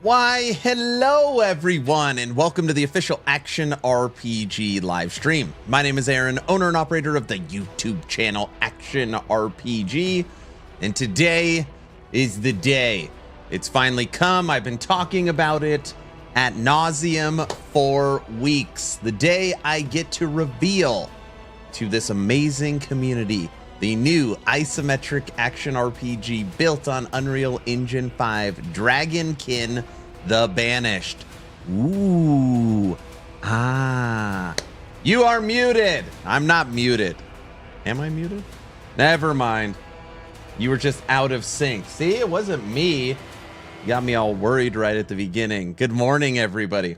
Why, hello everyone, and welcome to the official Action RPG live stream. My name is Aaron, owner and operator of the YouTube channel Action RPG, and today is the day. It's finally come. I've been talking about it ad nauseum for weeks. The day I get to reveal to this amazing community the new isometric action RPG built on Unreal Engine 5, Dragonkin The Banished. Ooh. You are muted. I'm not muted. Am I muted? Never mind. You were just out of sync. See, it wasn't me. You got me all worried right at the beginning. Good morning, everybody.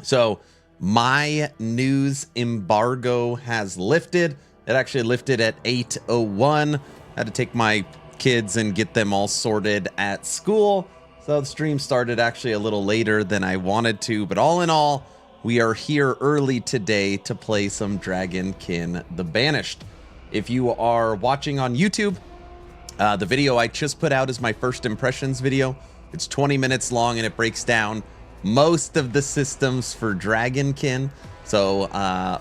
So, my news embargo has lifted. It actually lifted at 8:01. Had to take my kids and get them all sorted at school. So the stream started actually a little later than I wanted to. But all in all, we are here early today to play some Dragonkin The Banished. If you are watching on YouTube, the video I just put out is my first impressions video. It's 20 minutes long and it breaks down most of the systems for Dragonkin. So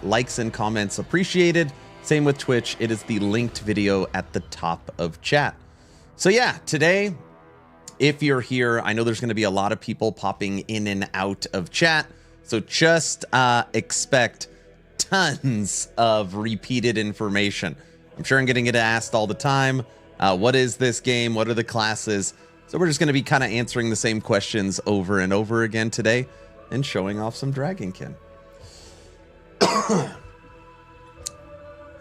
likes and comments appreciated. Same with Twitch. It is the linked video at the top of chat. So yeah, today, if you're here, I know there's going to be a lot of people popping in and out of chat. So just expect tons of repeated information. I'm sure I'm getting it asked all the time. What is this game? What are the classes? So we're just going to be kind of answering the same questions over and over again today and showing off some Dragonkin.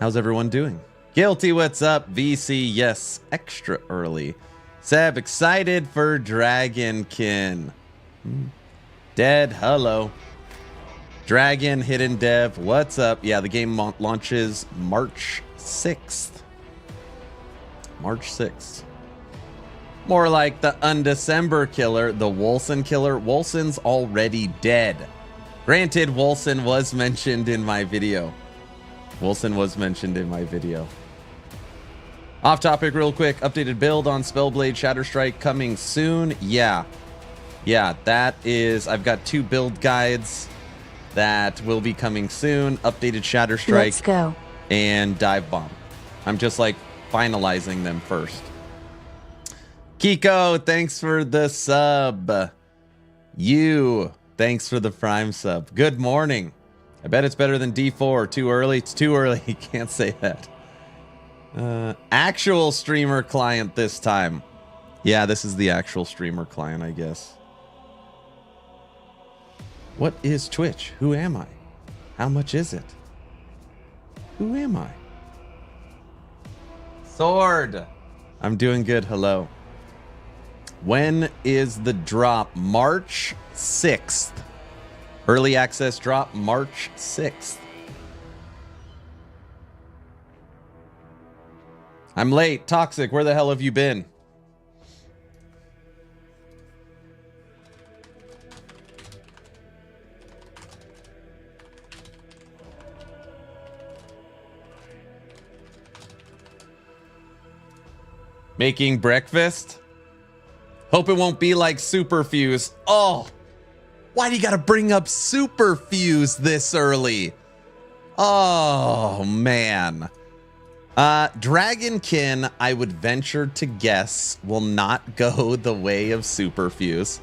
How's everyone doing? Guilty, what's up? VC, yes, extra early. Seb, excited for Dragonkin. Dead, hello. Dragon, hidden dev, what's up? Yeah, the game launches March 6th. March 6th. More like the Undecember killer, the Wolson killer. Wolson's already dead. Granted, Wolson was mentioned in my video. Wilson was mentioned in my video. Off topic real quick. Updated build on Spellblade Shatterstrike coming soon. Yeah, that is... I've got 2 build guides that will be coming soon. Updated Shatterstrike. Let's go. And Dive Bomb. I'm just like finalizing them first. Kiko, thanks for the sub. You, thanks for the Prime sub. Good morning. I bet it's better than D4. Too early? It's too early. You can't say that. Actual streamer client this time. Yeah, this is the actual streamer client, I guess. What is Twitch? Who am I? How much is it? Who am I? Sword. I'm doing good. Hello. When is the drop? March 6th. Early access drop March 6th. I'm late. Toxic, where the hell have you been? Making breakfast? Hope it won't be like Superfuse. Oh! Why do you gotta bring up Superfuse this early? Oh, man. Dragonkin, I would venture to guess, will not go the way of Superfuse.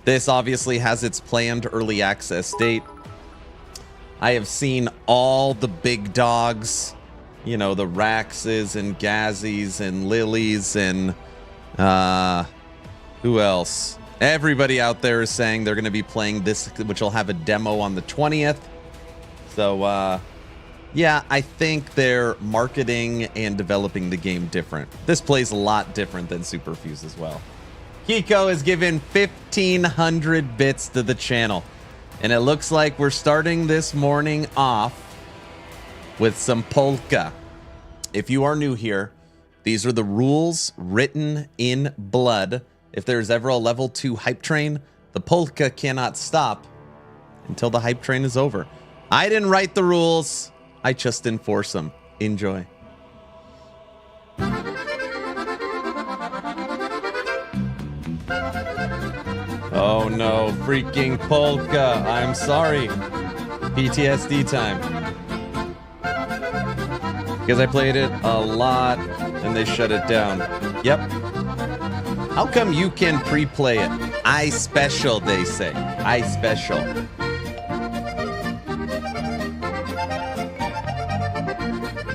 This obviously has its planned early access date. I have seen all the big dogs, you know, the Raxes and Gazzies and Lilies and who else? Everybody out there is saying they're going to be playing this, which will have a demo on the 20th. So, yeah, I think they're marketing and developing the game different. This plays a lot different than Superfuse as well. Kiko has given 1,500 bits to the channel. And it looks like we're starting this morning off with some polka. If you are new here, these are the rules written in blood. If there's ever a level 2 hype train, the polka cannot stop until the hype train is over. I didn't write the rules. I just enforce them. Enjoy. Oh no, freaking polka. I'm sorry. PTSD time. Because I played it a lot and they shut it down. Yep. How come you can pre-play it? I special, they say. I special.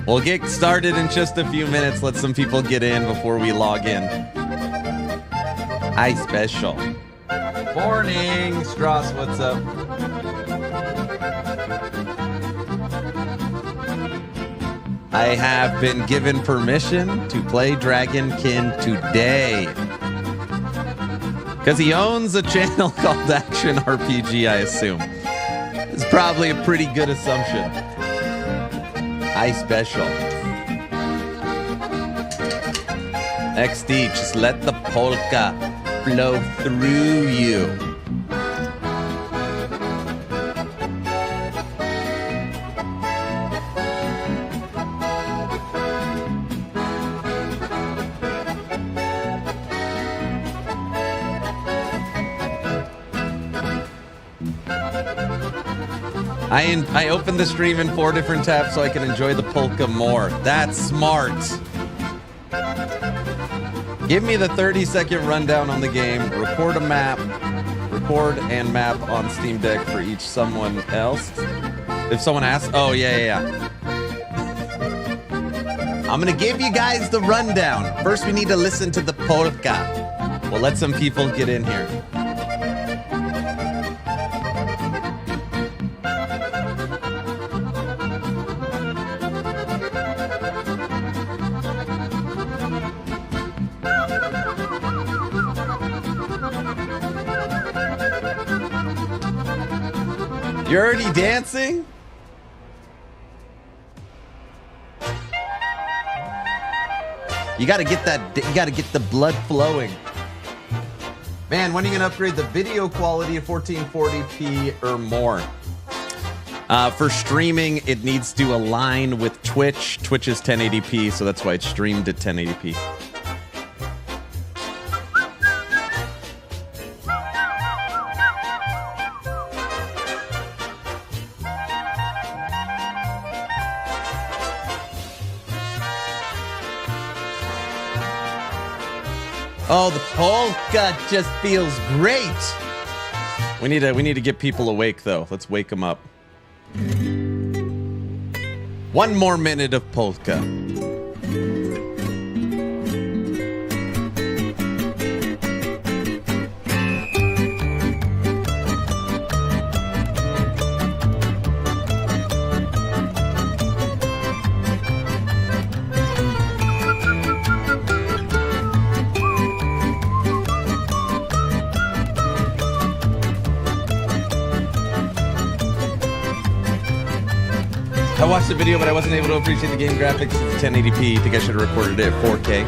We'll get started in just a few minutes. Let some people get in before we log in. I special. Morning, Strauss, what's up? I have been given permission to play Dragonkin today. Because he owns a channel called Action RPG, I assume. It's probably a pretty good assumption. I special. XD, just let the polka flow through you. I opened the stream in 4 different tabs so I can enjoy the polka more. That's smart. Give me the 30-second rundown on the game. Record a map. Record and map on Steam Deck for each someone else. If someone asks. Oh, yeah. I'm going to give you guys the rundown. First, we need to listen to the polka. We'll let some people get in here. You're already dancing? You gotta get that, you gotta get the blood flowing. Man, when are you gonna upgrade the video quality to 1440p or more? For streaming, it needs to align with Twitch. Twitch is 1080p, so that's why it's streamed at 1080p. Oh, the polka just feels great. We need to get people awake though. Let's wake them up. 1 more minute of polka. I watched the video, but I wasn't able to appreciate the game graphics at 1080p. I think I should have recorded it at 4K.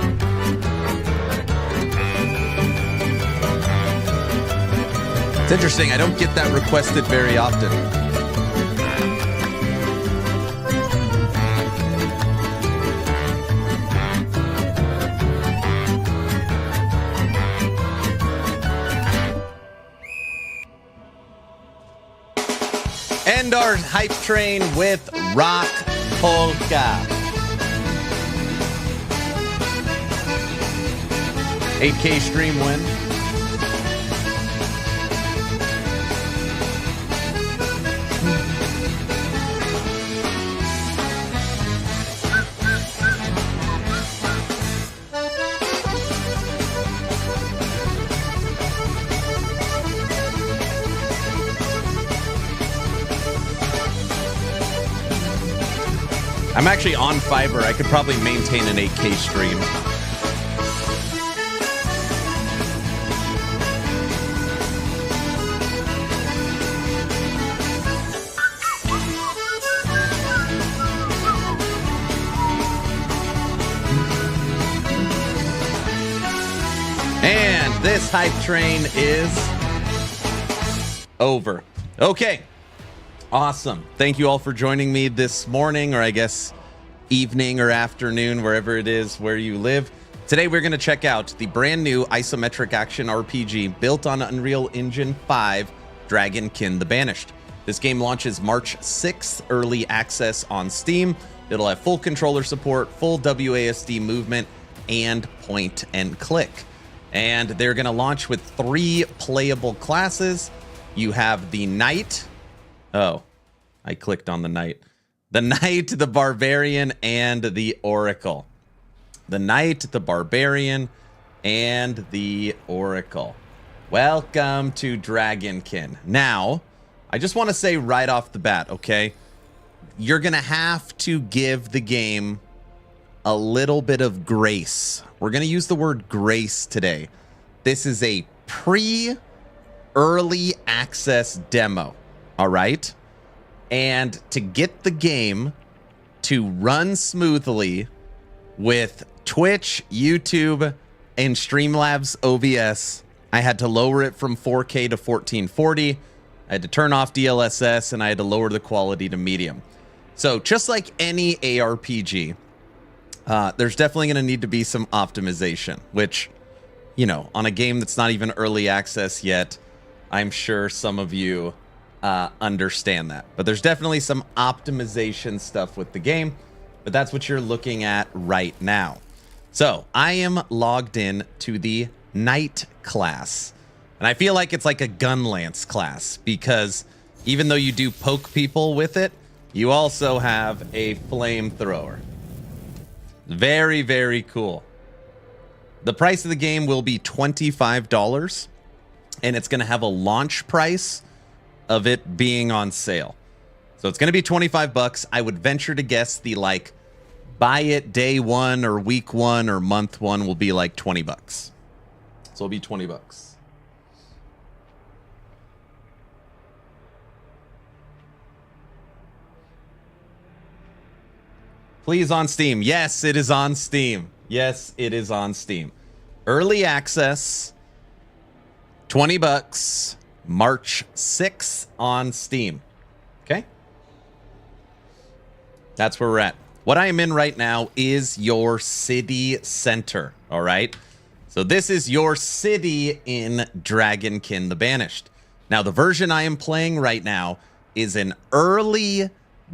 It's interesting. I don't get that requested very often. End our hype train with Rock Polka. 8K stream win. I'm actually on Fiverr. I could probably maintain an 8K stream. And this hype train is over. Okay. Awesome. Thank you all for joining me this morning, or I guess evening or afternoon, wherever it is where you live. Today we're going to check out the brand new isometric action RPG built on Unreal Engine 5, Dragonkin The Banished. This game launches March 6th, early access on Steam. It'll have full controller support, full WASD movement, and point and click. And they're going to launch with 3 playable classes. You have the Knight. Oh, I clicked on the Knight. The Knight, the Barbarian, and the Oracle. The Knight, the Barbarian, and the Oracle. Welcome to Dragonkin. Now, I just want to say right off the bat, okay? You're going to have to give the game a little bit of grace. We're going to use the word grace today. This is a pre-early access demo, all right? And to get the game to run smoothly with Twitch, YouTube, and Streamlabs OBS, I had to lower it from 4K to 1440. I had to turn off DLSS, and I had to lower the quality to medium. So just like any ARPG, there's definitely going to need to be some optimization, which, you know, on a game that's not even early access yet, I'm sure some of you understand that. But there's definitely some optimization stuff with the game, but that's what you're looking at right now. So I am logged in to the Knight class, and I feel like it's like a gun lance class because even though you do poke people with it, you also have a flamethrower. Very, very cool. The price of the game will be $25, and it's going to have a launch price of it being on sale. So it's going to be 25 bucks. I would venture to guess the like buy it day 1 or week 1 or month 1 will be like 20 bucks. So it'll be 20 bucks. Please on Steam. Yes, it is on Steam. Yes, it is on Steam. Early access, 20 bucks, March 6th on Steam. Okay? That's where we're at. What I am in right now is your city center, all right? So this is your city in Dragonkin The Banished. Now, the version I am playing right now is an early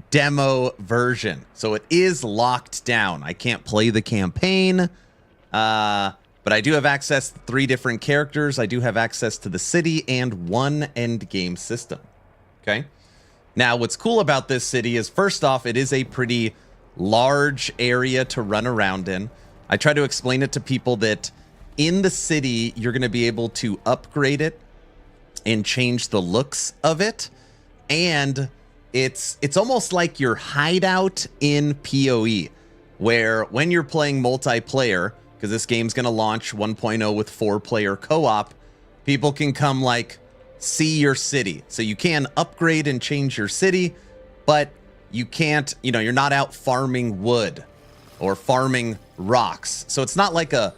demo version. So it is locked down. I can't play the campaign, but I do have access to 3 different characters. I do have access to the city and 1 endgame system. Okay? Now, what's cool about this city is, first off, it is a pretty large area to run around in. I try to explain it to people that in the city, you're going to be able to upgrade it and change the looks of it. And it's almost like your hideout in PoE, where when you're playing multiplayer, because this game's going to launch 1.0 with 4-player co-op, people can come like see your city. So you can upgrade and change your city, but you can't, you know, you're not out farming wood or farming rocks. So it's not like a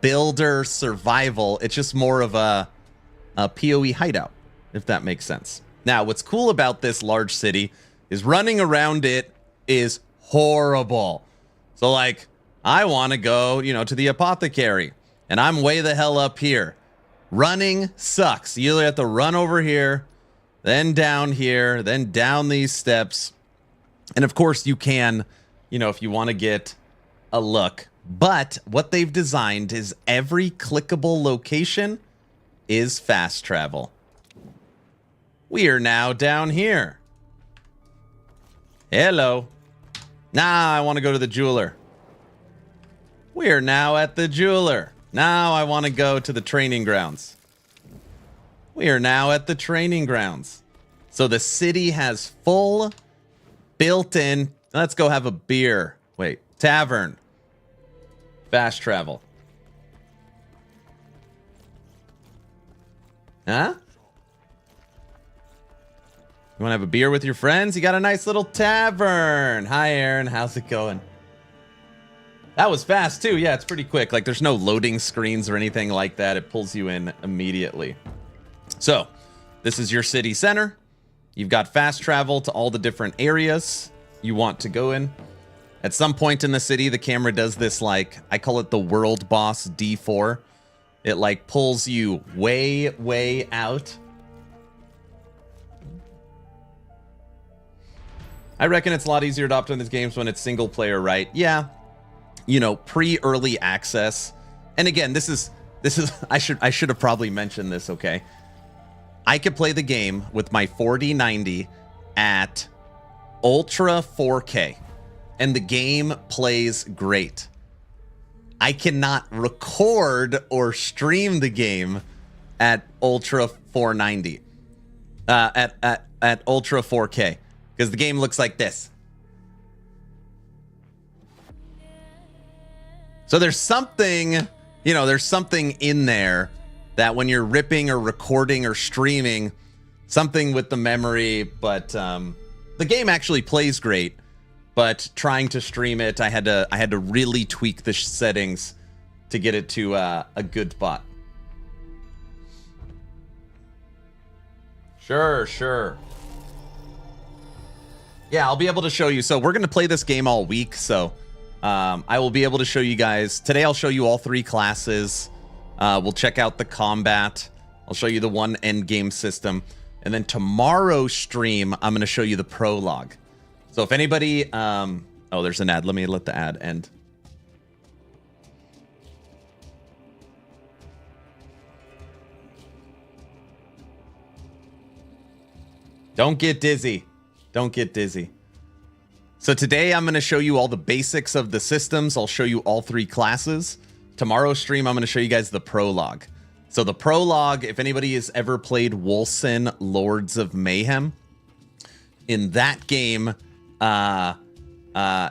builder survival. It's just more of a PoE hideout, if that makes sense. Now, what's cool about this large city is running around it is horrible. So like, I want to go, you know, to the apothecary, and I'm way the hell up here. Running sucks. You either have to run over here, then down here, then down these steps. And of course you can, you know, if you want to get a look. But what they've designed is every clickable location is fast travel. We are now down here. Hello. Now I want to go to the jeweler. We are now at the jeweler. Now I want to go to the training grounds. We are now at the training grounds. So the city has full built-in, let's go have a beer. Wait, tavern. Fast travel. Huh? You want to have a beer with your friends? You got a nice little tavern. Hi, Aaron. How's it going? That was fast, too. Yeah, it's pretty quick. Like, there's no loading screens or anything like that. It pulls you in immediately. So, this is your city center. You've got fast travel to all the different areas you want to go in. At some point in the city, the camera does this, like, I call it the world boss D4. It like pulls you way, way out. I reckon it's a lot easier to opt in these games when it's single player, right? Yeah. You know, pre-early access. And again, this is I should have probably mentioned this, okay? I could play the game with my 4090 at Ultra 4K, and the game plays great. I cannot record or stream the game at Ultra 490, at Ultra 4K, because the game looks like this. So there's something, you know, there's something in there that when you're ripping or recording or streaming, something with the memory, but the game actually plays great. But trying to stream it, I had to really tweak the settings to get it to a good spot. Sure. Yeah, I'll be able to show you. So we're going to play this game all week. So I will be able to show you guys. Today I'll show you all 3 classes. We'll check out the combat. I'll show you the one endgame system. And then tomorrow's stream, I'm going to show you the prologue. So if anybody, oh, there's an ad. Let me let the ad end. Don't get dizzy. Don't get dizzy. So today I'm going to show you all the basics of the systems. I'll show you all 3 classes. Tomorrow's stream, I'm going to show you guys the prologue. So the prologue, if anybody has ever played Wolcen Lords of Mayhem, in that game,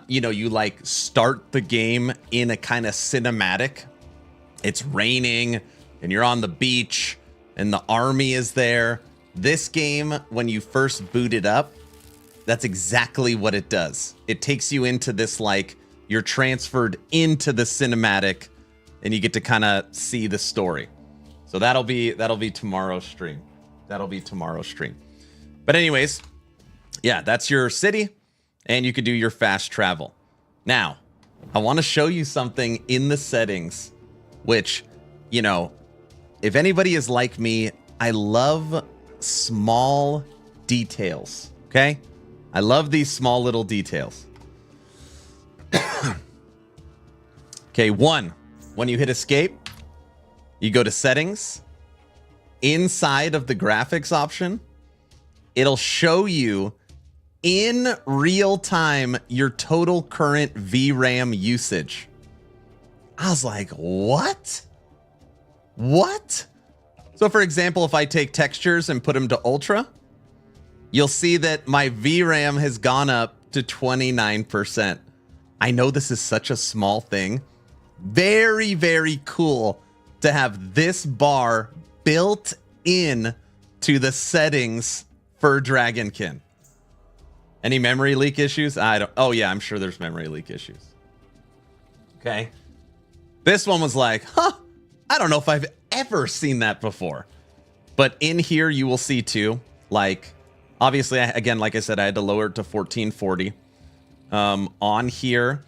you know, you like start the game in a kind of cinematic. It's raining and you're on the beach and the army is there. This game, when you first boot it up, that's exactly what it does. It takes you into this, like, you're transferred into the cinematic and you get to kind of see the story. So that'll be tomorrow's stream. That'll be tomorrow's stream. But anyways, yeah, that's your city. And you could do your fast travel. Now, I want to show you something in the settings, which, you know, if anybody is like me, I love small details, okay? I love these small little details. Okay, 1, when you hit escape, you go to settings. Inside of the graphics option, it'll show you in real time your total current VRAM usage. I was like, what? What? So for example, if I take textures and put them to ultra, you'll see that my VRAM has gone up to 29%. I know this is such a small thing. Very, very cool to have this bar built in to the settings for Dragonkin. Any memory leak issues? Oh yeah, I'm sure there's memory leak issues. Okay. This one was like, I don't know if I've ever seen that before. But in here you will see too, like, obviously, again, like I said, I had to lower it to 1440. On here,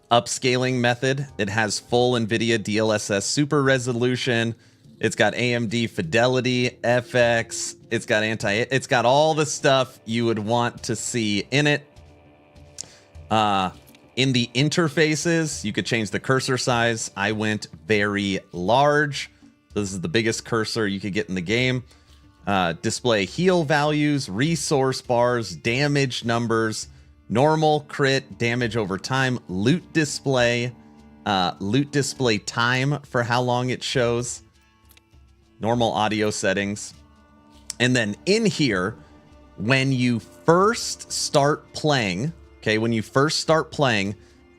upscaling method, it has full NVIDIA DLSS super resolution. It's got AMD Fidelity, FX. It's got all the stuff you would want to see in it. In the interfaces, you could change the cursor size. I went very large. This is the biggest cursor you could get in the game. Display heal values, resource bars, damage numbers, normal, crit, damage over time, loot display time for how long it shows, normal audio settings. And then in here, when you first start playing, okay,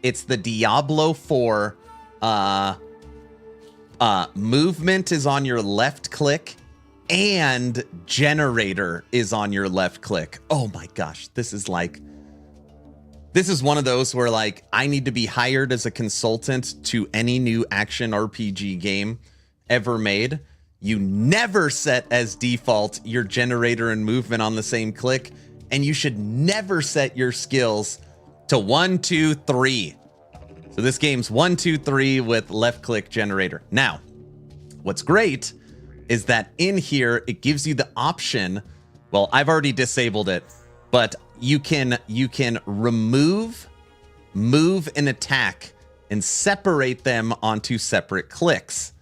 it's the Diablo 4 movement is on your left click and generator is on your left click. Oh my gosh, this is one of those where, like, I need to be hired as a consultant to any new action RPG game ever made. You never set as default your generator and movement on the same click, and you should never set your skills to 1, 2, 3. So this game's 1, 2, 3 with left click generator. Now, what's great is that in here, it gives you the option. Well, I've already disabled it, but you can remove, move, and attack and separate them onto separate clicks.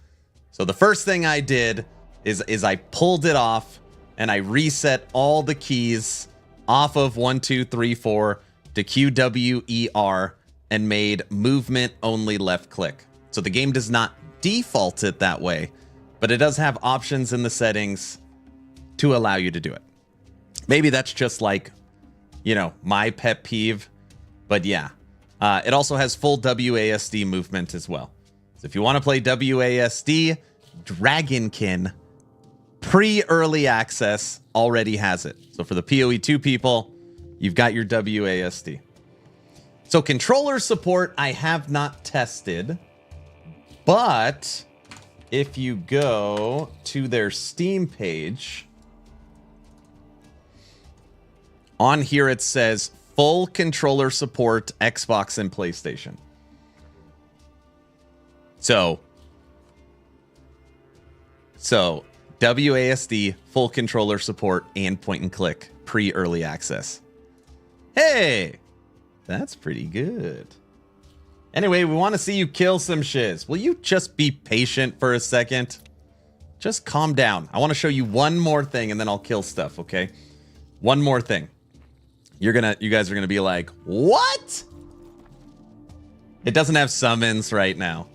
So the first thing I did is I pulled it off and I reset all the keys off of 1, 2, 3, 4 to Q, W, E, R and made movement only left click. So the game does not default it that way, but it does have options in the settings to allow you to do it. Maybe that's just like, you know, my pet peeve, but yeah. It also has full WASD movement as well. So if you want to play WASD, Dragonkin pre-early access already has it. So for the PoE2 people, you've got your WASD. So controller support, I have not tested, but if you go to their Steam page, on here it says full controller support Xbox and PlayStation. So WASD, full controller support, and point and click pre-early access. Hey, that's pretty good. Anyway, we want to see you kill some shiz. Will you just be patient for a second? Just calm down. I want to show you one more thing and then I'll kill stuff, okay? One more thing. You guys are gonna be like, what? It doesn't have summons right now.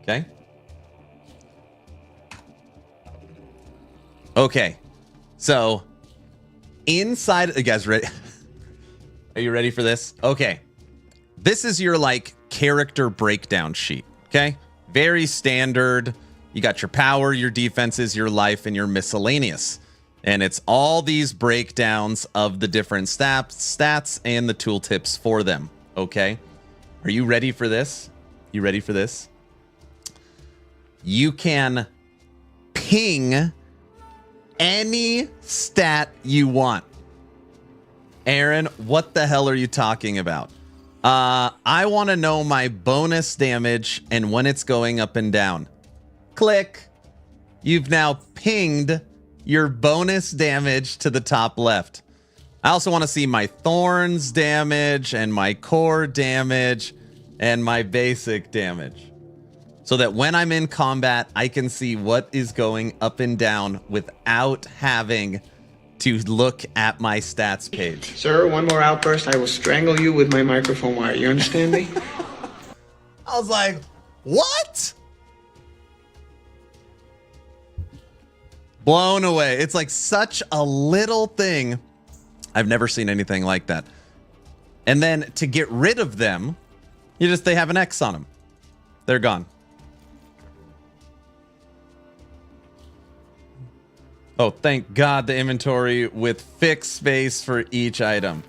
Okay. Okay. So inside, you guys ready? Are you ready for this? Okay. This is your like character breakdown sheet. Okay. Very standard. You got your power, your defenses, your life, and your miscellaneous. And it's all these breakdowns of the different stats and the tooltips for them. Okay. Are you ready for this? You ready for this? You can ping any stat you want. Aaron, what the hell are you talking about? I want to know my bonus damage and when it's going up and down. Click. You've now pinged your bonus damage to the top left. I also want to see my thorns damage and my core damage and my basic damage, so that when I'm in combat, I can see what is going up and down without having to look at my stats page. Sir, one more outburst, I will strangle you with my microphone wire. You understand me? I was like, what? Blown away. It's like such a little thing. I've never seen anything like that. And then to get rid of them, they have an X on them. They're gone. Oh, thank God, the inventory with fixed space for each item.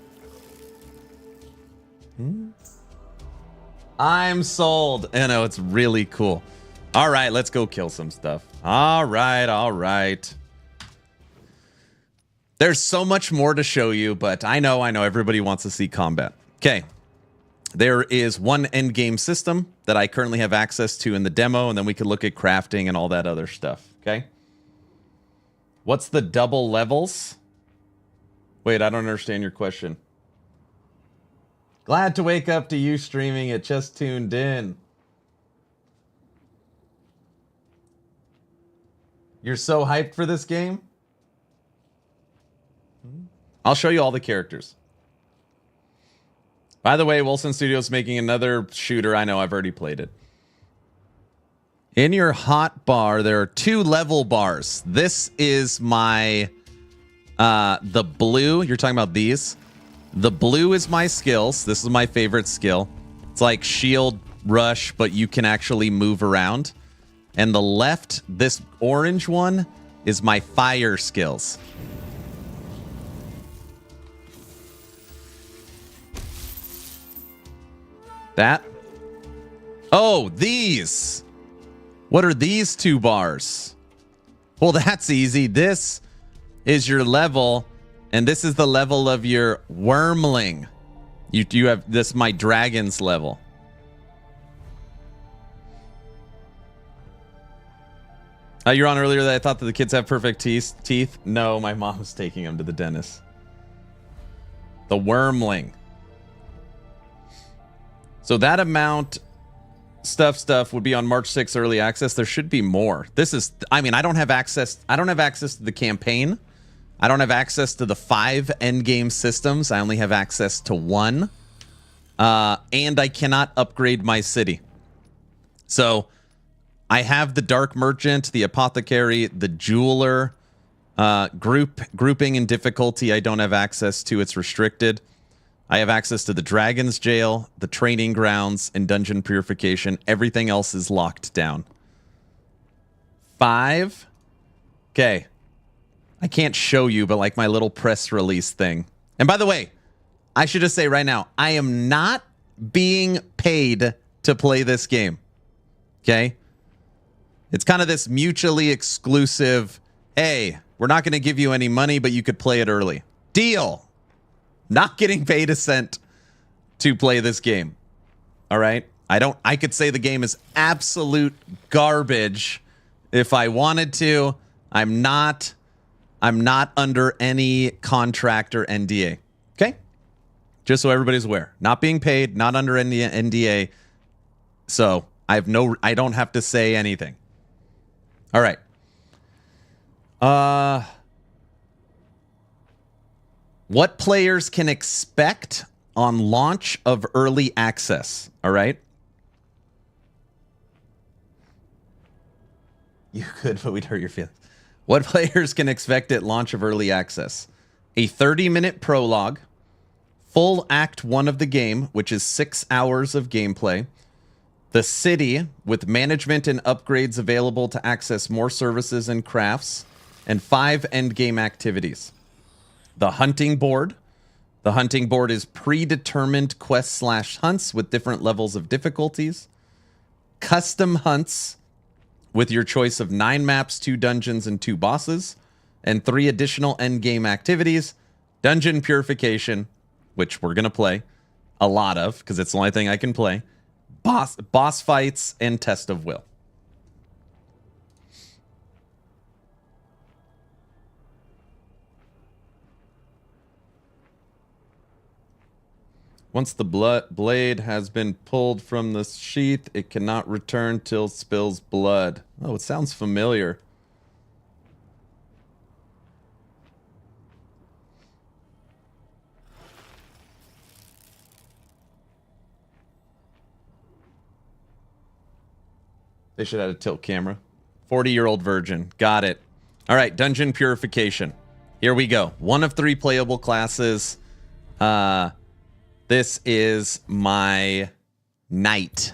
I'm sold. I know, it's really cool. All right, let's go kill some stuff. All right. There's so much more to show you, but I know everybody wants to see combat. Okay. There is one endgame system that I currently have access to in the demo, and then we could look at crafting and all that other stuff. Okay. What's the double levels? Wait, I don't understand your question. Glad to wake up to you streaming it. Just tuned in. You're so hyped for this game? I'll show you all the characters. By the way, Wilson Studios making another shooter. I know, I've already played it. In your hot bar, there are 2 level bars. This is my the blue. You're talking about these. The blue is my skills. This is my favorite skill. It's like shield rush, but you can actually move around. And the left, this orange one, is my fire skills. That. Oh, these. What are these 2 bars? Well, that's easy. This is your level, and this is the level of your wormling. You have this my dragon's level. You're on earlier that I thought that the kids have perfect teeth. No, my mom's taking them to the dentist. The wormling. So that amount stuff would be on March 6th early access. There should be more. This is, I mean, I don't have access to the campaign. I don't have access to the 5 endgame systems. I only have access to 1. And I cannot upgrade my city. So I have the Dark Merchant, the Apothecary, the Jeweler, grouping and difficulty I don't have access to. It's restricted. I have access to the Dragon's Jail, the Training Grounds, and Dungeon Purification. Everything else is locked down. 5. Okay. I can't show you, but like my little press release thing. And by the way, I should just say right now, I am not being paid to play this game. Okay? It's kind of this mutually exclusive, hey, we're not going to give you any money, but you could play it early. Deal. Not getting paid a cent to play this game. All right? I could say the game is absolute garbage if I wanted to. I'm not under any contract or NDA. Okay? Just so everybody's aware. Not being paid, not under any NDA. So, I don't have to say anything. All right. What players can expect on launch of early access? All right. You could, but we'd hurt your feelings. What players can expect at launch of early access? A 30-minute prologue, full Act 1 of the game, which is 6 hours of gameplay. The city, with management and upgrades available to access more services and crafts, and 5 endgame activities. The hunting board. The hunting board is predetermined quests/hunts with different levels of difficulties. Custom hunts with your choice of 9 maps, 2 dungeons, and 2 bosses, and 3 additional endgame activities. Dungeon purification, which we're going to play a lot of, because it's the only thing I can play. Boss fights, and test of will. Once the blade has been pulled from the sheath, it cannot return till it spills blood. Oh, it sounds familiar. They should have a tilt camera. 40-year-old virgin. Got it. All right, dungeon purification. Here we go. 1 of 3 playable classes. This is my knight.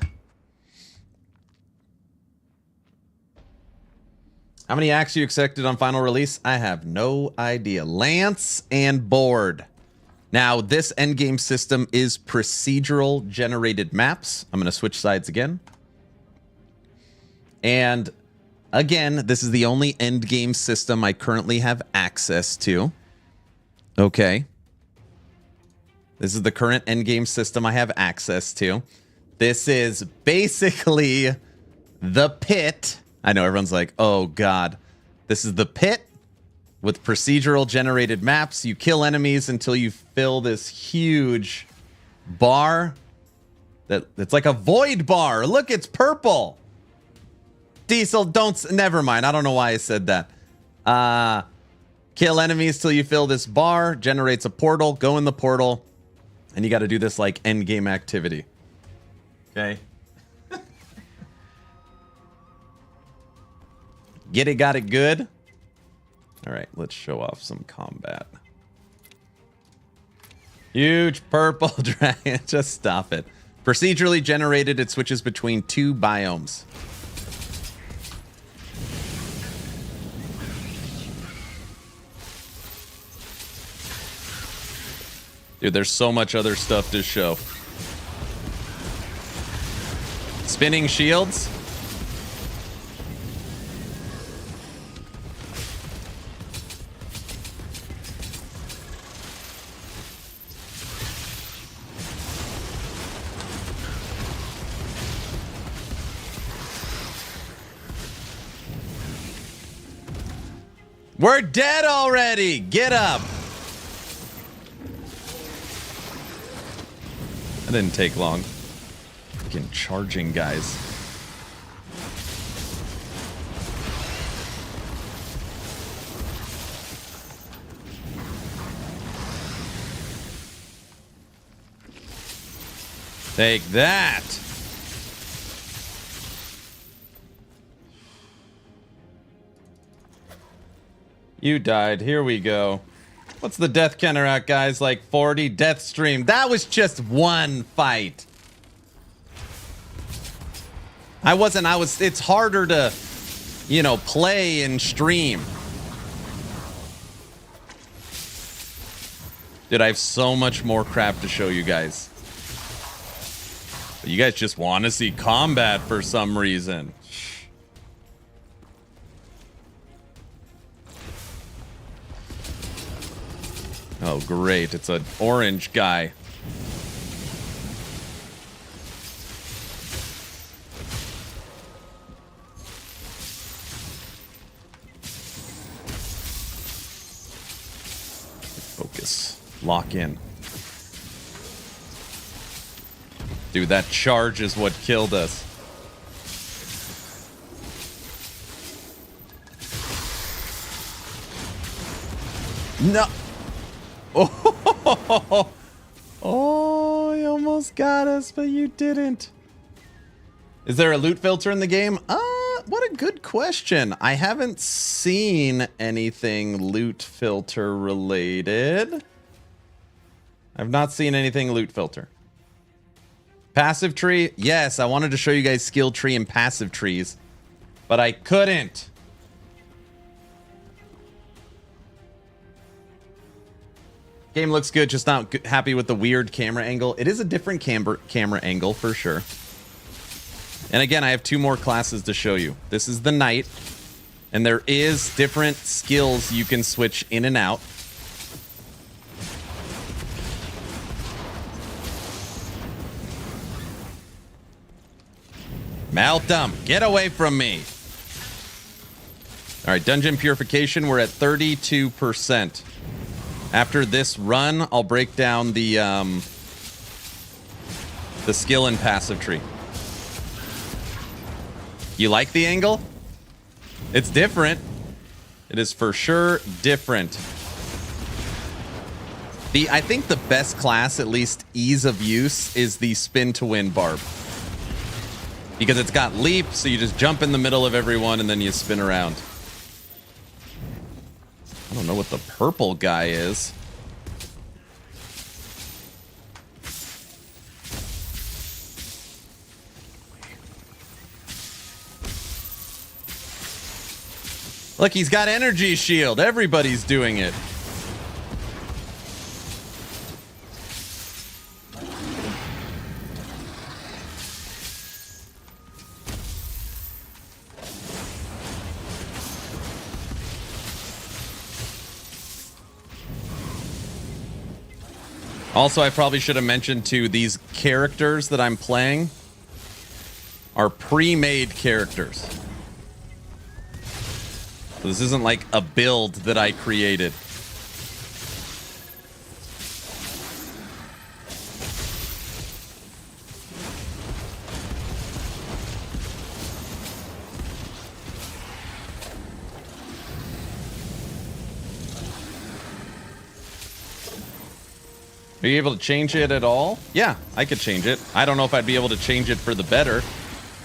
How many acts you expected on final release? I have no idea. Lance and board. Now, this endgame system is procedural generated maps. I'm going to switch sides again. And again, this is the only endgame system I currently have access to. Okay. This is the current endgame system I have access to. This is basically the pit. I know everyone's like, oh God. This is the pit with procedural generated maps. You kill enemies until you fill this huge bar. It's like a void bar. Look, it's purple. Diesel, never mind. I don't know why I said that. Kill enemies till you fill this bar. Generates a portal. Go in the portal. And you got to do this like end game activity. Okay. Get it, got it good. All right, let's show off some combat. Huge purple dragon. Just stop it. Procedurally generated, it switches between 2 biomes. Dude, there's so much other stuff to show. Spinning shields. We're dead already. Get up. That didn't take long. Fucking charging guys. Take that. You died. Here we go. What's the death counter at, guys? Like 40 death stream. That was just one fight. It's harder to, you know, play and stream. Dude, I have so much more crap to show you guys. But you guys just want to see combat for some reason. Oh, great. It's an orange guy. Focus. Lock in. Dude, that charge is what killed us. No. Oh, oh, you almost got us, but you didn't. Is there a loot filter in the game? What a good question. I haven't seen anything loot filter related. I've not seen anything loot filter. Passive tree? Yes, I wanted to show you guys skill tree and passive trees, but I couldn't. Game looks good, just not happy with the weird camera angle. It is a different camera angle for sure. And again, I have 2 more classes to show you. This is the knight, and there is different skills you can switch in and out. Melt them. Get away from me. All right, dungeon purification. We're at 32%. After this run, I'll break down the skill and passive tree. You like the angle? It's different. It is for sure different. I think the best class, at least ease of use, is the spin to win barb. Because it's got leap, so you just jump in the middle of everyone and then you spin around. I don't know what the purple guy is. Look, he's got energy shield. Everybody's doing it. Also, I probably should have mentioned too, these characters that I'm playing are pre-made characters. So this isn't like a build that I created. Are you able to change it at all? Yeah, I could change it. I don't know if I'd be able to change it for the better.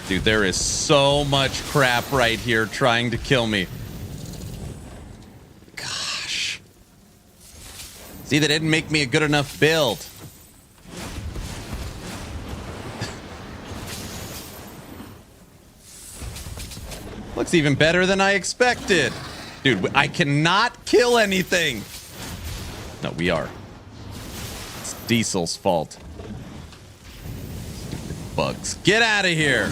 Dude, there is so much crap right here trying to kill me. Gosh. See, they didn't make me a good enough build. Looks even better than I expected. Dude, I cannot kill anything. No, we are. Diesel's fault. Stupid bugs. Get out of here.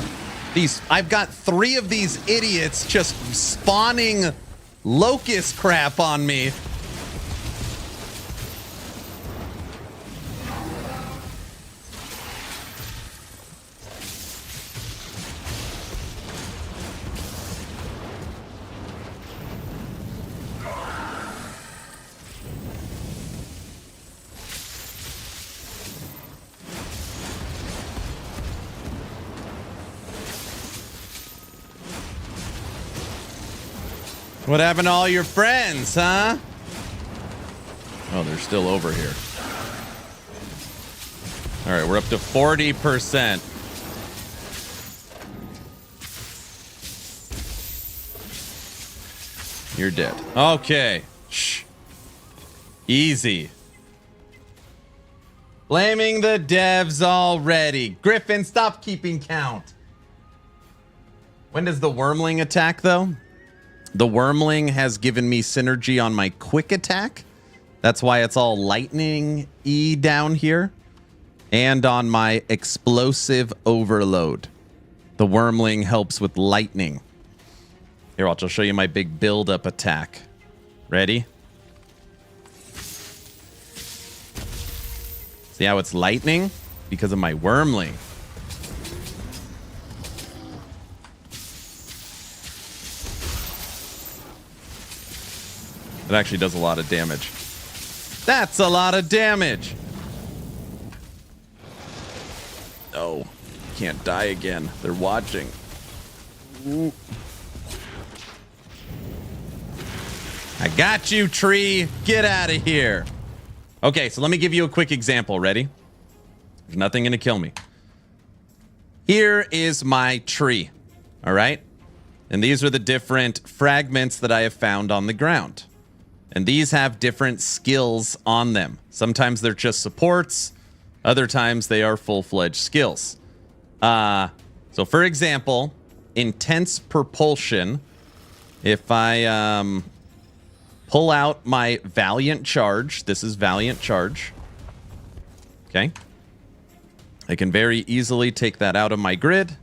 I've got 3 of these idiots just spawning locust crap on me. What happened to all your friends, huh? Oh, they're still over here. All right, we're up to 40%. You're dead. Okay. Shh. Easy. Blaming the devs already. Griffin, stop keeping count. When does the Wormling attack, though? The Wormling has given me synergy on my quick attack. That's why it's all lightning-y down here. And on my explosive overload. The Wormling helps with lightning. Here, I'll just show you my big build-up attack. Ready? See how it's lightning? Because of my Wormling. It actually does a lot of damage. That's a lot of damage! No. Can't die again. They're watching. Ooh. I got you, tree. Get out of here. Okay, so let me give you a quick example. Ready? There's nothing going to kill me. Here is my tree. All right? And these are the different fragments that I have found on the ground. And these have different skills on them. Sometimes they're just supports. Other times they are full-fledged skills. So for example, intense propulsion. If I pull out my Valiant Charge. This is Valiant Charge. Okay. I can very easily take that out of my grid.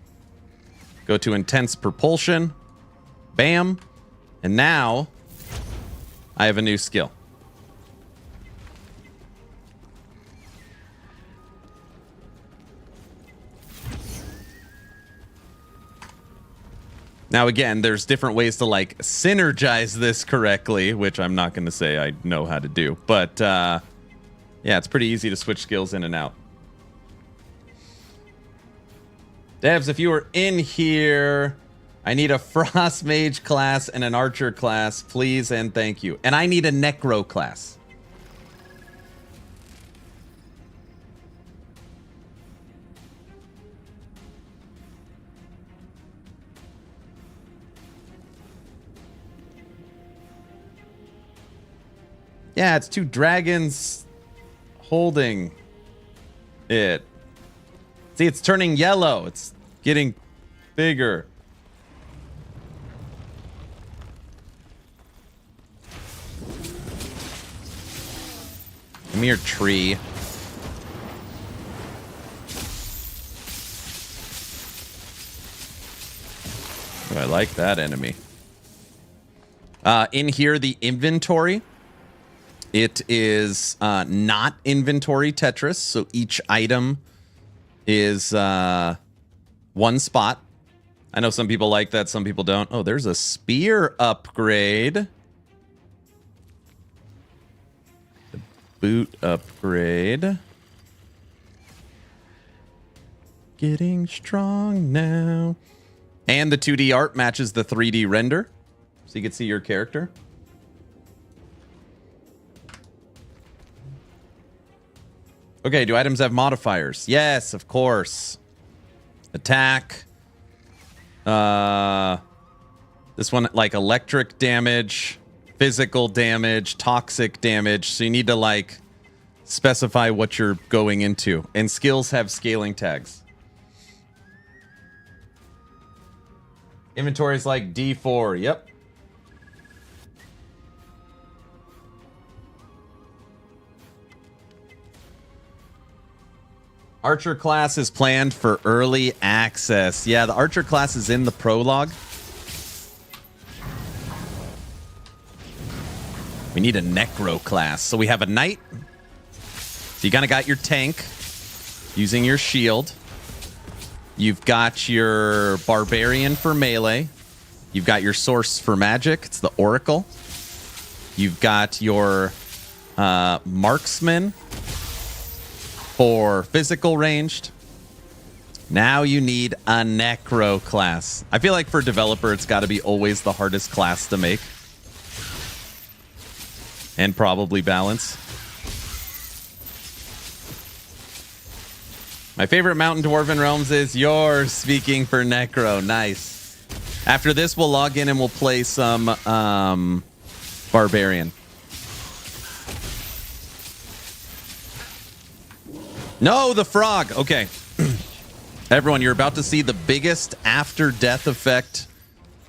Go to Intense Propulsion. Bam. And now I have a new skill. Now, again, there's different ways to, like, synergize this correctly, which I'm not going to say I know how to do. But, yeah, it's pretty easy to switch skills in and out. Devs, if you were in here, I need a Frost Mage class and an Archer class, please and thank you. And I need a Necro class. Yeah, it's two dragons holding it. See, it's turning yellow. It's getting bigger. Come here, tree. Oh, I like that enemy. In here, the inventory. It is not inventory Tetris, so each item is one spot. I know some people like that, some people don't. Oh, there's a spear upgrade. The boot upgrade. Getting strong now. And the 2D art matches the 3D render, so you can see your character. Okay, do items have modifiers? Yes, of course. Attack. This one, like electric damage, physical damage, toxic damage. So you need to, like, specify what you're going into. And skills have scaling tags. Inventory is like D4. Yep. Archer class is planned for early access. Yeah, the Archer class is in the prologue. We need a Necro class. So we have a Knight. So you kind of got your tank using your shield. You've got your Barbarian for melee. You've got your Source for magic. It's the Oracle. You've got your Marksman for physical ranged. Now you need a Necro class. I feel like for developer, it's got to be always the hardest class to make. And probably balance. My favorite Mountain Dwarven Realms is yours, speaking for Necro. Nice. After this, we'll log in and we'll play some Barbarian. No, the frog. Okay. Everyone, you're about to see the biggest after-death effect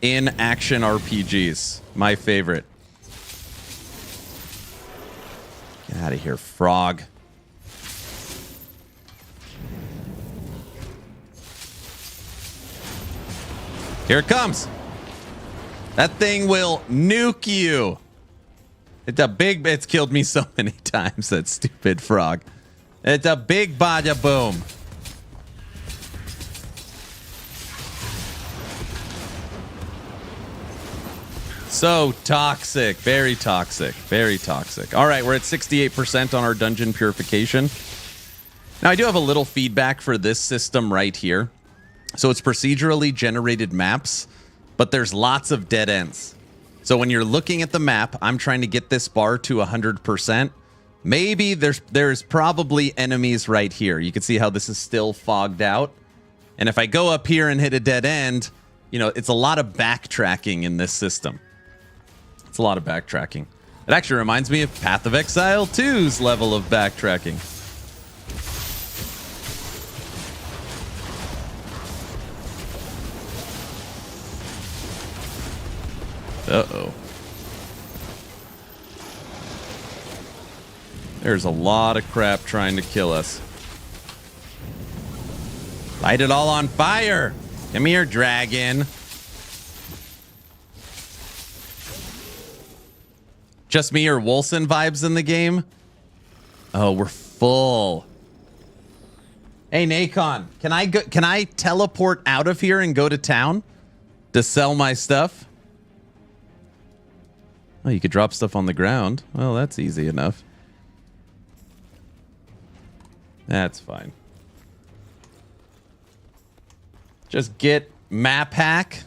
in action RPGs. My favorite. Get out of here, frog. Here it comes. That thing will nuke you. It's killed me so many times, that stupid frog. It's a big bada boom. So toxic. Very toxic. Very toxic. All right, we're at 68% on our dungeon purification. Now, I do have a little feedback for this system right here. So it's procedurally generated maps, but there's lots of dead ends. So when you're looking at the map, I'm trying to get this bar to 100%. Maybe there's probably enemies right here. You can see how this is still fogged out. And if I go up here and hit a dead end, you know, it's a lot of backtracking in this system. It's a lot of backtracking. It actually reminds me of Path of Exile 2's level of backtracking. Uh-oh. There's a lot of crap trying to kill us. Light it all on fire! Come here, dragon. Just me or Wolson vibes in the game? Oh, we're full. Hey, Nacon, can I teleport out of here and go to town to sell my stuff? Oh, you could drop stuff on the ground. Well, that's easy enough. That's fine. Just get map hack.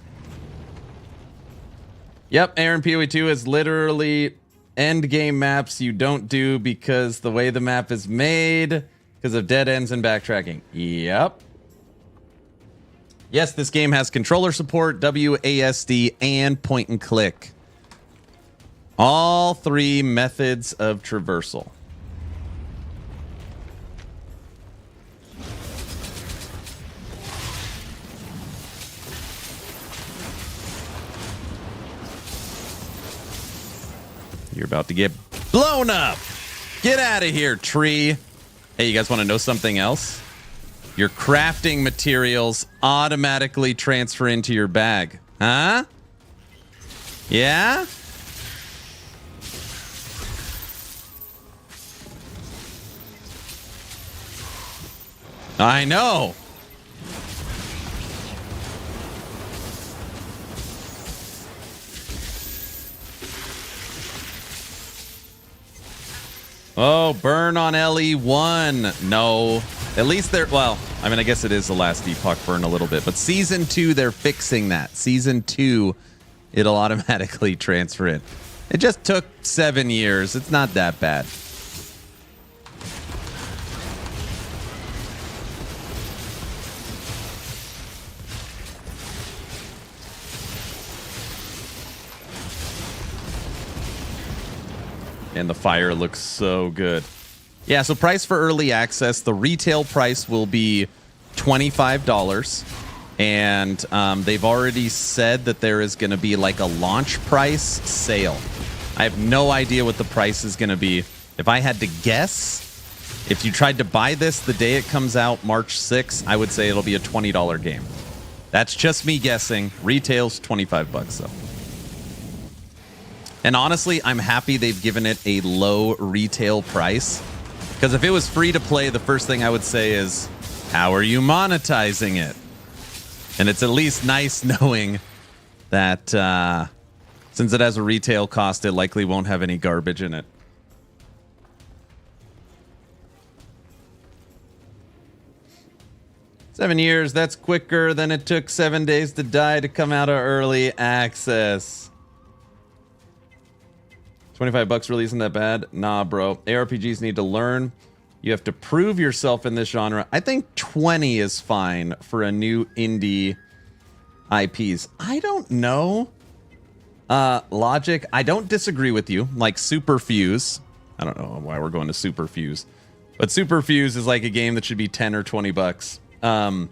Yep, Aaron PoE2 is literally endgame maps you don't do because the way the map is made, because of dead ends and backtracking. Yep. Yes, this game has controller support, WASD, and point and click. All three methods of traversal. You're about to get blown up. Get out of here, tree. Hey, you guys want to know something else? Your crafting materials automatically transfer into your bag. Huh? Yeah? I know. Oh, burn on LE1. No. At least they're, well, I mean, I guess it is the last epoch burn a little bit, but Season 2, they're fixing that. Season 2, it'll automatically transfer it. It just took 7 years. It's not that bad. And the fire looks so good. Yeah, so price for early access, the retail price will be $25. And they've already said that there is going to be like a launch price sale. I have no idea what the price is going to be. If I had to guess, if you tried to buy this the day it comes out, March 6th, I would say it'll be a $20 game. That's just me guessing. Retail's $25 though. And honestly, I'm happy they've given it a low retail price. Because if it was free to play, the first thing I would say is, how are you monetizing it? And it's at least nice knowing that since it has a retail cost, it likely won't have any garbage in it. "7 years, that's quicker than it took 7 days to die to come out of early access." $25 really isn't that bad. Nah, bro. ARPGs need to learn. You have to prove yourself in this genre. I think 20 is fine for a new indie IPs. I don't know. Logic, I don't disagree with you. Like Superfuse. I don't know why we're going to Superfuse. But Superfuse is like a game that should be 10 or 20 bucks. I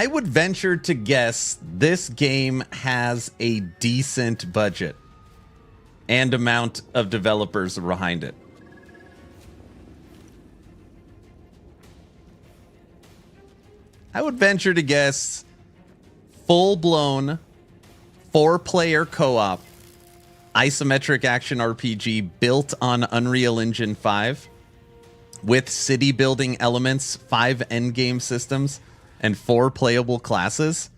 would venture to guess this game has a decent budget and amount of developers behind it. I would venture to guess full-blown 4-player co-op isometric action RPG built on Unreal Engine 5 with city building elements, 5 endgame systems, and 4 playable classes.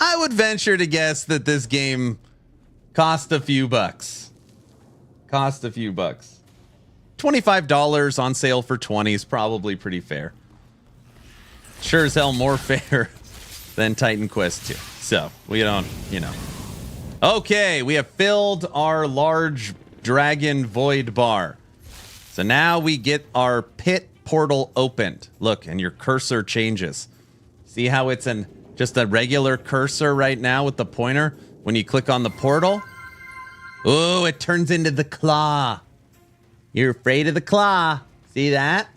I would venture to guess that this game cost a few bucks. $25 on sale for 20 is probably pretty fair. Sure as hell more fair than Titan Quest 2. So, we don't, you know. Okay, we have filled our large dragon void bar. So now we get our pit portal opened. Look, and your cursor changes. See how it's just a regular cursor right now with the pointer? When you click on the portal, oh, it turns into the claw. You're afraid of the claw. See that?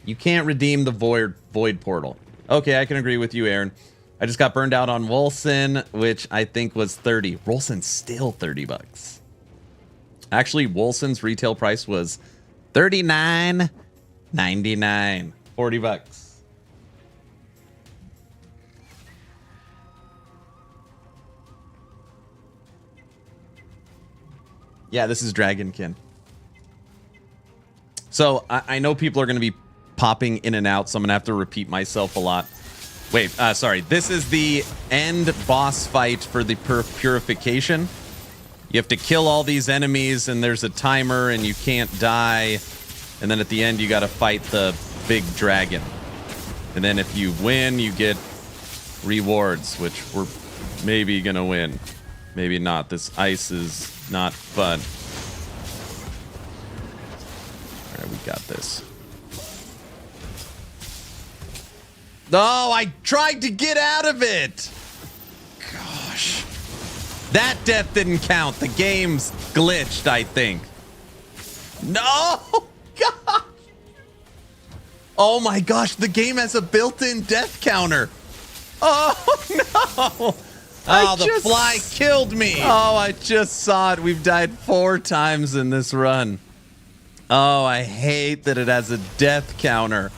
You can't redeem the void portal. Okay, I can agree with you, Aaron. I just got burned out on Wolcen, which I think was 30. Wolcen's still 30 bucks. Actually, Wolcen's retail price was $39.99. 40 bucks. Yeah, this is Dragonkin. So I know people are going to be popping in and out, so I'm going to have to repeat myself a lot. Wait, sorry. This is the end boss fight for the purification. You have to kill all these enemies, and there's a timer, and you can't die. And then at the end, you got to fight the big dragon. And then if you win, you get rewards, which we're maybe going to win. Maybe not. This ice is not fun. All right, we got this. No, I tried to get out of it. Gosh. That death didn't count. The game's glitched, I think. No! Gosh! Oh my gosh, the game has a built-in death counter. Oh no! Oh, the fly killed me. Oh, I just saw it. We've died 4 times in this run. Oh, I hate that it has a death counter.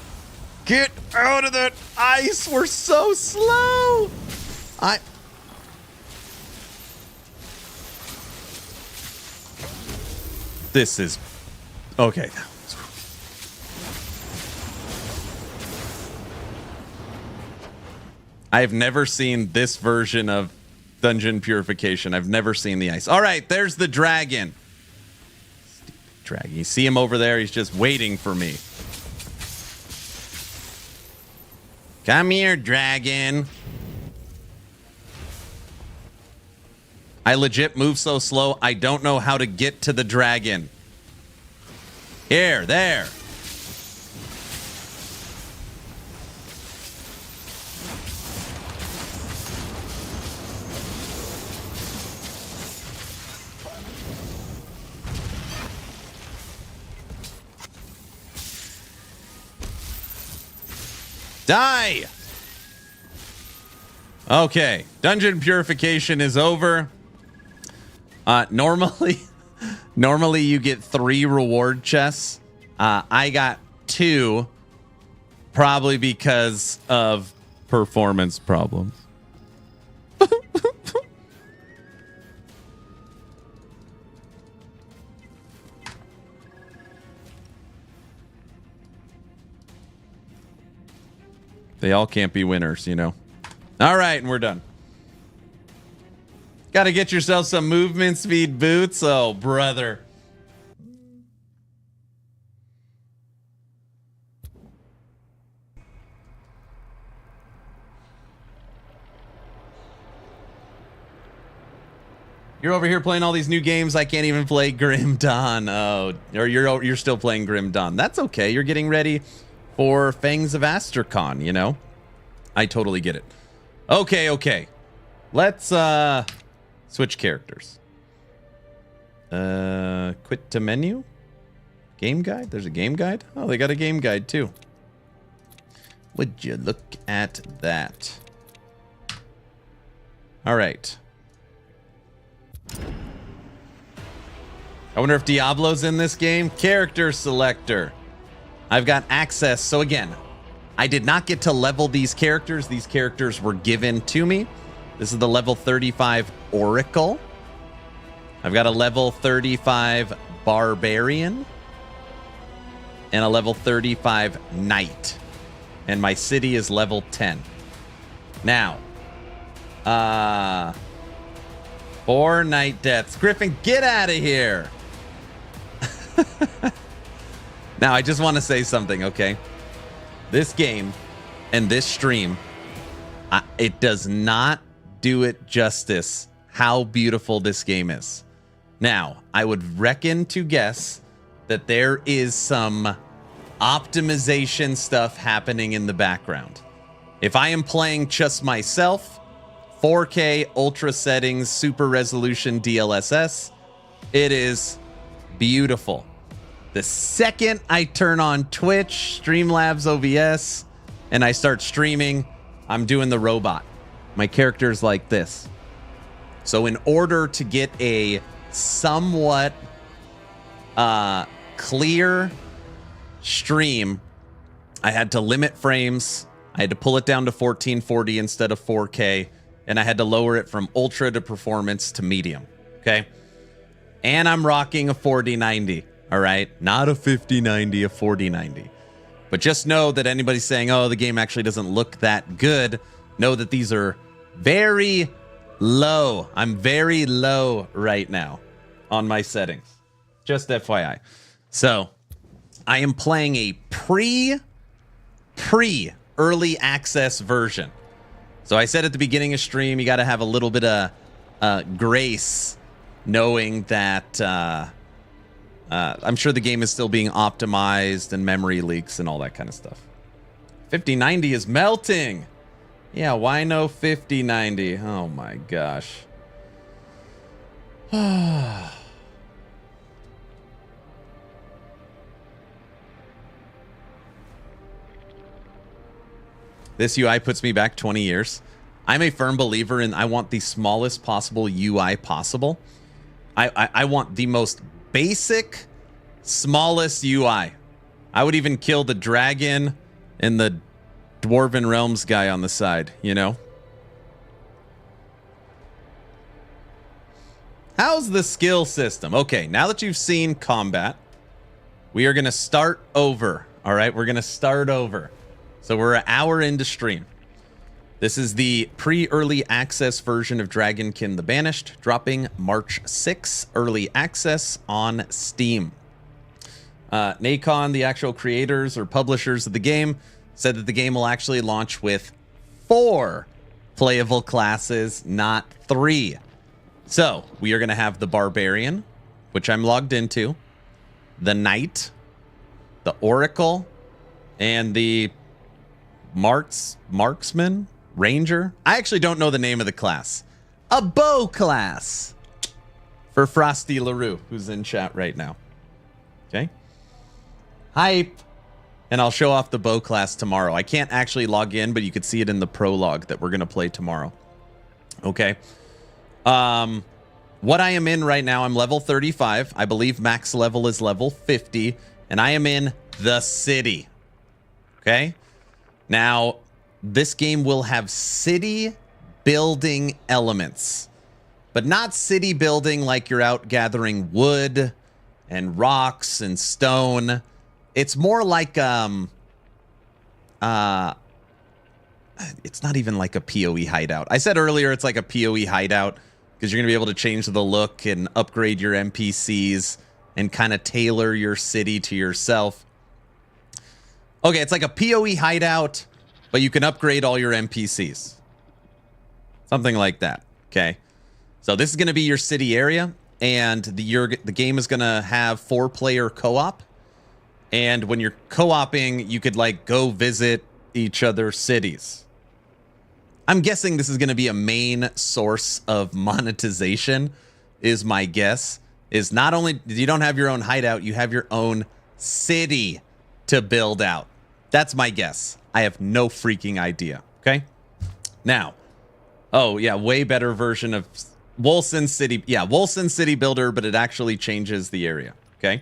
Get out of that ice. We're so slow. This is... Okay. I've never seen this version of dungeon purification. I've never seen the ice. All right, there's the dragon. Stupid dragon. You see him over there? He's just waiting for me. Come here, dragon. I legit move so slow, I don't know how to get to the dragon. Here, there. Die! Okay, dungeon purification is over. Normally you get 3 reward chests. I got 2, probably because of performance problems. They all can't be winners, you know. All right, and we're done. Got to get yourself some movement speed boots. Oh, brother. You're over here playing all these new games. I can't even play Grim Dawn. Oh, or you're still playing Grim Dawn. That's okay. You're getting ready for Fangs of Astercon, you know? I totally get it. Okay. Let's switch characters. Quit to menu. Game guide? There's a game guide? Oh, they got a game guide too. Would you look at that? All right. I wonder if Diablo's in this game. Character selector. I've got access. So again, I did not get to level these characters. These characters were given to me. This is the level 35 Oracle. I've got a level 35 Barbarian and a level 35 Knight. And my city is level 10. Now, 4 Knight deaths. Griffin, get out of here. Now, I just want to say something, okay? This game and this stream, it does not do it justice how beautiful this game is. Now, I would reckon to guess that there is some optimization stuff happening in the background. If I am playing just myself, 4K, ultra settings, super resolution DLSS, it is beautiful. The second I turn on Twitch, Streamlabs OBS, and I start streaming, I'm doing the robot. My character is like this. So in order to get a somewhat clear stream, I had to limit frames. I had to pull it down to 1440 instead of 4K, and I had to lower it from ultra to performance to medium. Okay. And I'm rocking a 4090. All right. Not a 5090, a 4090. But just know that anybody saying, oh, the game actually doesn't look that good, know that these are very low. I'm very low right now on my settings. Just FYI. So I am playing a pre-early access version. So I said at the beginning of stream, you got to have a little bit of grace knowing that I'm sure the game is still being optimized and memory leaks and all that kind of stuff. 5090 is melting. Yeah, why no 5090? Oh my gosh. This UI puts me back 20 years. I'm a firm believer in I want the smallest possible UI possible. I want the most basic, smallest UI. I would even kill the dragon and the Dwarven Realms guy on the side, you know? How's the skill system? Okay, now that you've seen combat, we are going to start over. All right, we're going to start over. So we're an hour into stream. This is the pre-early access version of Dragonkin The Banished, dropping March 6, early access on Steam. Nacon, the actual creators or publishers of the game, said that the game will actually launch with 4 playable classes, not 3. So we are going to have the Barbarian, which I'm logged into, the Knight, the Oracle, and the Marksman? Ranger? I actually don't know the name of the class. A bow class for Frosty LaRue, who's in chat right now. Okay. Hype. And I'll show off the bow class tomorrow. I can't actually log in, but you could see it in the prologue that we're going to play tomorrow. Okay. What I am in right now, I'm level 35. I believe max level is level 50. And I am in the city. Okay. Now, this game will have city building elements, but not city building like you're out gathering wood and rocks and stone. It's more like it's not even like a PoE hideout. I said earlier it's like a PoE hideout because you're gonna be able to change the look and upgrade your NPCs and kind of tailor your city to yourself. Okay, it's like a PoE hideout, but you can upgrade all your NPCs. Something like that, okay? So this is going to be your city area, and the game is going to have 4-player co-op. And when you're co-oping, you could like go visit each other's cities. I'm guessing this is going to be a main source of monetization, is my guess. Is not only you don't have your own hideout, you have your own city to build out. That's my guess. I have no freaking idea. Okay. Now, oh yeah, way better version of Wolson City. Yeah, Wolson City Builder, but it actually changes the area. Okay.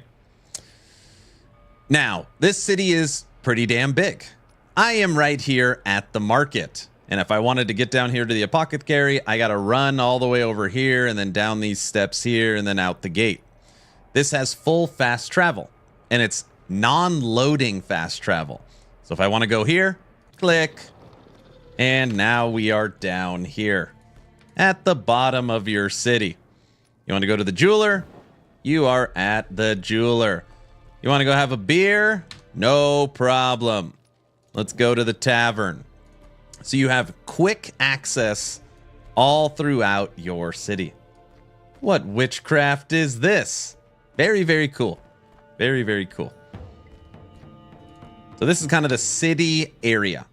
Now, this city is pretty damn big. I am right here at the market. And if I wanted to get down here to the apothecary, I got to run all the way over here and then down these steps here and then out the gate. This has full fast travel, and it's non-loading fast travel. So if I want to go here, click, and now we are down here at the bottom of your city. You want to go to the jeweler? You are at the jeweler. You want to go have a beer? No problem. Let's go to the tavern. So you have quick access all throughout your city. What witchcraft is this? Very, very cool. Very, very cool. So this is kind of the city area.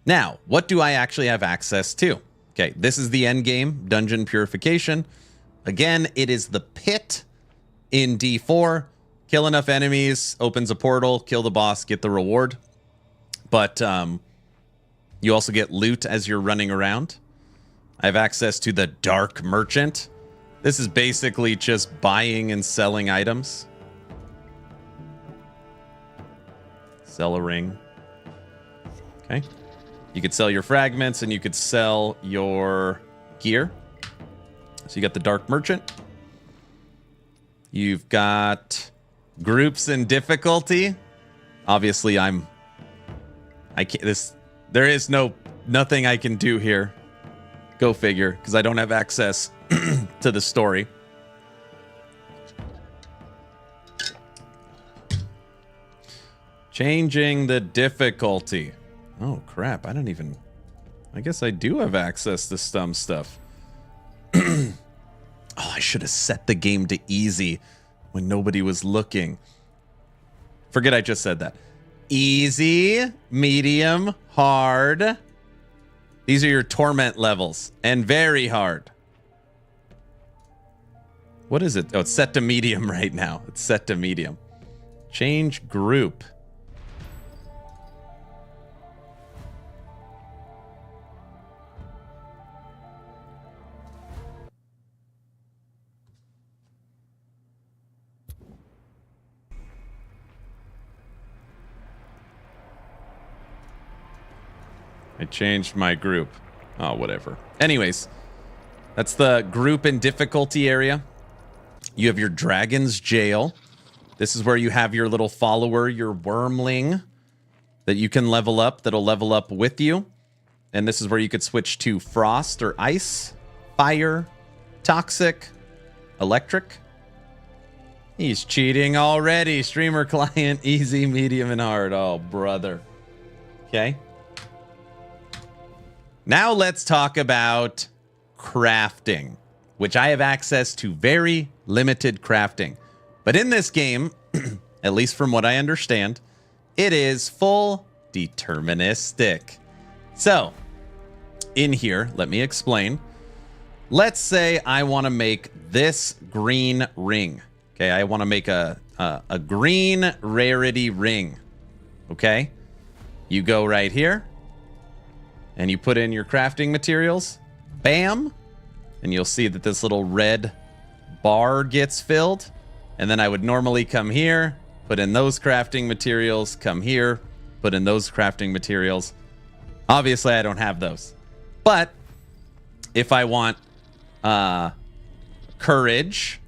Now, what do I actually have access to? Okay, this is the endgame dungeon purification. Again, it is the pit in D4. Kill enough enemies, opens a portal, kill the boss, get the reward. But you also get loot as you're running around. I have access to the Dark Merchant. This is basically just buying and selling items. Sell a ring. Okay. You could sell your fragments and you could sell your gear. So you got the Dark Merchant. You've got groups and difficulty. Obviously, I can't. There is nothing I can do here. Go figure, because I don't have access to the story. Changing the difficulty. Oh crap! I guess I do have access to some stuff. Oh, I should have set the game to easy when nobody was looking. Forget I just said that. Easy, medium, hard. These are your torment levels. And very hard. What is it? Oh, it's set to medium right now. It's set to medium. Change group. I changed my group. Oh, whatever. Anyways, that's the group and difficulty area. You have your Dragon's Jail. This is where you have your little follower, your wormling, that you can level up, that'll level up with you. And this is where you could switch to frost or ice, fire, toxic, electric. He's cheating already. Streamer client, easy, medium, and hard. Oh, brother. Okay. Now let's talk about crafting, which I have access to very limited crafting. But in this game, at least from what I understand, it is full deterministic. So, in here, let me explain. Let's say I want to make this green ring. Okay, I want to make a green rarity ring. Okay, you go right here. And you put in your crafting materials, bam, and you'll see that this little red bar gets filled. And then I would normally come here, put in those crafting materials, come here, put in those crafting materials. Obviously, I don't have those. But if I want courage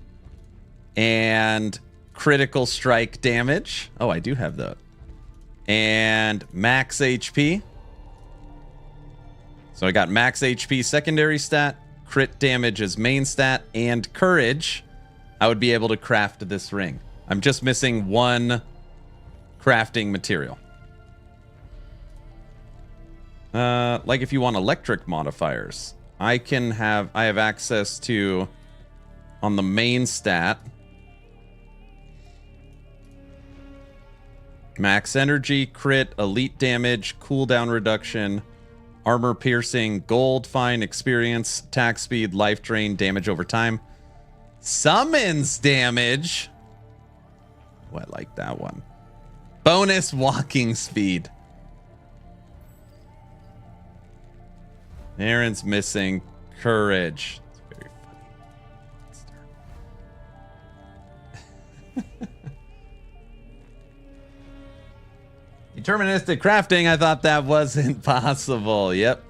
and critical strike damage, oh, I do have that, and max HP. So I got max HP secondary stat, crit damage as main stat, and courage. I would be able to craft this ring. I'm just missing one crafting material. Like if you want electric modifiers, I have access to on the main stat. Max energy, crit, elite damage, cooldown reduction, armor piercing, gold, fine, experience, attack speed, life drain, damage over time. Summons damage. Oh, I like that one. Bonus walking speed. Aaron's missing courage. It's very funny. Deterministic crafting, I thought that wasn't possible. Yep.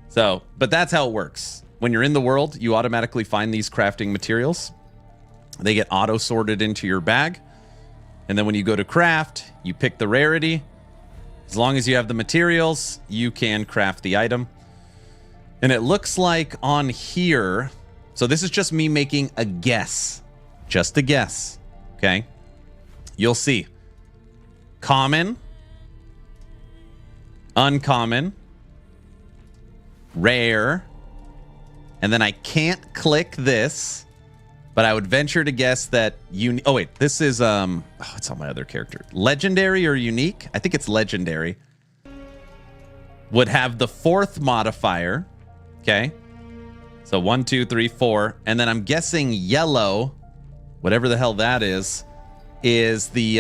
So, but that's how it works. When you're in the world, you automatically find these crafting materials. They get auto sorted into your bag. And then when you go to craft, you pick the rarity. As long as you have the materials, you can craft the item. And it looks like on here, so this is just me making a guess. Just a guess. Okay. You'll see. Common. Uncommon. Rare. And then I can't click this, but I would venture to guess that oh wait, this is it's on my other character. Legendary or unique? I think it's legendary. Would have the 4th modifier. Okay. So 1, 2, 3, 4. And then I'm guessing yellow, whatever the hell that is the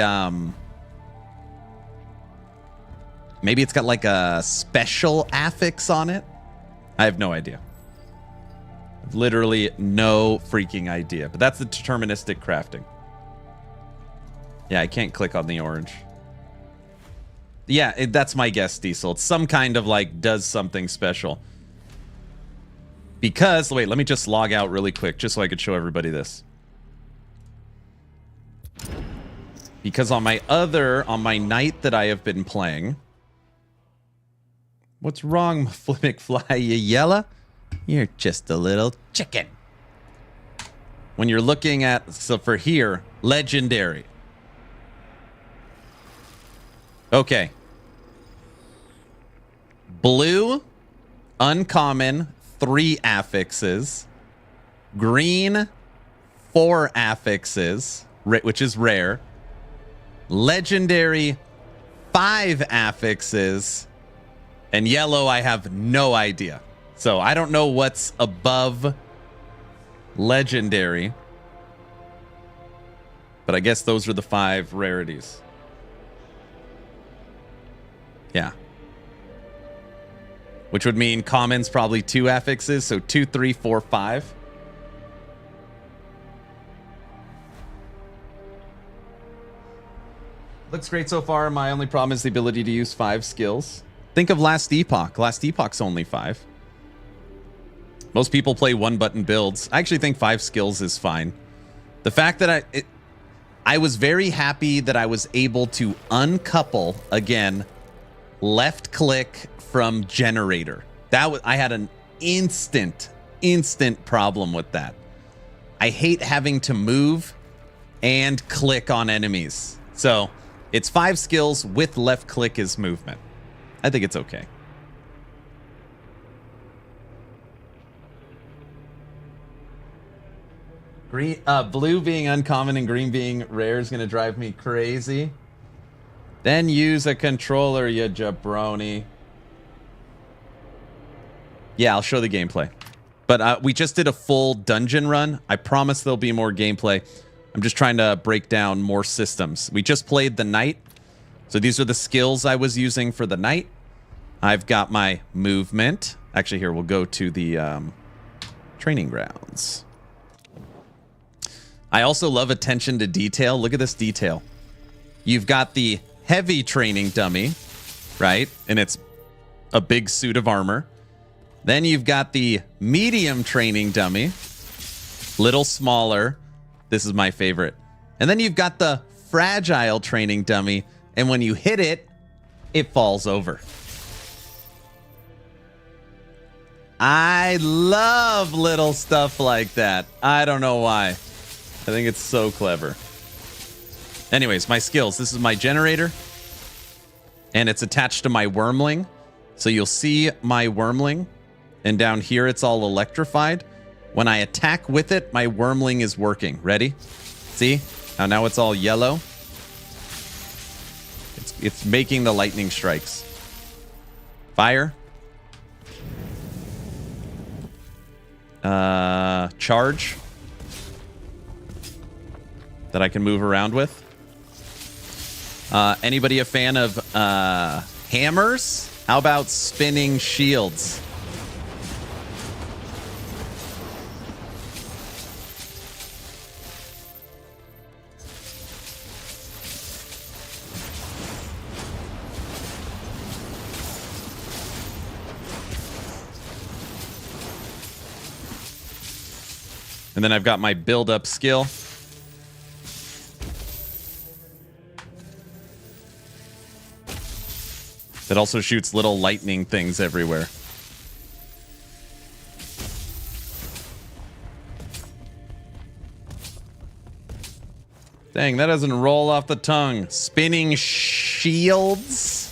maybe it's got like a special affix on it. I have no idea. Literally no freaking idea. But that's the deterministic crafting. Yeah, I can't click on the orange. Yeah, that's my guess, Diesel. It's some kind of like does something special. Because, wait, let me just log out really quick just so I could show everybody this. Because on my night that I have been playing. What's wrong, McFly? You yella? You're just a little chicken. When you're looking at, so for here, legendary. Okay. Blue, uncommon, 3 affixes. Green, 4 affixes, which is rare. Legendary, 5 affixes. And yellow, I have no idea. So I don't know what's above legendary. But I guess those are the 5 rarities. Yeah. Which would mean common's probably 2 affixes. So 2, 3, 4, 5. Looks great so far. My only problem is the ability to use 5 skills. Think of Last Epoch. Last Epoch's only 5. Most people play 1-button builds. I actually think 5 skills is fine. The fact that I was very happy that I was able to uncouple, again, left click from generator. I had an instant problem with that. I hate having to move and click on enemies. So it's 5 skills with left click is movement. I think it's okay. Green, blue being uncommon and green being rare is going to drive me crazy. Then use a controller, you jabroni. Yeah, I'll show the gameplay. But we just did a full dungeon run. I promise there'll be more gameplay. I'm just trying to break down more systems. We just played the knight. So these are the skills I was using for the knight. I've got my movement. Actually, here, we'll go to the training grounds. I also love attention to detail. Look at this detail. You've got the heavy training dummy, right? And it's a big suit of armor. Then you've got the medium training dummy. Little smaller. This is my favorite. And then you've got the fragile training dummy. And when you hit it, it falls over. I love little stuff like that. I don't know why. I think it's so clever. Anyways, my skills. This is my generator. And it's attached to my wormling. So you'll see my wormling. and down here it's all electrified. When I attack with it, my Wyrmling is working. Ready? See? Now it's all yellow. It's making the lightning strikes. Fire. Charge. That I can move around with. Anybody a fan of hammers? How about spinning shields? And then I've got my build-up skill. That also shoots little lightning things everywhere. Dang, that doesn't roll off the tongue. Spinning shields.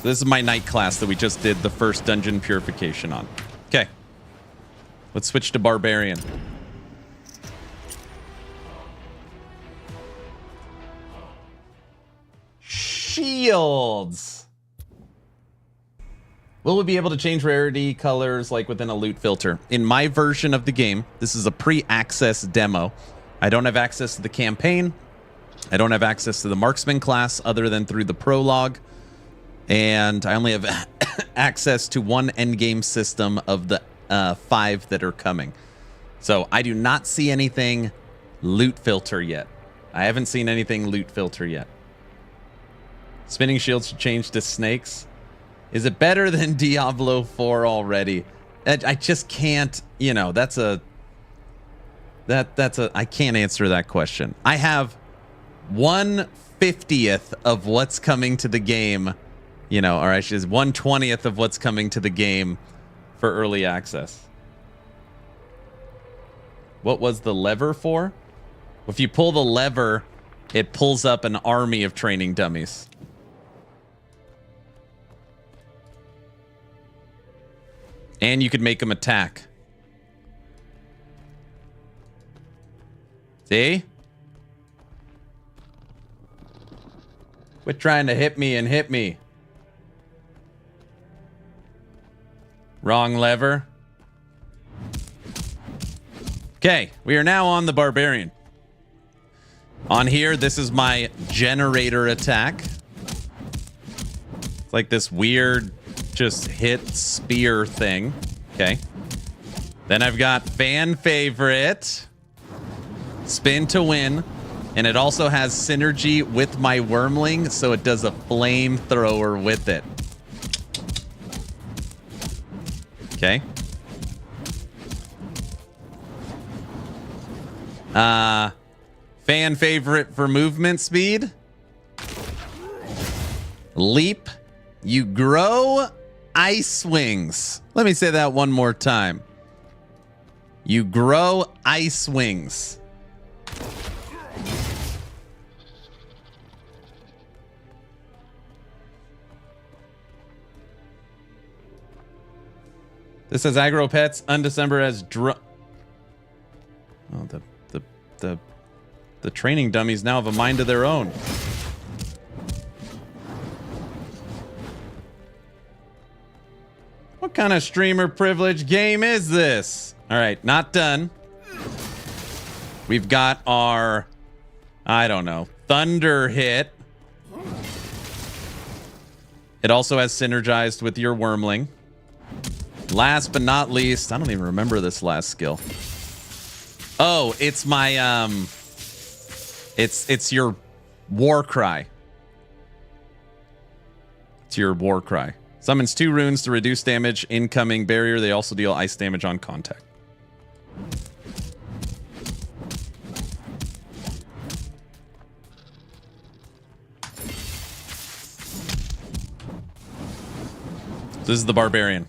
This is my knight class that we just did the first dungeon purification on. Okay. Let's switch to Barbarian. Shields. Will we be able to change rarity colors like within a loot filter? In my version of the game, this is a pre-access demo. I don't have access to the campaign. I don't have access to the marksman class other than through the prologue. And I only have access to one endgame system of the 5 that are coming. So I do not see anything loot filter yet. I haven't seen anything loot filter yet. Spinning shields should change to snakes. Is it better than Diablo 4 already? I just can't, you know, that's a I can't answer that question. I have 1/50th of what's coming to the game, you know, or I should 1/20th of what's coming to the game for early access. What was the lever for? If you pull the lever, it pulls up an army of training dummies. And you could make them attack. See? Quit trying to hit me and hit me. Wrong lever. Okay, we are now on the Barbarian. On here, this is my generator attack. It's like this weird just hit spear thing. Okay. Then I've got fan favorite. Spin to win. And it also has synergy with my Wyrmling, so it does a flamethrower with it. Okay. Fan favorite for movement speed. Leap. You grow ice wings. Let me say that one more time. You grow ice wings. This says aggro pets. Undecember as oh, the training dummies now have a mind of their own. What kind of streamer privilege game is this? All right, not done. We've got our, I don't know, thunder hit. It also has synergized with your Wyrmling. Last but not least, I don't even remember this last skill. Oh, it's my it's your war cry. It's your war cry. Summons 2 runes to reduce damage incoming barrier. They also deal ice damage on contact. This is the Barbarian.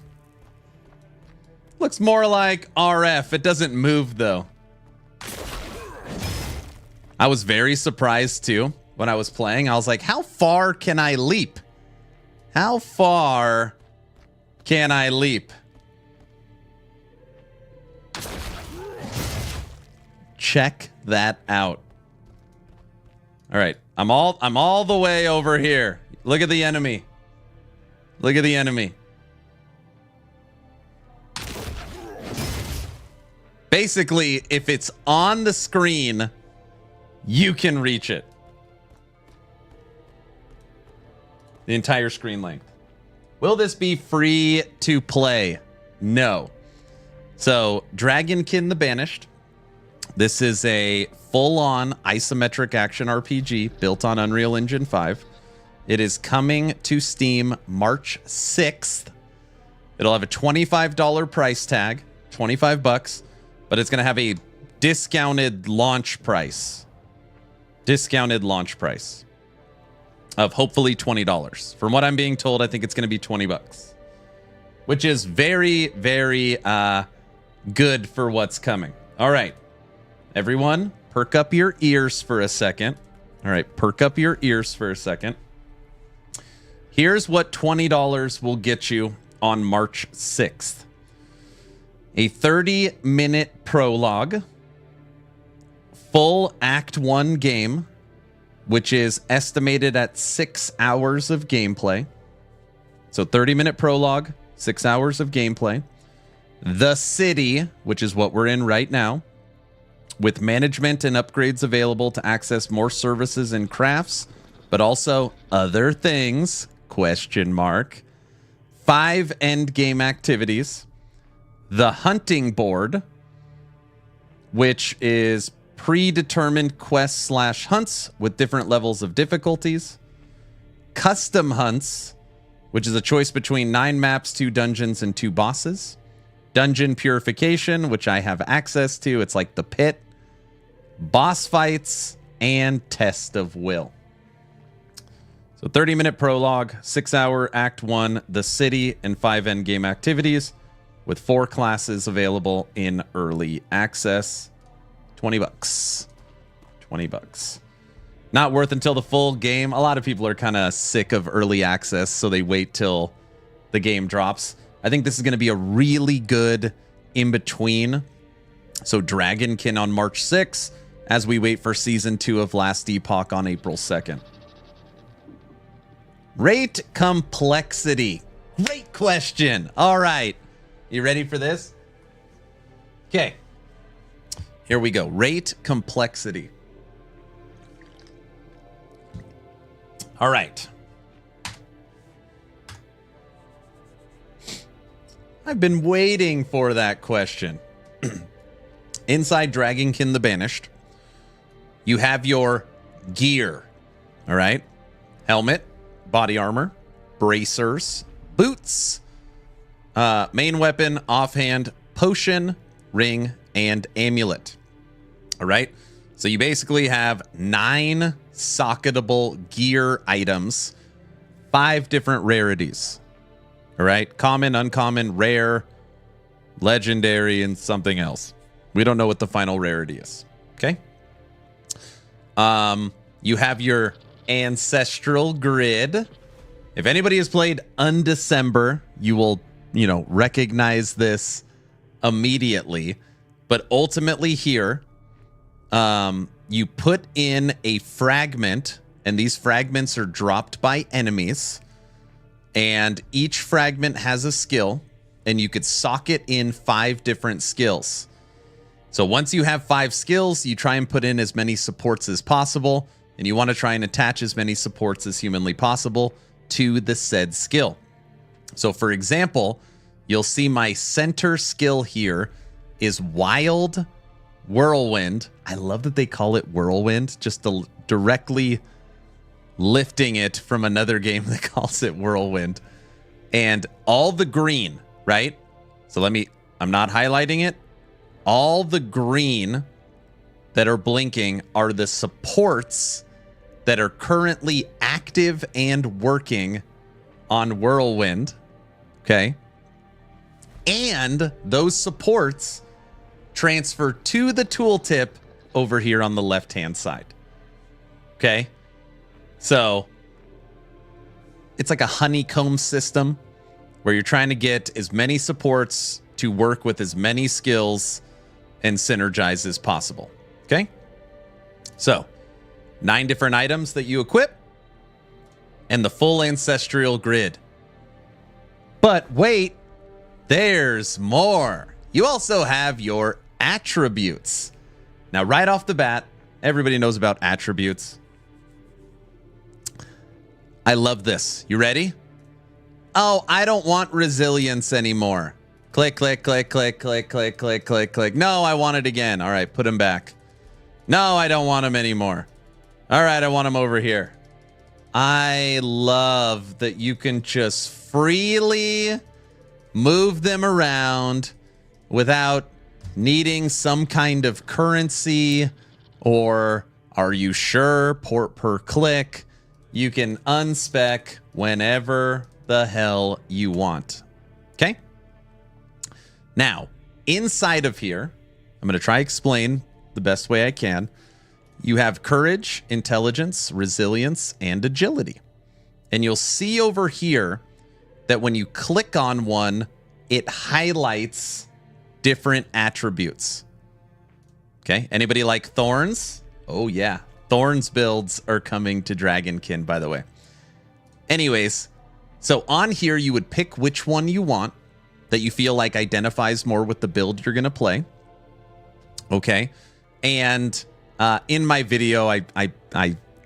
Looks more like RF. It doesn't move though. I was very surprised too when I was playing. I was like, how far can I leap? How far can I leap? Check that out. All right, I'm all the way over here. Look at the enemy. Look at the enemy. Basically, if it's on the screen, you can reach it. The entire screen length. Will this be free to play? No. So, Dragonkin The Banished. This is a full-on isometric action RPG built on Unreal Engine 5. It is coming to Steam March 6th. It'll have a $25 price tag, 25 bucks, but it's going to have a discounted launch price. Discounted launch price of hopefully $20. From what I'm being told, I think it's going to be 20 bucks, which is very, very good for what's coming. All right. Everyone, perk up your ears for a second. All right, perk up your ears for a second. Here's what $20 will get you on March 6th. A 30-minute prologue, full Act 1 game, which is estimated at 6 hours of gameplay. So 30-minute prologue, 6 hours of gameplay. The City, which is what we're in right now, with management and upgrades available to access more services and crafts, but also other things, ? 5 endgame activities. The Hunting Board, which is predetermined quests/hunts with different levels of difficulties. Custom hunts, which is a choice between 9 maps, 2 dungeons, and 2 bosses. Dungeon Purification, which I have access to. It's like the pit. Boss fights, and Test of Will. So 30-minute prologue, 6-hour Act 1, The City, and 5 endgame activities, with 4 classes available in early access. 20 bucks. 20 bucks. Not worth until the full game. A lot of people are kind of sick of early access, so they wait till the game drops. I think this is going to be a really good in-between. So Dragonkin on March 6th, as we wait for Season 2 of Last Epoch on April 2nd. Rate complexity. Great question. All right. You ready for this? Okay. Here we go. Rate complexity. All right. I've been waiting for that question. Inside Dragonkin The Banished, you have your gear. All right. Helmet, body armor, bracers, boots, main weapon, offhand, potion, ring, and amulet. All right. So you basically have 9 socketable gear items, 5 different rarities. All right. Common, uncommon, rare, legendary, and something else. We don't know what the final rarity is. Okay. You have your Ancestral Grid. If anybody has played Undecember, you will, recognize this immediately. But ultimately here, you put in a fragment, and these fragments are dropped by enemies. And each fragment has a skill, and you could socket in 5 different skills. So once you have 5 skills, you try and put in as many supports as possible, and you want to try and attach as many supports as humanly possible to the said skill. So for example, you'll see my center skill here is Wild Whirlwind. I love that they call it Whirlwind, just directly lifting it from another game that calls it Whirlwind. And all the green, right? So I'm not highlighting it. All the green that are blinking are the supports that are currently active and working on Whirlwind. Okay. And those supports transfer to the tooltip over here on the left-hand side. Okay. So it's like a honeycomb system where you're trying to get as many supports to work with as many skills and synergize as possible. Okay? So 9 different items that you equip and the full Ancestral Grid. But wait, there's more. You also have your attributes. Now, right off the bat, everybody knows about attributes. I love this. You ready? Oh, I don't want resilience anymore. Click, click, click, click, click, click, click, click, click. No, I want it again. All right, put him back. No, I don't want him anymore. All right, I want him over here. I love that you can just freely move them around without needing some kind of currency or are you sure port per click. You can unspec whenever the hell you want. Okay? Now, inside of here, I'm going to try explain the best way I can. You have courage, intelligence, resilience, and agility. And you'll see over here that when you click on one, it highlights different attributes. Okay, anybody like thorns? Oh yeah, thorns builds are coming to Dragonkin, by the way. Anyways, so on here you would pick which one you want that you feel like identifies more with the build you're going to play. Okay, and in my video, I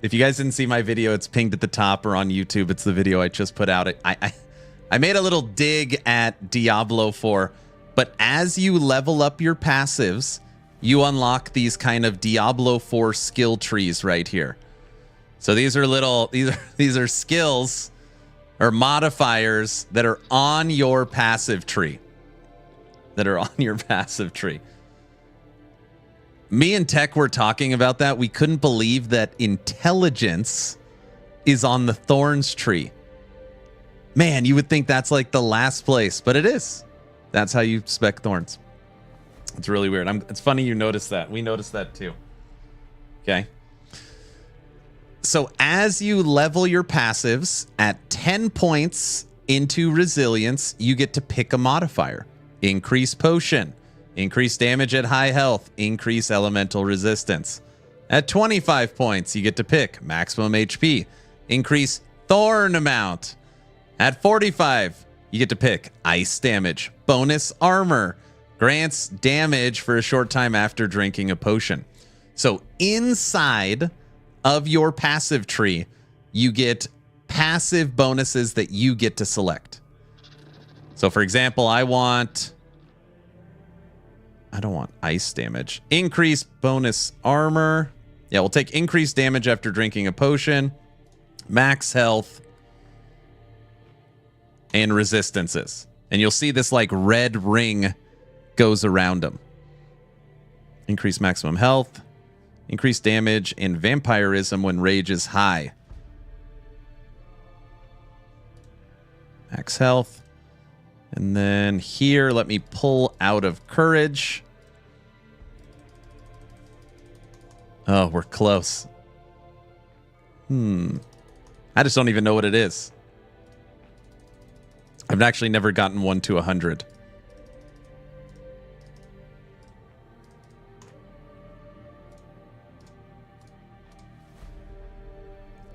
if you guys didn't see my video, it's pinged at the top or on YouTube. It's the video I just put out. I made a little dig at Diablo 4, but as you level up your passives, you unlock these kind of Diablo 4 skill trees right here. So these are skills or modifiers that are on your passive tree. Me and Tech were talking about that. We couldn't believe that intelligence is on the thorns tree. Man, you would think that's like the last place, but it is. That's how you spec thorns. It's really weird. It's funny you noticed that. We noticed that too. Okay. So as you level your passives at 10 points into resilience, you get to pick a modifier. Increase potion. Increase damage at high health. Increase elemental resistance. At 25 points, you get to pick maximum HP. Increase thorn amount. At 45, you get to pick ice damage. Bonus armor. Grants damage for a short time after drinking a potion. So inside of your passive tree, you get passive bonuses that you get to select. So for example, I don't want ice damage. Increase bonus armor. Yeah, we'll take increased damage after drinking a potion. Max health. And resistances. And you'll see this like red ring goes around them. Increase maximum health. Increase damage and vampirism when rage is high. Max health. And then here, let me pull out of courage. Oh, we're close. I just don't even know what it is. I've actually never gotten one to 100.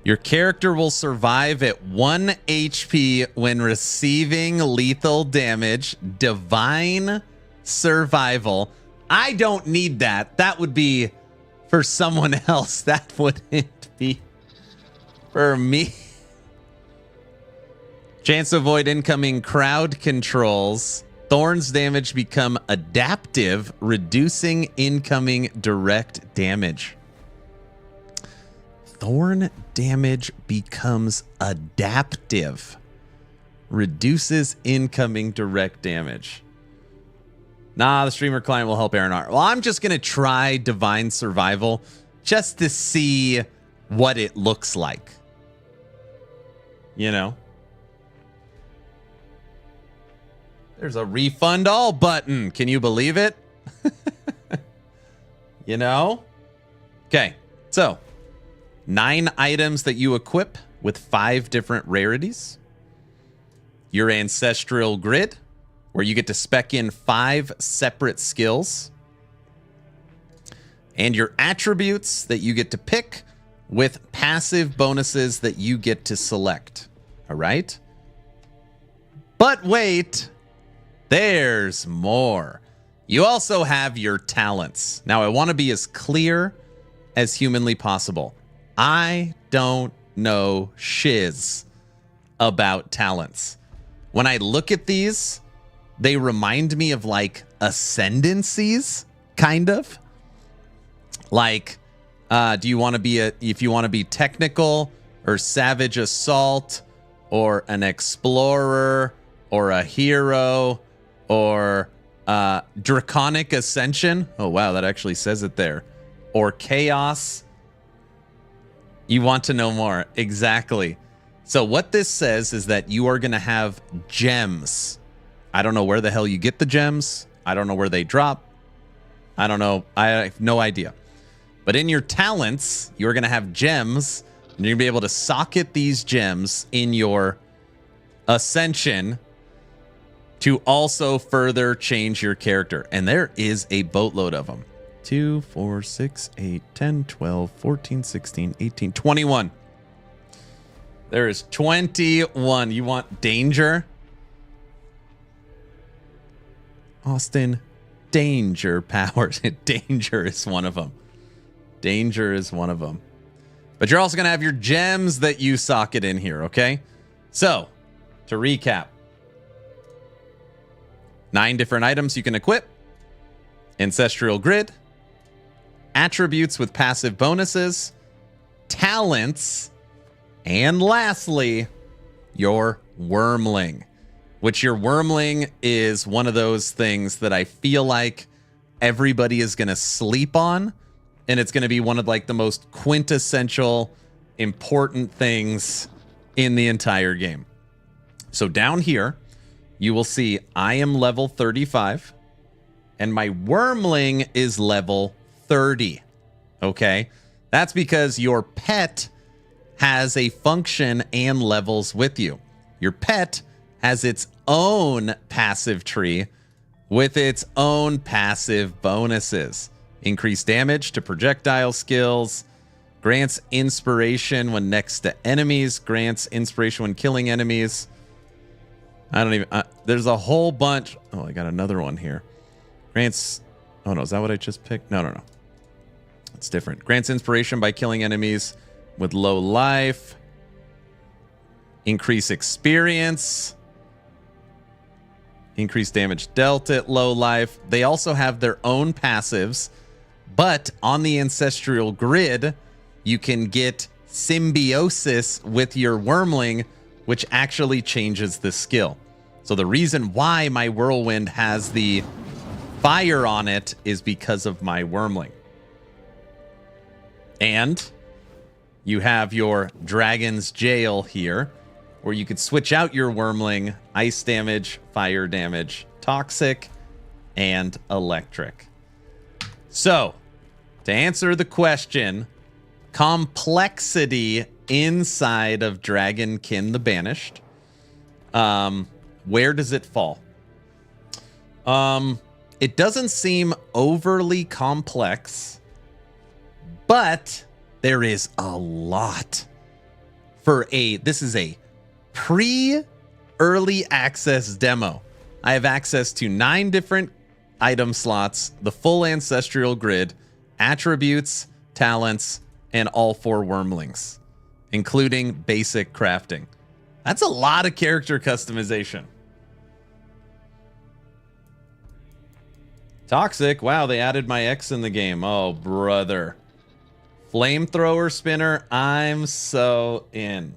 Your character will survive at 1 HP when receiving lethal damage. Divine survival. I don't need that. That would be for someone else. That wouldn't be for me. Chance to avoid incoming crowd controls. Thorns damage become adaptive, reducing incoming direct damage. Thorn damage becomes adaptive. Reduces incoming direct damage. Nah, the streamer client will help Aaron R. Well, I'm just going to try Divine Survival just to see what it looks like. You know? There's a refund all button. Can you believe it? You know? Okay, so 9 items that you equip with 5 different rarities. Your Ancestral Grid, where you get to spec in 5 separate skills. And your attributes that you get to pick with passive bonuses that you get to select. All right? But wait, there's more. You also have your talents. Now, I want to be as clear as humanly possible. I don't know shiz about talents. When I look at these, they remind me of like ascendancies, kind of. Like, do you want to be if you want to be technical or savage assault or an explorer or a hero or draconic ascension? Oh, wow, that actually says it there. Or chaos. You want to know more. Exactly. So what this says is that you are going to have gems. I don't know where the hell you get the gems. I don't know where they drop. I don't know. I have no idea. But in your talents, you're going to have gems, and you're going to be able to socket these gems in your ascension to also further change your character. And there is a boatload of them. 2, 4, 6, 8, 10, 12, 14, 16, 18, 21. There is 21. You want danger? Austin, danger powers. Danger is one of them. Danger is one of them. But you're also going to have your gems that you socket in here, okay? So, to recap. 9 different items you can equip. Ancestral Grid. Attributes with passive bonuses. Talents. And lastly, your Wormling. Which your Wormling is one of those things that I feel like everybody is going to sleep on. And it's going to be one of like the most quintessential important things in the entire game. So down here, you will see I am level 35 and my Wormling is level 30. Okay? That's because your pet has a function and levels with you. Your pet has its own passive tree with its own passive bonuses. Increased damage to projectile skills. Grants inspiration when next to enemies. Grants inspiration when killing enemies. I don't even... there's a whole bunch... Oh, I got another one here. Grants... Oh, no. Is that what I just picked? No, no, no. It's different. Grants inspiration by killing enemies with low life. Increase experience. Increased damage dealt at low life. They also have their own passives. But on the Ancestral Grid, you can get symbiosis with your Wormling, which actually changes the skill. So the reason why my Whirlwind has the fire on it is because of my Wormling. And you have your Dragon's Jail here, where you could switch out your Wormling, ice damage, fire damage, toxic, and electric. So, to answer the question, complexity inside of Dragonkin The Banished, where does it fall? It doesn't seem overly complex, but there is a lot. This is a pre-early access demo. I have access to 9 different item slots, the full Ancestral Grid, attributes, talents, and all 4 Wormlings, including basic crafting. That's a lot of character customization. Toxic. Wow, they added my X in the game. Oh, brother. Flamethrower spinner. I'm so in.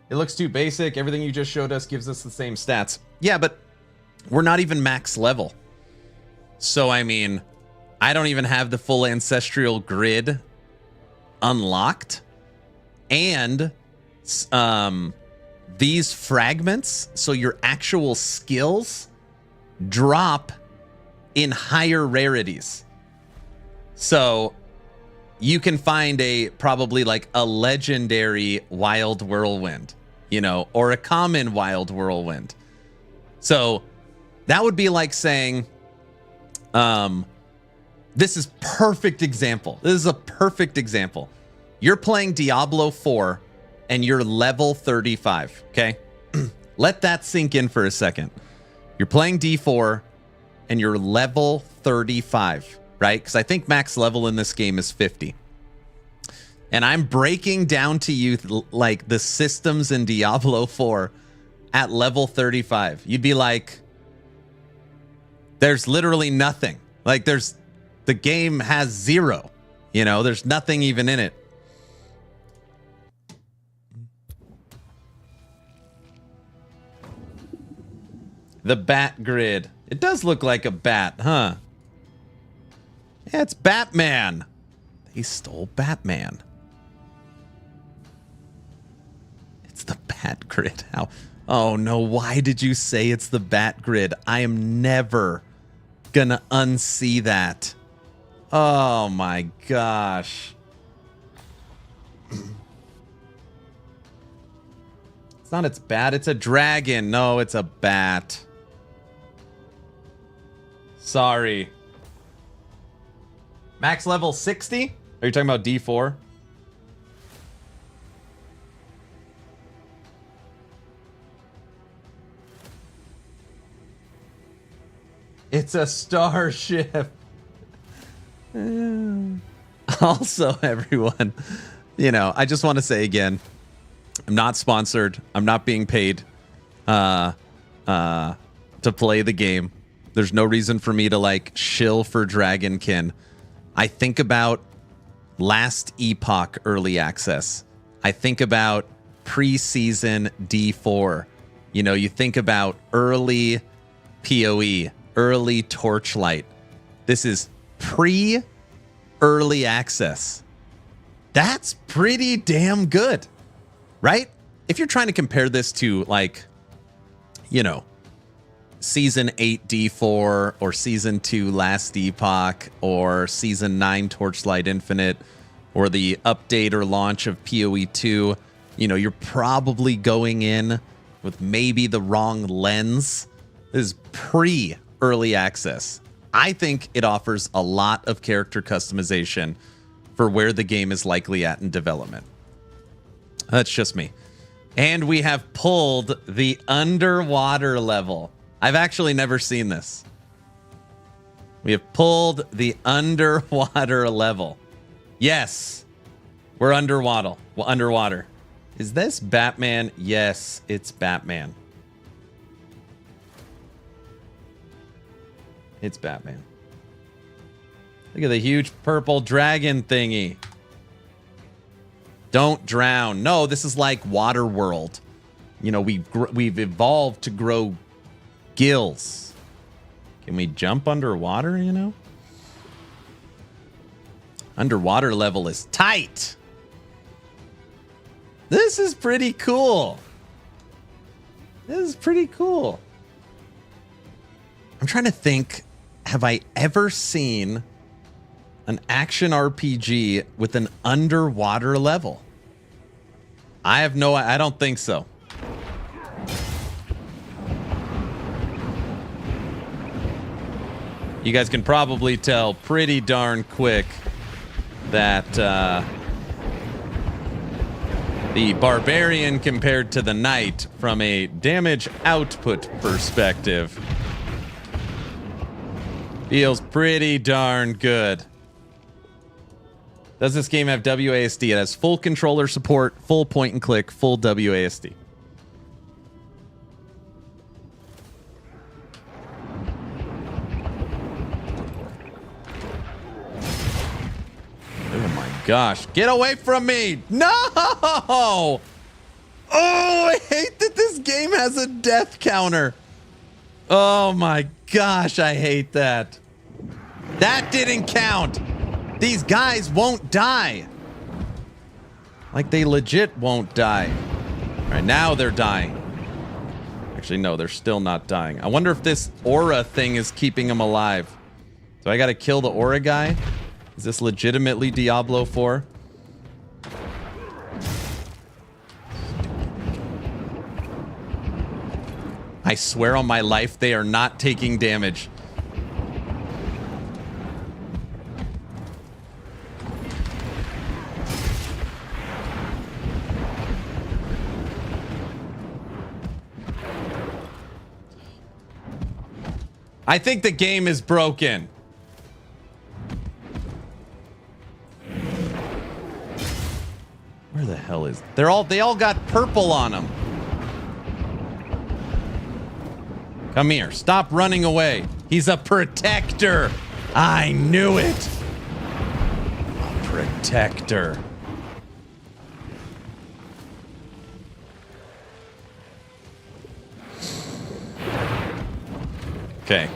It looks too basic. Everything you just showed us gives us the same stats. Yeah, but we're not even max level. So, I mean, I don't even have the full Ancestral Grid unlocked. And these fragments, so your actual skills, drop in higher rarities. So you can find probably like a legendary wild whirlwind, you know, or a common wild whirlwind. So that would be like saying, this is perfect example. This is a perfect example. You're playing Diablo 4 and you're level 35, okay? Let that sink in for a second. You're playing D4 and you're level 35, right? Because I think max level in this game is 50. And I'm breaking down to you like the systems in Diablo 4 at level 35. You'd be like, there's literally nothing. Like the game has zero, you know, there's nothing even in it. The bat grid. It does look like a bat, huh? Yeah, it's Batman. They stole Batman. It's the bat grid. How? Oh no, why did you say it's the bat grid? I am never gonna unsee that. Oh my gosh. It's not its bat, it's a dragon. No, it's a bat. Sorry. Max level 60? Are you talking about D4? It's a starship. Also, everyone, you know, I just want to say again, I'm not sponsored. I'm not being paid to play the game. There's no reason for me to like shill for Dragonkin. I think about last Epoch early access. I think about preseason D4. You know, you think about early PoE, early Torchlight. This is pre-early access. That's pretty damn good, right? If you're trying to compare this to like, you know, Season 8 D4 or Season 2 Last Epoch or Season 9 Torchlight Infinite or the update or launch of PoE 2, you know, you're probably going in with maybe the wrong lens. This is pre-early access. I think it offers a lot of character customization for where the game is likely at in development. That's just me. And we have pulled the underwater level. I've actually never seen this. We have pulled the underwater level. Yes, we're underwater. Well, underwater. Is this Batman? Yes, it's Batman. It's Batman. Look at the huge purple dragon thingy. Don't drown. No, this is like Waterworld. You know, we've evolved to grow gills. Can we jump underwater, you know? Underwater level is tight. This is pretty cool. This is pretty cool. I'm trying to think, have I ever seen an action RPG with an underwater level? I don't think so. You guys can probably tell pretty darn quick that the Barbarian compared to the Knight from a damage output perspective feels pretty darn good. Does this game have WASD? It has full controller support, full point and click, full WASD. Oh my gosh. Get away from me! No! Oh, I hate that this game has a death counter. Oh my gosh, I hate that. That didn't count. These guys won't die. Like they legit won't die. All right, now they're dying. Actually, no, they're still not dying. I wonder if this aura thing is keeping them alive. So I got to kill the aura guy? Is this legitimately Diablo 4? I swear on my life, they are not taking damage. I think the game is broken. Where the hell is... They all got purple on them. Come here. Stop running away. He's a protector. I knew it. A protector. Okay.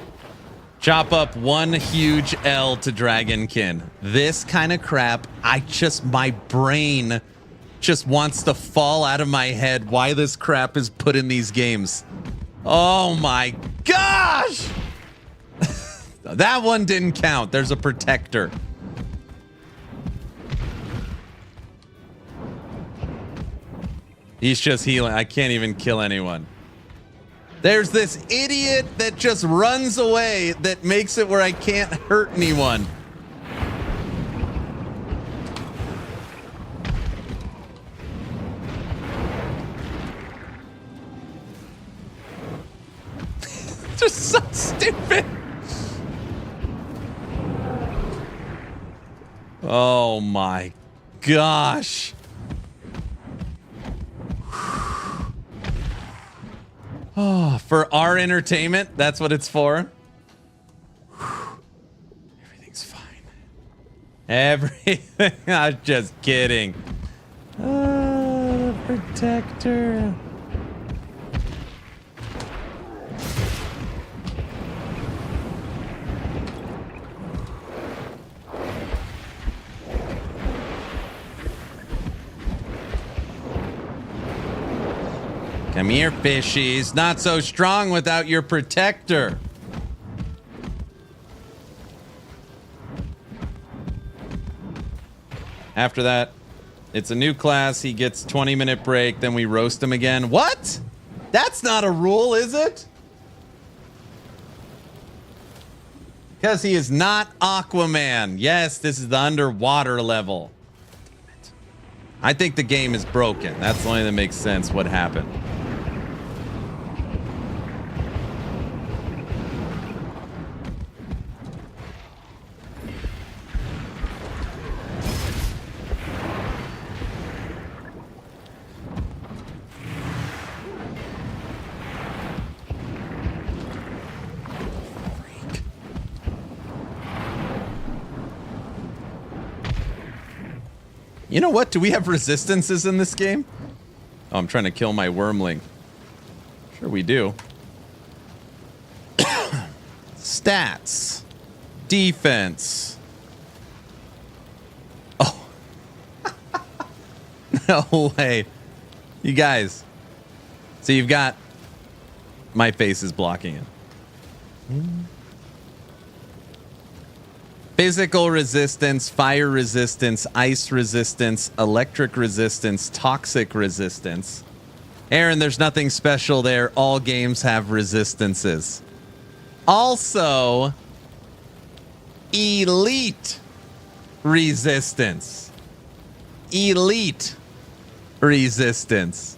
Chop up one huge L to Dragonkin. This kind of crap, my brain just wants to fall out of my head why this crap is put in these games. Oh my gosh! That one didn't count. There's a protector. He's just healing. I can't even kill anyone. There's this idiot that just runs away that makes it where I can't hurt anyone. Just so stupid. Oh my gosh. Oh, for our entertainment, that's what it's for. Everything's fine. Everything. I'm just kidding. Protector. Come here, fishies. Not so strong without your protector. After that, it's a new class. He gets 20-minute break. Then we roast him again. What? That's not a rule, is it? Because he is not Aquaman. Yes, this is the underwater level. Damn it. I think the game is broken. That's the only that makes sense what happened. You know what? Do we have resistances in this game? Oh, I'm trying to kill my wormling. Sure we do. Stats. Defense. Oh. No way. You guys. So you've got... My face is blocking it. Physical resistance, fire resistance, ice resistance, electric resistance, toxic resistance. Aaron, there's nothing special there. All games have resistances. Also, elite resistance. Elite resistance.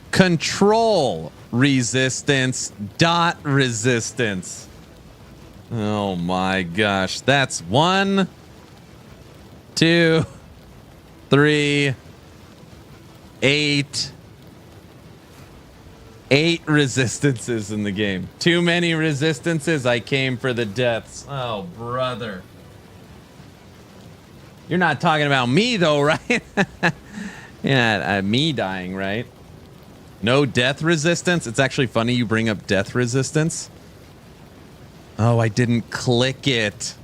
Control resistance, dot resistance. Oh my gosh. That's 1, 2, 3, 8. 8 resistances in the game. Too many resistances. I came for the deaths. Oh, brother. You're not talking about me though, right? Yeah, me dying, right? No death resistance. It's actually funny you bring up death resistance. Oh, I didn't click it.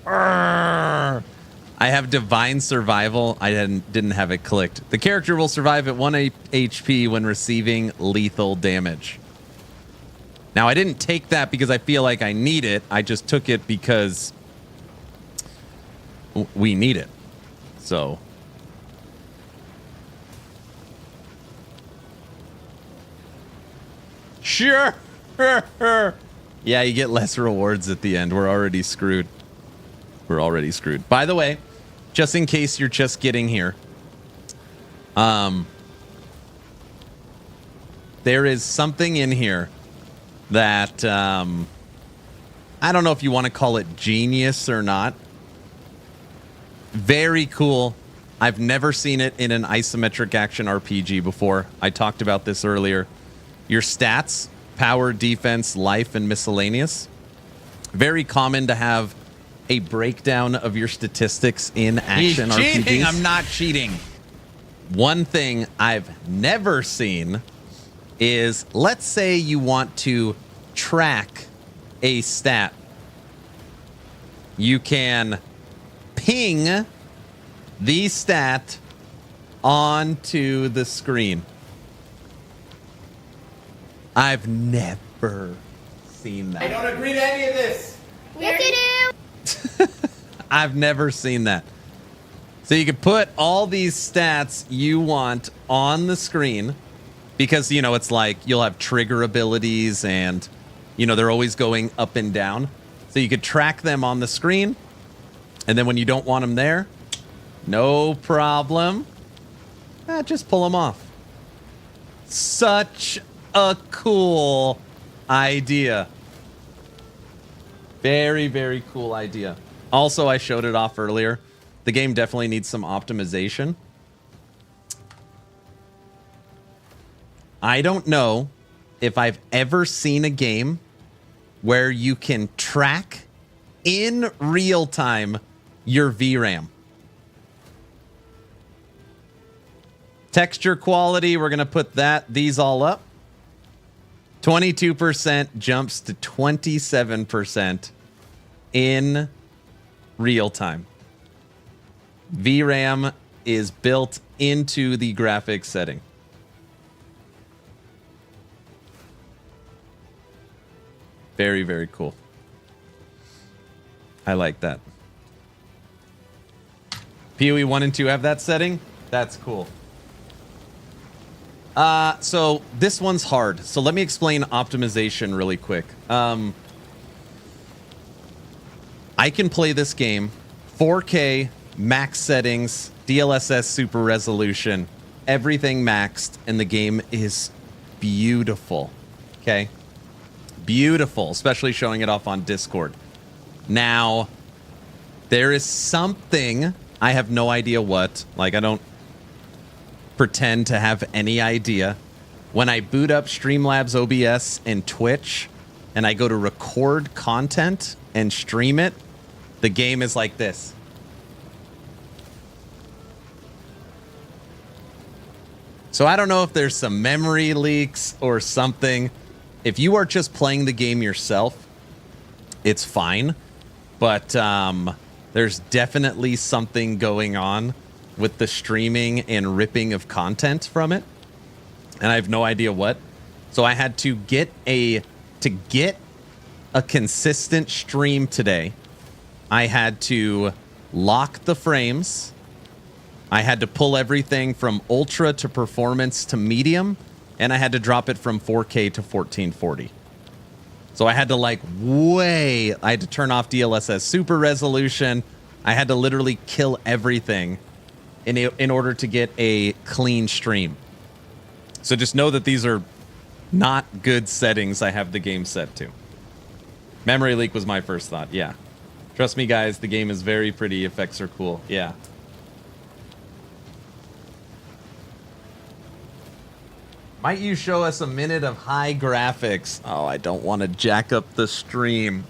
Arrgh. I have divine survival. I didn't have it clicked. The character will survive at 1 HP when receiving lethal damage. Now, I didn't take that because I feel like I need it. I just took it because we need it. So. Sure. Yeah, you get less rewards at the end. We're already screwed. We're already screwed. By the way, just in case you're just getting here, there is something in here that I don't know if you want to call it genius or not. Very cool. I've never seen it in an isometric action RPG before. I talked about this earlier. Your stats, power, defense, life, and miscellaneous. Very common to have a breakdown of your statistics in action RPGs. Cheating. I'm not cheating. One thing I've never seen is, let's say you want to track a stat. You can ping the stat onto the screen. I've never seen that. I don't agree to any of this. Yes, you do. I've never seen that. So you can put all these stats you want on the screen because, you know, it's like you'll have trigger abilities and, you know, they're always going up and down. So you could track them on the screen. And then when you don't want them there, no problem. Just pull them off. Such a cool idea. Very, very cool idea. Also, I showed it off earlier. The game definitely needs some optimization. I don't know if I've ever seen a game where you can track in real time your VRAM. Texture quality, we're going to put these all up. 22% jumps to 27% in real time. VRAM is built into the graphics setting. Very, very cool. I like that. PoE 1 and 2 have that setting? That's cool. So this one's hard. So let me explain optimization really quick. I can play this game 4K, max settings, DLSS super resolution, everything maxed, and the game is beautiful. Okay? Beautiful, especially showing it off on Discord. Now, there is something, I have no idea what, like I don't pretend to have any idea. When I boot up Streamlabs OBS and Twitch, and I go to record content and stream it, the game is like this. So I don't know if there's some memory leaks or something. If you are just playing the game yourself, it's fine. But there's definitely something going on with the streaming and ripping of content from it. And I have no idea what. So I had to get a consistent stream today. I had to lock the frames. I had to pull everything from ultra to performance to medium. And I had to drop it from 4K to 1440. So I had to I had to turn off DLSS super resolution. I had to literally kill everything in order to get a clean stream. So just know that these are not good settings I have the game set to. Memory leak was my first thought, yeah. Trust me, guys, the game is very pretty. Effects are cool, yeah. Might you show us a minute of high graphics? Oh, I don't want to jack up the stream.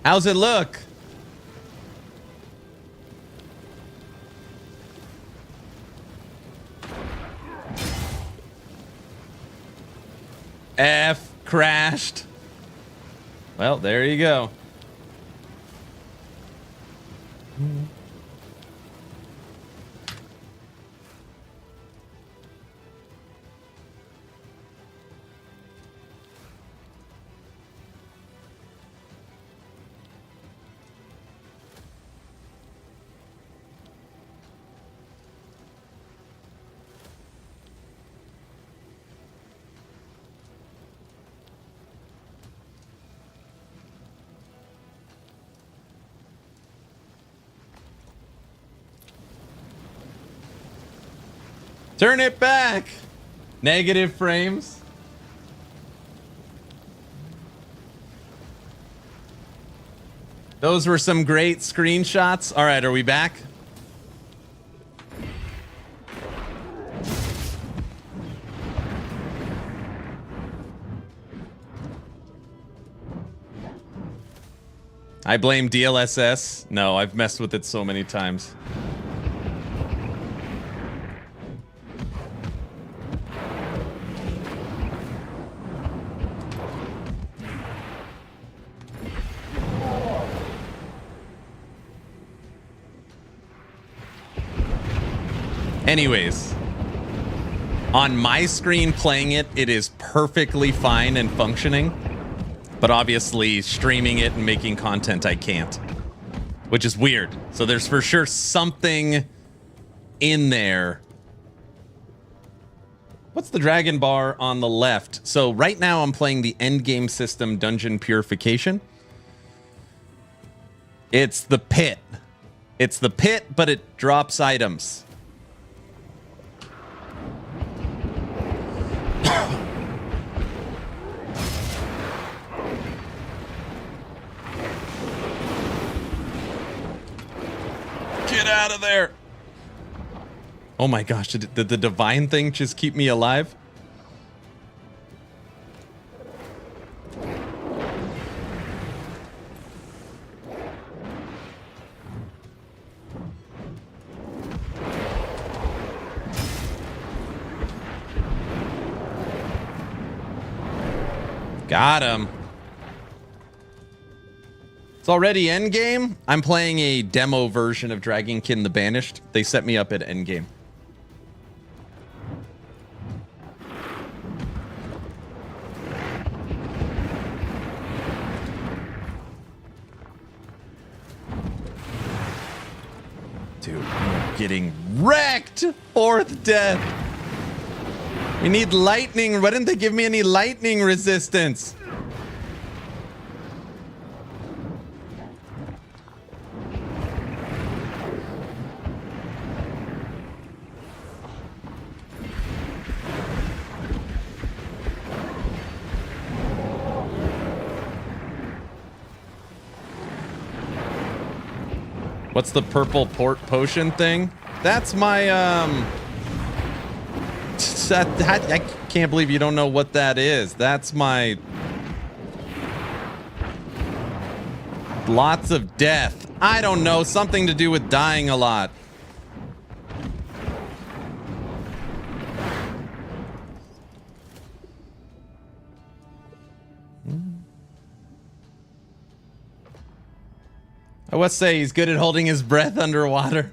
How's it look? F crashed. Well, there you go. Turn it back. Negative frames. Those were some great screenshots. All right, are we back? I blame DLSS. No, I've messed with it so many times. Anyways, on my screen playing it, it is perfectly fine and functioning. But obviously, streaming it and making content, I can't. Which is weird. So there's for sure something in there. What's the dragon bar on the left? So right now I'm playing the Endgame system Dungeon Purification. It's the pit. It's the pit, but it drops items. Get out of there. Oh my gosh, did the divine thing just keep me alive? Got him. It's already Endgame. I'm playing a demo version of Dragonkin The Banished. They set me up at Endgame. Dude, I'm getting wrecked. Fourth death. We need lightning. Why didn't they give me any lightning resistance? What's the purple port potion thing? That's my, I can't believe you don't know what that is. That's my... Lots of death. I don't know. Something to do with dying a lot. I would say he's good at holding his breath underwater.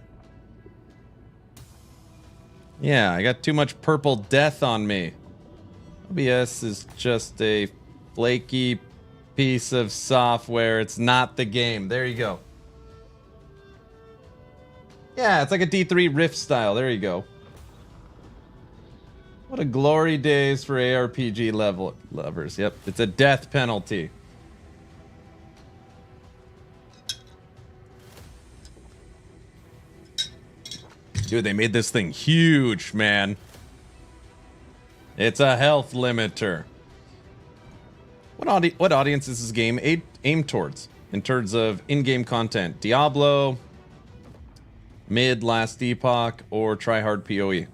Yeah, I got too much purple death on me. OBS is just a flaky piece of software. It's not the game. There you go. Yeah, it's like a D3 Rift style. There you go. What a glory days for ARPG level lovers. Yep, it's a death penalty. Dude, they made this thing huge, man. It's a health limiter. What audience is this game aimed towards in terms of in-game content? Diablo, mid, last epoch, or try-hard PoE?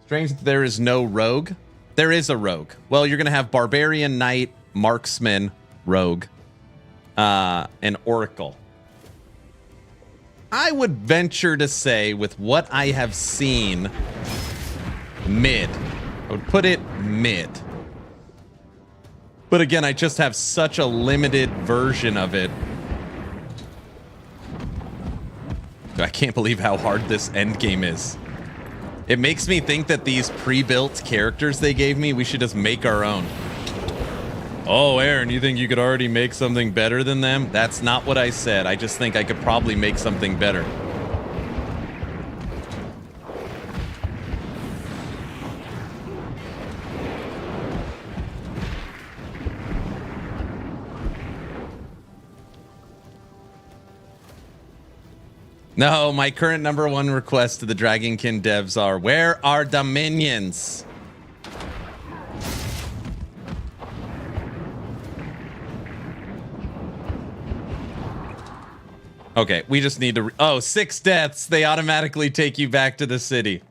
Strange that there is no rogue. There is a rogue. Well, you're going to have Barbarian, Knight, Marksman, Rogue, and Oracle. I would venture to say, with what I have seen, mid. I would put it mid. But again, I just have such a limited version of it. I can't believe how hard this endgame is. It makes me think that these pre-built characters they gave me, we should just make our own. Oh, Aaron, you think you could already make something better than them? That's not what I said. I just think I could probably make something better. No, my current #1 request to the Dragonkin devs are, where are the minions? Okay, we just need to... Oh, 6 deaths. They automatically take you back to the city.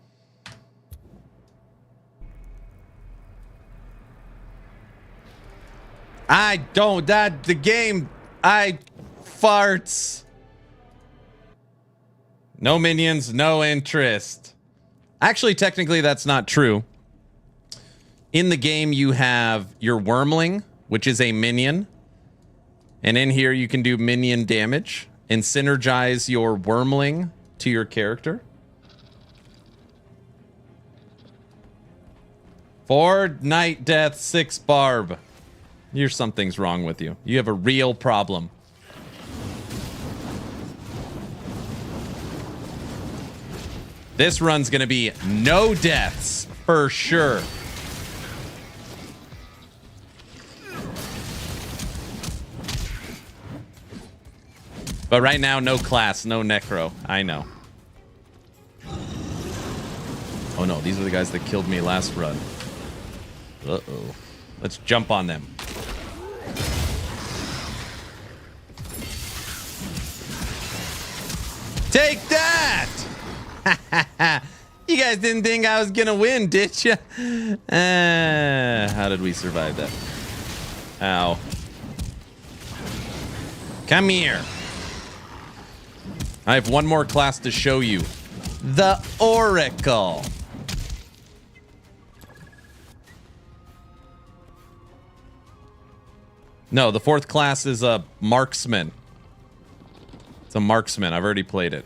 I don't... That... The game... farts. No minions, no interest. Actually, technically, that's not true. In the game, you have your Wormling, which is a minion. And in here, you can do minion damage and synergize your Wormling to your character. 4 Knight Death, 6 Barb. Something's wrong with you. You have a real problem. This run's gonna be no deaths for sure. But right now, no class, no necro. I know. Oh no, these are the guys that killed me last run. Uh-oh. Let's jump on them. Take that! You guys didn't think I was gonna win, did you? How did we survive that? Ow. Come here. I have one more class to show you. The Oracle. No, the 4th class is a Marksman. It's a Marksman. I've already played it.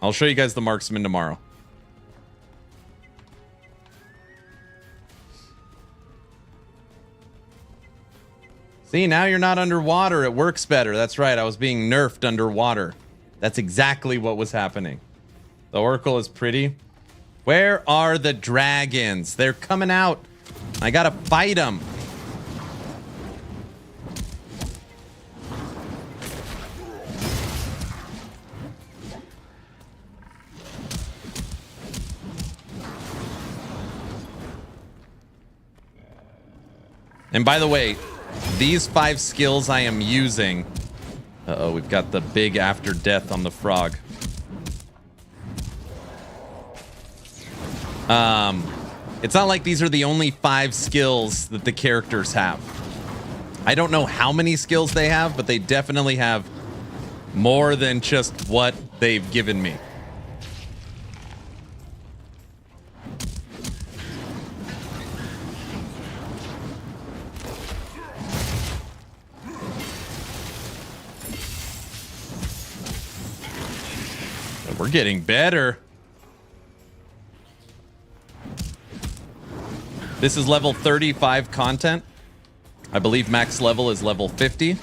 I'll show you guys the Marksman tomorrow. See, now you're not underwater. It works better. That's right. I was being nerfed underwater. That's exactly what was happening. The Oracle is pretty. Where are the dragons? They're coming out. I gotta fight them. And by the way, these 5 skills I am using... Uh-oh, we've got the big after death on the frog. It's not like these are the only 5 skills that the characters have. I don't know how many skills they have, but they definitely have more than just what they've given me. We're getting better. This is level 35 content. I believe max level is level 50.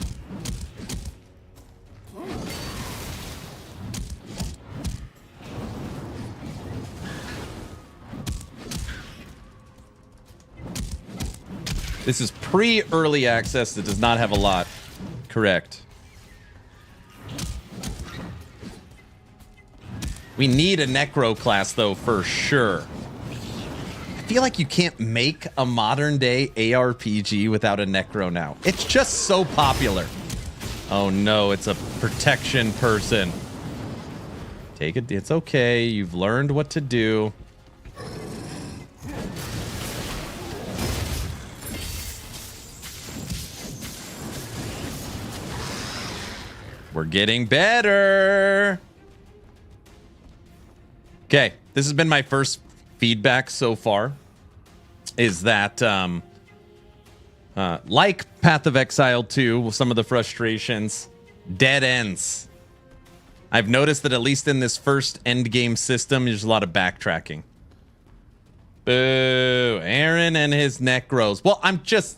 This is pre-early access that does not have a lot. Correct. We need a Necro class, though, for sure. I feel like you can't make a modern-day ARPG without a Necro now. It's just so popular. Oh, no, it's a protection person. Take it. It's okay. You've learned what to do. We're getting better. Okay, this has been my first feedback so far. Is that, like Path of Exile 2, with some of the frustrations, dead ends. I've noticed that at least in this first endgame system, there's a lot of backtracking. Boo, Aaron and his necros. Well, I'm just...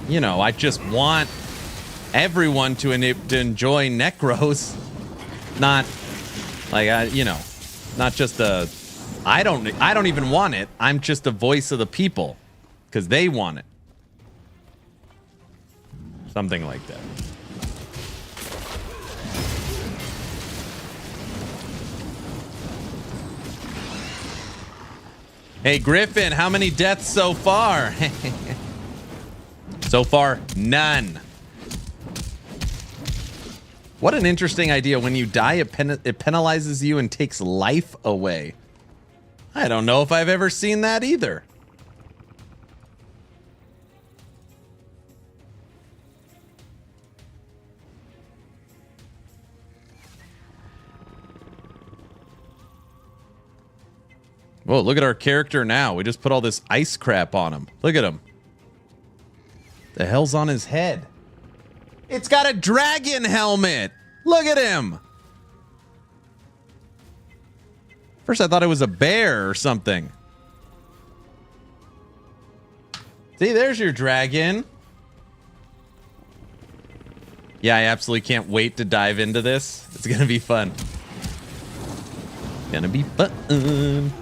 You know, I just want everyone to enjoy necros. Not, like, you know, not just a... I don't even want it. I'm just a voice of the people. Because they want it. Something like that. Hey, Griffin, how many deaths so far? So far, none. What an interesting idea. When you die, it penalizes you and takes life away. I don't know if I've ever seen that either. Whoa, look at our character now. We just put all this ice crap on him. Look at him. The hell's on his head? It's got a dragon helmet. Look at him. First I thought it was a bear or something. See, there's your dragon. Yeah, I absolutely can't wait to dive into this. It's gonna be fun. Gonna be fun.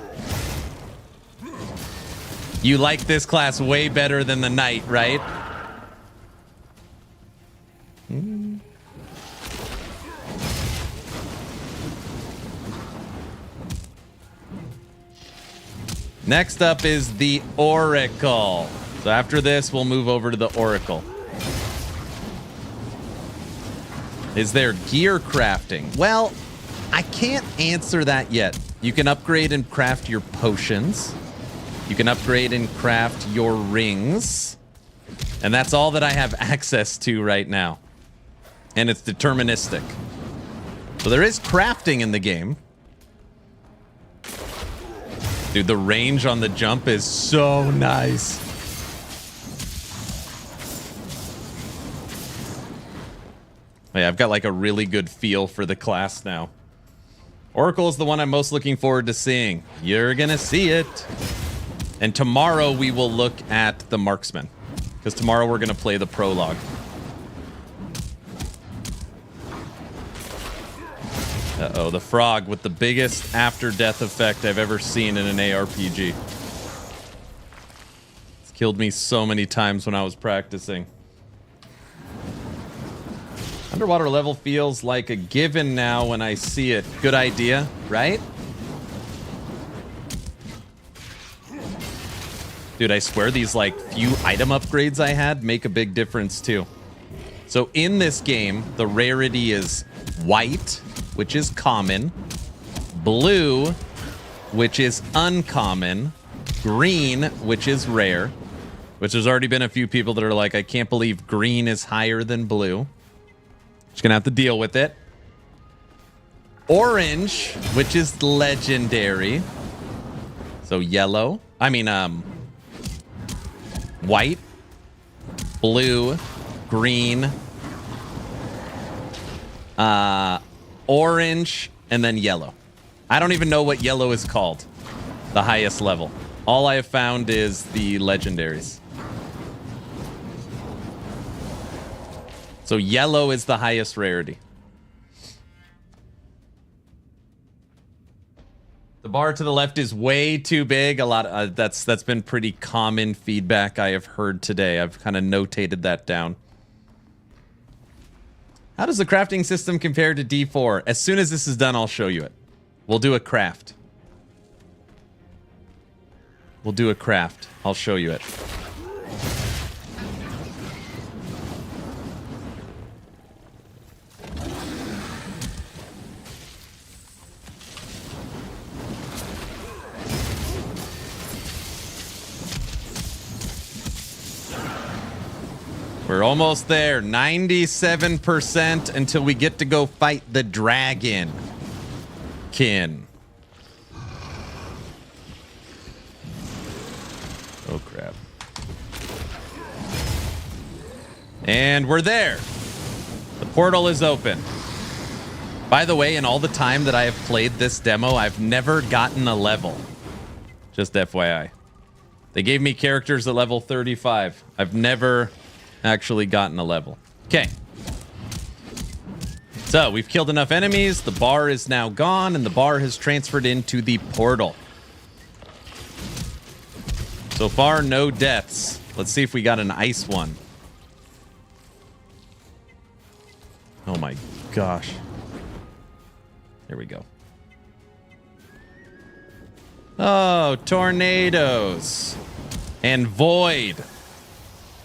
You like this class way better than the knight, right? Next up is the Oracle. So after this, we'll move over to the Oracle. Is there gear crafting? Well, I can't answer that yet. You can upgrade and craft your potions. You can upgrade and craft your rings. And that's all that I have access to right now. And it's deterministic. So there is crafting in the game. Dude, the range on the jump is so nice. Yeah, I've got like a really good feel for the class now. Oracle is the one I'm most looking forward to seeing. You're gonna see it. And tomorrow we will look at the marksman. Because tomorrow we're gonna play the prologue. Uh-oh, the frog with the biggest after-death effect I've ever seen in an ARPG. It's killed me so many times when I was practicing. Underwater level feels like a given now when I see it. Good idea, right? Dude, I swear these like few item upgrades I had make a big difference too. So in this game, the rarity is white, which is common, blue, which is uncommon, green, which is rare, which there's already been a few people that are like, I can't believe green is higher than blue. Just gonna have to deal with it. Orange, which is legendary. So yellow, white, blue, green, orange, and then yellow. I don't even know what yellow is called. The highest level. All I have found is the legendaries. So yellow is the highest rarity. The bar to the left is way too big. A lot of, that's been pretty common feedback I have heard today. I've kind of notated that down. How does the crafting system compare to D4? As soon as this is done, I'll show you it. We'll do a craft. We'll do a craft. I'll show you it. We're almost there. 97% until we get to go fight the dragon. Kin. Oh, crap. And we're there. The portal is open. By the way, in all the time that I have played this demo, I've never gotten a level. Just FYI. They gave me characters at level 35. I've never actually gotten a level. Okay. So we've killed enough enemies. The bar is now gone, and the bar has transferred into the portal. So far, no deaths. Let's see if we got an ice one. Oh my gosh. Here we go. Oh, tornadoes. And void.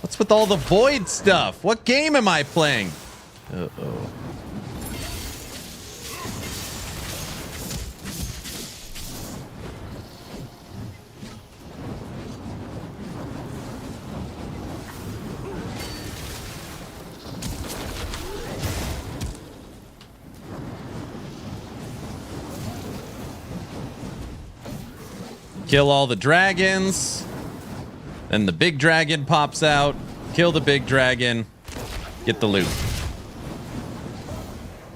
What's with all the void stuff? What game am I playing? Uh-oh. Kill all the dragons. Then the big dragon pops out. Kill the big dragon. Get the loot.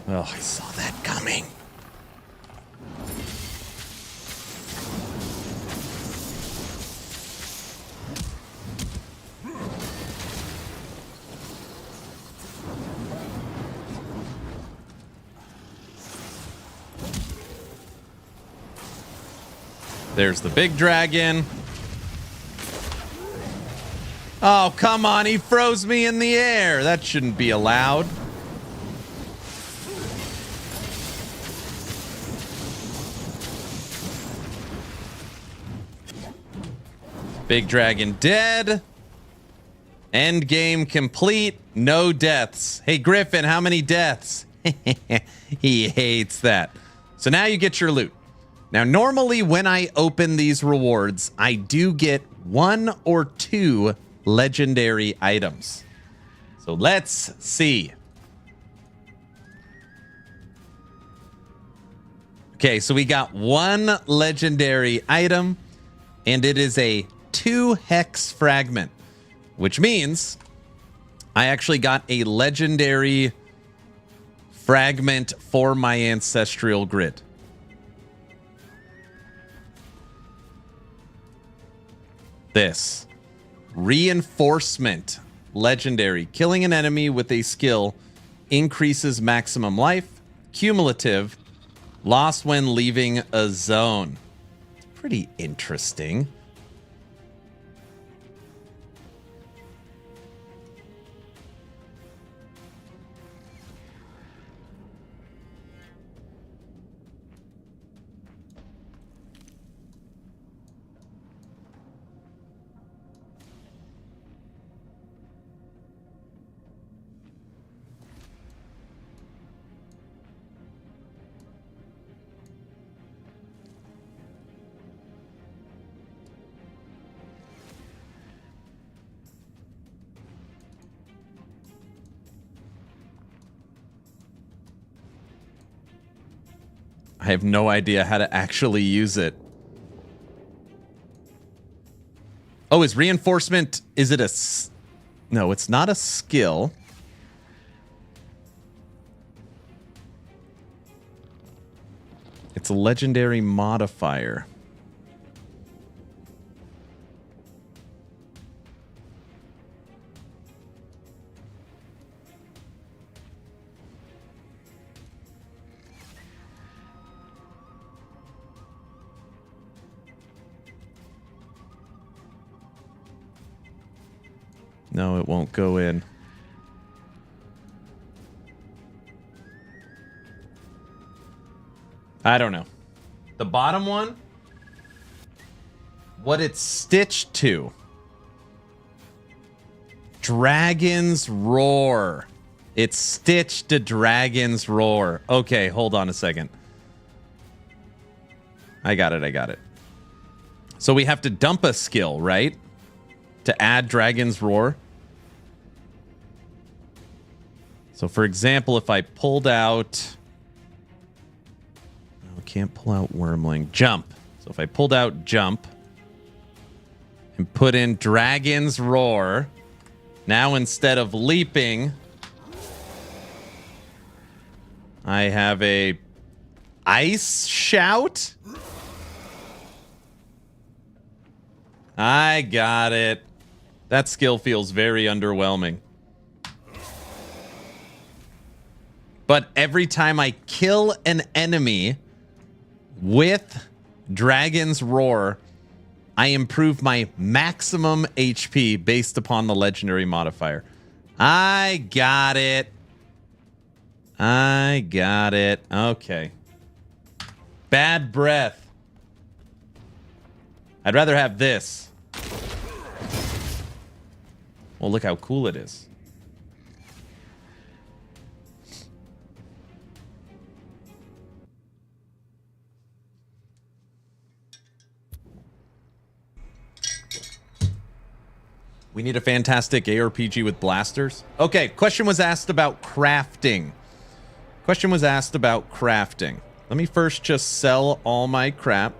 Oh, I saw that coming. There's the big dragon. Oh, come on. He froze me in the air. That shouldn't be allowed. Big dragon dead. Endgame complete. No deaths. Hey, Griffin, how many deaths? He hates that. So now you get your loot. Now, normally when I open these rewards, I do get 1 or 2 legendary items. So let's see. Okay, so we got 1 legendary item, and it is a 2 hex fragment, which means I actually got a legendary fragment for my Ancestral Grid. This reinforcement legendary. Killing an enemy with a skill increases maximum life. Cumulative. Lost when leaving a zone. It's pretty interesting. I have no idea how to actually use it. Oh, is reinforcement, is it a... No, it's not a skill. It's a legendary modifier. No, it won't go in. I don't know. The bottom one? What it's stitched to. Dragon's Roar. It's stitched to Dragon's Roar. Okay, hold on a second. I got it. So we have to dump a skill, right? To add Dragon's Roar. So for example, if I pulled out... No, I can't pull out Wormling. Jump. So if I pulled out Jump and put in Dragon's Roar, now instead of leaping, I have a Ice Shout. I got it. That skill feels very underwhelming. But every time I kill an enemy with Dragon's Roar, I improve my maximum HP based upon the legendary modifier. I got it. I got it. Okay. Bad breath. I'd rather have this. Well, look how cool it is. We need a fantastic ARPG with blasters. Okay, question was asked about crafting. Question was asked about crafting. Let me first just sell all my crap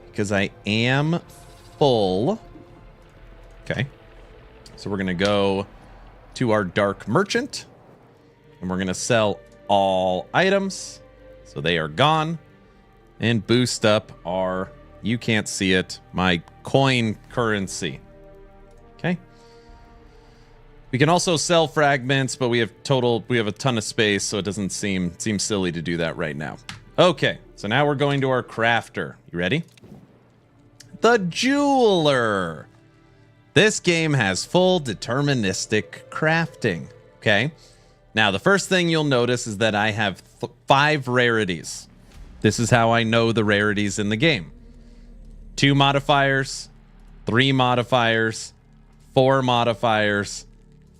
because I am full. Okay. So we're going to go to our Dark Merchant and we're going to sell all items. So they are gone and boost up our, you can't see it, my coin currency. Okay. We can also sell fragments, but we have a ton of space, so it doesn't seem silly to do that right now. Okay, so now we're going to our crafter. You ready? The Jeweler. This game has full deterministic crafting. Okay. Now, the first thing you'll notice is that I have 5 rarities. This is how I know the rarities in the game. 2 modifiers, 3 modifiers, 4 modifiers,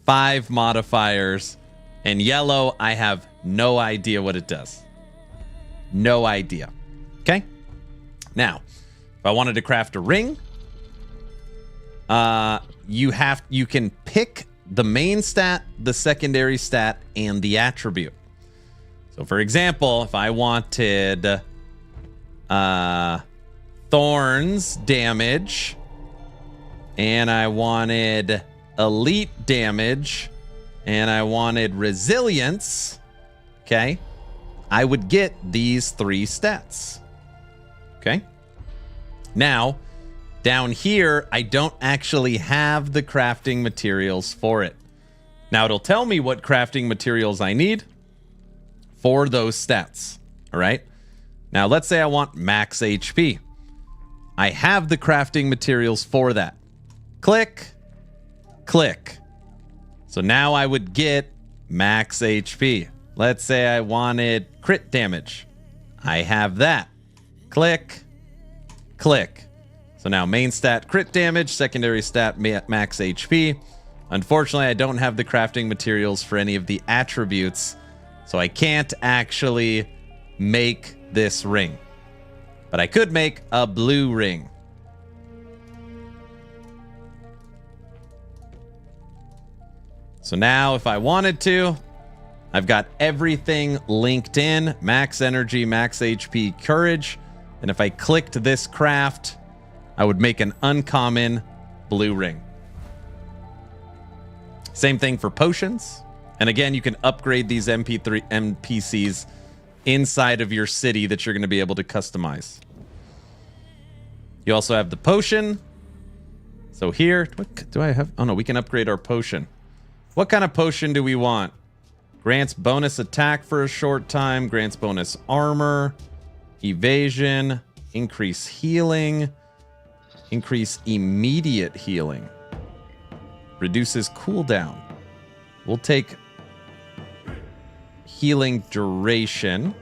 5 modifiers, and yellow, I have no idea what it does. No idea. Okay? Now, if I wanted to craft a ring, you can pick the main stat, the secondary stat, and the attribute. So for example, if I wanted thorns damage, and I wanted elite damage, and I wanted resilience, okay, I would get these 3 stats. Okay. Now, down here, I don't actually have the crafting materials for it. Now, it'll tell me what crafting materials I need for those stats. All right. Now, let's say I want max HP. I have the crafting materials for that. Click, click. So now I would get max HP. Let's say I wanted crit damage. I have that. Click, click. So now main stat crit damage, secondary stat max HP. Unfortunately, I don't have the crafting materials for any of the attributes, so I can't actually make this ring. But I could make a blue ring. So now if I wanted to, I've got everything linked in. Max energy, max HP, courage. And if I clicked this craft, I would make an uncommon blue ring. Same thing for potions. And again, you can upgrade these NPCs inside of your city that you're going to be able to customize. You also have the potion. So here, what do I have? Oh no, we can upgrade our potion. What kind of potion do we want? Grants bonus attack for a short time. Grants bonus armor. Evasion. Increase healing. Increase immediate healing. Reduces cooldown. We'll take healing duration.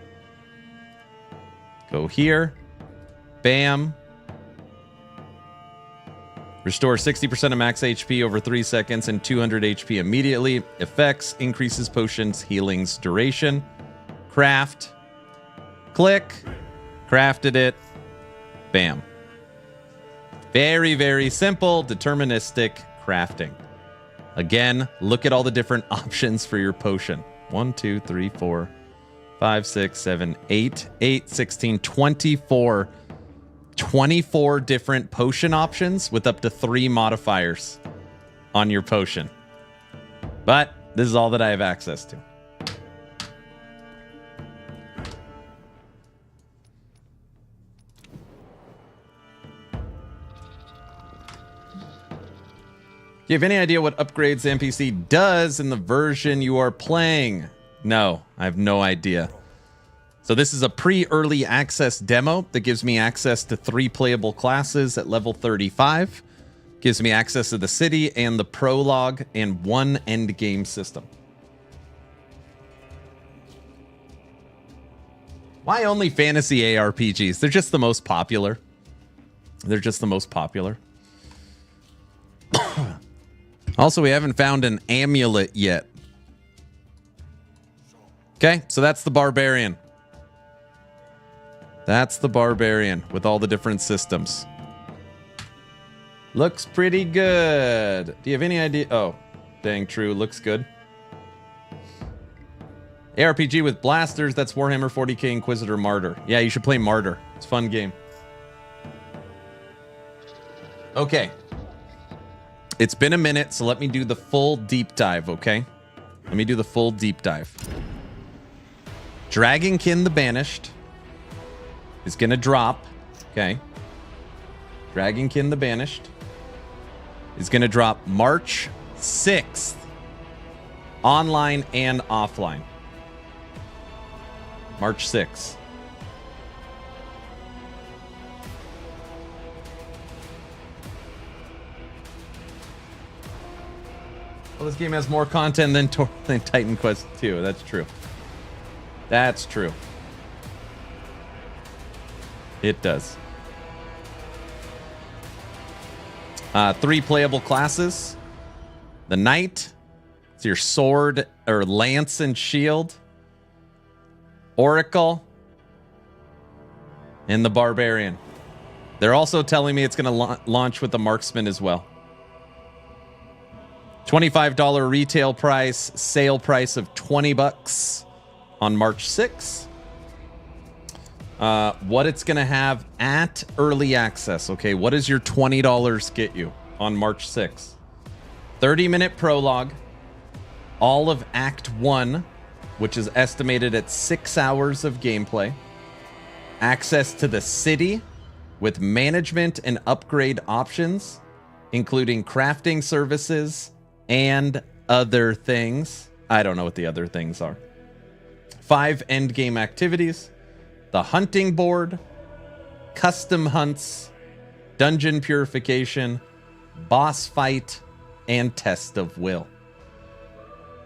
Go here. Bam. Restore 60% of max HP over 3 seconds and 200 HP immediately. Effects, increases potions, healings, duration. Craft. Click. Crafted it. Bam. Very, very simple, deterministic crafting. Again, look at all the different options for your potion. 1, 2, 3, 4, 5, 6, 7, 8, 8, 16, 24. 24 different potion options with up to 3 modifiers on your potion. But this is all that I have access to. Do you have any idea what upgrades the NPC does in the version you are playing? No, I have no idea. So this is a pre-early access demo that gives me access to 3 playable classes at level 35. Gives me access to the city and the prologue and 1 endgame system. Why only fantasy ARPGs? They're just the most popular. They're just the most popular. Also, we haven't found an amulet yet. Okay, so that's the Barbarian. That's the Barbarian with all the different systems. Looks pretty good. Do you have any idea? Oh, dang true. Looks good. ARPG with blasters. That's Warhammer 40k Inquisitor Martyr. Yeah, you should play Martyr. It's a fun game. Okay. It's been a minute, so let me do the full deep dive, okay? Let me do the full deep dive. Dragonkin The Banished is going to drop, okay? Dragonkin The Banished is going to drop March 6th, online and offline. March 6th. Well, this game has more content than Titan Quest 2. That's true. That's true. It does. 3 playable classes. The Knight. It's your sword or lance and shield. Oracle. And the Barbarian. They're also telling me it's going to launch with the Marksman as well. $25 retail price, sale price of $20 on March 6th. What it's going to have at early access. Okay, what does your $20 get you on March 6th? 30-minute prologue, all of Act 1, which is estimated at 6 hours of gameplay. Access to the city with management and upgrade options, including crafting services and other things. I don't know what the other things are. 5 endgame activities. The hunting board, custom hunts, dungeon purification, boss fight, and test of will.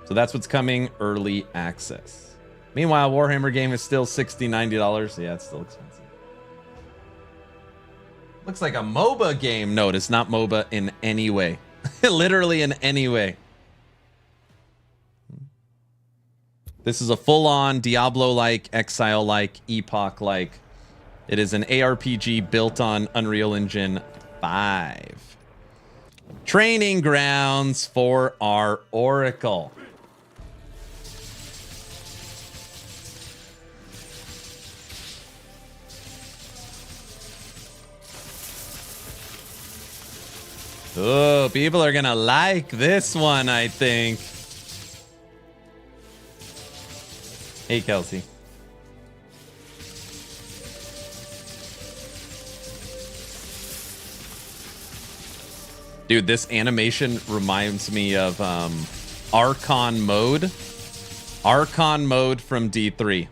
So that's what's coming early access. Meanwhile, Warhammer game is still $60, $90. Yeah, it's still expensive. Looks like a MOBA game. No, it's not MOBA in any way. Literally in any way. This is a full-on Diablo-like, Exile-like, Epoch-like. It is an ARPG built on Unreal Engine 5. Training grounds for our Oracle. Oh, people are gonna like this one, I think. Hey, Kelsey. Dude, this animation reminds me of Archon mode. Archon mode from D3.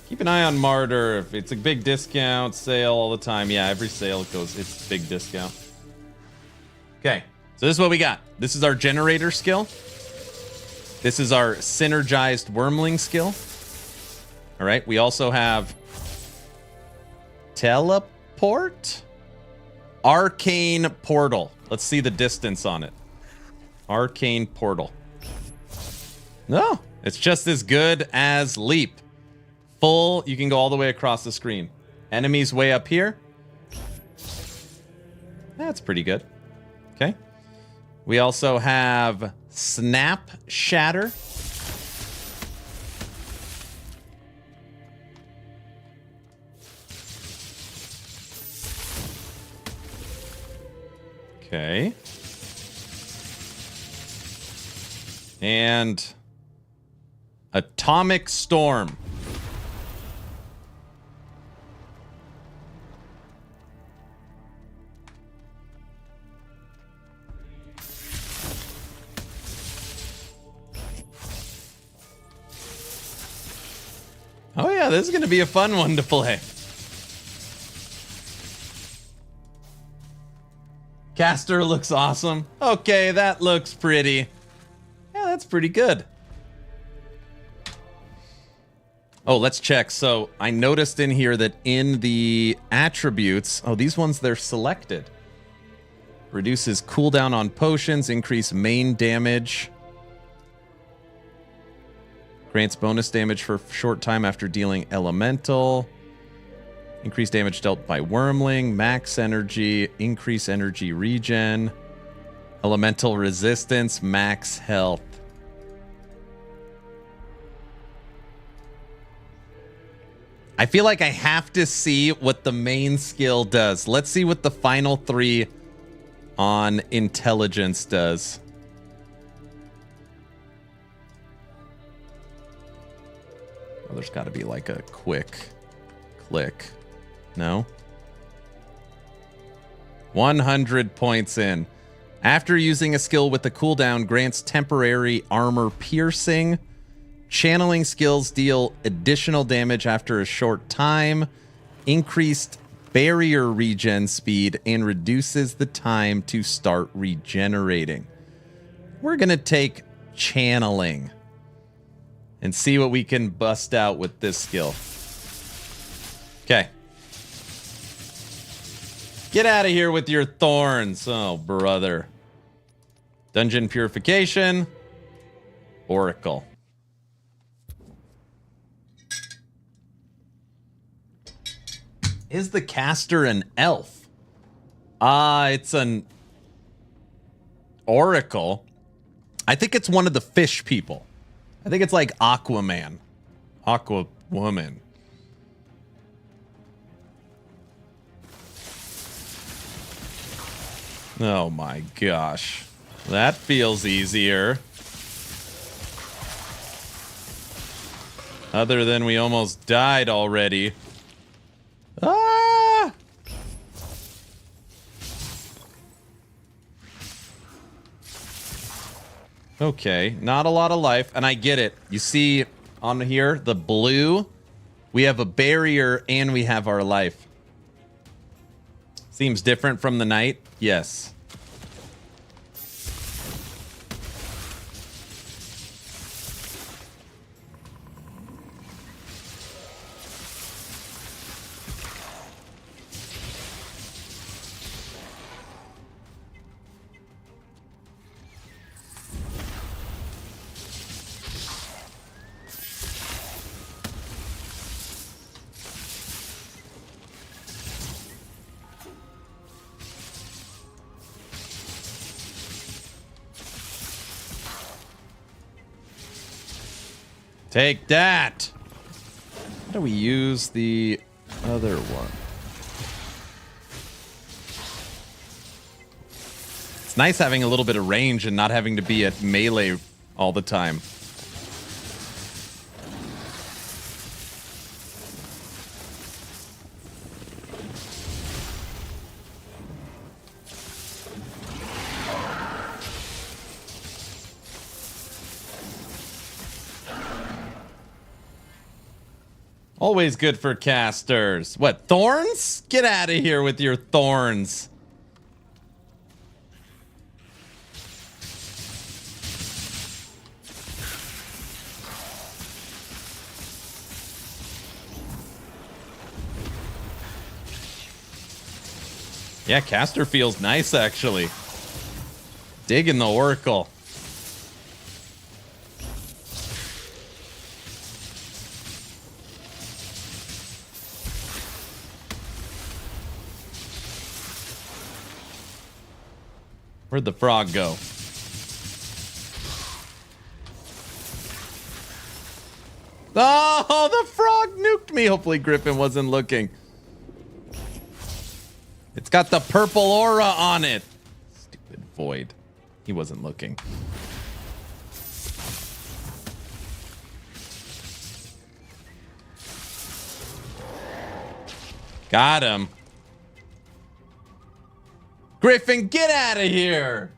Keep an eye on Martyr. If it's a big discount sale all the time. Yeah, every sale it goes, it's a big discount. Okay, so this is what we got. This is our generator skill. This is our synergized wormling skill. All right, we also have teleport, arcane portal. Let's see the distance on it. Arcane portal. No, it's just as good as leap. Full, you can go all the way across the screen. Enemies way up here. That's pretty good. Okay. We also have Snap Shatter. Okay. And Atomic Storm. Oh yeah, this is going to be a fun one to play. Caster looks awesome. Okay, that looks pretty. Yeah, that's pretty good. Oh, let's check. So I noticed in here that in the attributes, oh, these ones, they're selected. Reduces cooldown on potions, increase main damage. Grants bonus damage for a short time after dealing elemental. Increase damage dealt by Wormling. Max energy. Increase energy regen. Elemental resistance. Max health. I feel like I have to see what the main skill does. Let's see what the final 3 on intelligence does. Oh, there's got to be like a quick click. No? 100 points in. After using a skill with the cooldown, grants temporary armor piercing. Channeling skills deal additional damage after a short time. Increased barrier regen speed and reduces the time to start regenerating. We're going to take channeling and see what we can bust out with this skill. Okay. Get out of here with your thorns. Oh, brother. Dungeon Purification. Oracle. Is the caster an elf? It's an oracle. I think it's one of the fish people. I think it's like Aquaman. Aquawoman. Oh my gosh. That feels easier. Other than we almost died already. Ah! Okay, not a lot of life, and I get it. You see on here, the blue, we have a barrier and we have our life. Seems different from the night? Yes. Take that! How do we use the other one? It's nice having a little bit of range and not having to be at melee all the time. Always good for casters. What, thorns? Get out of here with your thorns. Yeah, caster feels nice, actually. Digging the oracle. Where'd the frog go? Oh, the frog nuked me. Hopefully Griffin wasn't looking. It's got the purple aura on it. Stupid void. He wasn't looking. Got him. Griffin, get out of here.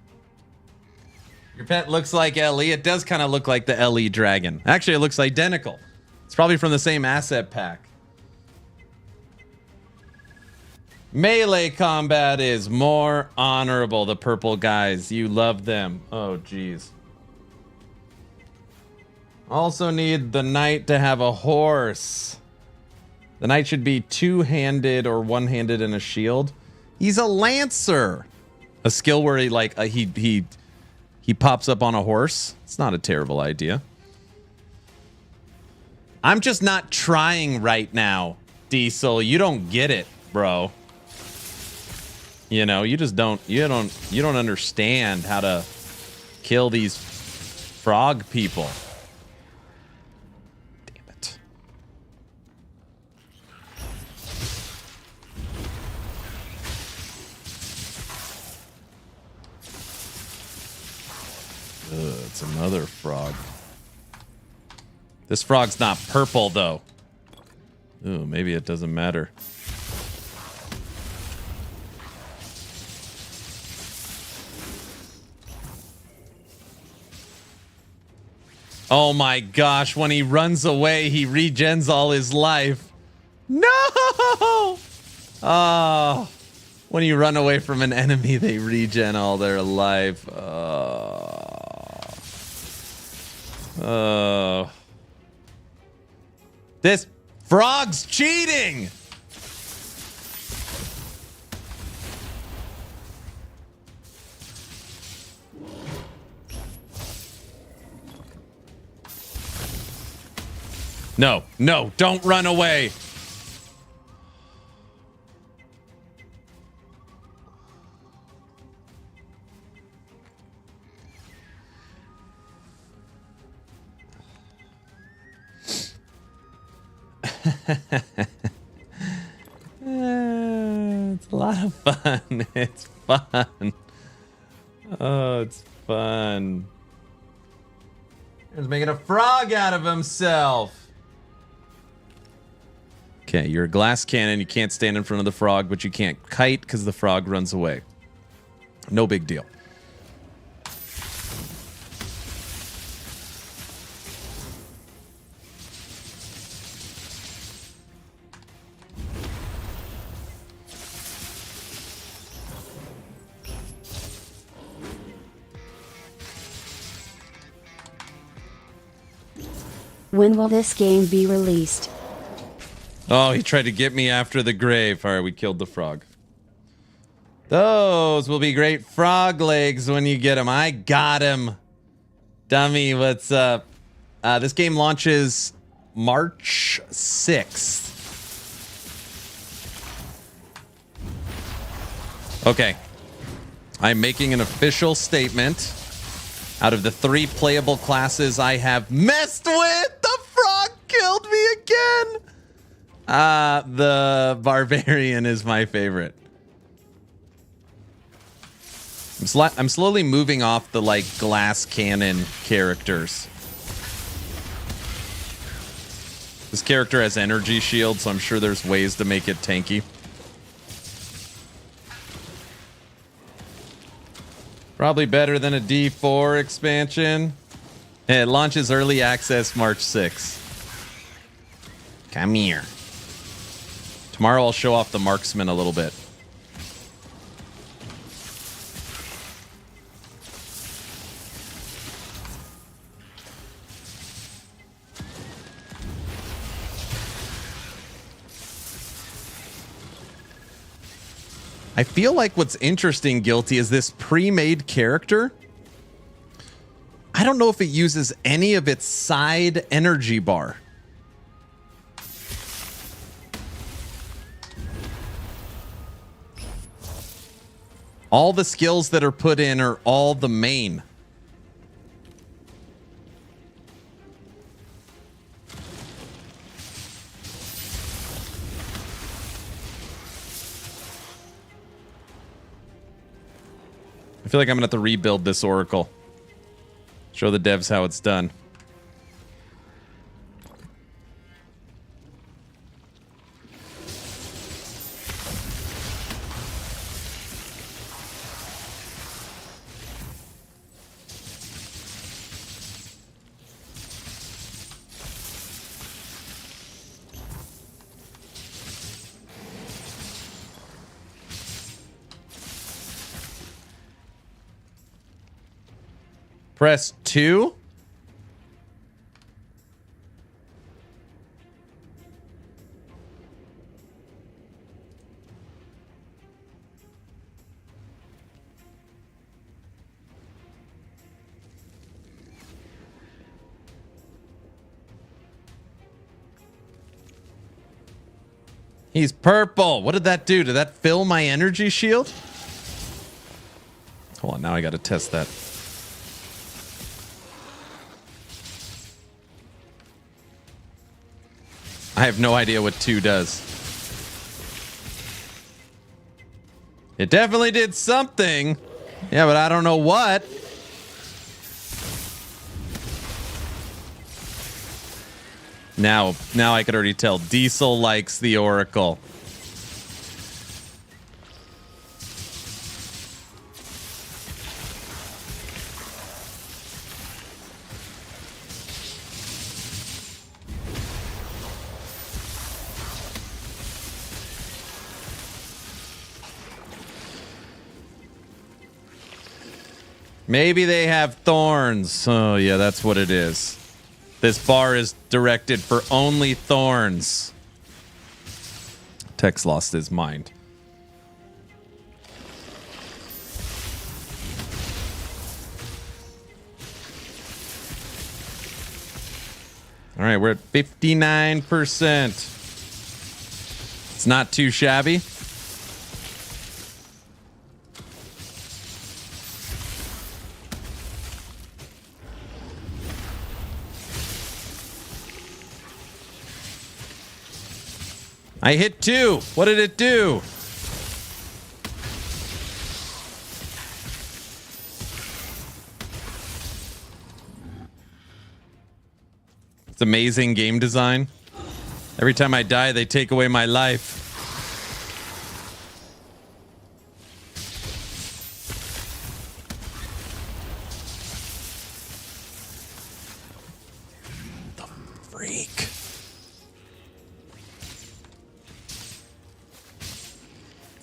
Your pet looks like Ellie. It does kind of look like the Ellie dragon. Actually, it looks identical. It's probably from the same asset pack. Melee combat is more honorable. The purple guys, you love them. Oh, geez. Also need the knight to have a horse. The knight should be two-handed or one-handed in a shield. He's a lancer. A skill where he pops up on a horse. It's not a terrible idea. I'm just not trying right now, Diesel. You don't get it, bro. You know, you just don't understand how to kill these frog people. Damn it. Ugh, it's another frog. This frog's not purple, though. Ooh, maybe it doesn't matter. Oh my gosh, when he runs away, he regens all his life. No! Oh, when you run away from an enemy, they regen all their life. Oh. This frog's cheating! No, no, don't run away. It's a lot of fun. It's fun. Oh, it's fun. He's making a frog out of himself. Okay, you're a glass cannon. You can't stand in front of the frog, but you can't kite because the frog runs away. No big deal. When will this game be released? Oh, he tried to get me after the grave. All right, we killed the frog. Those will be great frog legs when you get them. I got him. Dummy, what's up? This game launches March 6th. Okay. I'm making an official statement. Out of the 3 playable classes I have messed with, the frog killed me again. The Barbarian is my favorite. I'm slowly moving off the like glass cannon characters. This character has energy shield, so I'm sure there's ways to make it tanky. Probably better than a D4 expansion. It launches early access March 6th. Come here. Tomorrow I'll show off the marksman a little bit. I feel like what's interesting, Guilty, is this pre-made character. I don't know if it uses any of its side energy bar. All the skills that are put in are all the main. I feel like I'm going to have to rebuild this Oracle. Show the devs how it's done. Press 2. He's purple. What did that do? Did that fill my energy shield? Hold on, now I got to test that. I have no idea what 2 does. It definitely did something. Yeah, but I don't know what. Now I could already tell. Diesel likes the Oracle. Maybe they have thorns. Oh, yeah, that's what it is. This bar is directed for only thorns. Tex lost his mind. All right, we're at 59%. It's not too shabby. I hit 2. What did it do? It's amazing game design. Every time I die, they take away my life. The freak.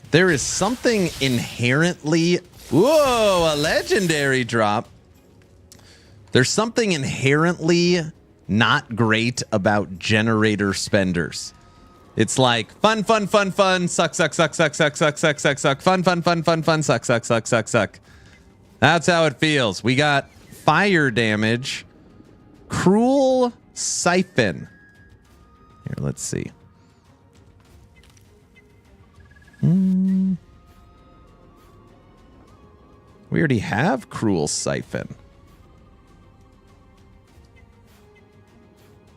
There is something inherently... Whoa, a legendary drop. There's something inherently not great about generator spenders. It's like fun, fun, fun, fun, suck, suck, suck, suck, suck, suck, suck, suck, suck, fun, fun, fun, fun, fun, suck, suck, suck, suck, suck. That's how it feels. We got fire damage. Cruel Siphon. Here, let's see. We already have Cruel Siphon.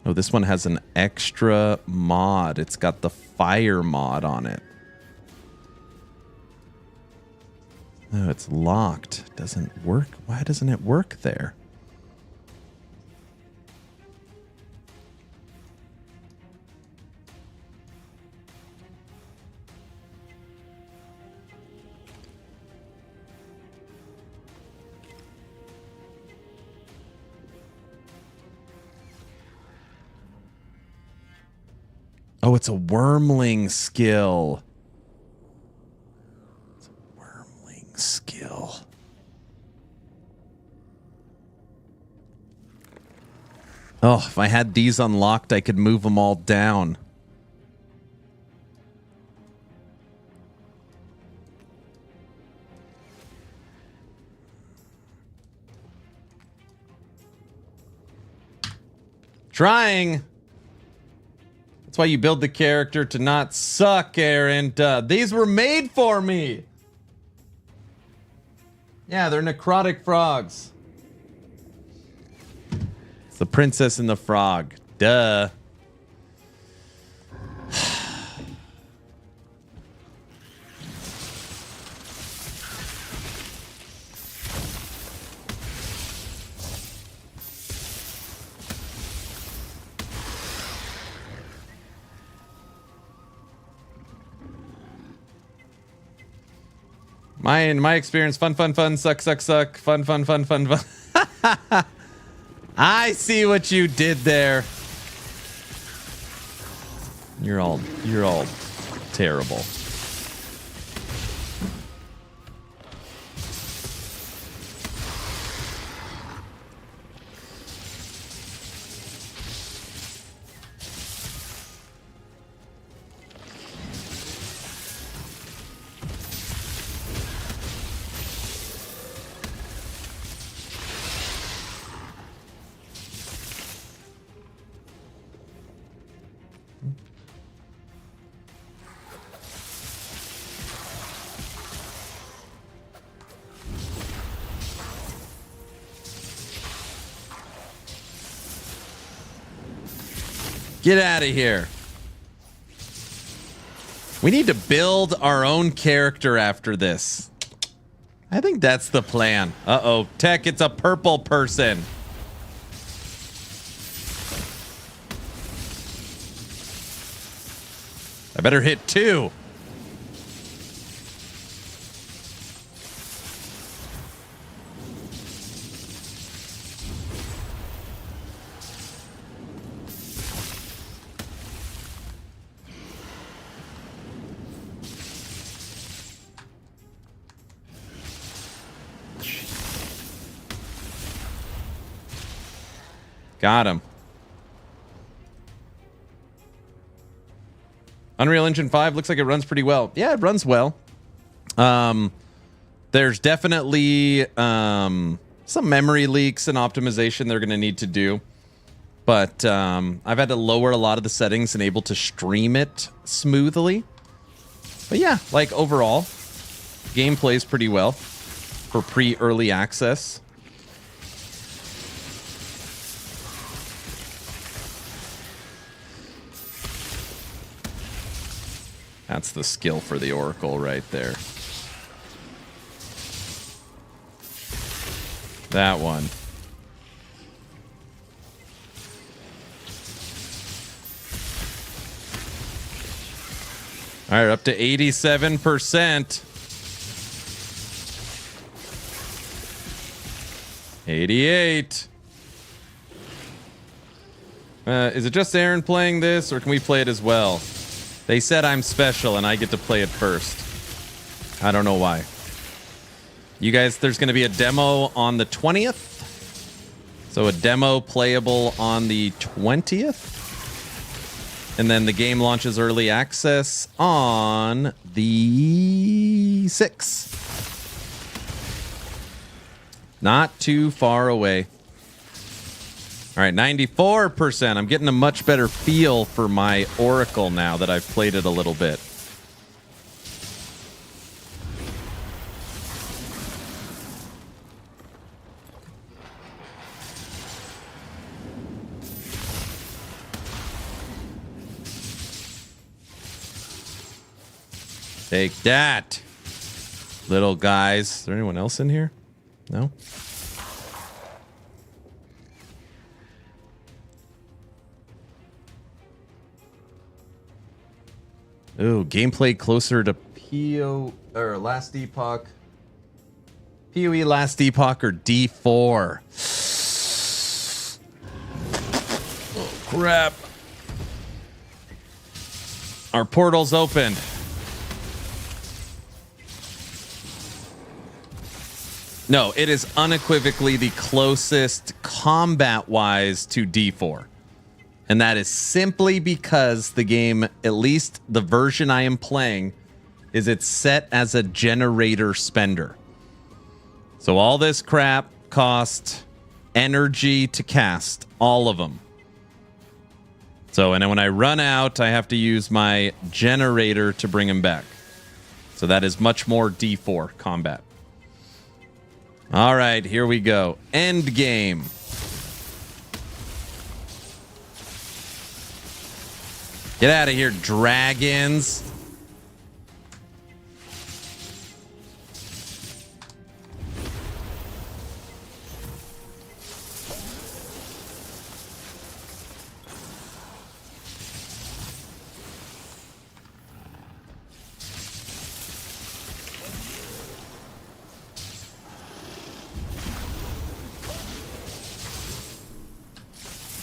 Oh, this one has an extra mod. It's got the fire mod on it. Oh, it's locked. Doesn't work. Why doesn't it work there? Oh, it's a wormling skill. It's a wormling skill. Oh, if I had these unlocked, I could move them all down. Trying. That's why you build the character to not suck, Aaron. These were made for me. Yeah, they're necrotic frogs. It's the Princess and the Frog. Duh. In my experience, fun, suck, suck, fun. I see what you did there. You're all terrible. Get out of here. We need to build our own character after this. I think that's the plan. Uh-oh. Tech, it's a purple person. I better hit 2. Got him. Unreal Engine 5 looks like it runs pretty well. Yeah, it runs well. There's definitely some memory leaks and optimization they're going to need to do. But I've had to lower a lot of the settings and able to stream it smoothly. But yeah, like overall, game plays pretty well for pre-early access. That's the skill for the Oracle right there. That one. All right, up to 87%. 88. Is it just Aaron playing this, or can we play it as well? They said I'm special and I get to play it first. I don't know why. You guys, there's going to be a demo on the 20th. So a demo playable on the 20th. And then the game launches early access on the 6th. Not too far away. All right, 94%. I'm getting a much better feel for my Oracle now that I've played it a little bit. Take that, little guys. Is there anyone else in here? No? Ooh, gameplay closer to PO or Last Epoch. PoE Last Epoch or D4. Oh, crap. Our portal's opened. No, it is unequivocally the closest combat-wise to D4. And that is simply because the game, at least the version I am playing, is it's set as a generator spender. So all this crap cost energy to cast, all of them. So, and then when I run out, I have to use my generator to bring him back. So that is much more D4 combat. All right, here we go. Endgame. Get out of here, dragons.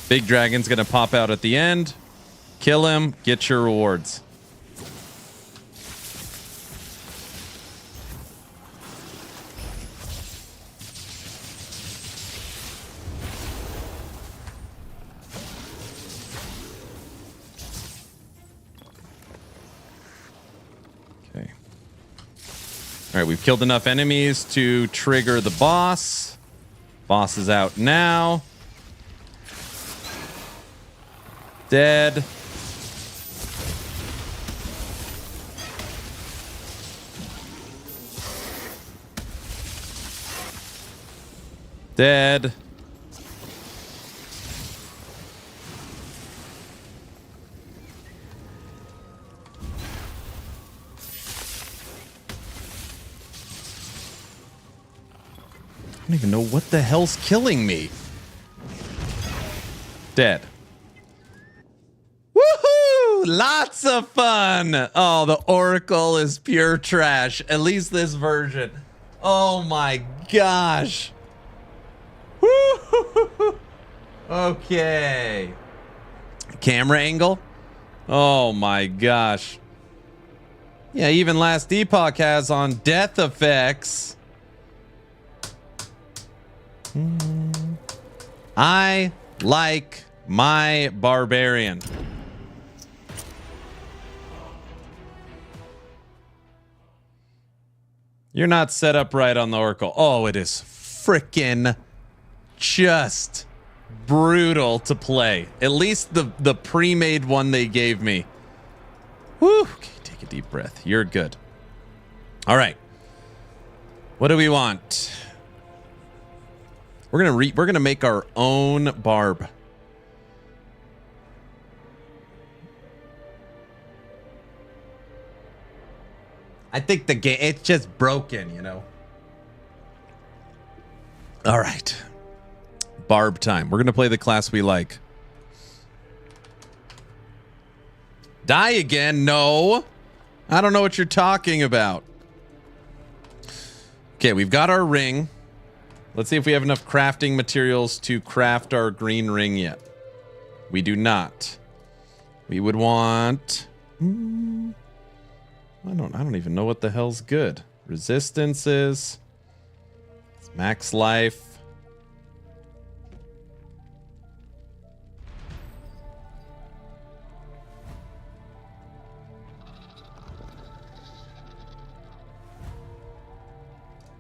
Big dragon's gonna pop out at the end. Kill him, get your rewards. Okay. All right, we've killed enough enemies to trigger the boss. Boss is out now. Dead. Dead. I don't even know what the hell's killing me. Dead. Woohoo! Lots of fun. Oh, the Oracle is pure trash. At least this version. Oh my gosh. Woo! Okay. Camera angle. Oh my gosh. Yeah, even Last Epoch has on death effects. I like my Barbarian. You're not set up right on the Oracle. Oh, it is frickin' just brutal to play. At least the pre-made one they gave me. Woo! Okay, take a deep breath. You're good. All right. What do we want? We're gonna make our own Barb. I think the game, it's just broken, you know. All right. Barb time. We're gonna play the class we like. Die again? No. I don't know what you're talking about. Okay, we've got our ring. Let's see if we have enough crafting materials to craft our green ring yet. We do not. We would want... I don't even know what the hell's good. Resistances. Max life.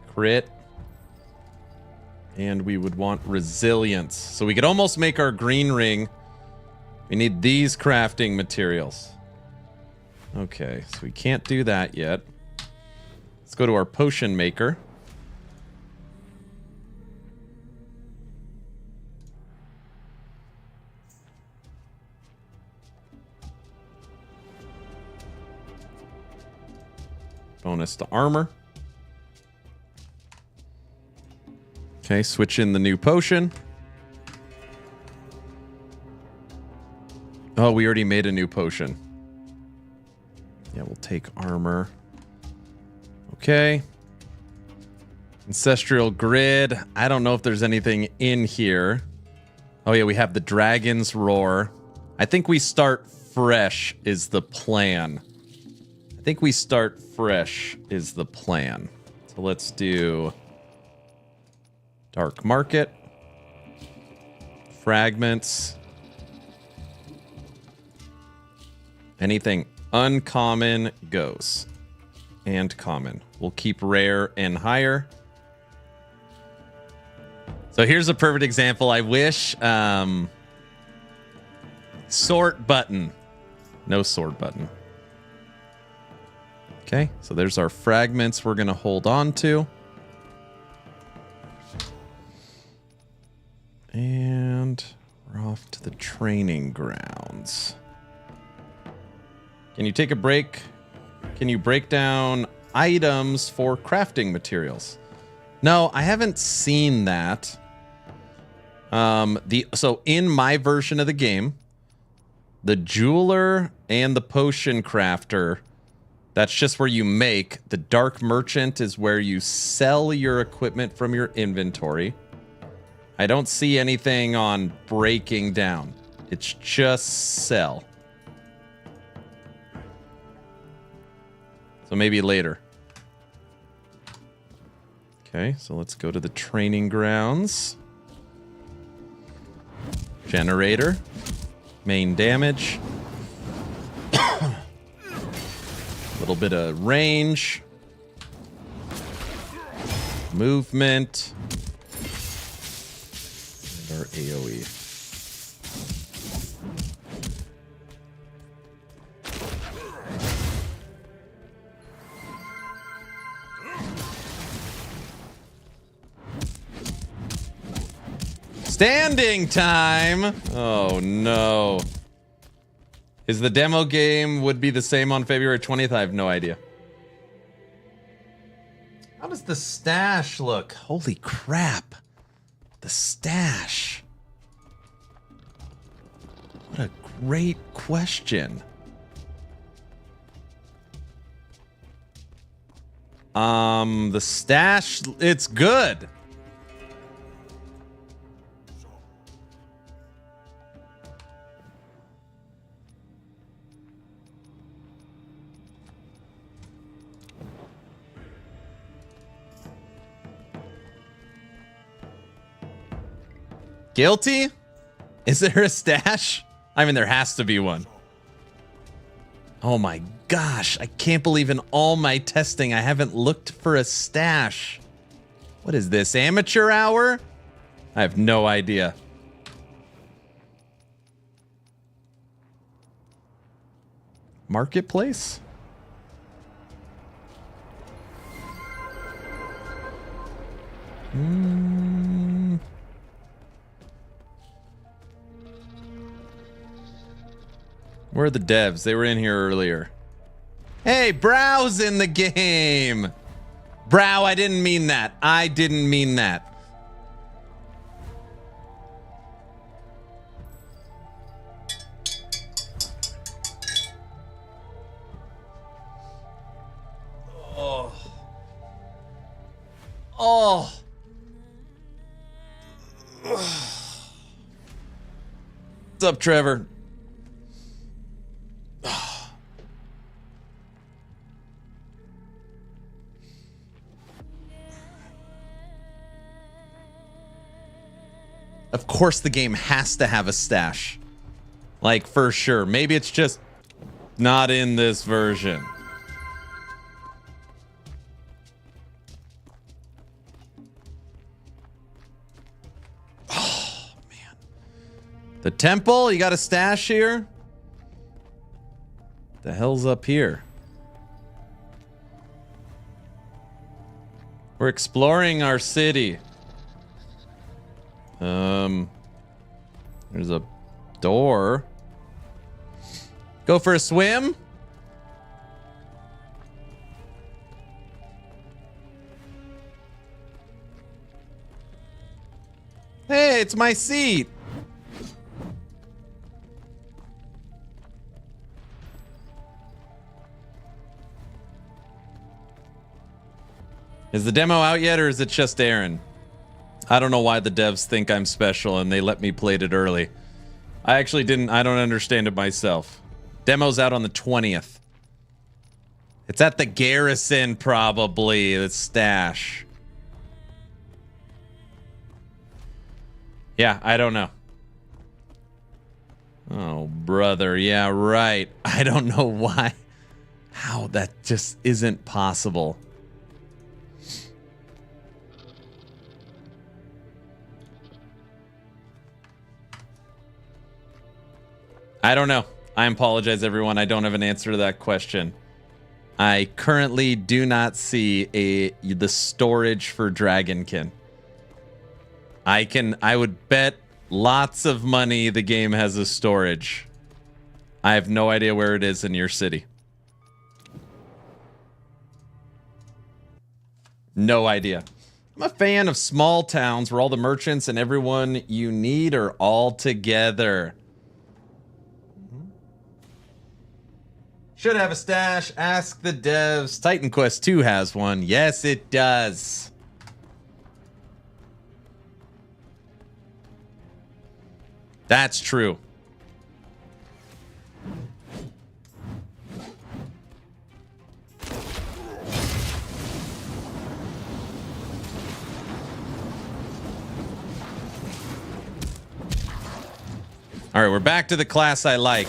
Crit. And we would want resilience. So we could almost make our green ring. We need these crafting materials. Okay, so we can't do that yet. Let's go to our potion maker. Bonus to armor. Okay, switch in the new potion. Oh, we already made a new potion. Yeah, we'll take armor. Okay. Ancestral Grid. I don't know if there's anything in here. Oh yeah, we have the Dragon's Roar. I think we start fresh is the plan. I think we start fresh is the plan. So let's do Dark Market. Fragments. Anything uncommon goes. And common. We'll keep rare and higher. So here's a perfect example. I wish sort button. No sort button. Okay, so there's our fragments we're going to hold on to. off to the training grounds. Can you take a break? Can you break down items for crafting materials? No, I haven't seen that. So in my version of the game, the jeweler and the potion crafter, that's just where you make. The dark merchant is where you sell your equipment from your inventory. I don't see anything on breaking down. It's just sell. So maybe later. Okay, so let's go to the training grounds. Generator. Main damage. A little bit of range. Movement. And our AoE. Standing time. Oh no. Is the demo game would be the same on February 20th? I have no idea. How does the stash look? Holy crap. The stash. What a great question. The stash, it's good. Guilty? Is there a stash? I mean, there has to be one. Oh my gosh, I can't believe in all my testing I haven't looked for a stash. What is this, amateur hour? I have no idea. Marketplace? Where are the devs? They were in here earlier. Hey, Brow's in the game. Brow, I didn't mean that. I didn't mean that. Oh. Oh. What's up, Trevor? Of course the game has to have a stash. Like, for sure. Maybe it's just not in this version. Oh, man. The temple? You got a stash here? The hell's up here? We're exploring our city. There's a door. Go for a swim? Hey, it's my seat. Is the demo out yet, or is it just Aaron? I don't know why the devs think I'm special and they let me play it early. I actually didn't. I don't understand it myself. Demo's out on the 20th. It's at the garrison, probably. The stash. Yeah, I don't know. Oh, brother. Yeah, right. I don't know why. How that just isn't possible. I don't know. I apologize, everyone. I don't have an answer to that question. I currently do not see the storage for Dragonkin. I would bet lots of money. The game has a storage. I have no idea where it is in your city. No idea. I'm a fan of small towns where all the merchants and everyone you need are all together. Should have a stash. Ask the devs. Titan Quest 2 has one. Yes, it does. That's true. All right, we're back to the class I like.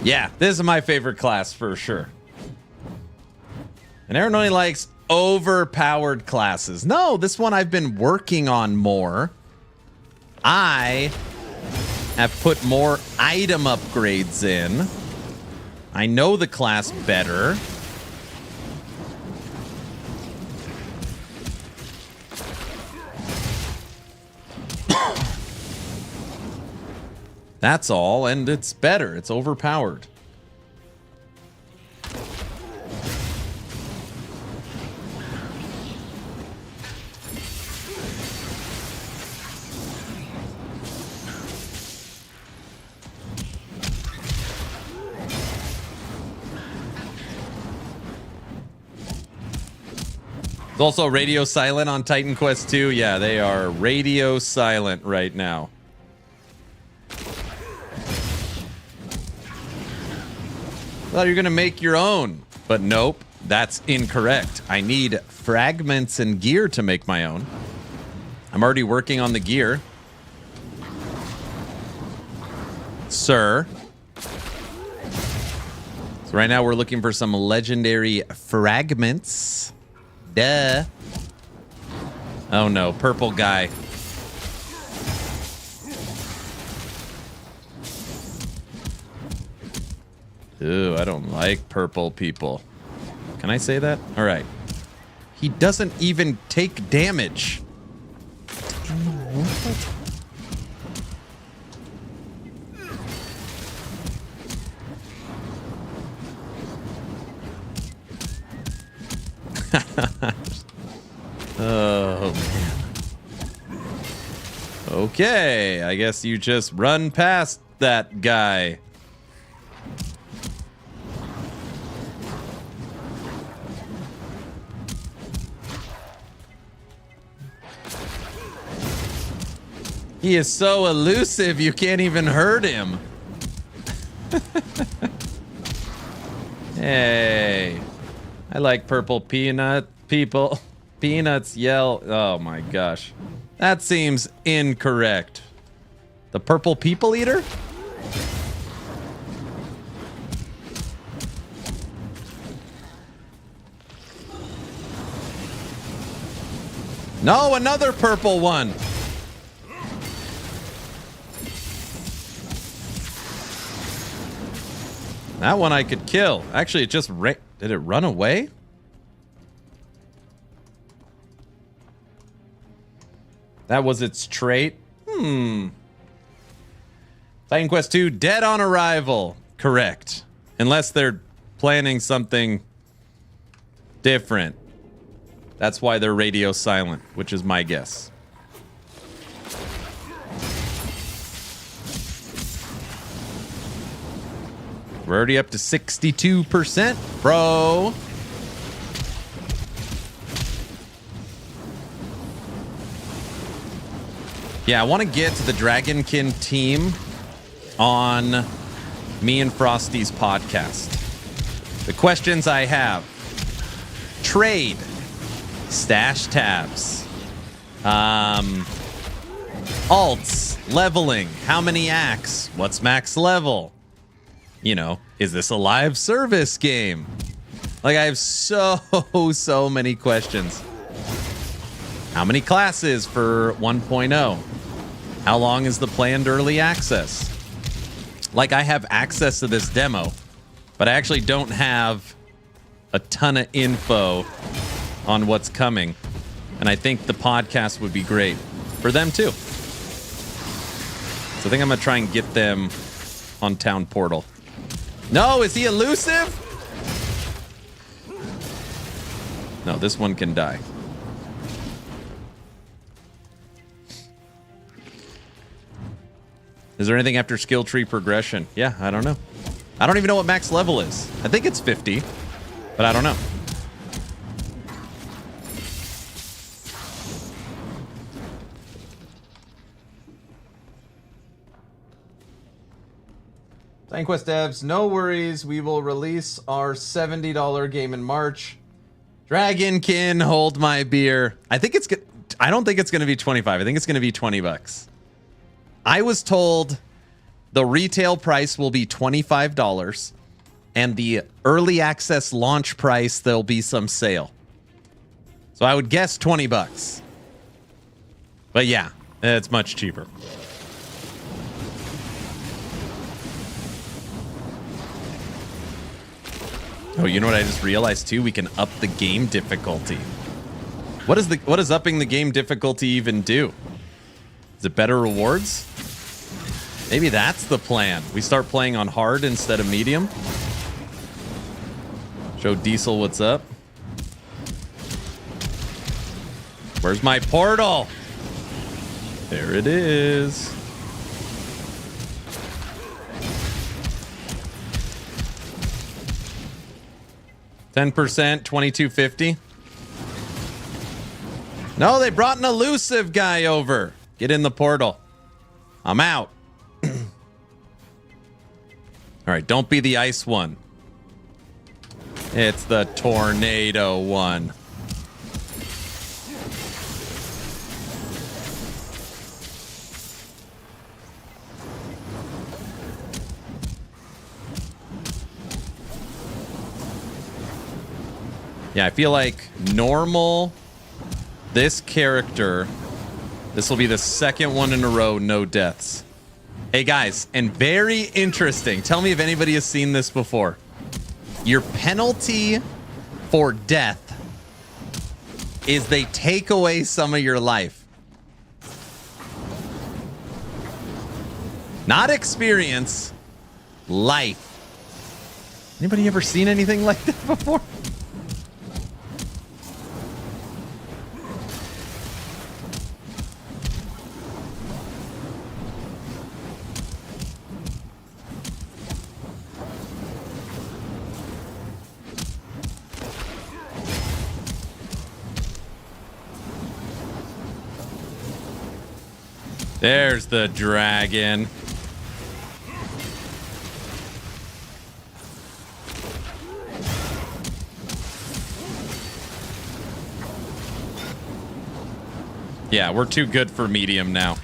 Yeah, this is my favorite class for sure. And everyone only likes overpowered classes. No, this one I've been working on more. I have put more item upgrades in. I know the class better. That's all, and it's better. It's overpowered. It's also radio silent on Titan Quest 2. Yeah, they are radio silent right now. Thought you're gonna make your own, but nope, that's incorrect. I need fragments and gear to make my own. I'm already working on the gear. Sir. So right now we're looking for some legendary fragments. Duh. Oh no, purple guy. Ooh, I don't like purple people. Can I say that? All right. He doesn't even take damage. Oh, man. Okay, I guess you just run past that guy. He is so elusive, you can't even hurt him. Hey. I like purple peanut people. Peanuts yell. Oh my gosh. That seems incorrect. The purple people eater? No, another purple one. That one I could kill. Actually, it just did it run away? That was its trait. Titan Quest 2, dead on arrival. Correct. Unless they're planning something different. That's why they're radio silent, which is my guess. We're already up to 62%, bro. Yeah, I want to get the Dragonkin team on me and Frosty's podcast. The questions I have: trade, stash tabs, alts, leveling, how many acts, what's max level, you know, is this a live service game? Like, I have so many questions. How many classes for 1.0? How long is the planned early access? Like, I have access to this demo, but I actually don't have a ton of info on what's coming. And I think the podcast would be great for them too. So I think I'm going to try and get them on Town Portal. No, is he elusive? No, this one can die. Is there anything after skill tree progression? Yeah, I don't know. I don't even know what max level is. I think it's 50, but I don't know. Quest devs, no worries. We will release our $70 game in March. Dragonkin, hold my beer. I don't think it's going to be 25. I think it's going to be $20. I was told the retail price will be $25 and the early access launch price, there'll be some sale. So I would guess $20. But yeah, it's much cheaper. Oh, you know what I just realized too? We can up the game difficulty. What does upping the game difficulty even do? Is it better rewards? Maybe that's the plan. We start playing on hard instead of medium. Show Diesel what's up. Where's my portal? There it is. $10%, $22.50. No, they brought an elusive guy over. Get in the portal. I'm out. All right, don't be the ice one. It's the tornado one. Yeah, I feel like normal, this character, this will be the second one in a row, no deaths. Hey guys, and very interesting. Tell me if anybody has seen this before. Your penalty for death is they take away some of your life. Not experience, life. Anybody ever seen anything like that before? There's the dragon. Yeah, we're too good for medium now.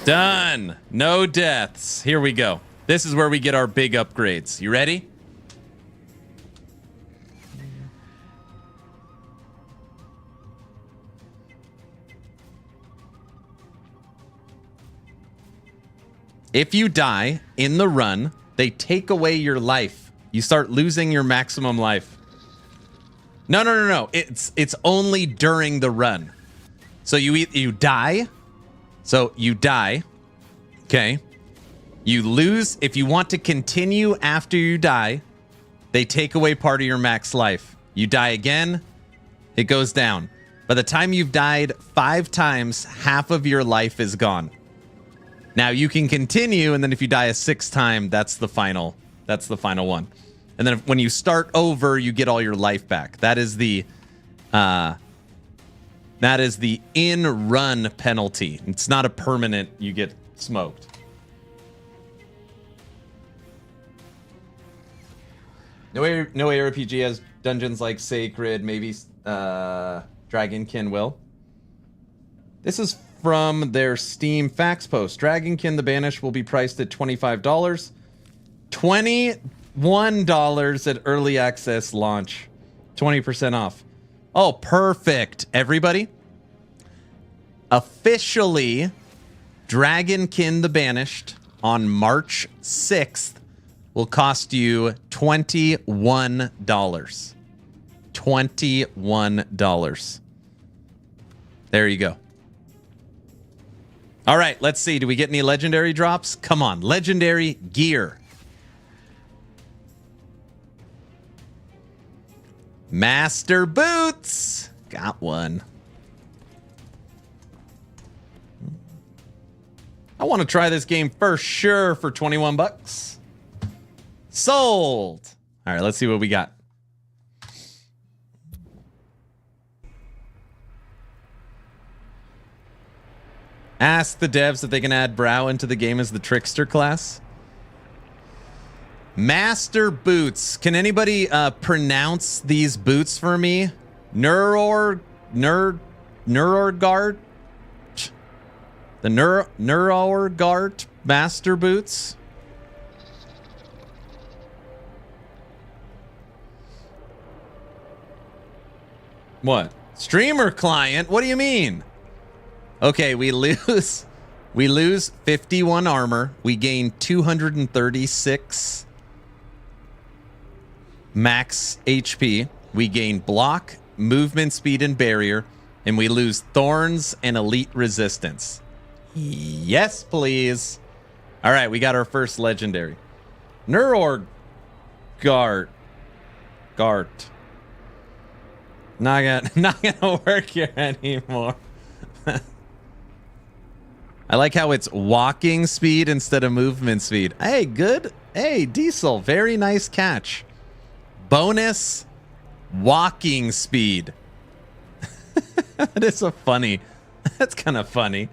Done. No deaths. Here we go. This is where we get our big upgrades. You ready? If you die in the run, they take away your life. You start losing your maximum life. No. It's only during the run. So you die. So you die. Okay. You lose. If you want to continue after you die, they take away part of your max life. You die again, it goes down. By the time you've died 5 times, half of your life is gone. Now you can continue, and then if you die a 6th time, that's the final one. And then when you start over, you get all your life back. That is the That is the in-run penalty. It's not a permanent, you get smoked. No ARPG has dungeons like Sacred, maybe Dragonkin will. This is from their Steam facts post. Dragonkin The Banished will be priced at $25. $21 at early access launch. 20% off. Oh, perfect. Everybody, officially, Dragonkin The Banished on March 6th will cost you $21. $21. There you go. All right, let's see. Do we get any legendary drops? Come on, legendary gear. Master boots. Got one. I want to try this game for sure for 21 bucks. Sold. All right, let's see what we got. Ask the devs if they can add Brow into the game as the trickster class. Master boots. Can anybody pronounce these boots for me? Neurorgard? The Neurorgard master boots? What? Streamer client? What do you mean? Okay, we lose 51 armor. We gain 236 max HP. We gain block, movement speed, and barrier. And we lose thorns and elite resistance. Yes, please. All right, we got our first legendary. Neurorgard. Not gonna work here anymore. I like how it's walking speed instead of movement speed. Hey, good. Hey, Diesel, very nice catch. Bonus walking speed. That is so funny. That's kind of funny.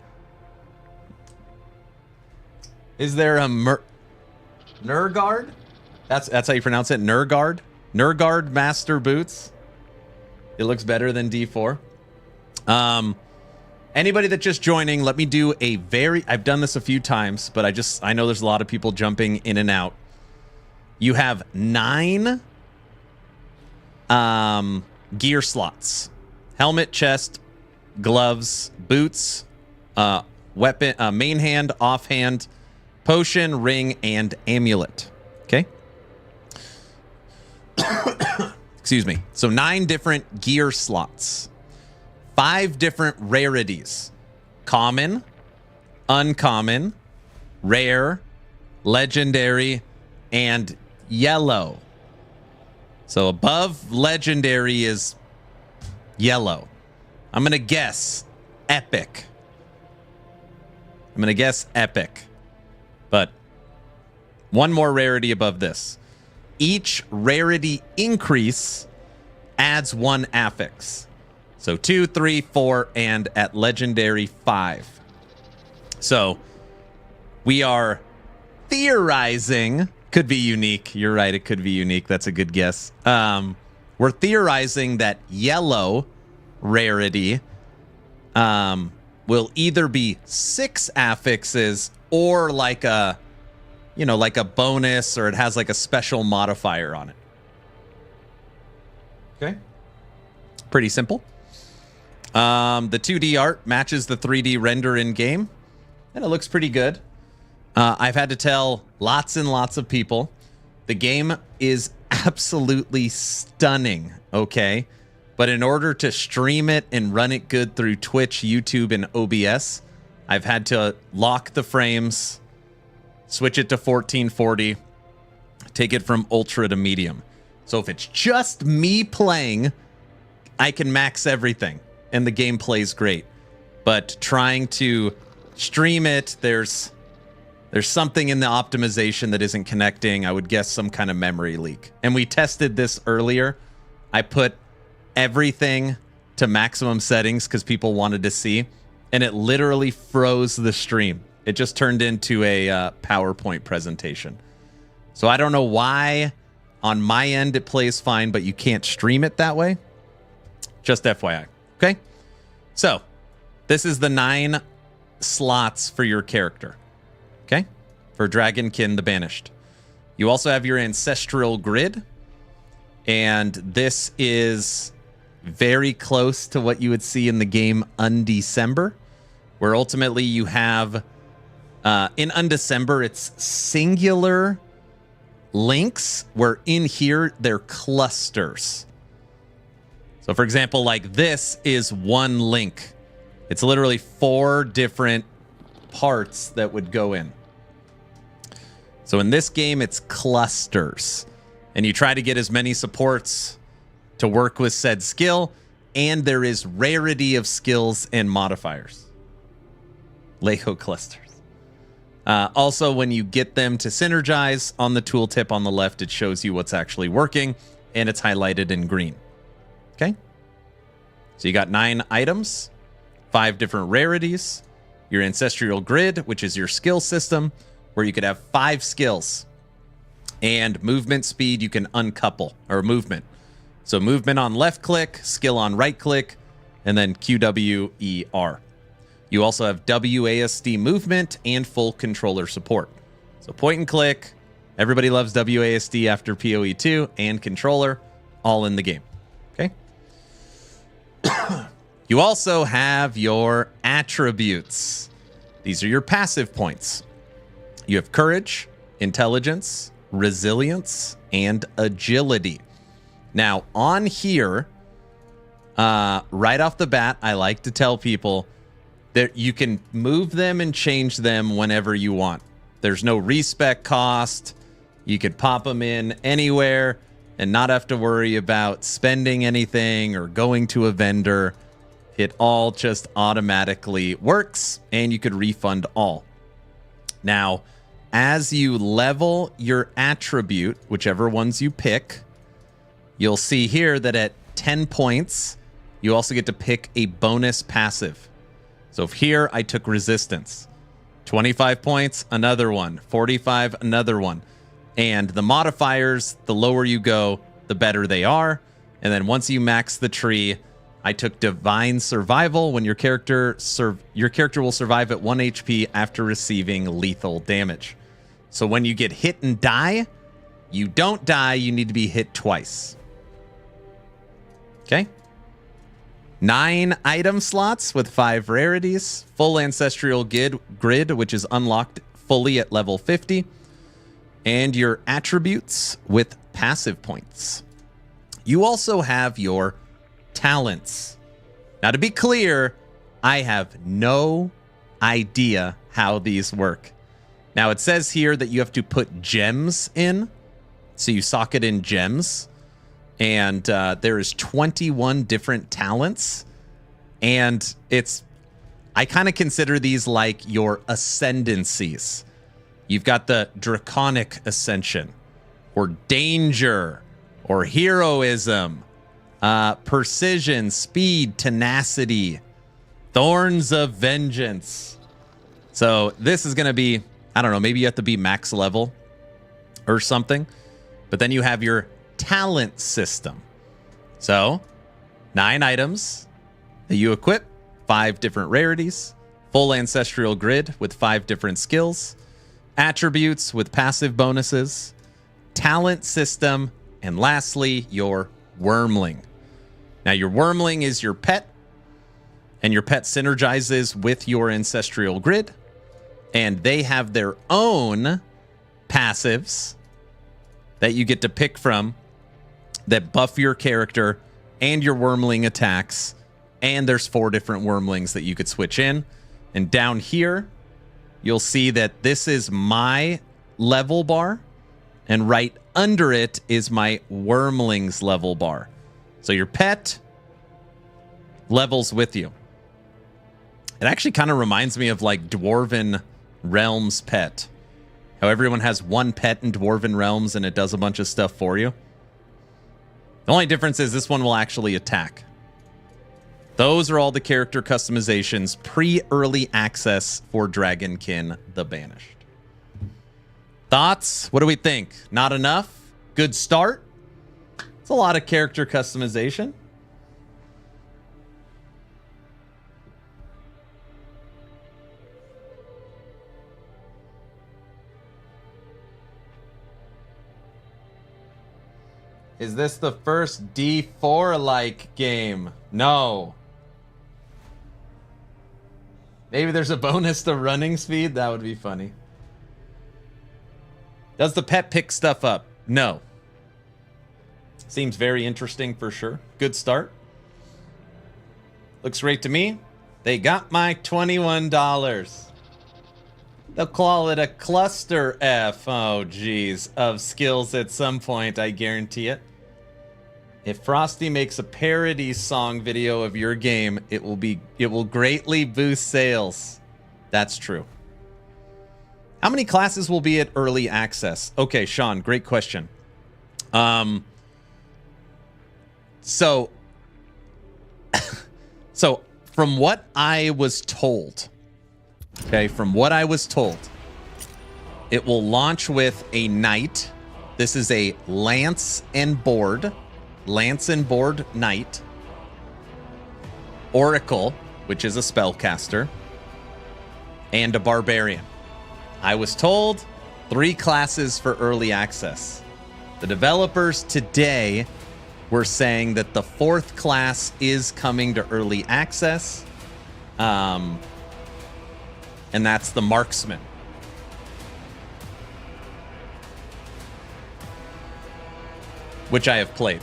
Is there a Nurgard? That's how you pronounce it. Nurgard. Nurgard master boots. It looks better than D4. Anybody that just joining, let me do a I've done this a few times, but I know there's a lot of people jumping in and out. You have 9 gear slots. Helmet, chest, gloves, boots, weapon, main hand, offhand, potion, ring, and amulet. Okay? Excuse me. So 9 different gear slots. 5 different rarities. Common, uncommon, rare, legendary, and yellow. So above legendary is yellow. I'm going to guess epic. But one more rarity above this. Each rarity increase adds 1 affix. So 2, 3, 4, and at legendary 5. So we are theorizing, could be unique. You're right, it could be unique. That's a good guess. We're theorizing that yellow rarity will either be 6 affixes or like a bonus, or it has like a special modifier on it. Okay. Pretty simple. The 2D art matches the 3D render in game, and it looks pretty good. I've had to tell lots and lots of people the game is absolutely stunning, okay? But in order to stream it and run it good through Twitch, YouTube, and OBS, I've had to lock the frames, switch it to 1440, take it from ultra to medium. So if it's just me playing, I can max everything and the game plays great. But trying to stream it, there's something in the optimization that isn't connecting. I would guess some kind of memory leak. And we tested this earlier. I put everything to maximum settings because people wanted to see, and it literally froze the stream. It just turned into a PowerPoint presentation. So I don't know why on my end it plays fine, but you can't stream it that way. Just FYI. Okay? So this is the 9 slots for your character. Okay? For Dragonkin The Banished. You also have your Ancestral Grid. And this is very close to what you would see in the game Undecember, where ultimately you have, in Undecember, it's singular links, where in here, they're clusters. So for example, like this is one link. It's literally 4 different parts that would go in. So in this game, it's clusters. And you try to get as many supports to work with said skill, and there is rarity of skills and modifiers. Lego clusters. Also, when you get them to synergize, on the tooltip on the left, it shows you what's actually working, and it's highlighted in green. Okay? So you got 9 items, 5 different rarities, your Ancestral Grid, which is your skill system, where you could have 5 skills. And movement speed, you can uncouple, or movement. So movement on left click, skill on right click, and then QWER. You also have WASD movement and full controller support. So point and click, everybody loves WASD after PoE2, and controller, all in the game. Okay? You also have your attributes. These are your passive points. You have courage, intelligence, resilience, and agility. Now, on here, right off the bat, I like to tell people that you can move them and change them whenever you want. There's no respec cost. You could pop them in anywhere and not have to worry about spending anything or going to a vendor. It all just automatically works, and you could refund all. Now, as you level your attribute, whichever ones you pick, you'll see here that at 10 points, you also get to pick a bonus passive. So if here I took resistance, 25 points, another one, 45, another one. And the modifiers, the lower you go, the better they are. And then once you max the tree, I took Divine Survival. When your character will survive at 1 HP after receiving lethal damage. So when you get hit and die, you don't die, you need to be hit twice. Okay? 9 item slots with 5 rarities. Full Ancestral Grid, which is unlocked fully at level 50. And your attributes with passive points. You also have your talents. Now, to be clear, I have no idea how these work. Now, it says here that you have to put gems in. So you socket in gems. And there is 21 different talents. And I kind of consider these like your ascendancies. You've got the Draconic Ascension, or Danger, or Heroism, Precision, Speed, Tenacity, Thorns of Vengeance. So this is going to be, I don't know, maybe you have to be max level or something. But then you have your talent system. So 9 items that you equip, 5 different rarities, full Ancestral Grid with 5 different skills, attributes with passive bonuses, talent system, and lastly, your Wormling. Now, your Wormling is your pet, and your pet synergizes with your Ancestral Grid, and they have their own passives that you get to pick from that buff your character and your Wormling attacks, and there's 4 different Wormlings that you could switch in. And down here, you'll see that this is my level bar, and right under it is my Wormling's level bar. So your pet levels with you. It actually kind of reminds me of like Dwarven Realms pet. How everyone has one pet in Dwarven Realms and it does a bunch of stuff for you. The only difference is this one will actually attack. Those are all the character customizations pre-early access for Dragonkin The Banished. Thoughts? What do we think? Not enough? Good start? It's a lot of character customization. Is this the first D4-like game? No. Maybe there's a bonus to running speed? That would be funny. Does the pet pick stuff up? No. Seems very interesting for sure. Good start. Looks great to me. They got my $21. They'll call it a cluster F, oh geez, of skills at some point, I guarantee it. If Frosty makes a parody song video of your game, it will greatly boost sales. That's true. How many classes will be at early access? Okay, Sean, great question. So from what I was told, okay, from what I was told, it will launch with a knight. This is a lance and board knight, oracle, which is a spellcaster, and a barbarian. I was told 3 classes for early access. The developers today were saying that the 4th class is coming to early access. And that's the marksman. Which I have played.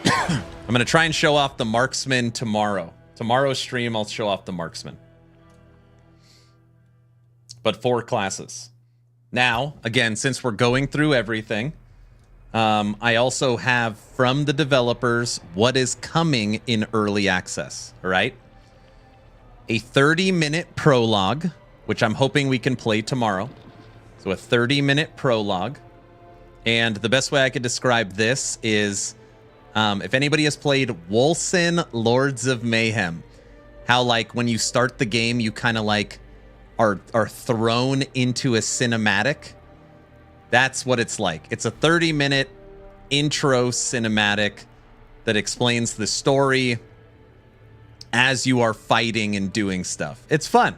I'm going to try and show off the marksman tomorrow. Tomorrow's stream, I'll show off the marksman. But 4 classes. Now, again, since we're going through everything, I also have from the developers what is coming in early access. All right? A 30-minute prologue, which I'm hoping we can play tomorrow. So a 30-minute prologue. And the best way I could describe this is, if anybody has played Wolcen Lords of Mayhem, how like when you start the game, you kind of like are thrown into a cinematic. That's what it's like. It's a 30-minute intro cinematic that explains the story as you are fighting and doing stuff. It's fun.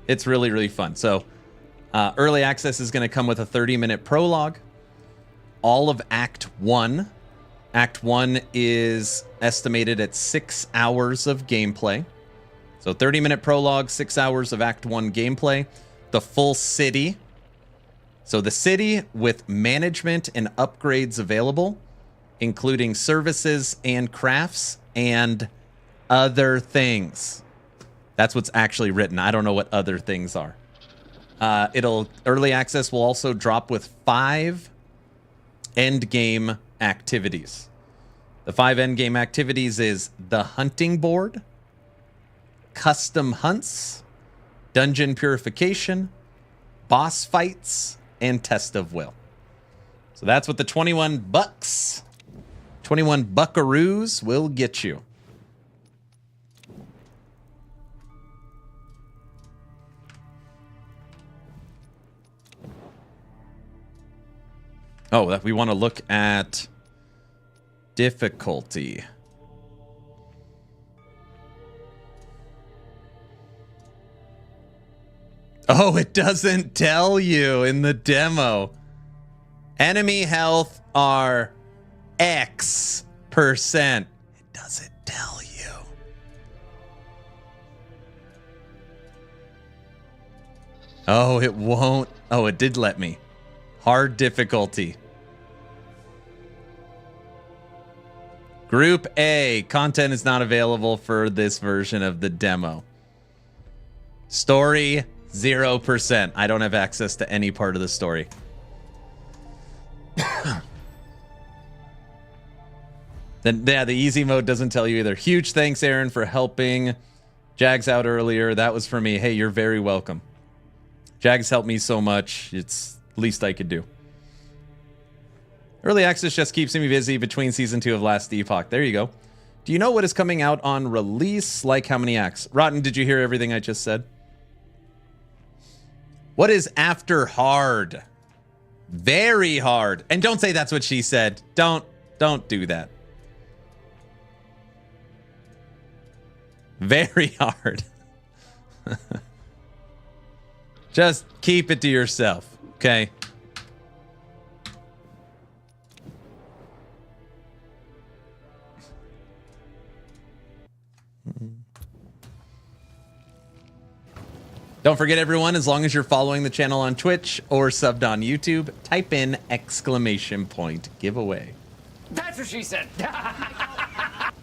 It's really, really fun. So early access is going to come with a 30-minute prologue. All of Act 1. Act 1 is estimated at 6 hours of gameplay. So 30-minute prologue, 6 hours of Act 1 gameplay. The full city. So the city with management and upgrades available, including services and crafts and other things. That's what's actually written. I don't know what other things are. Early access will also drop with 5 endgame activities. The 5 endgame activities is the hunting board, custom hunts, dungeon purification, boss fights, and test of will. So that's what the 21 buckaroos will get you. Oh, that we want to look at difficulty. Oh, it doesn't tell you in the demo. Enemy health are X%. It doesn't tell you. Oh, it won't. Oh, it did let me. Hard difficulty. Group A. Content is not available for this version of the demo. Story, 0%. I don't have access to any part of the story. Then, yeah, the easy mode doesn't tell you either. Huge thanks, Aaron, for helping Jags out earlier. That was for me. Hey, you're very welcome. Jags helped me so much. It's the least I could do. Early access just keeps me busy between season 2 of Last Epoch. There you go. Do you know what is coming out on release? Like how many acts? Rotten, did you hear everything I just said? What is after hard? Very hard. And don't say that's what she said. Don't do that. Very hard. Just keep it to yourself, okay? Don't forget, everyone, as long as you're following the channel on Twitch or subbed on YouTube, type in ! giveaway. That's what she said.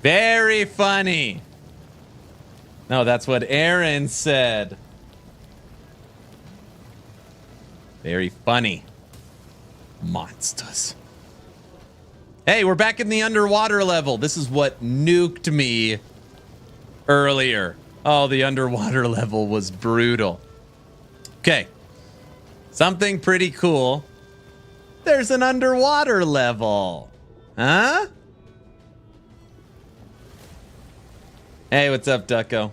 Very funny. No, that's what Aaron said. Very funny. Monsters. Hey, we're back in the underwater level. This is what nuked me earlier. Oh, the underwater level was brutal. Okay. Something pretty cool. There's an underwater level. Huh? Hey, what's up, Ducko?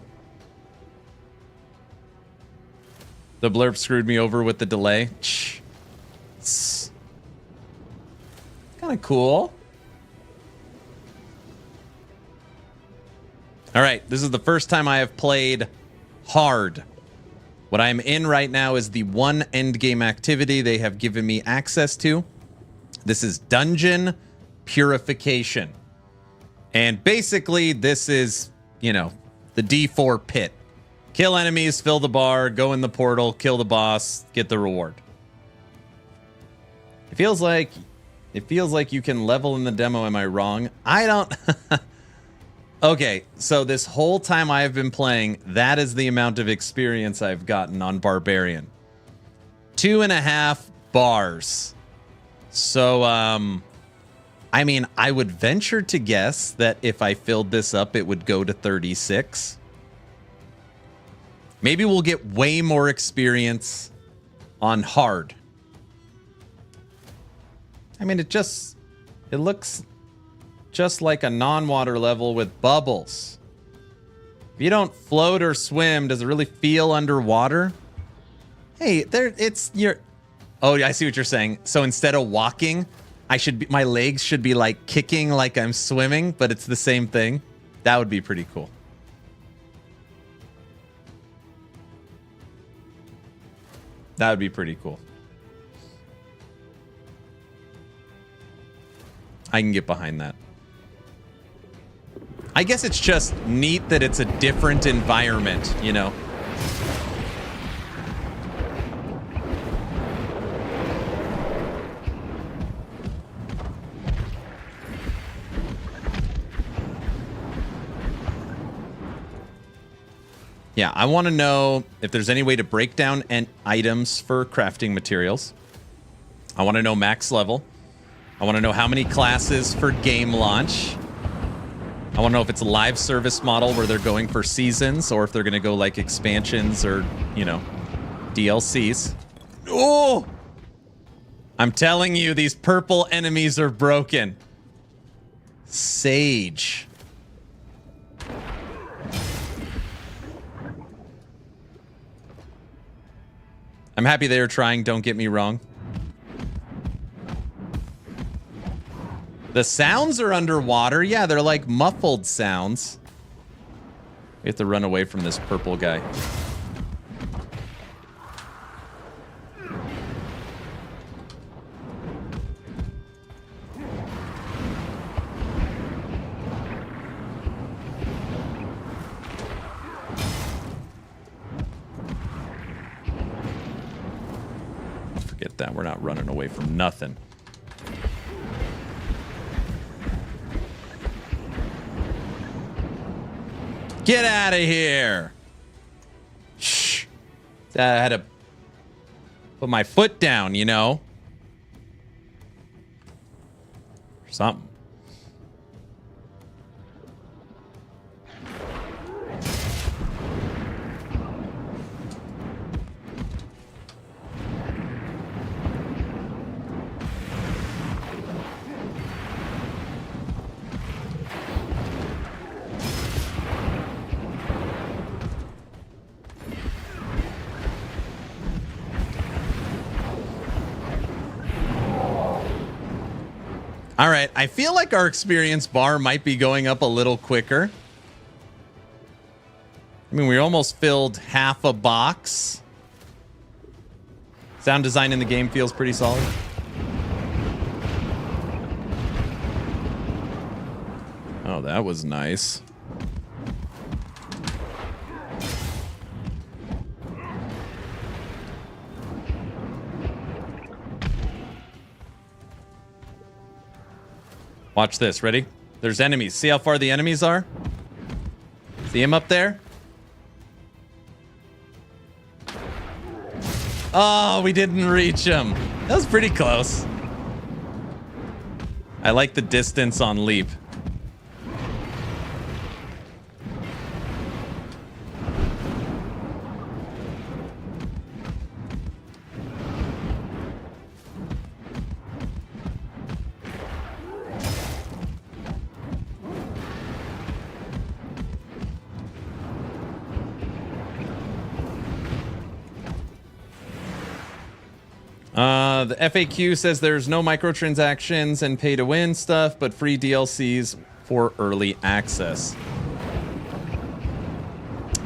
The blurb screwed me over with the delay. It's kind of cool. All right, this is the first time I have played hard. What I'm in right now is the one endgame activity they have given me access to. This is Dungeon Purification. And basically, this is, you know, the D4 pit. Kill enemies, fill the bar, go in the portal, kill the boss, get the reward. It feels like you can level in the demo. Am I wrong? I don't... Okay, so this whole time I have been playing, that is the amount of experience I've gotten on Barbarian. 2.5 bars. So, I mean, I would venture to guess that if I filled this up, it would go to 36. Maybe we'll get way more experience on hard. I mean, it looks just like a non-water level with bubbles. If you don't float or swim, does it really feel underwater? Hey, oh, I see what you're saying. So instead of walking, my legs should be like kicking like I'm swimming, but it's the same thing. That would be pretty cool. That would be pretty cool. I can get behind that. I guess it's just neat that it's a different environment, you know? Yeah, I want to know if there's any way to break down items for crafting materials. I want to know max level. I want to know how many classes for game launch. I want to know if it's a live service model where they're going for seasons or if they're going to go like expansions or, you know, DLCs. Oh! I'm telling you, these purple enemies are broken. Sage. I'm happy they are trying, don't get me wrong. The sounds are underwater. Yeah, they're like muffled sounds. We have to run away from this purple guy. Forget that. We're not running away from nothing. Get out of here. Shh. I had to put my foot down, you know? Or something. All right, I feel like our experience bar might be going up a little quicker. I mean, we almost filled half a box. Sound design in the game feels pretty solid. Oh, that was nice. Watch this. Ready? There's enemies. See how far the enemies are? See him up there? Oh, we didn't reach him. That was pretty close. I like the distance on leap. The FAQ says there's no microtransactions and pay-to-win stuff, but free DLCs for early access.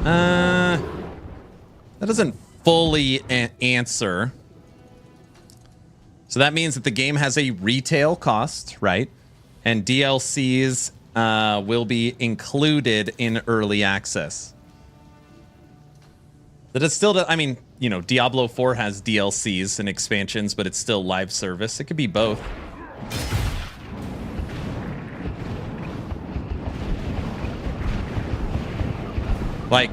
That doesn't fully answer. So that means that the game has a retail cost, right? And DLCs will be included in early access. That is still, I mean, you know, Diablo 4 has DLCs and expansions, but it's still live service. It could be both. Like,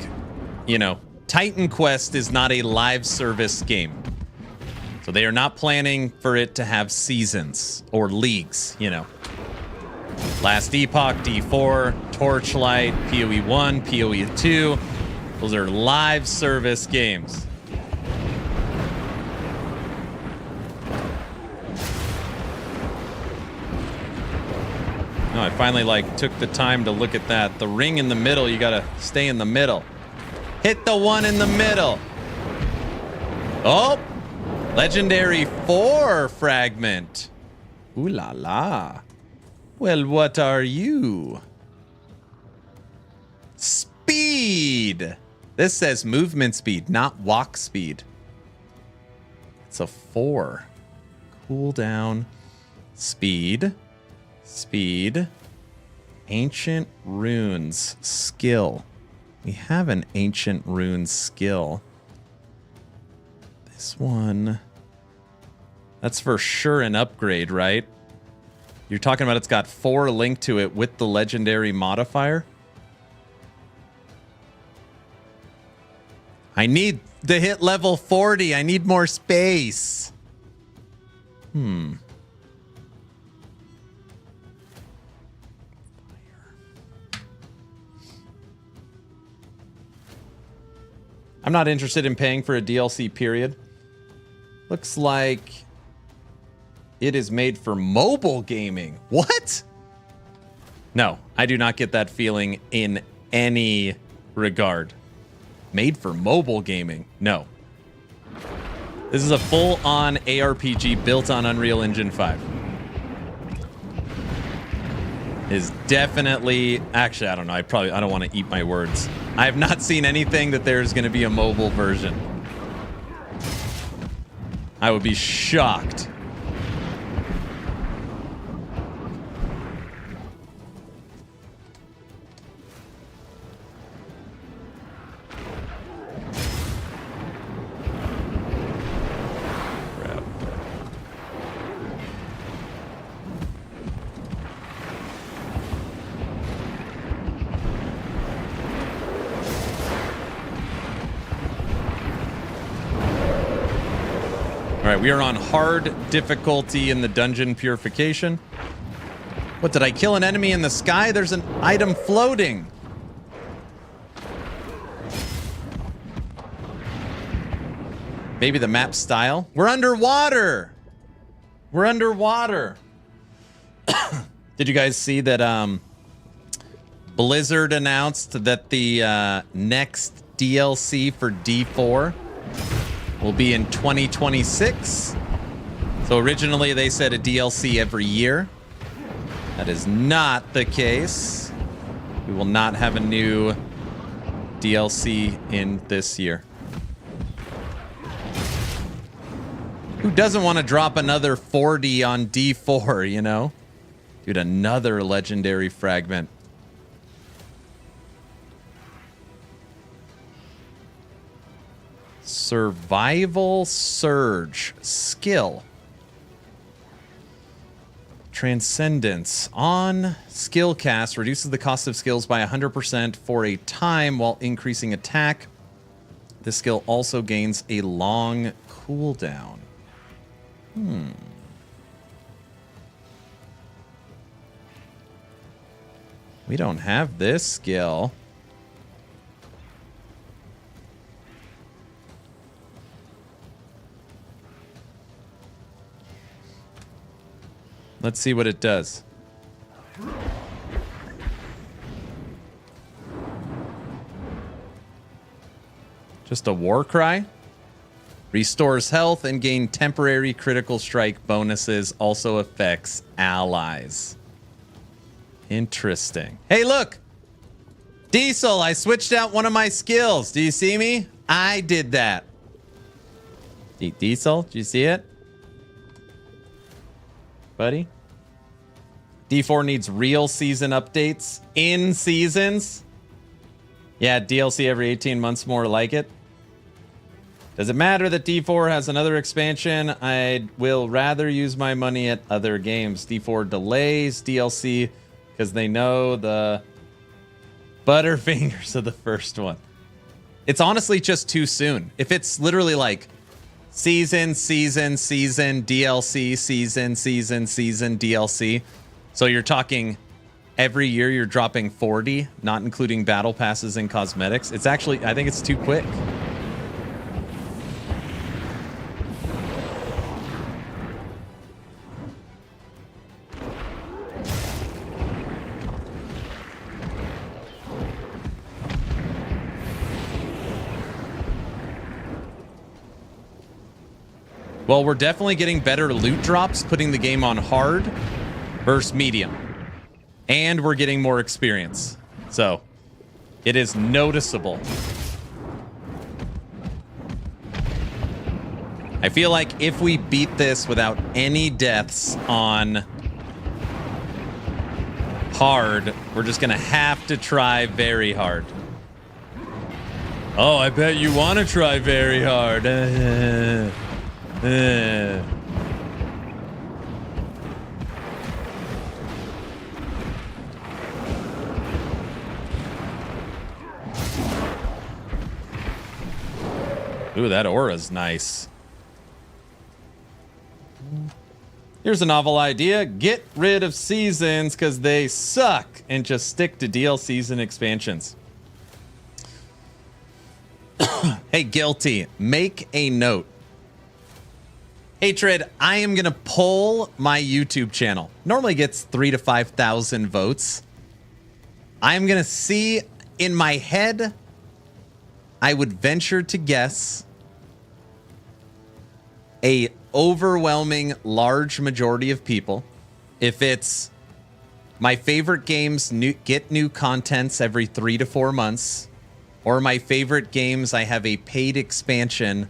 you know, Titan Quest is not a live service game. So they are not planning for it to have seasons or leagues, you know. Last Epoch, D4, Torchlight, PoE 1, PoE 2. Those are live service games. Oh, I finally took the time to look at that. The ring in the middle, you gotta stay in the middle. Hit the one in the middle. Oh, Legendary 4 fragment. Ooh la la. Well, what are you? Speed. This says movement speed, not walk speed. It's a 4. Cooldown. Speed. Speed. Ancient runes. Skill. We have an ancient runes skill. This one. That's for sure an upgrade, right? You're talking about it's got 4 linked to it with the legendary modifier? I need to hit level 40. I need more space. I'm not interested in paying for a DLC, period. Looks like it is made for mobile gaming. What? No, I do not get that feeling in any regard. Made for mobile gaming. No. This is a full-on ARPG built on Unreal Engine 5. Is definitely... Actually, I don't know. I don't want to eat my words. I have not seen anything that there's going to be a mobile version. I would be shocked. Alright, we are on hard difficulty in the dungeon purification. What, did I kill an enemy in the sky? There's an item floating. Maybe the map style. We're underwater. We're underwater. Did you guys see that Blizzard announced that the next DLC for D4 will be in 2026. So originally they said a DLC every year. That is not the case. We will not have a new DLC in this year. Who doesn't want to drop another 40 on D4, you know? Dude, another legendary fragment. Survival Surge. Skill. Transcendence. On skill cast, reduces the cost of skills by 100% for a time while increasing attack. This skill also gains a long cooldown. We don't have this skill. Let's see what it does. Just a war cry. Restores health and gain temporary critical strike bonuses. Also affects allies. Interesting. Hey, look! Diesel, I switched out one of my skills. Do you see me? I did that. Diesel, do you see it? Buddy? D4 needs real season updates in seasons. Yeah, DLC every 18 months, more like it. Does it matter that D4 has another expansion? I will rather use my money at other games. D4 delays DLC because they know the butterfingers of the first one. It's honestly just too soon. If it's literally like season, DLC, season, DLC. So you're talking every year you're dropping 40, not including battle passes and cosmetics. It's actually, I think it's too quick. Well, we're definitely getting better loot drops, putting the game on hard versus medium. And we're getting more experience. So, it is noticeable. I feel like if we beat this without any deaths on hard, we're just going to have to try very hard. Oh, I bet you want to try very hard. Ooh, that aura's nice. Here's a novel idea. Get rid of seasons because they suck and just stick to DLCs and expansions. Hey, Guilty, make a note. Hatred, I am going to poll my YouTube channel. Normally gets 3,000 to 5,000 votes. I'm going to see in my head, I would venture to guess a overwhelming large majority of people. If it's my favorite games get new contents every 3 to 4 months, or my favorite games I have a paid expansion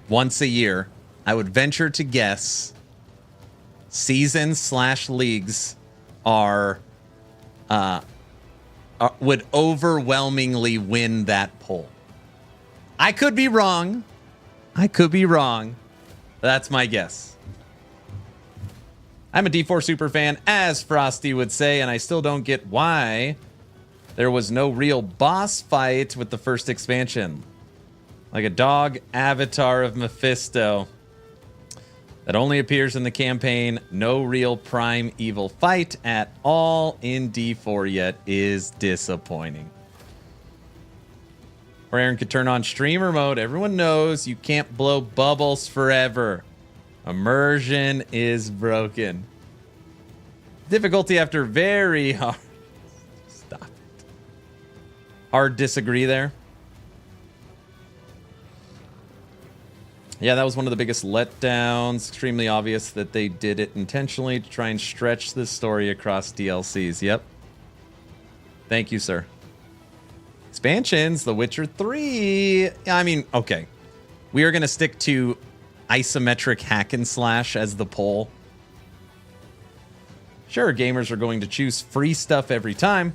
once a year, I would venture to guess seasons/leagues would overwhelmingly win that poll. I could be wrong. That's my guess. I'm a D4 super fan, as Frosty would say, and I still don't get why there was no real boss fight with the first expansion. Like a dog avatar of Mephisto that only appears in the campaign. No real prime evil fight at all in D4 yet is disappointing. Or Aaron could turn on streamer mode. Everyone knows you can't blow bubbles forever. Immersion is broken. Difficulty after very hard. Stop it. Hard disagree there. Yeah, that was one of the biggest letdowns. Extremely obvious that they did it intentionally to try and stretch this story across DLCs. Yep. Thank you, sir. Expansions, The Witcher 3. I mean, okay. We are going to stick to isometric hack and slash as the poll. Sure, gamers are going to choose free stuff every time.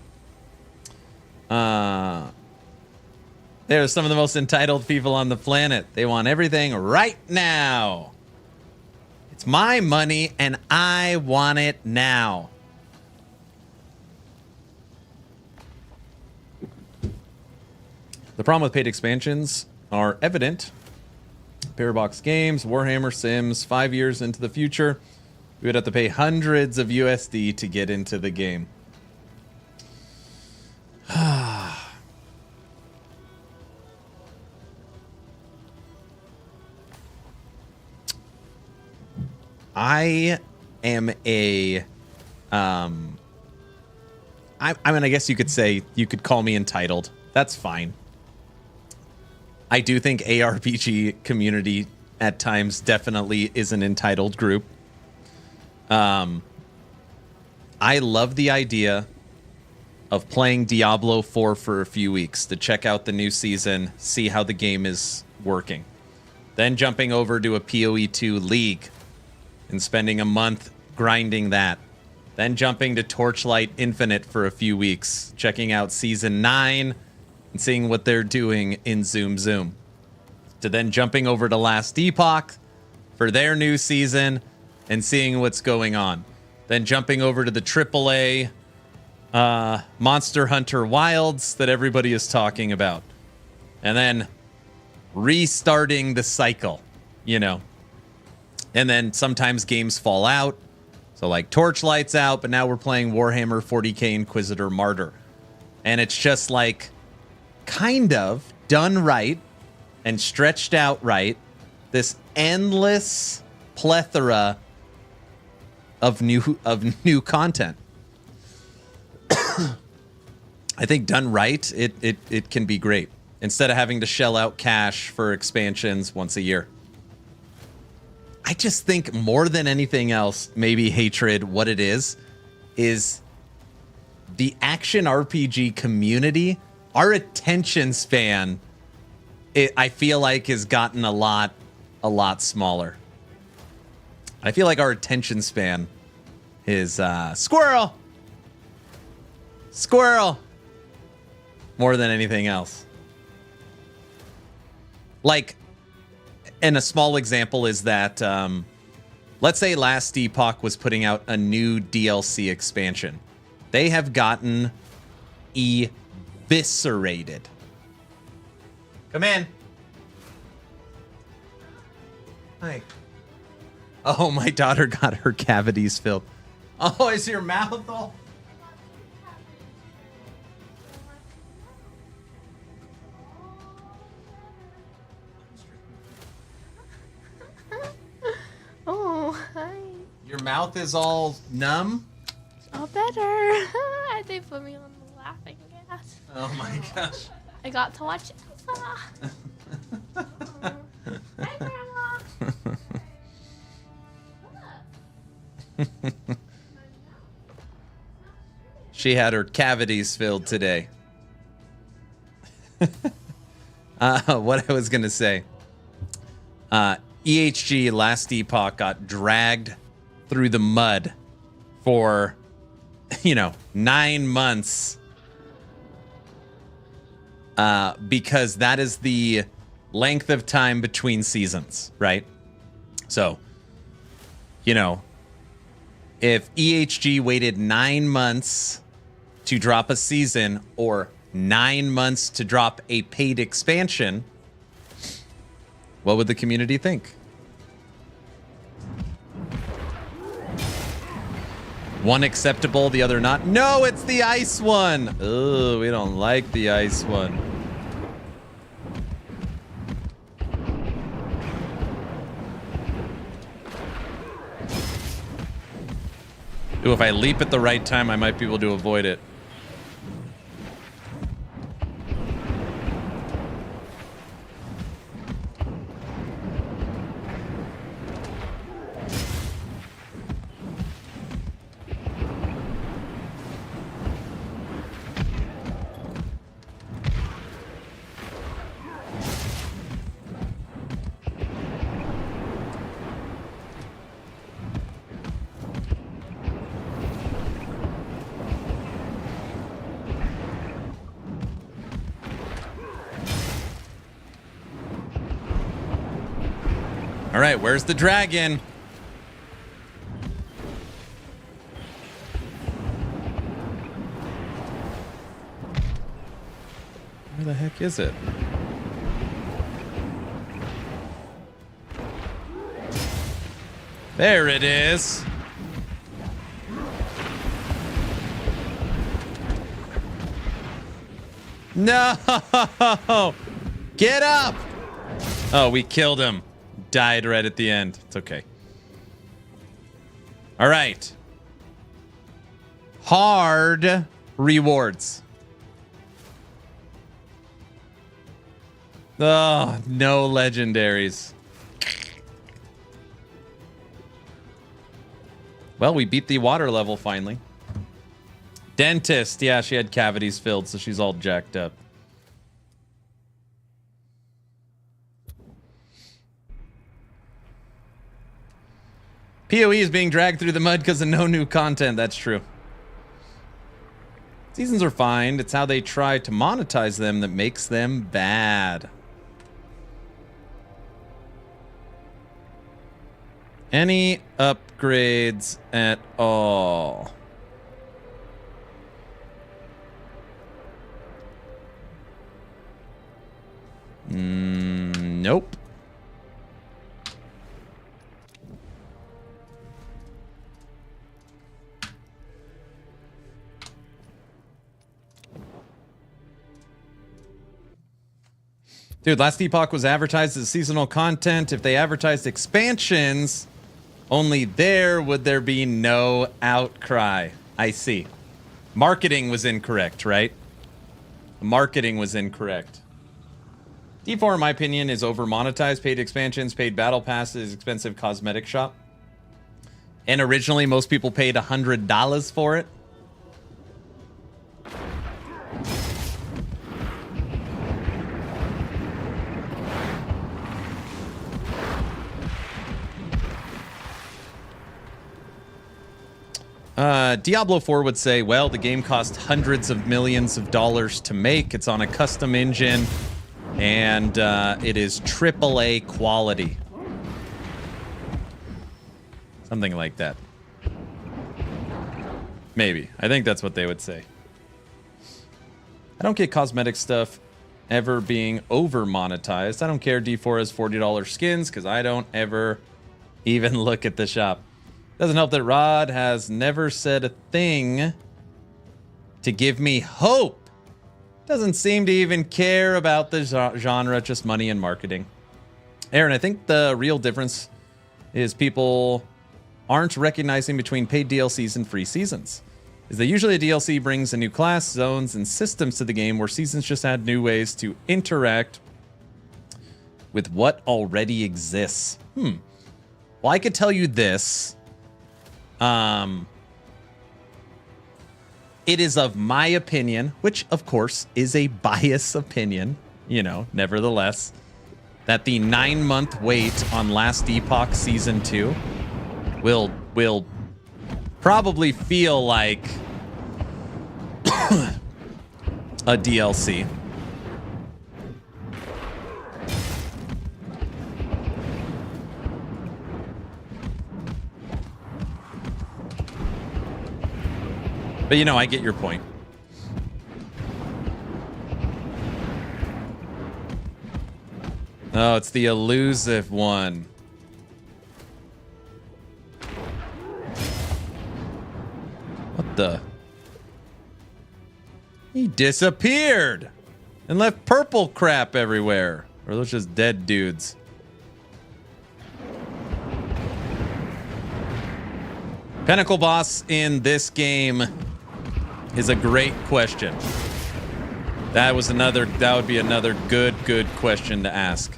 They're some of the most entitled people on the planet. They want everything right now. It's my money and I want it now. The problem with paid expansions are evident. Parabox Games, Warhammer, Sims, 5 years into the future, we would have to pay hundreds of USD to get into the game. I am a, I mean, I guess you could say, you could call me entitled. That's fine. I do think ARPG community at times definitely is an entitled group. I love the idea of playing Diablo 4 for a few weeks to check out the new season, see how the game is working. Then jumping over to a PoE2 League and spending a month grinding that. Then jumping to Torchlight Infinite for a few weeks, checking out Season 9 and seeing what they're doing in Zoom Zoom. To then jumping over to Last Epoch for their new season and seeing what's going on. Then jumping over to the AAA Monster Hunter Wilds that everybody is talking about. And then restarting the cycle, you know. And then sometimes games fall out. So like Torchlight's out, but now we're playing Warhammer 40k Inquisitor Martyr. And it's just like kind of done right and stretched out right. This endless plethora of new content. I think done right, it can be great. Instead of having to shell out cash for expansions once a year. I just think more than anything else, maybe hatred, what it is the action RPG community, our attention span, I feel like has gotten a lot smaller. I feel like our attention span is squirrel more than anything else. Like, and a small example is that, let's say Last Epoch was putting out a new DLC expansion. They have gotten eviscerated. Come in. Hi. Oh, my daughter got her cavities filled. Oh, is your mouth all... Oh, hi. Your mouth is all numb? Oh, better. They put me on the laughing gas. Oh my gosh. I got to watch Elsa. Hi, Grandma. She had her cavities filled today. What I was going to say. EHG Last Epoch got dragged through the mud for, 9 months. Because that is the length of time between seasons, right? So, if EHG waited 9 months to drop a season or 9 months to drop a paid expansion, what would the community think? One acceptable, the other not. No, it's the ice one. Oh, we don't like the ice one. Ooh, if I leap at the right time, I might be able to avoid it. All right, where's the dragon? Where the heck is it? There it is. No! Get up! Oh, we killed him. Died right at the end. It's okay. All right. Hard rewards. Oh, no legendaries. Well, we beat the water level finally. Dentist. Yeah, she had cavities filled, so she's all jacked up. PoE is being dragged through the mud because of no new content. That's true. Seasons are fine. It's how they try to monetize them that makes them bad. Any upgrades at all? Nope. Dude, last Epoch was advertised as seasonal content. If they advertised expansions, only there would there be no outcry. I see. Marketing was incorrect, right? Marketing was incorrect. D4, in my opinion, is over monetized. Paid expansions, paid battle passes, expensive cosmetic shop. And originally, most people paid $100 for it. Diablo 4 would say, well, the game cost hundreds of millions of dollars to make. It's on a custom engine, and it is AAA quality. Something like that. Maybe. I think that's what they would say. I don't get cosmetic stuff ever being over monetized. I don't care D4 has $40 skins because I don't ever even look at the shop. Doesn't help that Rod has never said a thing to give me hope. Doesn't seem to even care about the genre, just money and marketing. Aaron, I think the real difference is people aren't recognizing between paid DLCs and free seasons. Is that usually a DLC brings a new class, zones, and systems to the game, where seasons just add new ways to interact with what already exists. Well, I could tell you this. It is of my opinion, which of course is a biased opinion, you know, nevertheless, that the 9-month wait on Last Epoch Season 2 will probably feel like a DLC. But, you know, I get your point. Oh, it's the elusive one. What the? He disappeared and left purple crap everywhere. Or are those just dead dudes? Pinnacle boss in this game is a great question. That would be another good question to ask.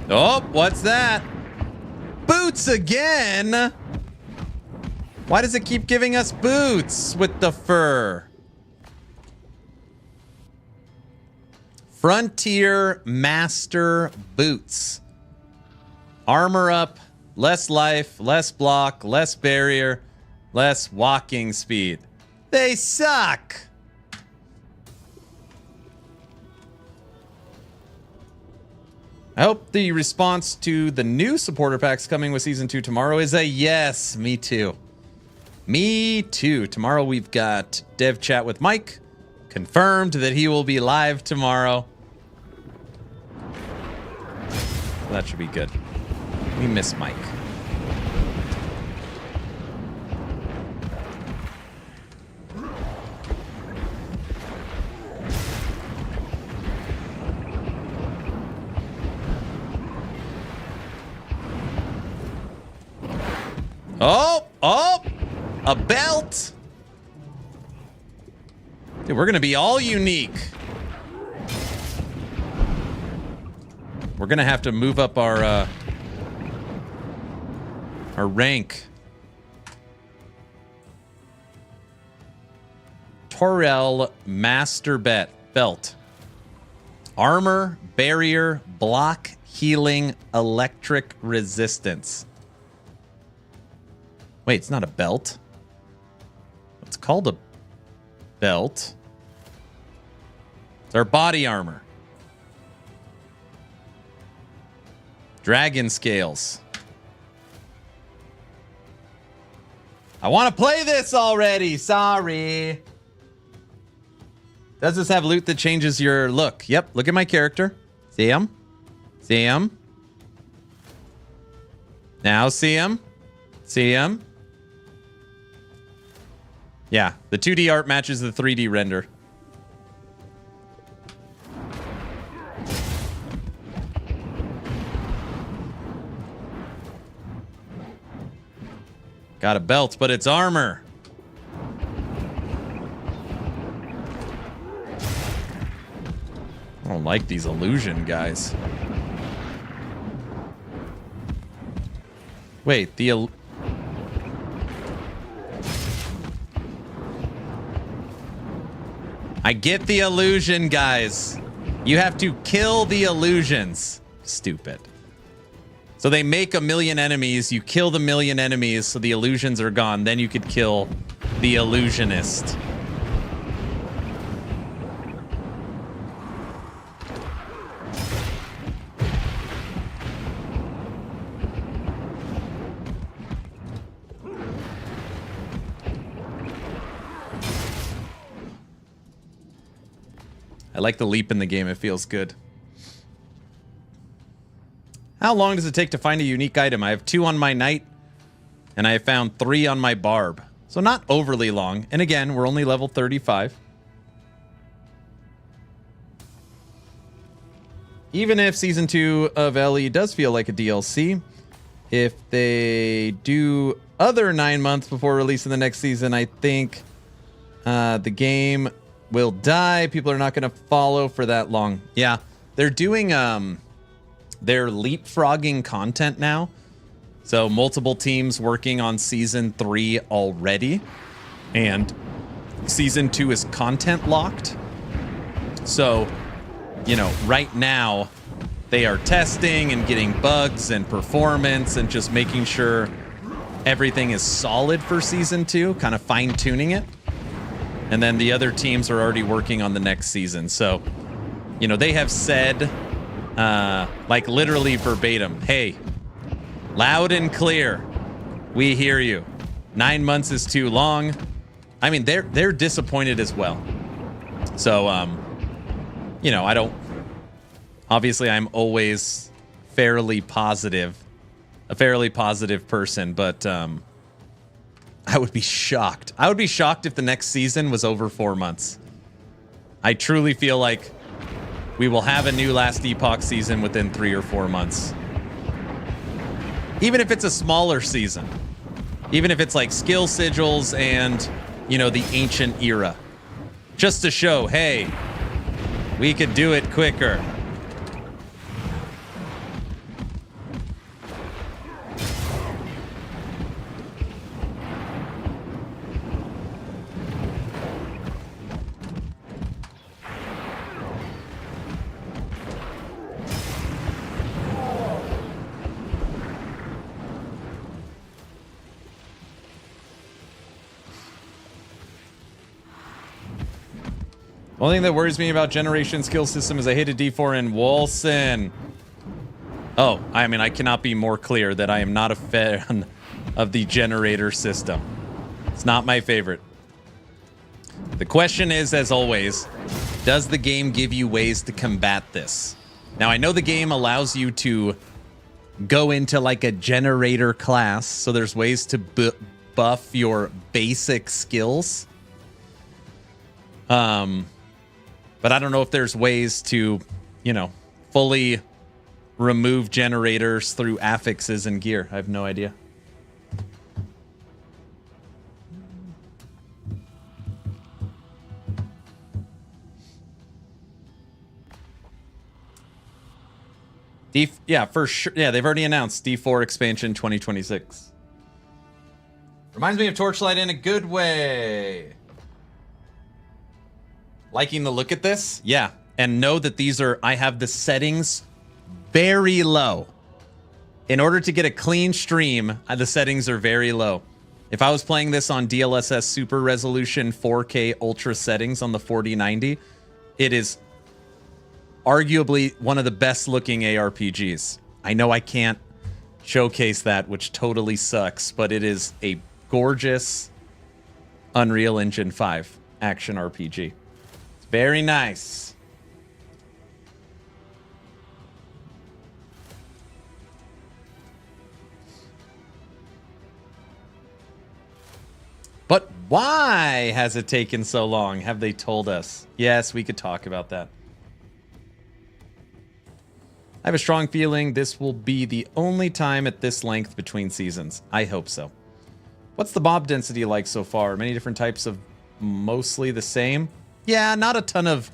Oh, what's that? Boots again? Why does it keep giving us boots with the fur? Frontier Master Boots. Armor up, less life, less block, less barrier, Less walking speed. They suck. I hope the response to the new supporter packs coming with Season 2 tomorrow is a yes. Me too. Me too. Tomorrow we've got Dev Chat with Mike. Confirmed that he will be live tomorrow. That should be good. We miss Mike. Oh, a belt. Dude, we're going to be all unique. We're going to have to move up our rank. Torel Master Belt. Armor, barrier, block, healing, electric resistance. Wait, it's not a belt. It's called a belt. It's our body armor. Dragon scales. I want to play this already. Sorry. Does this have loot that changes your look? Yep. Look at my character. See him? See him? Now see him? See him? Yeah, the 2D art matches the 3D render. Got a belt, but it's armor. I don't like these illusion guys. Wait, I get the illusion, guys. You have to kill the illusions. Stupid. So they make 1 million enemies. You kill the 1 million enemies so the illusions are gone. Then you could kill the illusionist. I like the leap in the game. It feels good. How long does it take to find a unique item? I have 2 on my knight, and I have found 3 on my barb. So not overly long. And again, we're only level 35. Even if Season 2 of LE does feel like a DLC, if they do other 9 months before releasing the next season, I think the game will die. People are not going to follow for that long. Yeah, they're doing they're leapfrogging content now. So multiple teams working on Season 3 already, and Season 2 is content locked. So, you know, right now they are testing and getting bugs and performance and just making sure everything is solid for Season 2, kind of fine-tuning it. And then the other teams are already working on the next season. So, you know, they have said, like literally verbatim, hey, loud and clear, we hear you. 9 months is too long. I mean, they're disappointed as well. So, you know, I don't... Obviously, I'm always fairly positive. A fairly positive person, but... I would be shocked. I would be shocked if the next season was over 4 months. I truly feel like we will have a new Last Epoch season within 3 or 4 months. Even if it's a smaller season. Even if it's like skill sigils and, you know, the ancient era. Just to show, hey, we could do it quicker. Only thing that worries me about generation skill system is I hated D4 in Wolson. Oh, I mean, I cannot be more clear that I am not a fan of the generator system. It's not my favorite. The question is, as always, does the game give you ways to combat this? Now, I know the game allows you to go into like a generator class, so there's ways to buff your basic skills. But I don't know if there's ways to, you know, fully remove generators through affixes and gear. I have no idea. Yeah, for sure. Yeah, they've already announced D4 expansion 2026. Reminds me of Torchlight in a good way. Liking the look at this? Yeah. And know that these are, I have the settings very low. In order to get a clean stream, the settings are very low. If I was playing this on DLSS Super Resolution 4K Ultra settings on the 4090, it is arguably one of the best looking ARPGs. I know I can't showcase that, which totally sucks, but it is a gorgeous Unreal Engine 5 action RPG. It's very nice. But why has it taken so long? Have they told us? Yes, we could talk about that. I have a strong feeling this will be the only time at this length between seasons. I hope so. What's the mob density like so far? Many different types of mostly the same? Yeah, not a ton of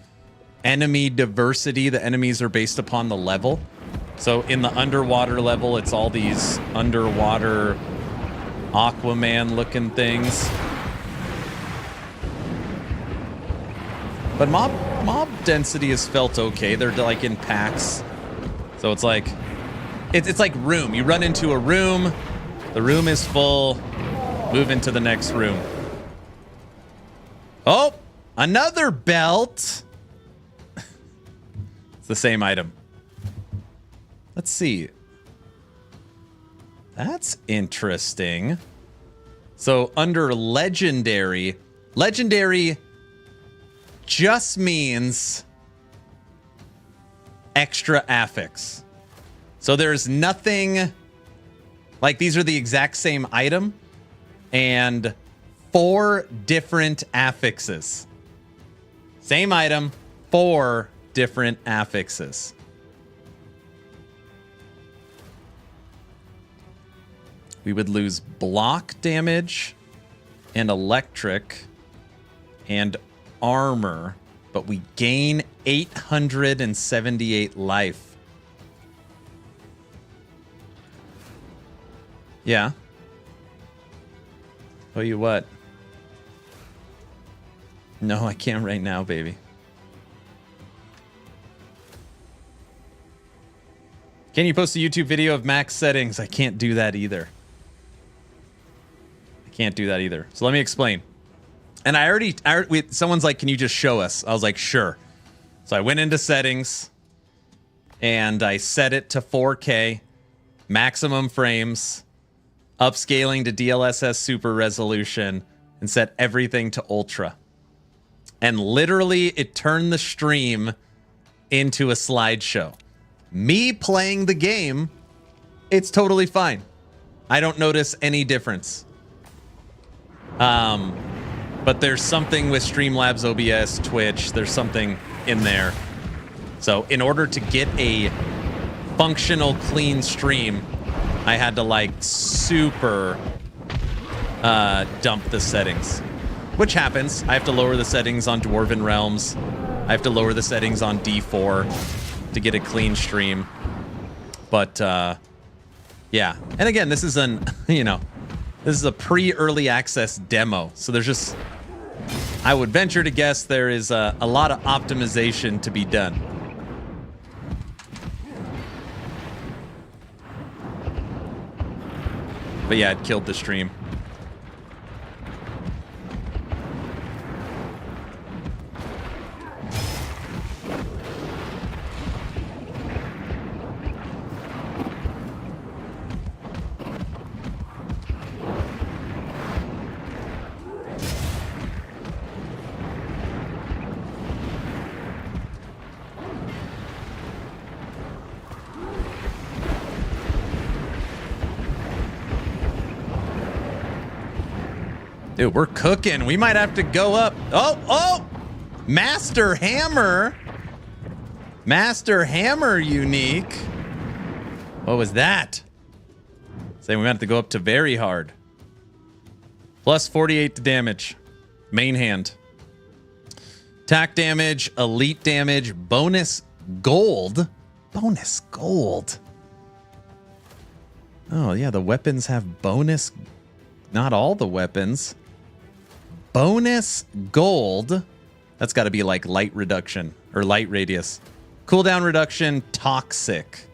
enemy diversity. The enemies are based upon the level. So in the underwater level, it's all these underwater Aquaman looking things. But mob density is felt okay. They're like in packs. So it's like it's like room. You run into a room, the room is full, move into the next room. Oh, another belt. It's the same item. Let's see. That's interesting. So under legendary just means extra affix. So there's nothing like these are the exact same item and 4 different affixes. Same item, 4 different affixes. We would lose block damage and electric and armor, but we gain 878 life. Yeah. Tell you what. No, I can't right now, baby. Can you post a YouTube video of max settings? I can't do that either. Can't do that either. So let me explain. And someone's like, can you just show us? I was like, sure. So I went into settings and I set it to 4K, maximum frames, upscaling to DLSS Super Resolution, and set everything to Ultra. And literally it turned the stream into a slideshow. Me playing the game, it's totally fine. I don't notice any difference. But there's something with Streamlabs OBS, Twitch, there's something in there. So in order to get a functional, clean stream, I had to like super dump the settings. Which happens. I have to lower the settings on Dwarven Realms. I have to lower the settings on D4 to get a clean stream. But yeah. And again, this is an, this is a pre-early access demo. So there's just, I would venture to guess there is a lot of optimization to be done. But yeah, it killed the stream. Dude, we're cooking. We might have to go up. Oh! Master Hammer. Master Hammer unique. What was that? Saying we might have to go up to very hard. Plus 48 to damage. Main hand. Attack damage, elite damage, bonus gold. Bonus gold. Oh, yeah, the weapons have bonus. Not all the weapons. Bonus gold. That's got to be like light reduction or light radius. Cooldown reduction, toxic.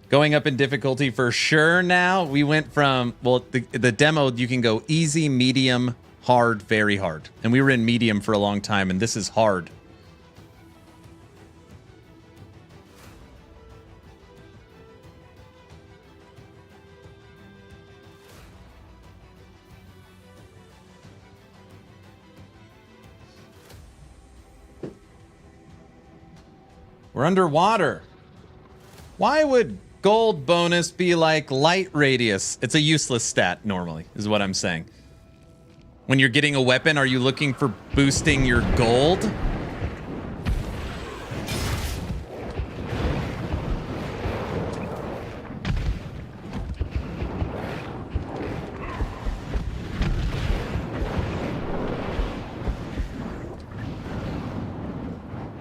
Going up in difficulty for sure now. We went from, well, the demo, you can go easy, medium, hard, very hard. And we were in medium for a long time, and this is hard. We're underwater. Why would gold bonus be like light radius? It's a useless stat normally, is what I'm saying. When you're getting a weapon, are you looking for boosting your gold?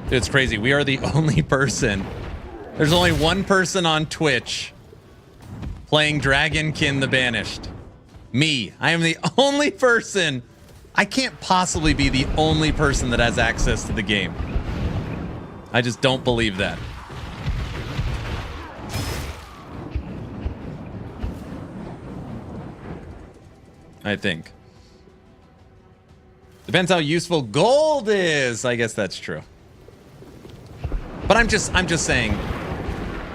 It's crazy. We are the only person. There's only one person on Twitch playing Dragonkin The Banished. Me. I am the only person. I can't possibly be the only person that has access to the game. I just don't believe that. I think. Depends how useful gold is. I guess that's true. But I'm just saying,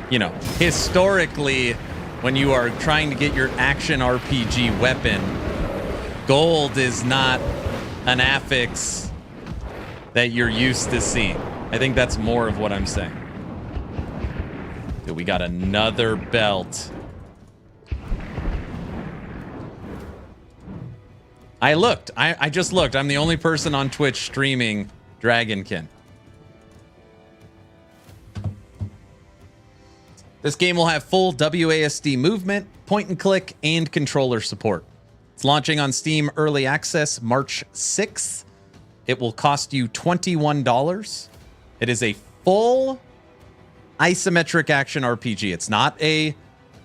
you know, historically, when you are trying to get your action RPG weapon, gold is not an affix that you're used to seeing. I think that's more of what I'm saying. Dude, we got another belt. I looked. I just looked. I'm the only person on Twitch streaming Dragonkin. This game will have full WASD movement, point and click, and controller support. It's launching on Steam Early Access March 6th. It will cost you $21. It is a full isometric action RPG. It's not a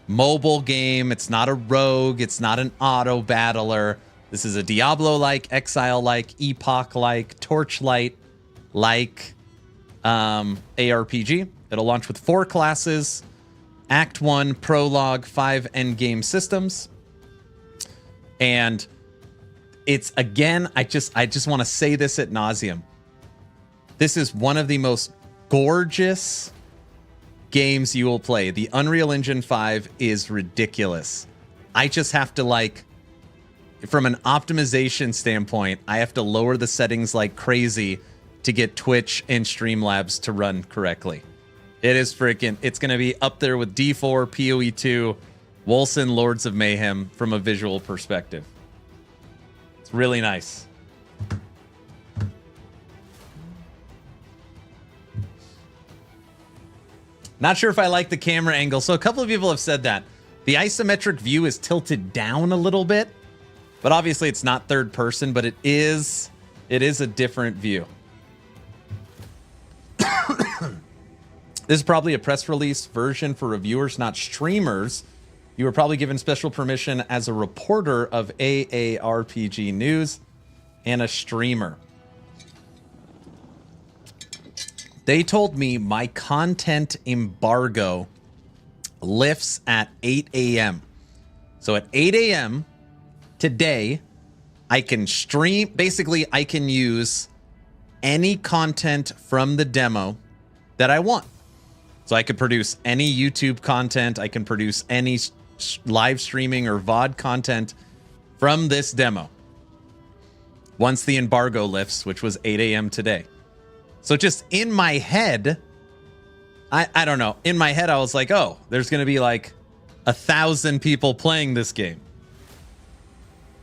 mobile game. It's not a rogue. It's not an auto battler. This is a Diablo-like, Exile-like, Epoch-like, Torchlight-like ARPG. It'll launch with 4 classes. Act 1, Prologue, 5 Endgame systems. And it's, again, I just want to say this ad nauseum. This is one of the most gorgeous games you will play. The Unreal Engine 5 is ridiculous. I just have to, like, from an optimization standpoint, I have to lower the settings like crazy to get Twitch and Streamlabs to run correctly. It is freaking, it's going to be up there with D4, PoE2, Wolcen, Lords of Mayhem from a visual perspective. It's really nice. Not sure if I like the camera angle. So a couple of people have said that. The isometric view is tilted down a little bit, but obviously it's not third person, but it is a different view. This is probably a press release version for reviewers, not streamers. You were probably given special permission as a reporter of AARPG news and a streamer. They told me my content embargo lifts at 8 a.m. So at 8 a.m. today, I can stream. Basically, I can use any content from the demo that I want. So I could produce any YouTube content. I can produce any live streaming or VOD content from this demo once the embargo lifts, which was 8 a.m. today. So just in my head, I don't know. In my head, I was like, oh, there's going to be like 1,000 people playing this game.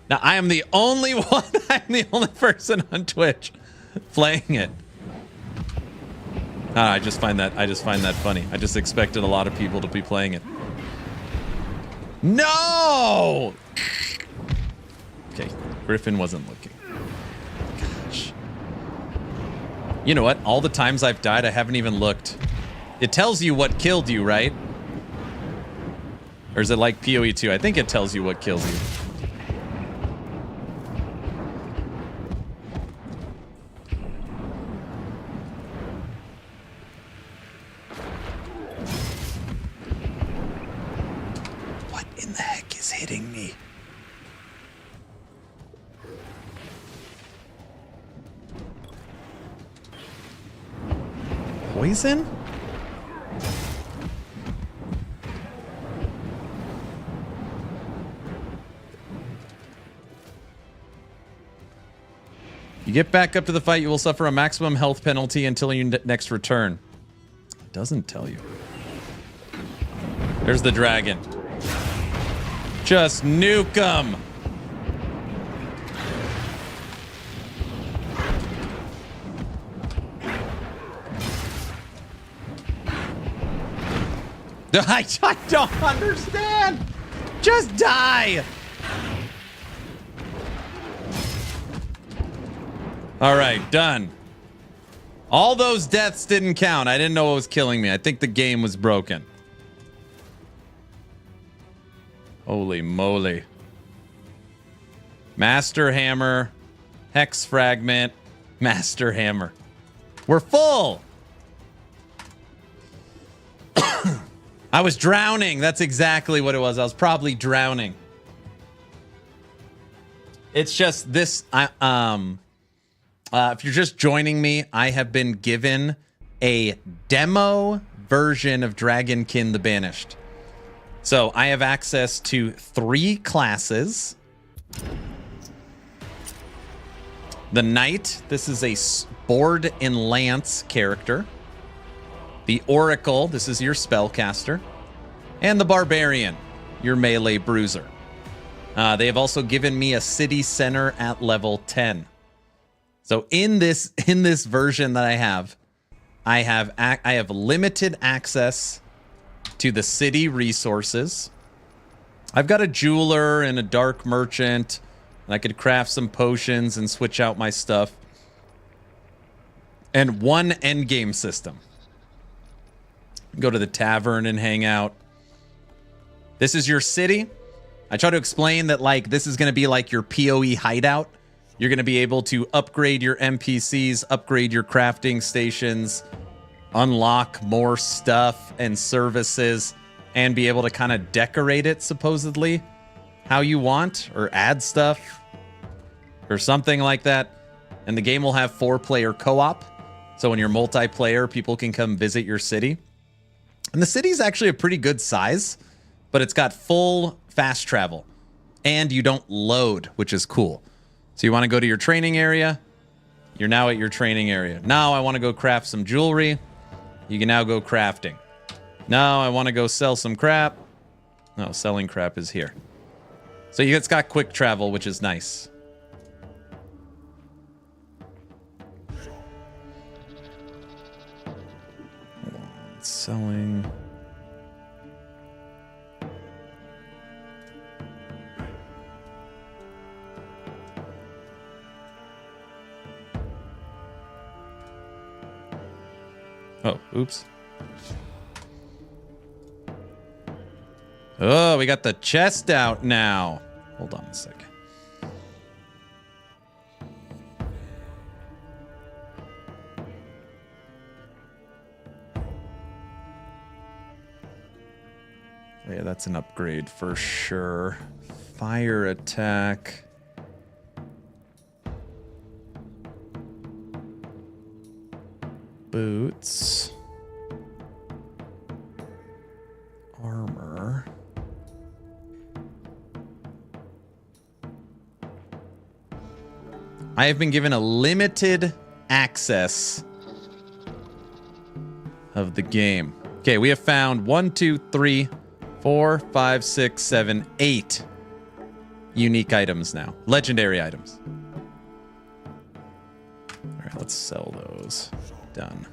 Now, I am the only one. I'm the only person on Twitch playing it. I just find that funny. I just expected a lot of people to be playing it. No! Okay, Griffin wasn't looking. Gosh. You know what? All the times I've died, I haven't even looked. It tells you what killed you, right? Or is it like PoE 2? I think it tells you what kills you. What in the heck is hitting me? Poison? You get back up to the fight, you will suffer a maximum health penalty until your next return. It doesn't tell you. There's the dragon. Just nuke him. I don't understand. Just die. All right, done. All those deaths didn't count. I didn't know what was killing me. I think the game was broken. Holy moly. Master Hammer, Hex Fragment, Master Hammer. We're full. I was drowning. That's exactly what it was. I was probably drowning. It's just this. If you're just joining me, I have been given a demo version of Dragonkin The Banished. So I have access to 3 classes. The Knight, this is a Sword and Lance character. The Oracle, this is your spellcaster. And the Barbarian, your melee bruiser. They have also given me a city center at level 10. So in this version that I have limited access to the city resources. I've got a jeweler and a dark merchant, and I could craft some potions and switch out my stuff. And 1 endgame system. Go to the tavern and hang out. This is your city. I try to explain that like this is going to be like your PoE hideout. You're going to be able to upgrade your NPCs, upgrade your crafting stations, unlock more stuff and services, and be able to kind of decorate it supposedly how you want, or add stuff or something like that. And the game will have 4-player co-op. So when you're multiplayer, people can come visit your city. And the city's actually a pretty good size, but it's got full fast travel and you don't load, which is cool. So you want to go to your training area. You're now at your training area. Now I want to go craft some jewelry. You can now go crafting. Now I want to go sell some crap. No, selling crap is here. So it's got quick travel, which is nice. Selling. Oh, oops. Oh, we got the chest out now. Hold on a second. Yeah, that's an upgrade for sure. Fire attack. Boots. Armor. I have been given a limited access of the game. Okay, we have found 1, 2, 3, 4, 5, 6, 7, 8 unique items now. Legendary items. All right, let's sell those. Done.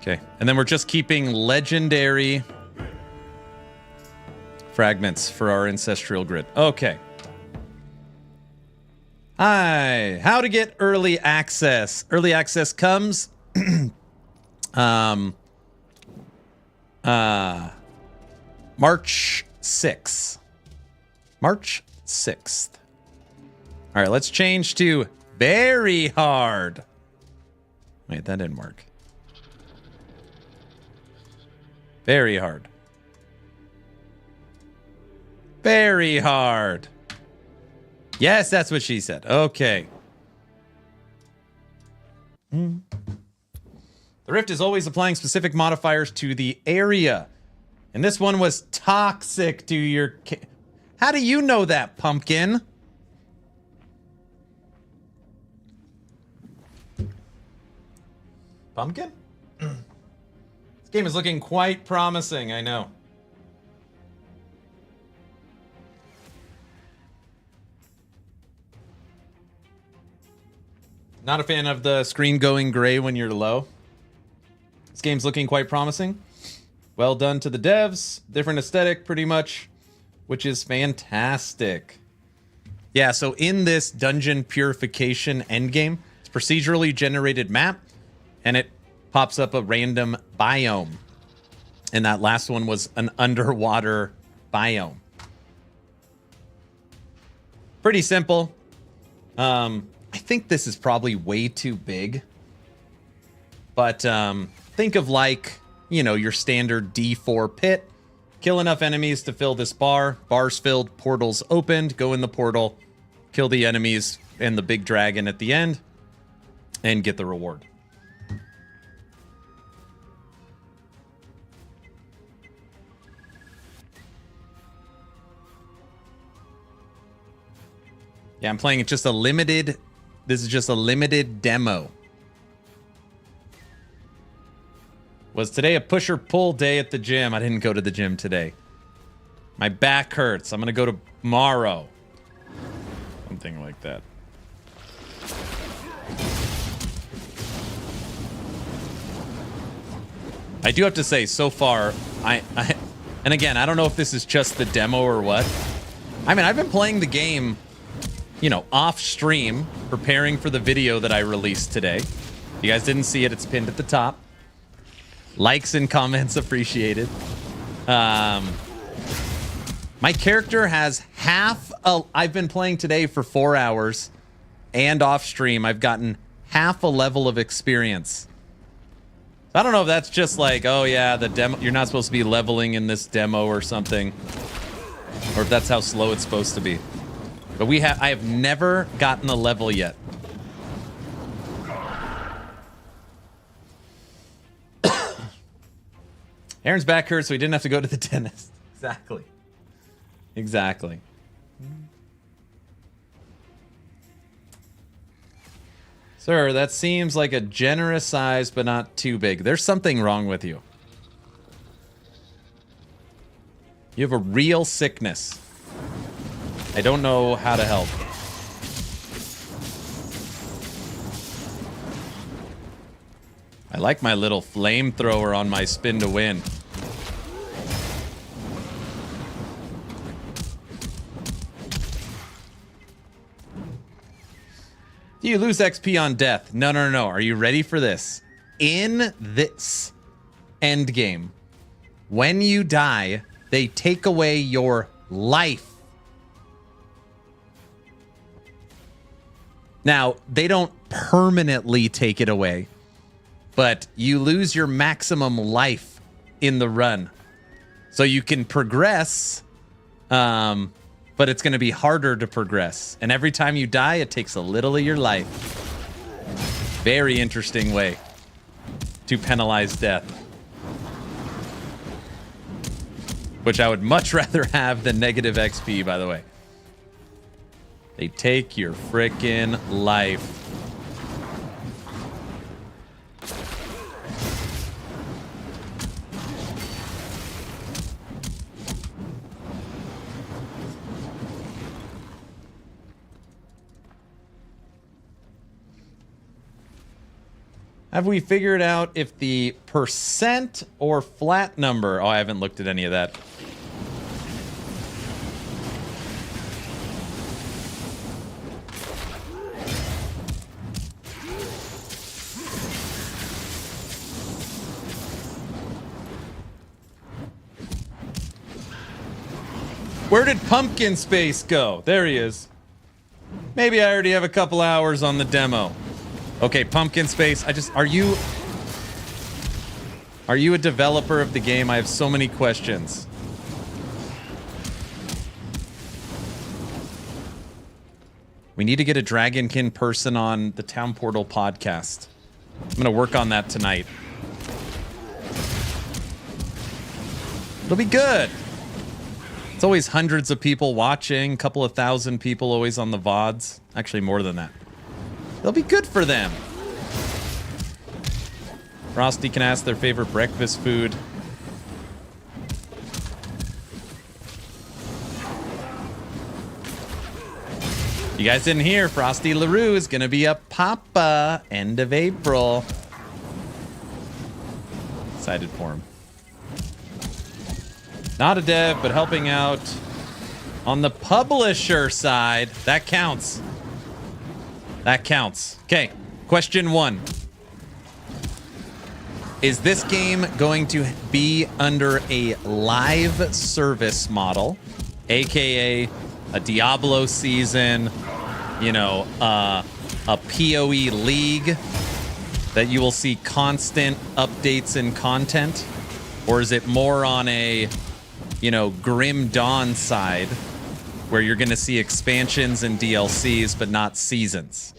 Okay, and then we're just keeping legendary fragments for our Ancestral Grid. Okay. Hi, how to get early access. Early access comes March 6th. March 6th. All right, let's change to very hard. Wait, that didn't work. Very hard. Very hard. Yes, that's what she said. Okay. The Rift is always applying specific modifiers to the area. And this one was toxic to your... How do you know that, Pumpkin? Pumpkin? This game is looking quite promising, I know. Not a fan of the screen going gray when you're low. This game's looking quite promising. Well done to the devs. Different aesthetic, pretty much, which is fantastic. Yeah, so in this dungeon purification endgame, it's procedurally generated map, and it pops up a random biome. And that last one was an underwater biome. Pretty simple. I think this is probably way too big. But think of like, you know, your standard D4 pit. Kill enough enemies to fill this bar. Bar's filled, portals opened, go in the portal, kill the enemies and the big dragon at the end, and get the reward. Yeah, I'm playing just a limited... This is just a limited demo. Was today a push or pull day at the gym? I didn't go to the gym today. My back hurts. I'm going to go tomorrow. Something like that. I do have to say, so far, and again, I don't know if this is just the demo or what. I mean, I've been playing the game, you know, off stream, preparing for the video that I released today. If you guys didn't see it, it's pinned at the top. Likes and comments appreciated. My character has I've been playing today for 4 hours, and off stream, I've gotten half a level of experience. I don't know if that's just like, oh yeah, the demo, you're not supposed to be leveling in this demo or something, or if that's how slow it's supposed to be. But I have never gotten a level yet. Aaron's back hurt, so he didn't have to go to the dentist. Exactly. Exactly. Sir, that seems like a generous size, but not too big. There's something wrong with you. You have a real sickness. I don't know how to help. I like my little flamethrower on my spin to win. Do you lose XP on death? No, no, no. Are you ready for this? In this endgame, when you die, they take away your life. Now, they don't permanently take it away, but you lose your maximum life in the run. So you can progress but it's going to be harder to progress. And every time you die, it takes a little of your life. Very interesting way to penalize death. Which I would much rather have than negative XP, by the way. They take your frickin' life. Have we figured out if the percent or flat number... Oh, I haven't looked at any of that. Where did Pumpkin Space go? There he is. Maybe I already have a couple hours on the demo. Okay, Pumpkin Space. Are you a developer of the game? I have so many questions. We need to get a Dragonkin person on the Town Portal podcast. I'm going to work on that tonight. It'll be good. It's always hundreds of people watching, a couple of thousand people always on the VODs. Actually, more than that. It'll be good for them. Frosty can ask their favorite breakfast food. You guys didn't hear, Frosty LaRue is going to be a papa end of April. Excited for him. Not a dev, but helping out on the publisher side. That counts. That counts. Okay, question 1. Is this game going to be under a live service model, aka a Diablo season, you know, a PoE league that you will see constant updates and content? Or is it more on a, you know, Grim Dawn side where you're going to see expansions and DLCs but not seasons?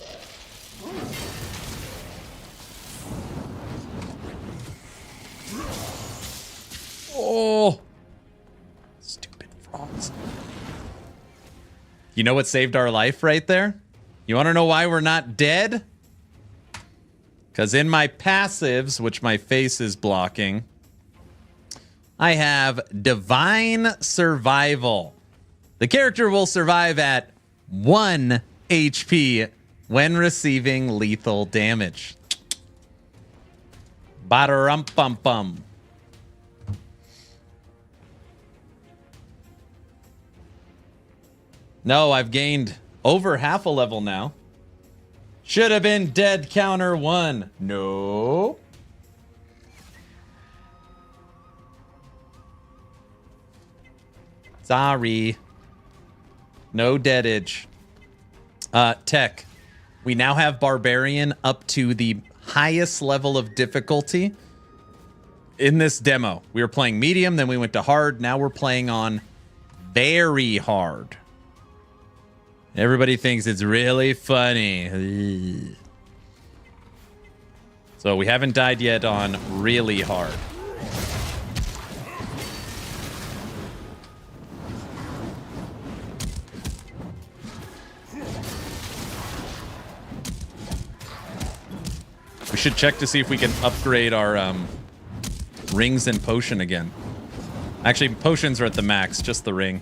Oh, stupid frogs. You know what saved our life right there? You want to know why we're not dead? Because in my passives, which my face is blocking, I have Divine Survival. The character will survive at 1 HP when receiving lethal damage. Ba-da-rum-bum-bum. No, I've gained over half a level now. Should have been dead counter 1. No. Sorry. No deadage. Tech. We now have Barbarian up to the highest level of difficulty in this demo. We were playing medium, then we went to hard. Now we're playing on very hard. Everybody thinks it's really funny. So we haven't died yet on really hard. We should check to see if we can upgrade our rings and potion again. Actually, potions are at the max, just the ring.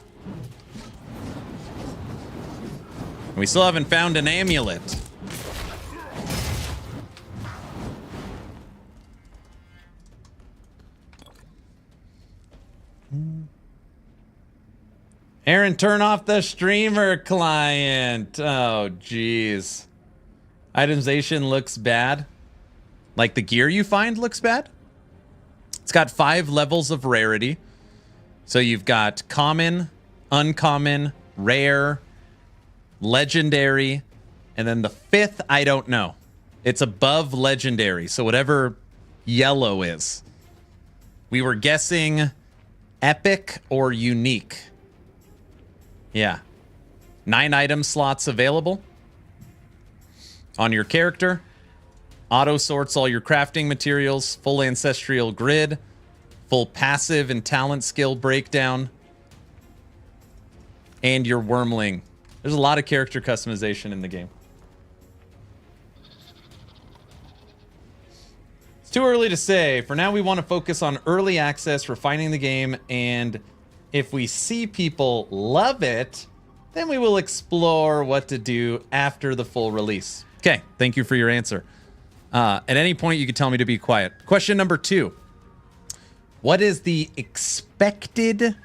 We still haven't found an amulet. Aaron, turn off the streamer client. Oh, jeez. Itemization looks bad. Like the gear you find looks bad. It's got 5 levels of rarity. So you've got common, uncommon, rare, legendary, and then the 5th, I don't know. It's above legendary, so whatever yellow is. We were guessing epic or unique. Yeah, 9 item slots available on your character. Auto sorts all your crafting materials. Full Ancestral Grid. Full passive and talent skill breakdown. And your Wormling. There's a lot of character customization in the game. It's too early to say. For now, we want to focus on early access, refining the game, and if we see people love it, then we will explore what to do after the full release. Okay, thank you for your answer. At any point, you can tell me to be quiet. Question number 2. What is the expected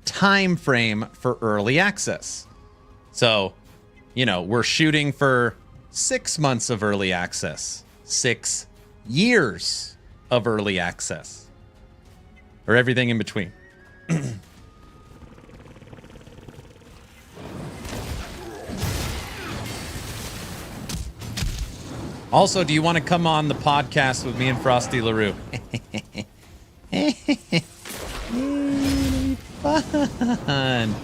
time frame for early access? So, you know, we're shooting for 6 months of early access, 6 years of early access, or everything in between. Also, do you want to come on the podcast with me and Frosty LaRue? It'll be fun.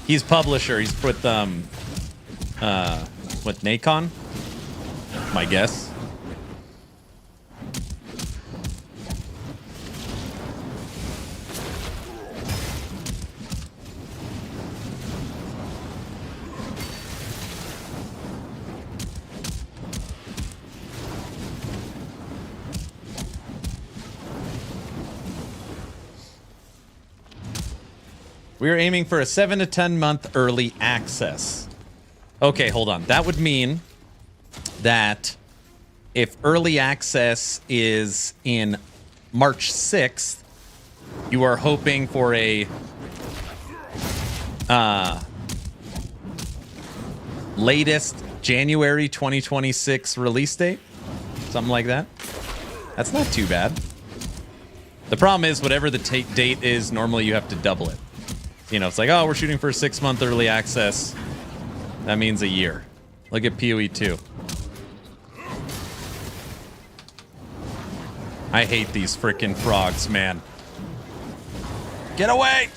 He's publisher. He's with Nacon, my guess. We are aiming for a 7 to 10 month early access. Okay, hold on. That would mean that if early access is in March 6th, you are hoping for a latest January 2026 release date. Something like that. That's not too bad. The problem is whatever the date is, normally you have to double it. You know, it's like, oh, we're shooting for a 6-month early access. That means a year. Look at PoE 2. I hate these freaking frogs, man. Get away!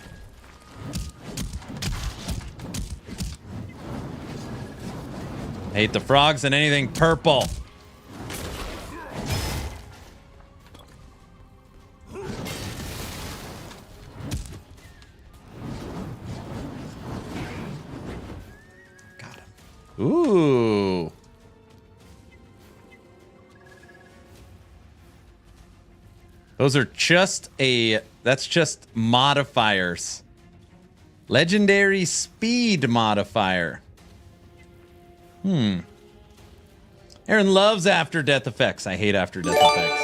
I hate the frogs and anything purple. Ooh. Those are just that's just modifiers. Legendary speed modifier. Aaron loves after death effects. I hate after death effects.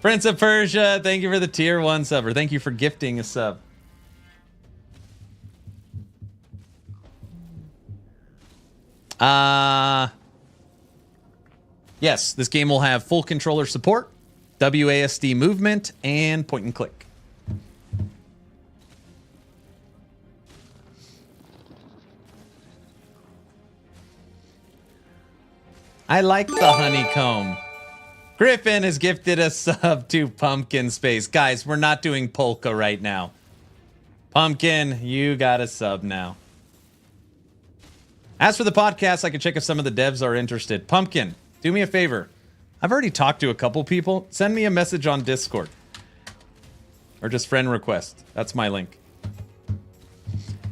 Prince of Persia, thank you for the tier 1 sub, or thank you for gifting a sub. Yes, this game will have full controller support, WASD movement, and point and click. I like the honeycomb. Griffin has gifted a sub to Pumpkin Space. Guys, we're not doing polka right now. Pumpkin, you got a sub now. As for the podcast, I can check if some of the devs are interested. Pumpkin, do me a favor. I've already talked to a couple people. Send me a message on Discord. Or just friend request. That's my link.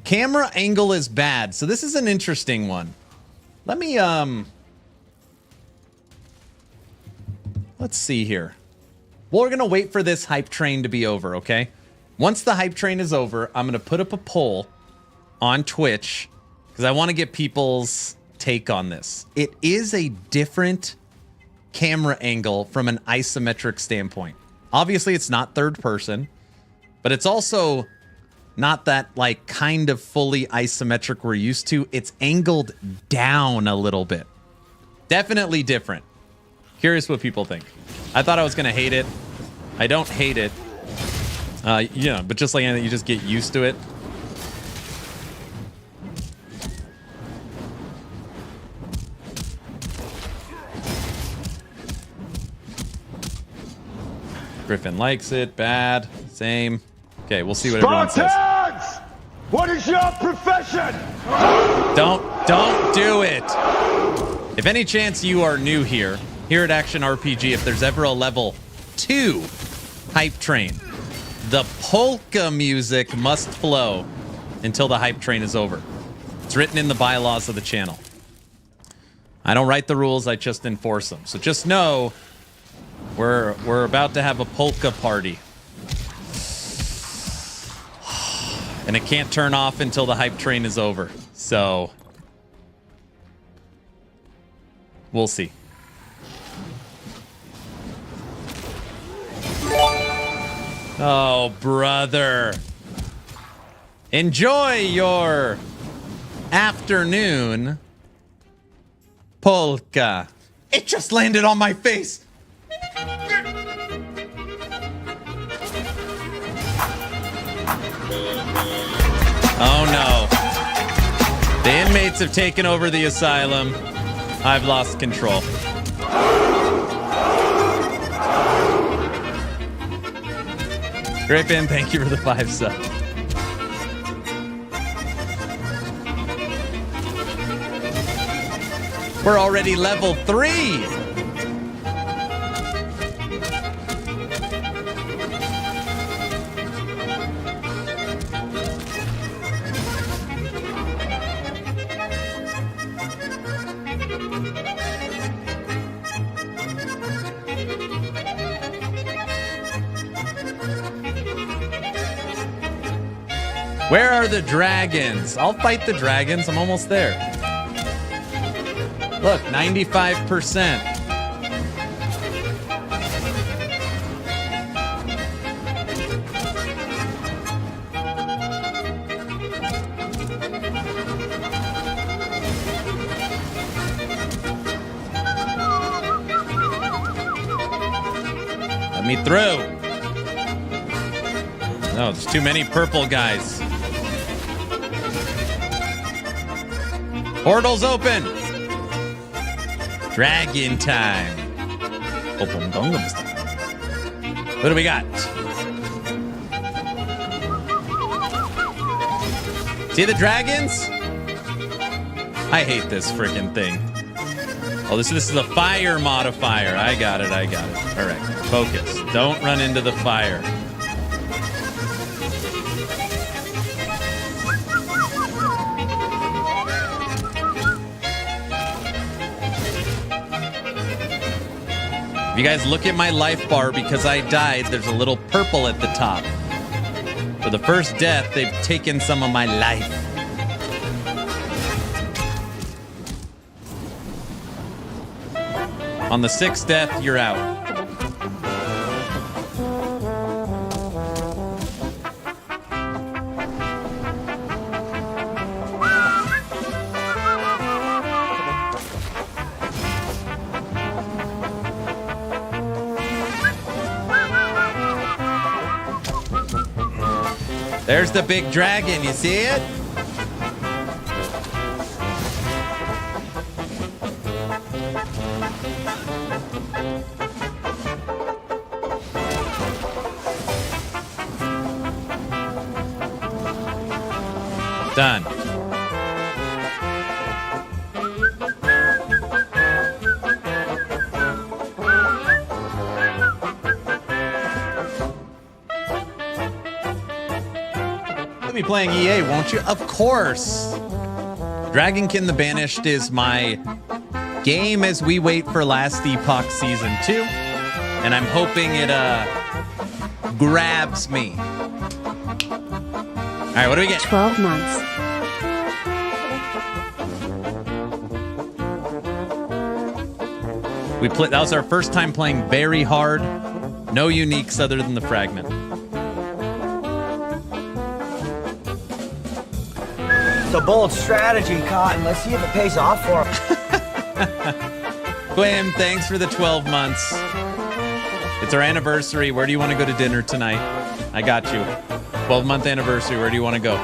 Camera angle is bad. So this is an interesting one. Let me, let's see here. We're going to wait for this hype train to be over, okay? Once the hype train is over, I'm going to put up a poll on Twitch because I want to get people's take on this. It is a different camera angle from an isometric standpoint. Obviously, it's not third person, but it's also not that like kind of fully isometric we're used to. It's angled down a little bit. Definitely different. Curious what people think. I thought I was going to hate it. I don't hate it. Yeah, but just like anything, you just get used to it. Griffin likes it. Bad. Same. Okay, we'll see what everyone says. Spartans! What is your profession? Don't do it. If any chance you are new here at Action RPG, if there's ever a level 2 hype train, the polka music must flow until the hype train is over. It's written in the bylaws of the channel. I don't write the rules, I just enforce them. So just know we're about to have a polka party. And it can't turn off until the hype train is over. So we'll see. Oh, brother. Enjoy your afternoon polka. It just landed on my face. Oh no. The inmates have taken over the asylum. I've lost control. Griffin, thank you for the 5 sub. We're already level 3. Where are the dragons? I'll fight the dragons. I'm almost there. Look, 95%. Let me through. No, there's too many purple guys. Portals open. Dragon time. Open Gangnam Style. What do we got? See the dragons? I hate this freaking thing. Oh, this is a fire modifier. I got it. All right, focus. Don't run into the fire. If you guys look at my life bar, because I died, there's a little purple at the top. For the first death, they've taken some of my life. On the 6th death, you're out. There's the big dragon. You see it? Done. Be playing EA, won't you? Of course. Dragonkin The Banished is my game as we wait for Last Epoch Season 2. And I'm hoping it grabs me. All right, what do we get? 12 months. That was our first time playing very hard. No uniques other than the fragment. It's a bold strategy, Cotton. Let's see if it pays off for him. Quim, thanks for the 12 months. It's our anniversary. Where do you want to go to dinner tonight? I got you. 12-month anniversary. Where do you want to go?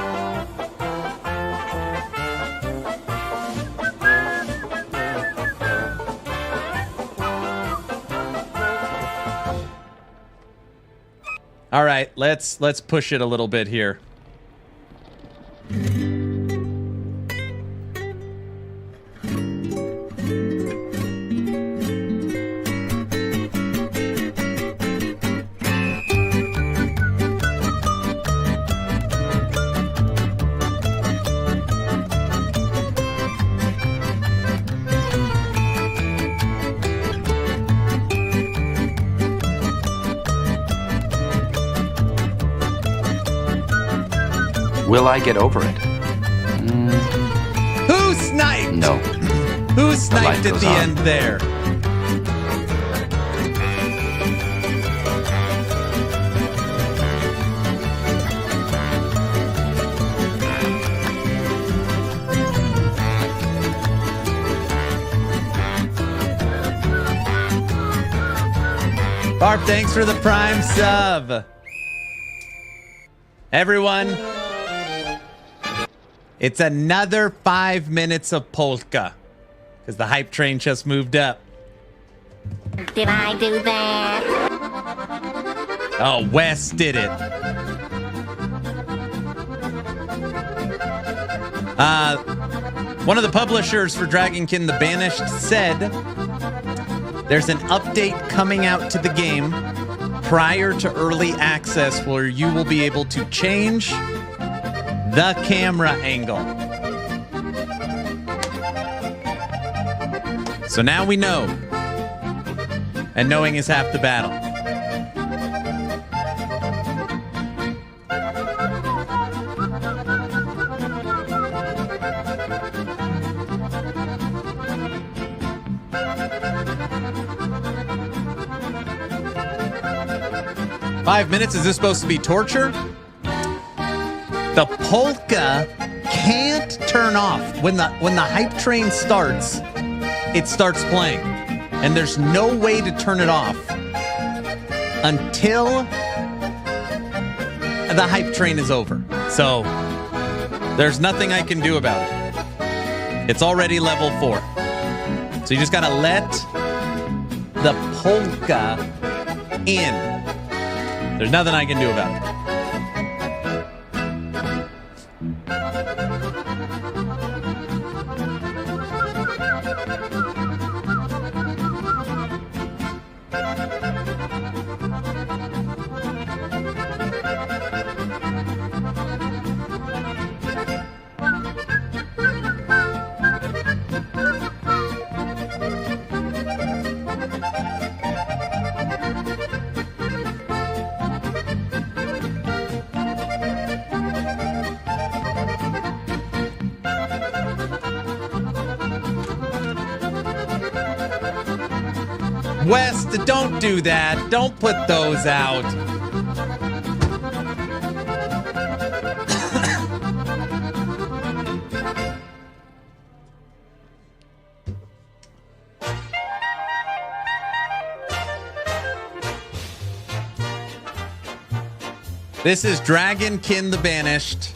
All right, let's push it a little bit here. Will I get over it? Who sniped? No. Who sniped at goes the on. end there? Barb, thanks for the Prime sub. Everyone, it's another 5 minutes of polka because the hype train just moved up. Did I do that? Oh, Wes did it. One of the publishers for Dragonkin The Banished said there's an update coming out to the game prior to early access where you will be able to change the camera angle. So now we know. And knowing is half the battle. Five minutes? Is this supposed to be torture? The polka can't turn off. When the hype train starts, it starts playing. And there's no way to turn it off until the hype train is over. So there's nothing I can do about it. It's already level 4. So you just gotta let the polka in. There's nothing I can do about it. West, don't do that. Don't put those out. This is Dragonkin The Banished,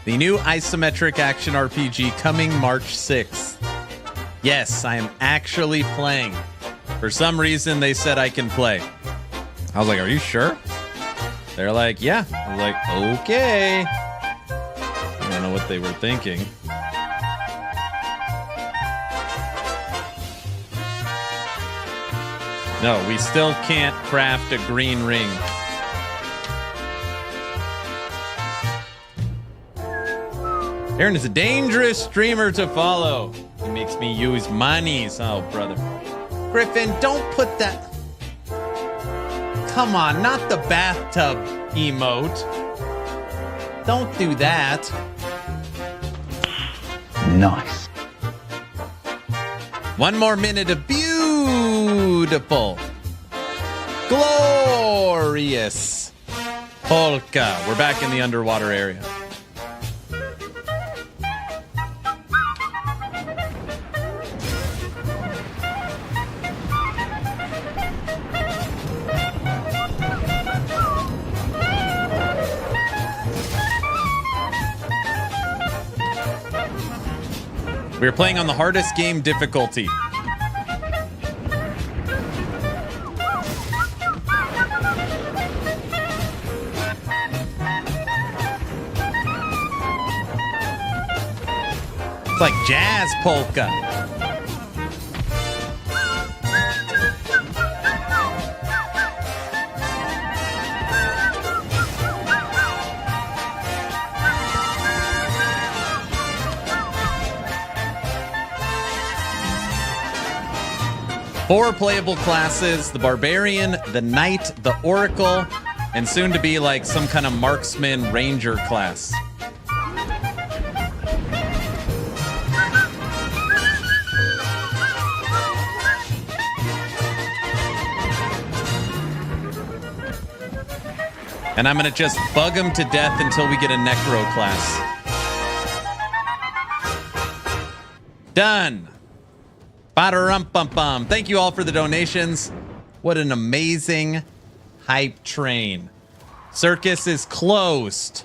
the new isometric action RPG coming March 6th. Yes, I am actually playing. For some reason, they said I can play. I was like, are you sure? They're like, yeah. I was like, okay. I don't know what they were thinking. No, we still can't craft a green ring. Aaron is a dangerous streamer to follow. He makes me use monies. Oh, brother. Griffin, don't put that. Come on, not the bathtub emote. Don't do that. Nice. One more minute of beautiful, glorious polka. We're back in the underwater area. We're playing on the hardest game difficulty. It's like jazz polka. Four playable classes: the Barbarian, the Knight, the Oracle, and soon to be like some kind of marksman ranger class. And I'm going to just bug them to death until we get a Necro class. Done. Ba-da-rum-bum-bum. Thank you all for the donations. What an amazing hype train. Circus is closed.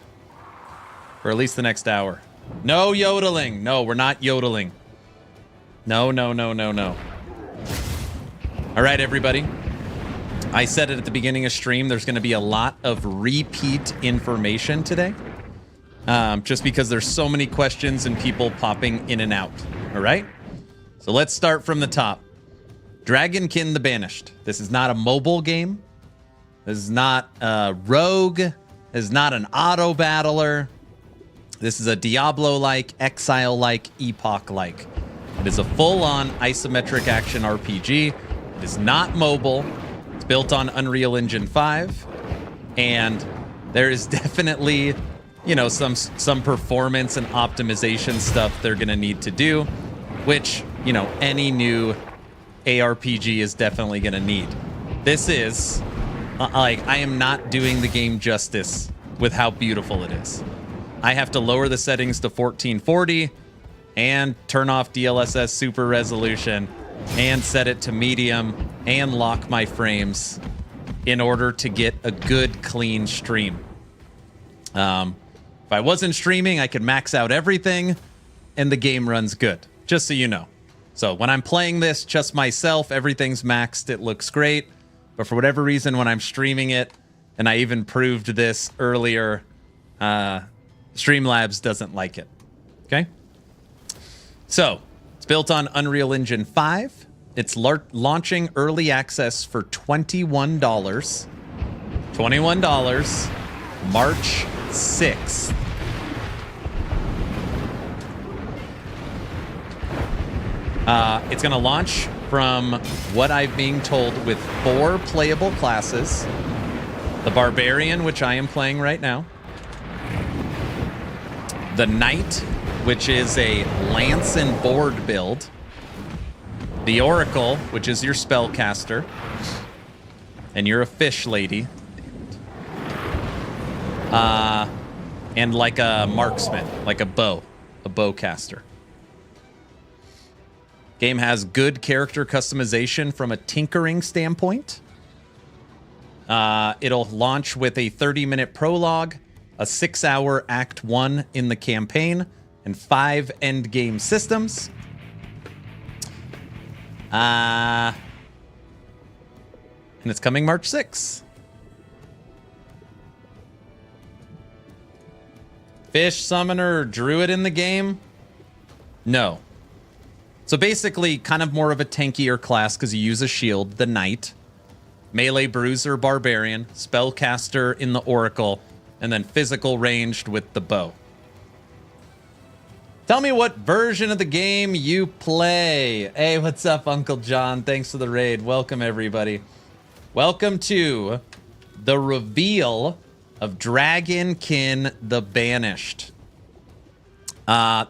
For at least the next hour. No yodeling. No, we're not yodeling. No, no, no, no, no. All right, everybody. I said it at the beginning of stream, there's going to be a lot of repeat information today. Just because there's so many questions and people popping in and out. All right? So let's start from the top. Dragonkin The Banished. This is not a mobile game. This is not a rogue. This is not an auto battler. This is a Diablo-like, Exile-like, Epoch-like. It is a full-on isometric action RPG. It is not mobile. It's built on Unreal Engine 5. And there is definitely, you know, some performance and optimization stuff they're going to need to do, which, you know, any new ARPG is definitely going to need. This is, like, I am not doing the game justice with how beautiful it is. I have to lower the settings to 1440 and turn off DLSS super resolution and set it to medium and lock my frames in order to get a good, clean stream. If I wasn't streaming, I could max out everything and the game runs good, just so you know. So when I'm playing this just myself, everything's maxed. It looks great. But for whatever reason, when I'm streaming it, and I even proved this earlier, Streamlabs doesn't like it. Okay? So it's built on Unreal Engine 5. It's launching early access for $21. $21, March 6th. It's going to launch, from what I'm being told, with 4 playable classes. The Barbarian, which I am playing right now. The Knight, which is a lance and board build. The Oracle, which is your spellcaster. And you're a fish lady. And like a marksman, like a bowcaster. Game has good character customization from a tinkering standpoint. It'll launch with a 30-minute prologue, a 6-hour Act 1 in the campaign, and 5 endgame systems. And it's coming March 6th. Fish, summoner, or druid in the game? No. So basically, kind of more of a tankier class because you use a shield, the Knight. Melee bruiser, Barbarian. Spellcaster in the Oracle. And then physical ranged with the bow. Tell me what version of the game you play. Hey, what's up, Uncle John? Thanks for the raid. Welcome, everybody. Welcome to the reveal of Dragonkin The Banished.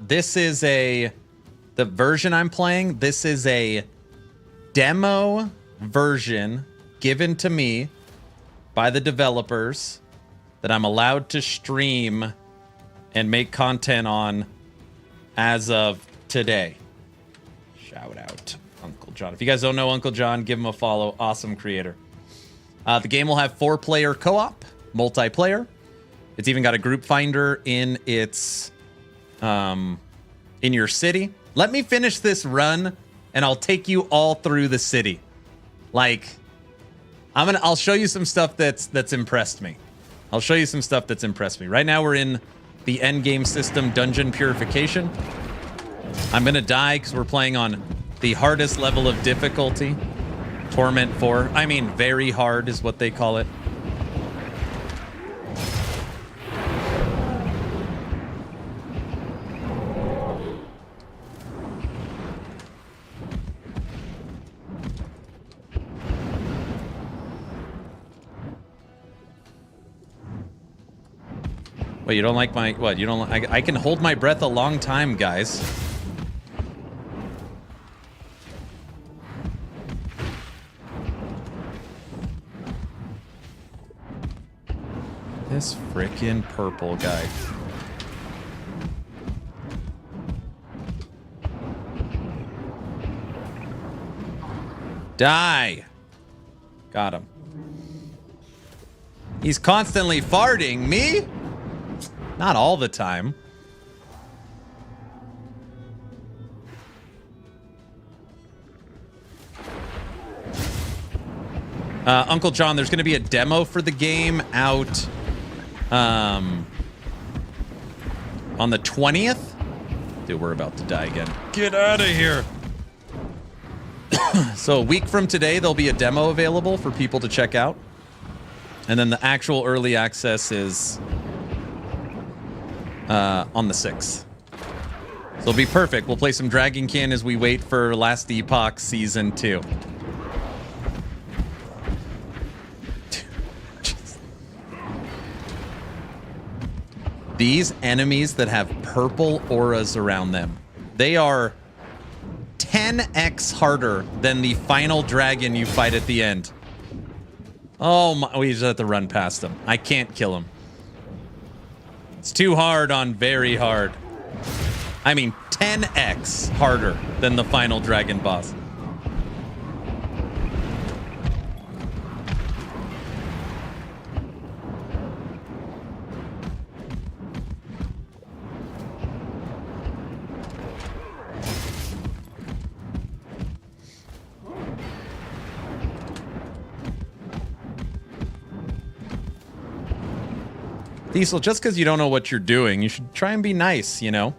This is the version I'm playing. This is a demo version given to me by the developers that I'm allowed to stream and make content on as of today. Shout out Uncle John. If you guys don't know Uncle John, give him a follow. Awesome creator. The game will have 4-player co-op, multiplayer. It's even got a group finder in its in your city. Let me finish this run and I'll take you all through the city. Like, I'll show you some stuff that's impressed me. I'll show you some stuff that's impressed me. Right now we're in the endgame system, dungeon purification. I'm going to die because we're playing on the hardest level of difficulty. Torment 4. I mean, very hard is what they call it. Wait, you don't like my... What? You don't... I can hold my breath a long time, guys. This frickin' purple guy. Die! Got him. He's constantly farting. Me? Not all the time. Uncle John, there's going to be a demo for the game out on the 20th. Dude, we're about to die again. Get out of here. So a week from today, there'll be a demo available for people to check out. And then the actual early access is on the 6th. So it'll be perfect. We'll play some Dragonkin as we wait for Last Epoch Season 2. These enemies that have purple auras around them, they are 10x harder than the final dragon you fight at the end. Oh my, we just have to run past him. I can't kill him. It's too hard on very hard. I mean, 10x harder than the final dragon boss. Diesel, just because you don't know what you're doing, you should try and be nice, you know?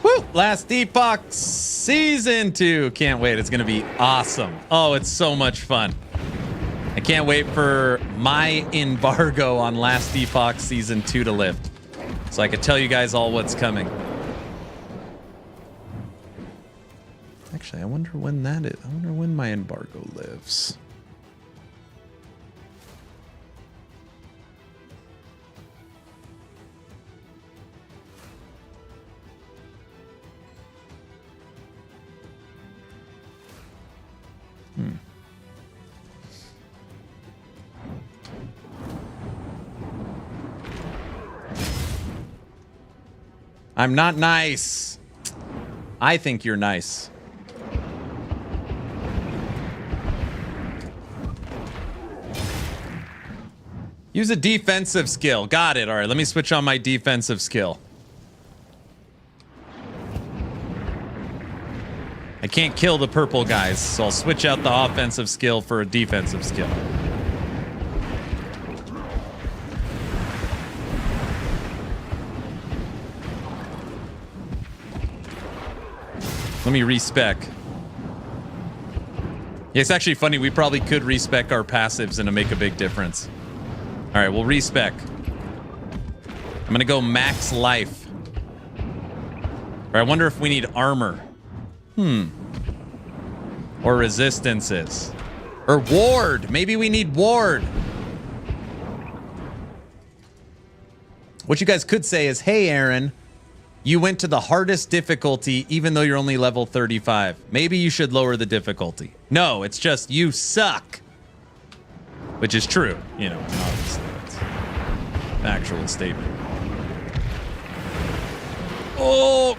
Woo! Last Epoch Season 2. Can't wait. It's going to be awesome. Oh, it's so much fun. I can't wait for my embargo on Last Epoch Season 2 to lift, so I can tell you guys all what's coming. Actually, I wonder when that is. I wonder when my embargo lives. I'm not nice. I think you're nice. Use a defensive skill. Got it. All right, let me switch on my defensive skill. I can't kill the purple guys, so I'll switch out the offensive skill for a defensive skill. Let me respec. Yeah, it's actually funny. We probably could respec our passives and it'll make a big difference. All right, we'll respec. I'm going to go max life. Or I wonder if we need armor. Or resistances. Or ward. Maybe we need ward. What you guys could say is, hey, Aaron, you went to the hardest difficulty even though you're only level 35. Maybe you should lower the difficulty. No, it's just you suck. Which is true. You know, obviously that's an actual statement. Oh!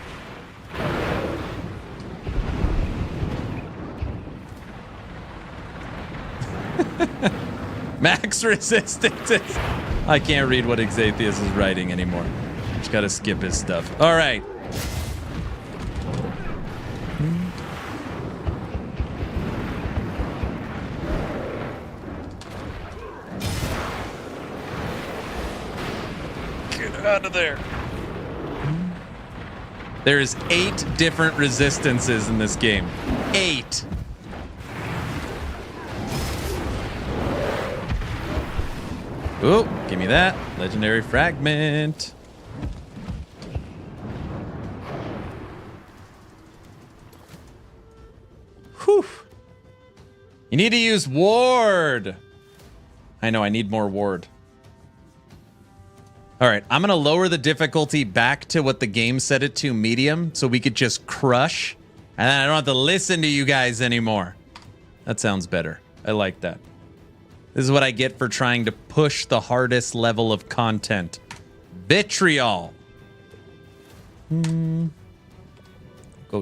Max resistances. I can't read what Exathius is writing anymore. Just gotta skip his stuff. All right. Get out of there. There's 8 different resistances in this game. 8. Ooh, give me that. Legendary fragment. Whew. You need to use ward. I know, I need more ward. All right, I'm going to lower the difficulty back to what the game set it to, medium, so we could just crush. And then I don't have to listen to you guys anymore. That sounds better. I like that. This is what I get for trying to push the hardest level of content. Vitriol. Go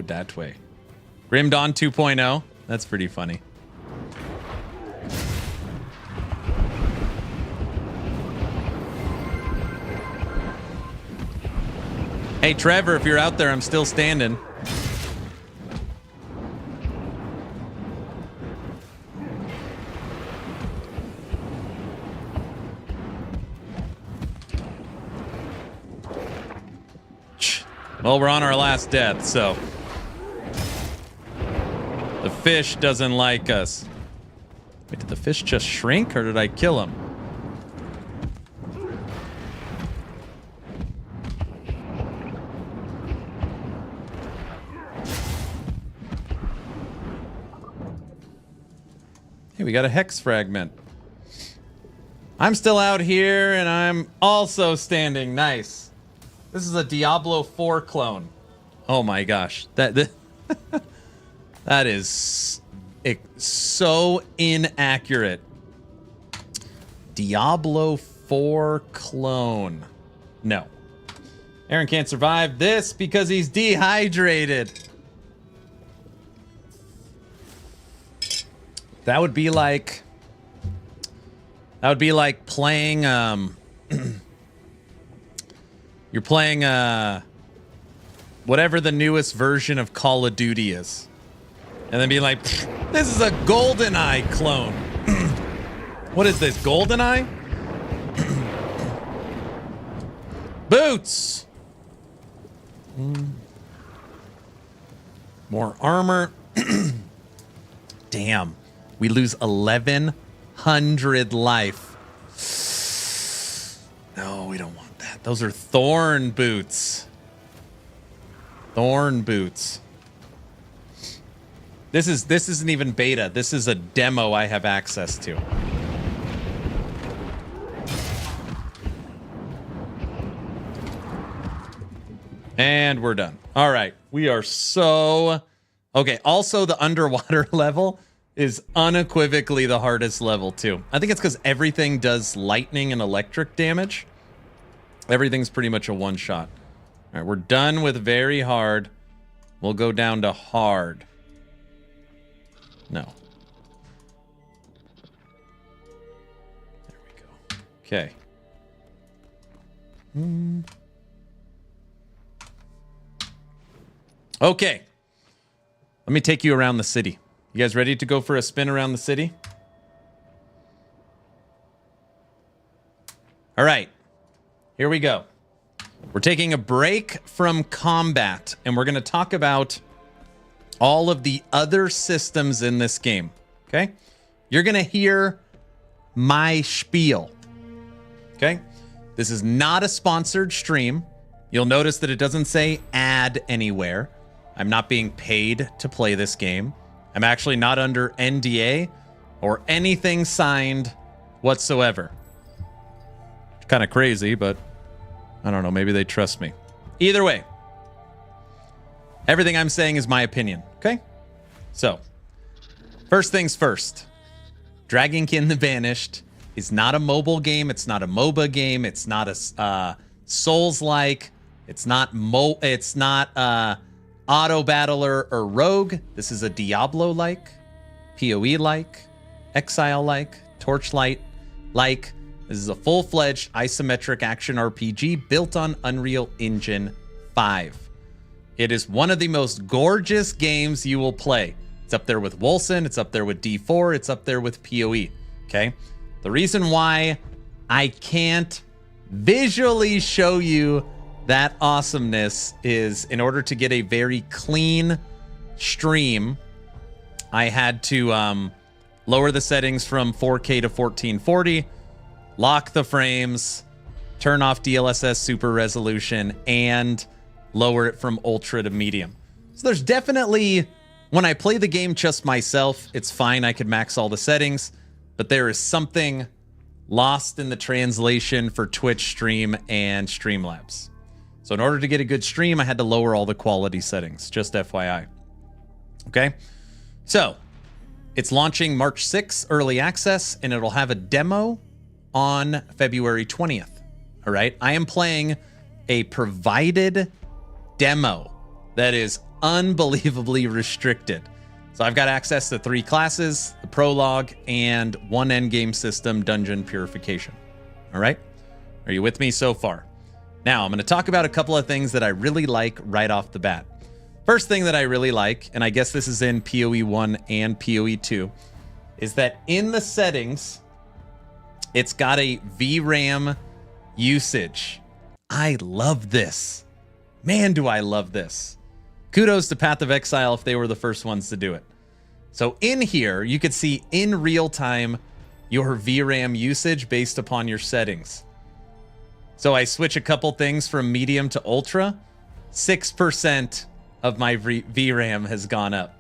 that way. Grim Dawn 2.0. That's pretty funny. Hey, Trevor, if you're out there, I'm still standing. Well, we're on our last death, so the fish doesn't like us. Wait, did the fish just shrink or did I kill him? Hey, we got a hex fragment. I'm still out here and I'm also standing. Nice. This is a Diablo 4 clone. Oh my gosh. That is so inaccurate. Diablo 4 clone. No. Aaron can't survive this because he's dehydrated. That would be like playing you're playing whatever the newest version of Call of Duty is. And then be like, this is a GoldenEye clone. What is this, GoldenEye? Boots. More armor. Damn. We lose 1,100 life. No, we don't want that. Those are thorn boots. Thorn boots. This isn't even beta. This is a demo I have access to. And we're done. All right. We are so... Okay, also the underwater level is unequivocally the hardest level too. I think it's because everything does lightning and electric damage. Everything's pretty much a one-shot. All right, we're done with very hard. We'll go down to hard. No. There we go. Okay. Okay. Let me take you around the city. You guys ready to go for a spin around the city? All right. Here we go. We're taking a break from combat, and we're going to talk about all of the other systems in this game. Okay? You're going to hear my spiel. Okay? This is not a sponsored stream. You'll notice that it doesn't say ad anywhere. I'm not being paid to play this game. I'm actually not under NDA or anything signed whatsoever. Kind of crazy, but I don't know. Maybe they trust me. Either way, everything I'm saying is my opinion. Okay? So, first things first. Dragonkin The Banished is not a mobile game. It's not a MOBA game. It's not a Souls-like. It's not auto battler or rogue. This is a Diablo-like, PoE-like, Exile-like, Torchlight-like. This is a full-fledged isometric action RPG built on Unreal Engine 5. It is one of the most gorgeous games you will play. It's up there with Wolcen. It's up there with D4. It's up there with PoE. Okay? The reason why I can't visually show you that awesomeness is, in order to get a very clean stream, I had to lower the settings from 4K to 1440, lock the frames, turn off DLSS super resolution, and lower it from ultra to medium. So there's definitely, when I play the game just myself, it's fine. I could max all the settings, but there is something lost in the translation for Twitch stream and Streamlabs. So in order to get a good stream, I had to lower all the quality settings, just FYI. Okay, so it's launching March 6th, early access, and it'll have a demo on February 20th. All right, I am playing a provided demo that is unbelievably restricted. So I've got access to 3 classes, the prologue, and 1 endgame system, dungeon purification. All right, are you with me so far? Now I'm going to talk about a couple of things that I really like right off the bat. First thing that I really like, and I guess this is in PoE 1 and PoE 2, is that in the settings, it's got a VRAM usage. I love this. Man, do I love this. Kudos to Path of Exile if they were the first ones to do it. So in here, you could see in real time your VRAM usage based upon your settings. So I switch a couple things from medium to ultra, 6% of my VRAM has gone up.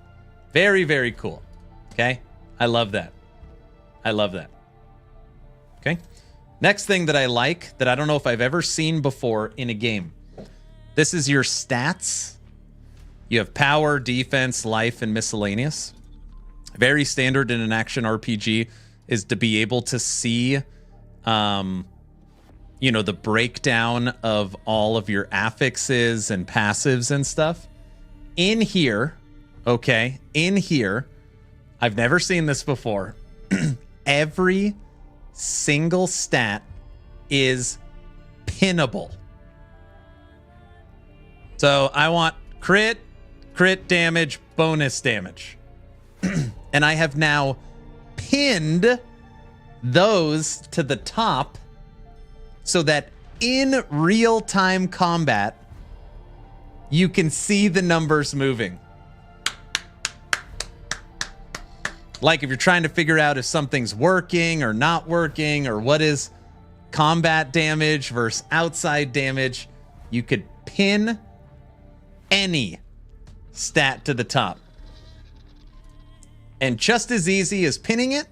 Very, very cool. Okay, I love that. I love that. Okay, next thing that I like that I don't know if I've ever seen before in a game. This is your stats. You have power, defense, life, and miscellaneous. Very standard in an action RPG is to be able to see, you know, the breakdown of all of your affixes and passives and stuff. In here, okay, in here, I've never seen this before. Every single stat is pinnable. So I want crit damage, bonus damage. And I have now pinned those to the top so that in real-time combat, you can see the numbers moving. Like if you're trying to figure out if something's working or not working, or what is combat damage versus outside damage, you could pin any stat to the top. And just as easy as pinning it,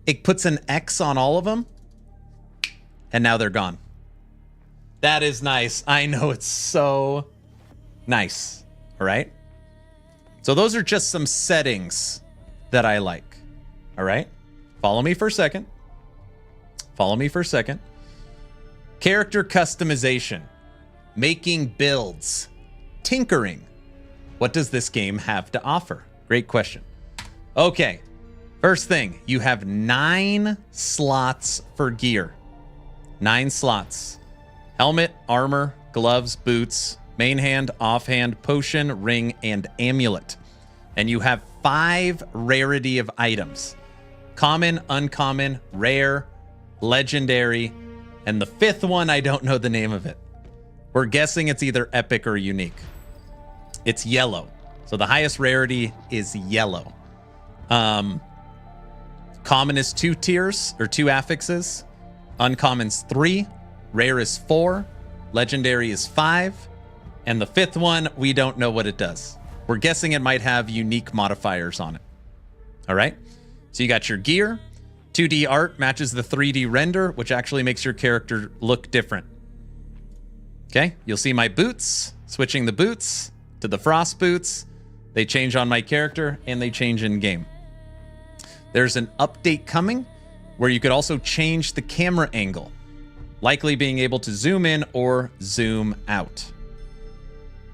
it puts an X on all of them. And now they're gone. That is nice. I know, it's so nice. All right. So those are just some settings that I like. All right. Follow me for a second. Follow me for a second. Character customization, making builds, tinkering. What does this game have to offer? Great question. Okay. First thing, you have 9 slots for gear. 9 slots. Helmet, armor, gloves, boots, main hand, offhand, potion, ring, and amulet. And you have 5 rarity of items. Common, uncommon, rare, legendary, and the 5th one, I don't know the name of it. We're guessing it's either epic or unique. It's yellow. So the highest rarity is yellow. Common is 2 tiers or 2 affixes. Uncommon's 3. Rare is 4. Legendary is 5. And the 5th one, we don't know what it does. We're guessing it might have unique modifiers on it. All right. So you got your gear. 2D art matches the 3D render, which actually makes your character look different. Okay. You'll see my boots, switching the boots to the frost boots. They change on my character and they change in game. There's an update coming where you could also change the camera angle, likely being able to zoom in or zoom out.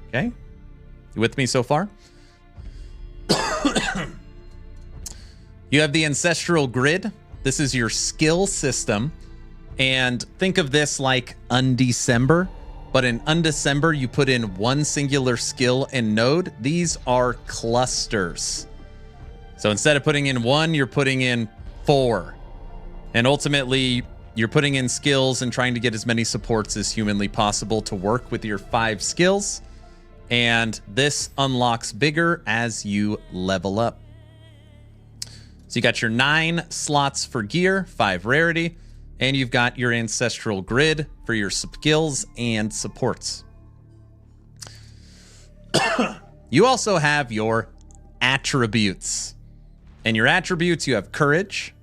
Okay. You with me so far? You have the Ancestral Grid. This is your skill system. And think of this like Undecember. But in Undecember, you put in 1 singular skill and node. These are clusters. So instead of putting in 1, you're putting in 4. And ultimately, You're putting in skills and trying to get as many supports as humanly possible to work with your 5 skills. And this unlocks bigger as you level up. So you got your 9 slots for gear, 5 rarity, and you've got your Ancestral Grid for your skills and supports. You also have your attributes. And your attributes, you have courage,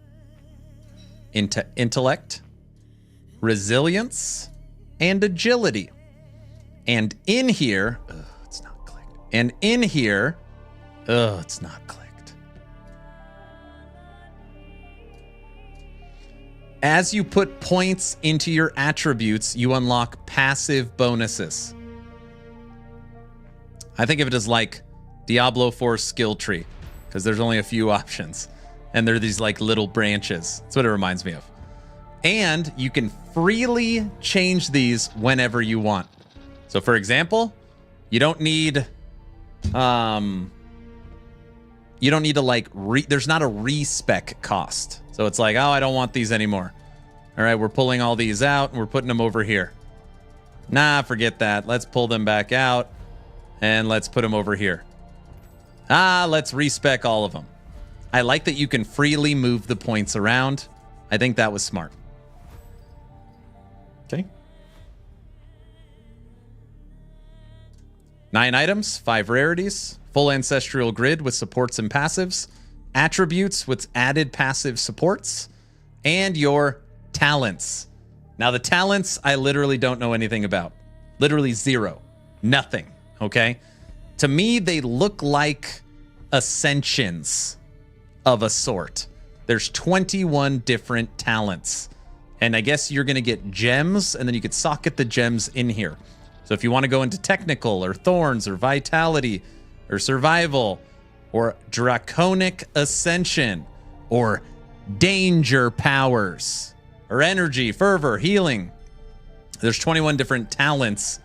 intellect, resilience, and agility. And in here, it's not clicked. And in here, it's not clicked. As you put points into your attributes, you unlock passive bonuses. I think of it as like Diablo 4 skill tree, because there's only a few options. And they're these like little branches. That's what it reminds me of. And you can freely change these whenever you want. So for example, you don't need to like, there's not a respec cost. So it's like, oh, I don't want these anymore. All right, we're pulling all these out and we're putting them over here. Nah, forget that. Let's pull them back out and let's put them over here. Let's respec all of them. I like that you can freely move the points around. I think that was smart. Okay. 9 items, 5 rarities, full Ancestral Grid with supports and passives, attributes with added passive supports, and your talents. Now the talents, I literally don't know anything about. Literally zero. Nothing. Okay? To me, they look like ascensions of a sort. There's 21 different talents. And I guess you're going to get gems, and then you could socket the gems in here. So if you want to go into technical or thorns or vitality or survival or draconic ascension or danger powers or energy, fervor, healing, there's 21 different talents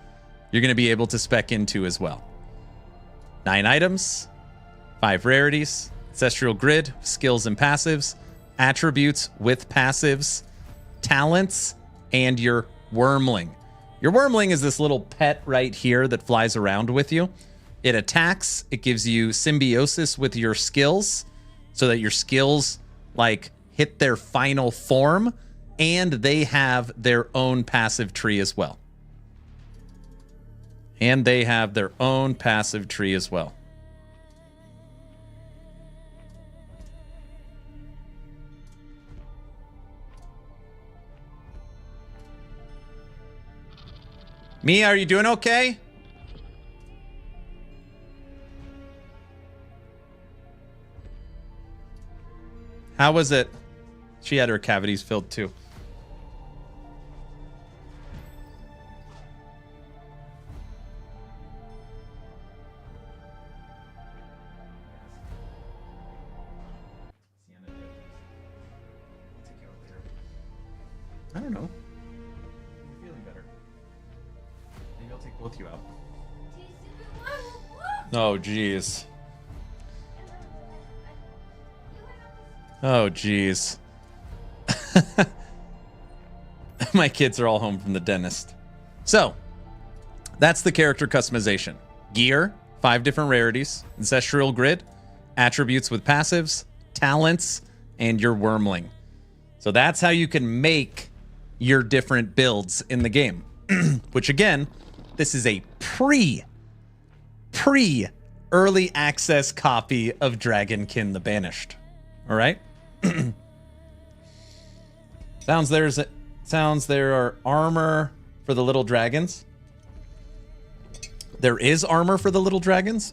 you're going to be able to spec into as well. 9 items, 5 rarities, Ancestral Grid, skills and passives, attributes with passives, talents, and your wormling. Your wormling is this little pet right here that flies around with you. It attacks. It gives you symbiosis with your skills so that your skills like hit their final form, and they have their own passive tree as well. And they have their own passive tree as well. Mia, are you doing okay? How was it? She had her cavities filled too. I don't know. You're feeling better. Maybe I'll take both you out. Oh, jeez. Oh, jeez. My kids are all home from the dentist. So, that's the character customization. Gear, 5 different rarities, Ancestral Grid, attributes with passives, talents, and your wormling. So that's how you can make your different builds in the game. Which again, this is a pre-early access copy of Dragonkin The Banished. All right? Sounds there are armor for the little dragons. There is armor for the little dragons.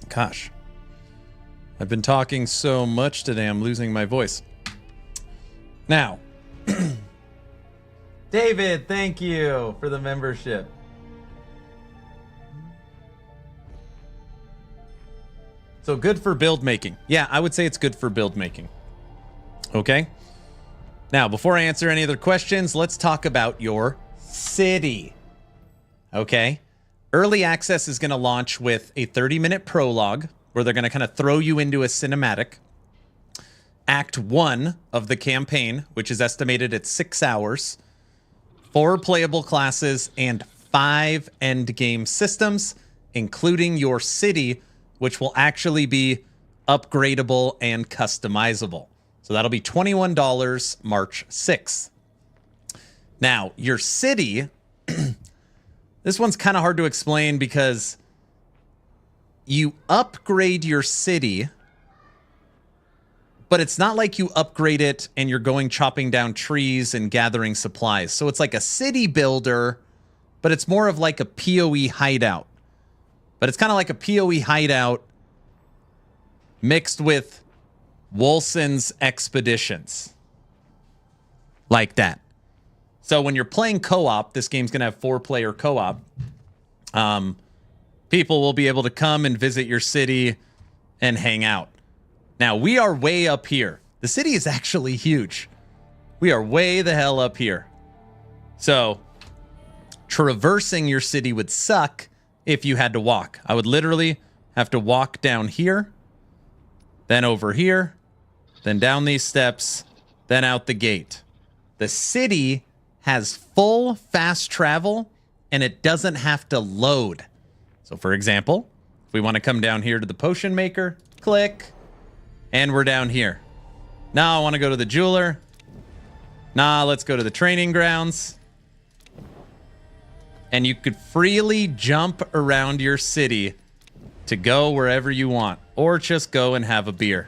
Gosh. I've been talking so much today, I'm losing my voice. Now, David, thank you for the membership. So good for build making. Yeah, I would say it's good for build making. Okay. Now, before I answer any other questions, let's talk about your city. Okay. Early access is going to launch with a 30-minute prologue where they're going to kind of throw you into a cinematic. Act 1 of the campaign, which is estimated at 6 hours, 4 playable classes, and 5 endgame systems, including your city, which will actually be upgradable and customizable. So that'll be $21 March 6th. Now, your city, this one's kind of hard to explain because you upgrade your city, but it's not like you upgrade it and you're going chopping down trees and gathering supplies. So it's like a city builder, but it's more of like a PoE hideout. But it's kind of like a PoE hideout mixed with Wolson's expeditions. Like that. So when you're playing co-op, this game's going to have 4-player co-op. People will be able to come and visit your city and hang out. Now, we are way up here. The city is actually huge. We are way the hell up here. So, traversing your city would suck if you had to walk. I would literally have to walk down here, then over here, then down these steps, then out the gate. The city has full fast travel, and it doesn't have to load. So, for example, if we want to come down here to the potion maker, click. And we're down here. Now I want to go to the jeweler. Nah, let's go to the training grounds. And you could freely jump around your city to go wherever you want. Or just go and have a beer.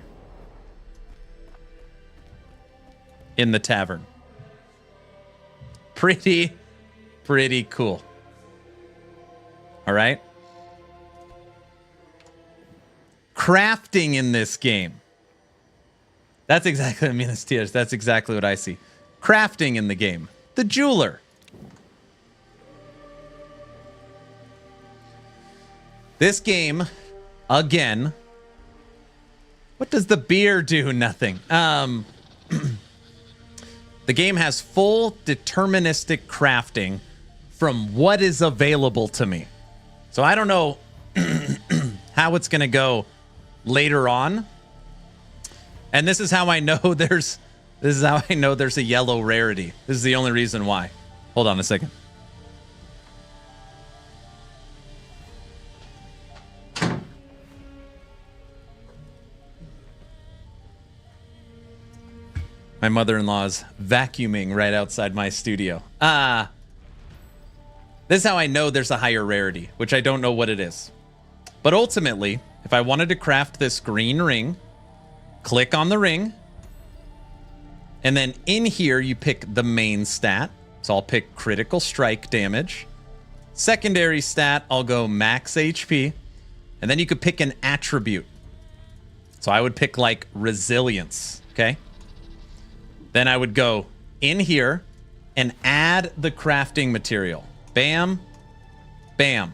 In the tavern. Pretty cool. All right. Crafting in this game. That's exactly, I mean, that's exactly what I see. Crafting in the game. The jeweler. This game, again. What does the beer do? Nothing. The game has full deterministic crafting from what is available to me. So I don't know how it's going to go later on. And this is how I know there's a yellow rarity. This is the only reason why. Hold on a second. My mother-in-law's vacuuming right outside my studio. This is how I know there's a higher rarity, which I don't know what it is. But ultimately, if I wanted to craft this green ring, click on the ring, and then in here you pick the main stat. So I'll pick critical strike damage. Secondary stat, I'll go max HP. And then you could pick an attribute. So I would pick like resilience, okay? Then I would go in here and add the crafting material. Bam, bam.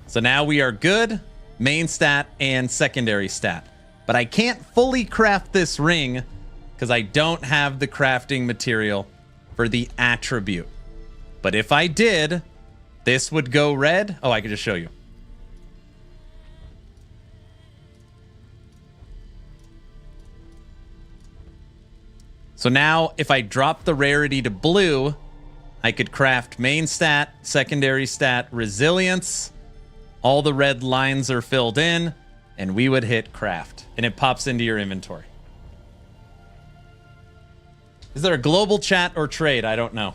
So now we are good, main stat and secondary stat. But I can't fully craft this ring because I don't have the crafting material for the attribute. But if I did, this would go red. Oh, I could just show you. So now if I drop the rarity to blue, I could craft main stat, secondary stat, resilience. All the red lines are filled in, and we would hit craft, and it pops into your inventory. Is there a global chat or trade? I don't know.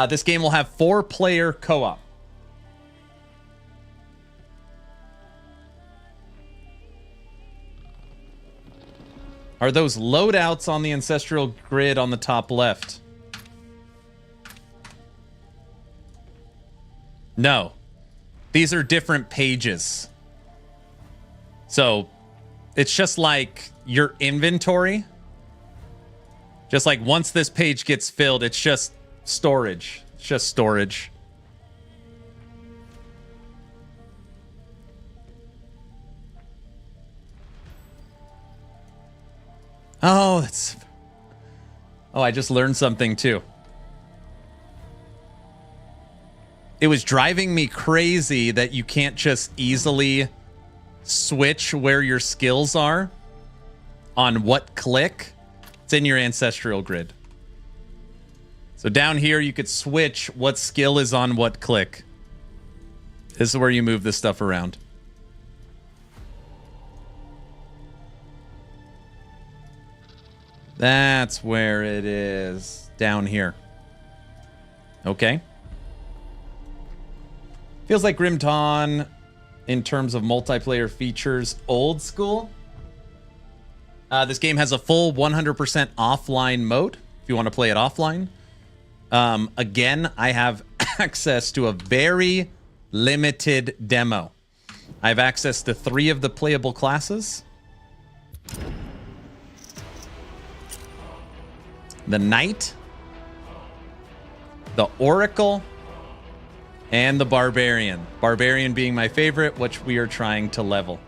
This game will have 4-player co-op. Are those loadouts on the Ancestral Grid on the top left? No. These are different pages. So it's just like your inventory. Just like once this page gets filled, it's just storage. It's just storage. Oh, that's... Oh, I just learned something too. It was driving me crazy that you can't just easily switch where your skills are on what click, it's in your Ancestral Grid. So down here, you could switch what skill is on what click. This is where you move this stuff around. That's where it is. Down here. Okay. Feels like Grim Dawn, in terms of multiplayer features, old school. This game has a full 100% offline mode, if you want to play it offline. Again, I have access to a very limited demo. I have access to 3 of the playable classes. The Knight, the Oracle, and the Barbarian. Barbarian being my favorite, which we are trying to level.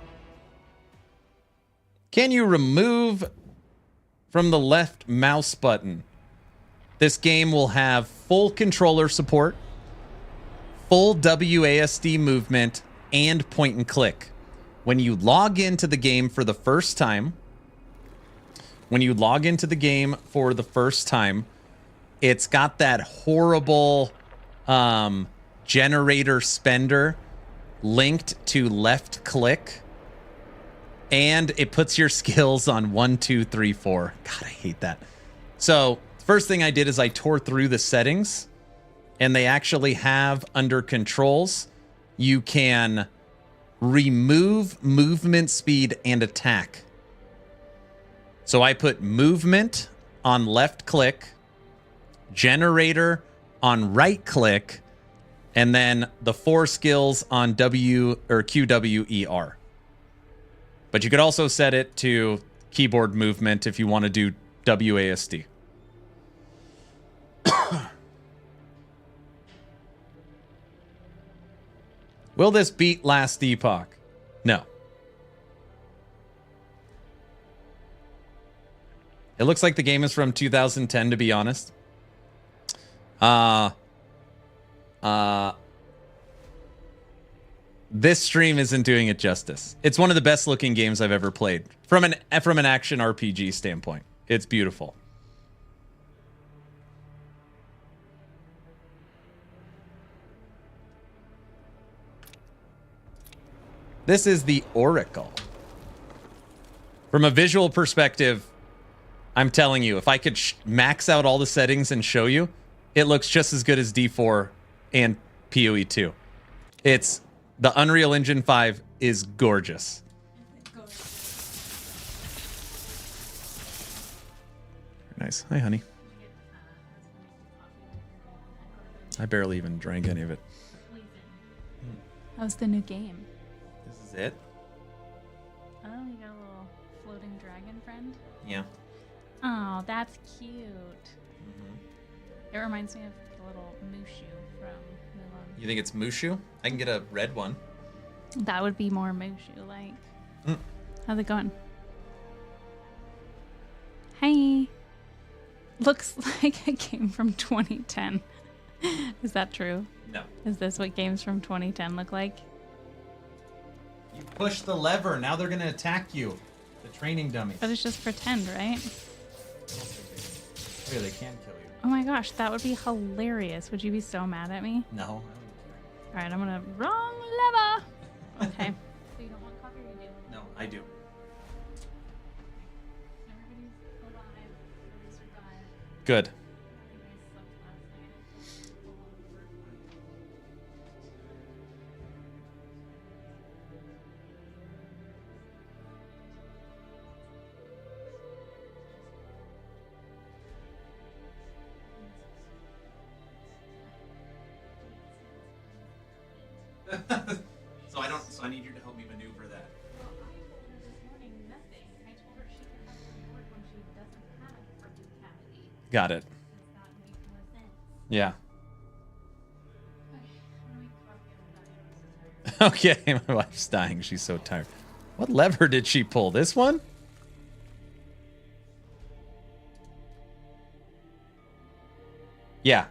Can you remove from the left mouse button? This game will have full controller support, full WASD movement, and point and click. When you log into the game for the first time, it's got that horrible generator spender linked to left click, and it puts your skills on 1, 2, 3, 4. God, I hate that. So first thing I did is I tore through the settings, and they actually have under controls, you can remove movement speed and attack. So I put movement on left click, generator on right click, and then the 4 skills on W or QWER. But you could also set it to keyboard movement if you want to do WASD. Will this beat Last Epoch? No. It looks like the game is from 2010, to be honest. This stream isn't doing it justice. It's one of the best looking games I've ever played from an action RPG standpoint. It's beautiful. This is the Oracle. From a visual perspective, I'm telling you, if I could max out all the settings and show you, it looks just as good as D4 and PoE 2. It's the Unreal Engine 5 is gorgeous. Nice. Hi, honey. I barely even drank any of it. How's the new game? This is it? Oh, you got a little floating dragon friend? Yeah. Oh, that's cute. It reminds me of the little Mushu from Mulan. You think it's Mushu? I can get a red one. That would be more Mushu-like. How's it going? Hey. Looks like a game from 2010. Is that true? No. Is this what games from 2010 look like? You push the lever. Now they're going to attack you. The training dummies. But it's just pretend, right? Oh, yeah, they can kill you. Oh my gosh, that would be hilarious. Would you be so mad at me? No. All right, I'm gonna wrong lever. Okay. So you don't want coffee, or you do? No, I do. Everybody's alive. Everybody survived. Good. You guys slept last night. So I need you to help me maneuver that. Well, I told her this morning nothing. I told her she can have the reward when she doesn't have a freaking cavity. Got it. Does that make more sense? Yeah. Okay, I'm gonna make coffee. I'm Okay, my wife's dying. She's so tired. What lever did she pull? This one? Yeah.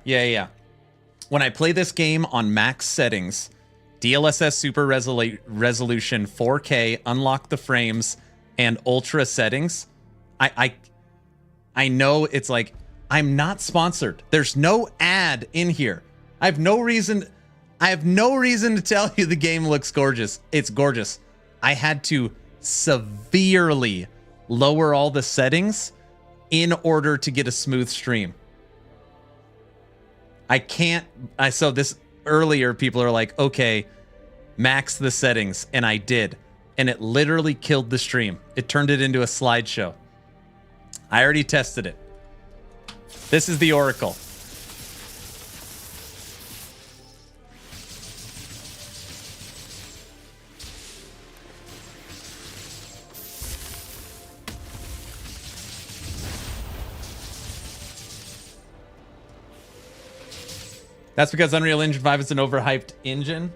When I play this game on max settings, DLSS super resolution, 4K, unlock the frames, and ultra settings. I know it's like, I'm not sponsored. There's no ad in here. I have no reason to tell you the game looks gorgeous. It's gorgeous. I had to severely lower all the settings in order to get a smooth stream. So this earlier, people are like, okay, max the settings. And I did. And it literally killed the stream. It turned it into a slideshow. I already tested it. This is the Oracle. That's because Unreal Engine 5 is an overhyped engine.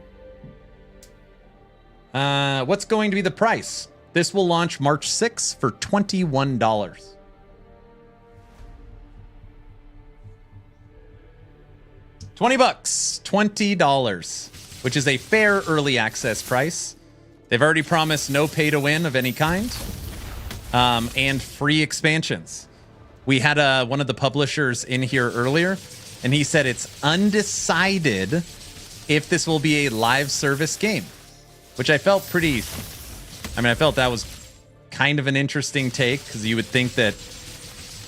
What's going to be the price? This will launch March 6th for $21. $20, $20, which is a fair early access price. They've already promised no pay to win of any kind, and free expansions. We had one of the publishers in here earlier, and he said it's undecided if this will be a live service game, which I felt I felt that was kind of an interesting take, because you would think that,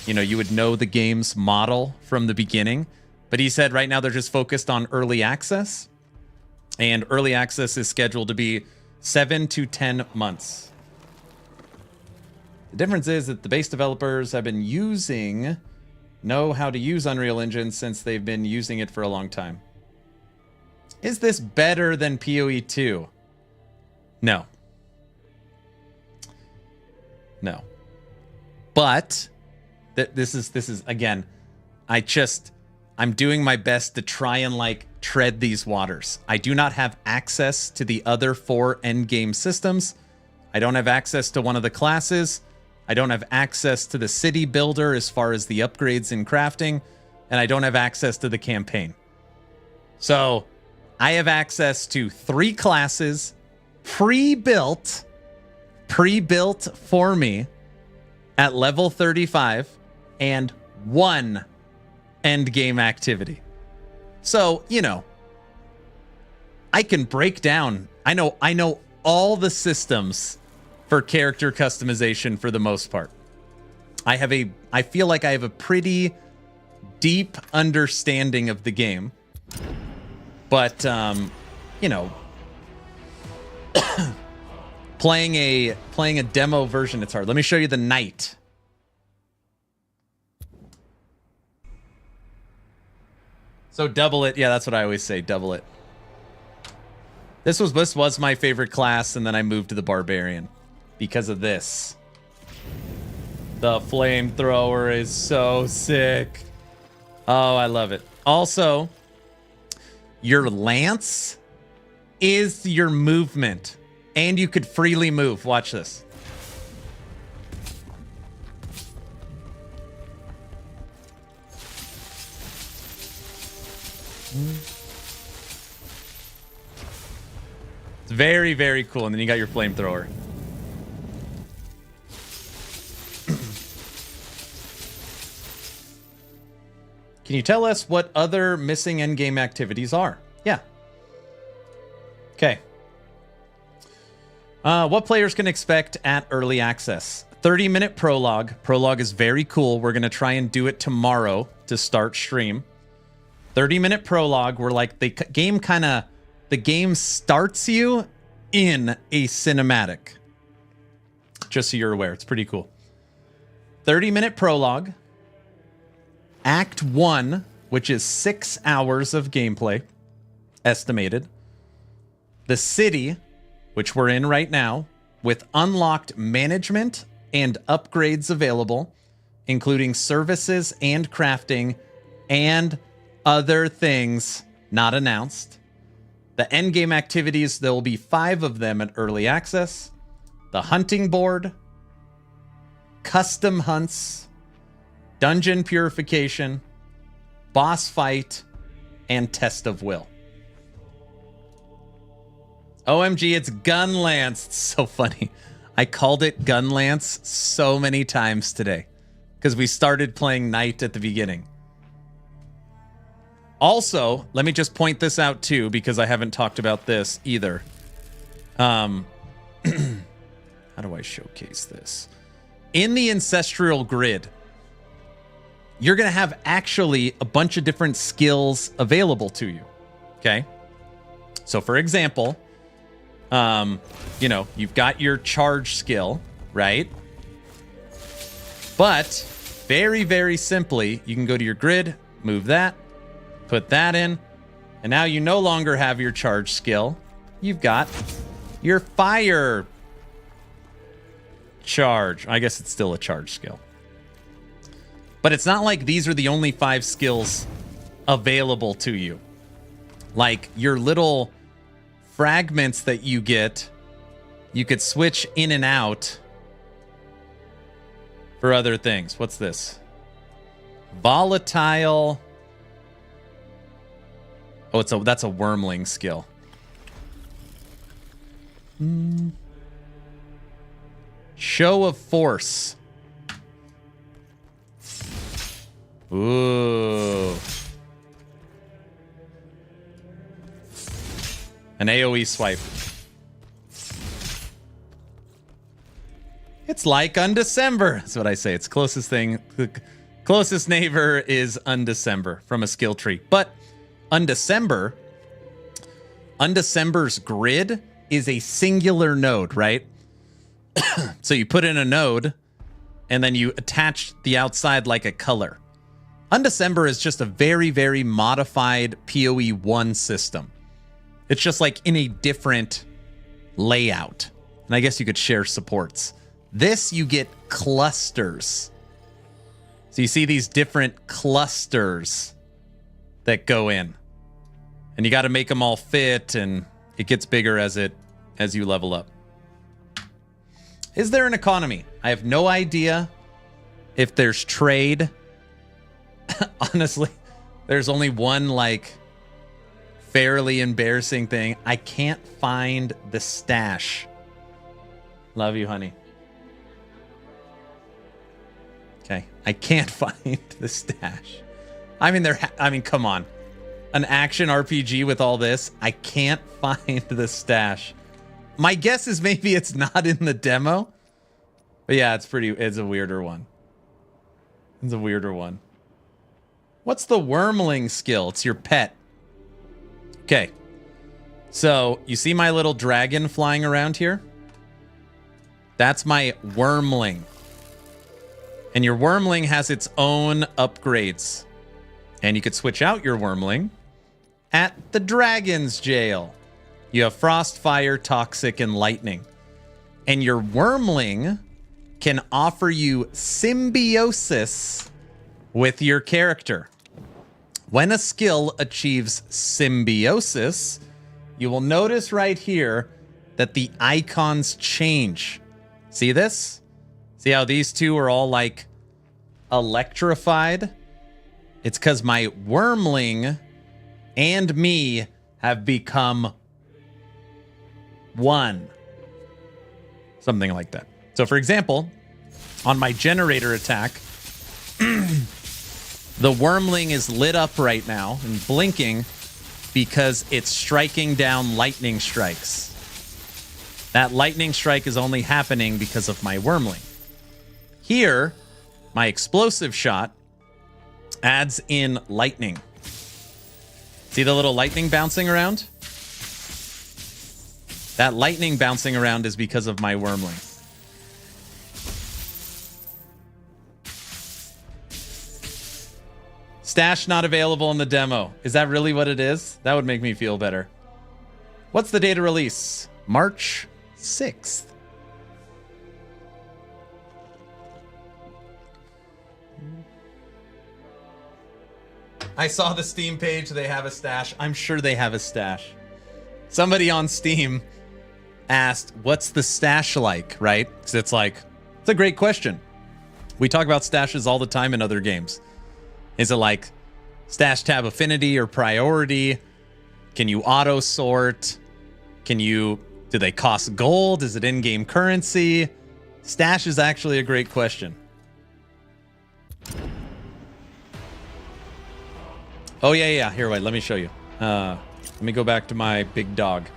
you would know the game's model from the beginning. But he said right now they're just focused on early access, and early access is scheduled to be 7 to 10 months. The difference is that the base developers have been know how to use Unreal Engine since they've been using it for a long time. Is this better than PoE 2? No. No. But this is again, I'm doing my best to try and tread these waters. I do not have access to the other 4 endgame systems. I don't have access to one of the classes. I don't have access to the city builder as far as the upgrades in crafting, and I don't have access to the campaign. So I have access to 3 classes pre-built for me at level 35 and 1 end game activity. So, I can break down. I know all the systems for character customization for the most part. I feel like I have a pretty deep understanding of the game. But playing a demo version, it's hard. Let me show you the knight. So double it. Yeah, that's what I always say. Double it. This was my favorite class, and then I moved to the Barbarian because of this. The flamethrower is so sick. Oh, I love it. Also, your lance is your movement, and you could freely move. Watch this. It's very, very cool. And then you got your flamethrower. Can you tell us what other missing endgame activities are? Yeah. Okay. What players can expect at early access? 30-minute prologue. Prologue is very cool. We're going to try and do it tomorrow to start stream. 30-minute prologue where the game starts you in a cinematic. Just so you're aware, it's pretty cool. 30-minute prologue. Act 1, which is 6 hours of gameplay, estimated. The city, which we're in right now, with unlocked management and upgrades available, including services and crafting and other things not announced. The endgame activities, there will be 5 of them at early access. The hunting board, custom hunts, dungeon purification, boss fight, and test of will. OMG, it's Gunlance. It's so funny. I called it Gunlance so many times today because we started playing Knight at the beginning. Also, let me just point this out too, because I haven't talked about this either. How do I showcase this? In the Ancestral Grid, you're going to have actually a bunch of different skills available to you. Okay? So for example, you know, you've got your charge skill, right? But very, very simply, you can go to your grid, move that, put that in, and now you no longer have your charge skill. You've got your fire charge. I guess it's still a charge skill. But it's not like these are the only 5 skills available to you. Like your little fragments that you get, you could switch in and out for other things. What's this? Volatile. Oh, that's a wormling skill. Show of force. Ooh. An AoE swipe. It's like Undecember. That's what I say. It's closest thing. The closest neighbor is Undecember from a skill tree. But Undecember's grid is a singular node, right? So you put in a node and then you attach the outside like a color. Undecember is just a very, very modified PoE 1 system. It's just like in a different layout. And I guess you could share supports. This, you get clusters. So you see these different clusters that go in. And you got to make them all fit, and it gets bigger as you level up. Is there an economy? I have no idea if there's trade. Honestly, there's only one like fairly embarrassing thing. I can't find the stash. Love you, honey. Okay, I can't find the stash. I mean, come on. An action RPG with all this, I can't find the stash. My guess is maybe it's not in the demo. But yeah, it's a weirder one. It's a weirder one. What's the wormling skill? It's your pet. Okay. So, you see my little dragon flying around here? That's my wormling. And your wormling has its own upgrades. And you could switch out your wormling at the dragon's jail. You have frost, fire, toxic, and lightning. And your wormling can offer you symbiosis with your character. When a skill achieves symbiosis, you will notice right here that the icons change. See this? See how these two are all like electrified? It's because my wormling and me have become one. Something like that. So for example, on my generator attack, the wormling is lit up right now and blinking because it's striking down lightning strikes. That lightning strike is only happening because of my wormling. Here, my explosive shot adds in lightning. See the little lightning bouncing around? That lightning bouncing around is because of my wormling. Stash not available in the demo. Is that really what it is? That would make me feel better. What's the date of release? March 6th. I saw the Steam page. They have a stash. I'm sure they have a stash. Somebody on Steam asked, what's the stash like, right? Because it's like, it's a great question. We talk about stashes all the time in other games. Is it like stash tab affinity or priority? Can you auto sort? do they cost gold? Is it in-game currency? Stash is actually a great question. Oh, yeah. Here, wait, let me show you. Let me go back to my big dog.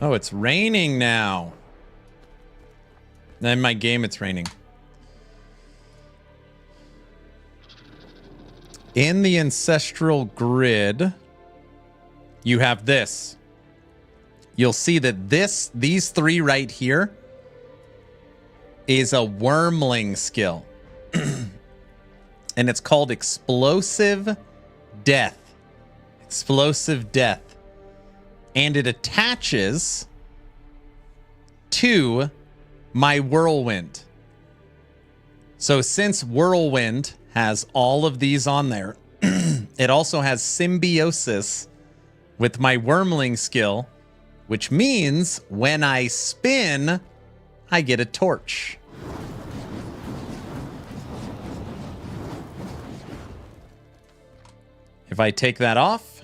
Oh, it's raining now. In my game, it's raining. In the Ancestral Grid, you have this. You'll see that these three right here is a wormling skill. And it's called Explosive Death. Explosive Death. And it attaches to my Whirlwind. So since Whirlwind has all of these on there, it also has symbiosis with my Wormling skill, which means when I spin, I get a torch. If I take that off,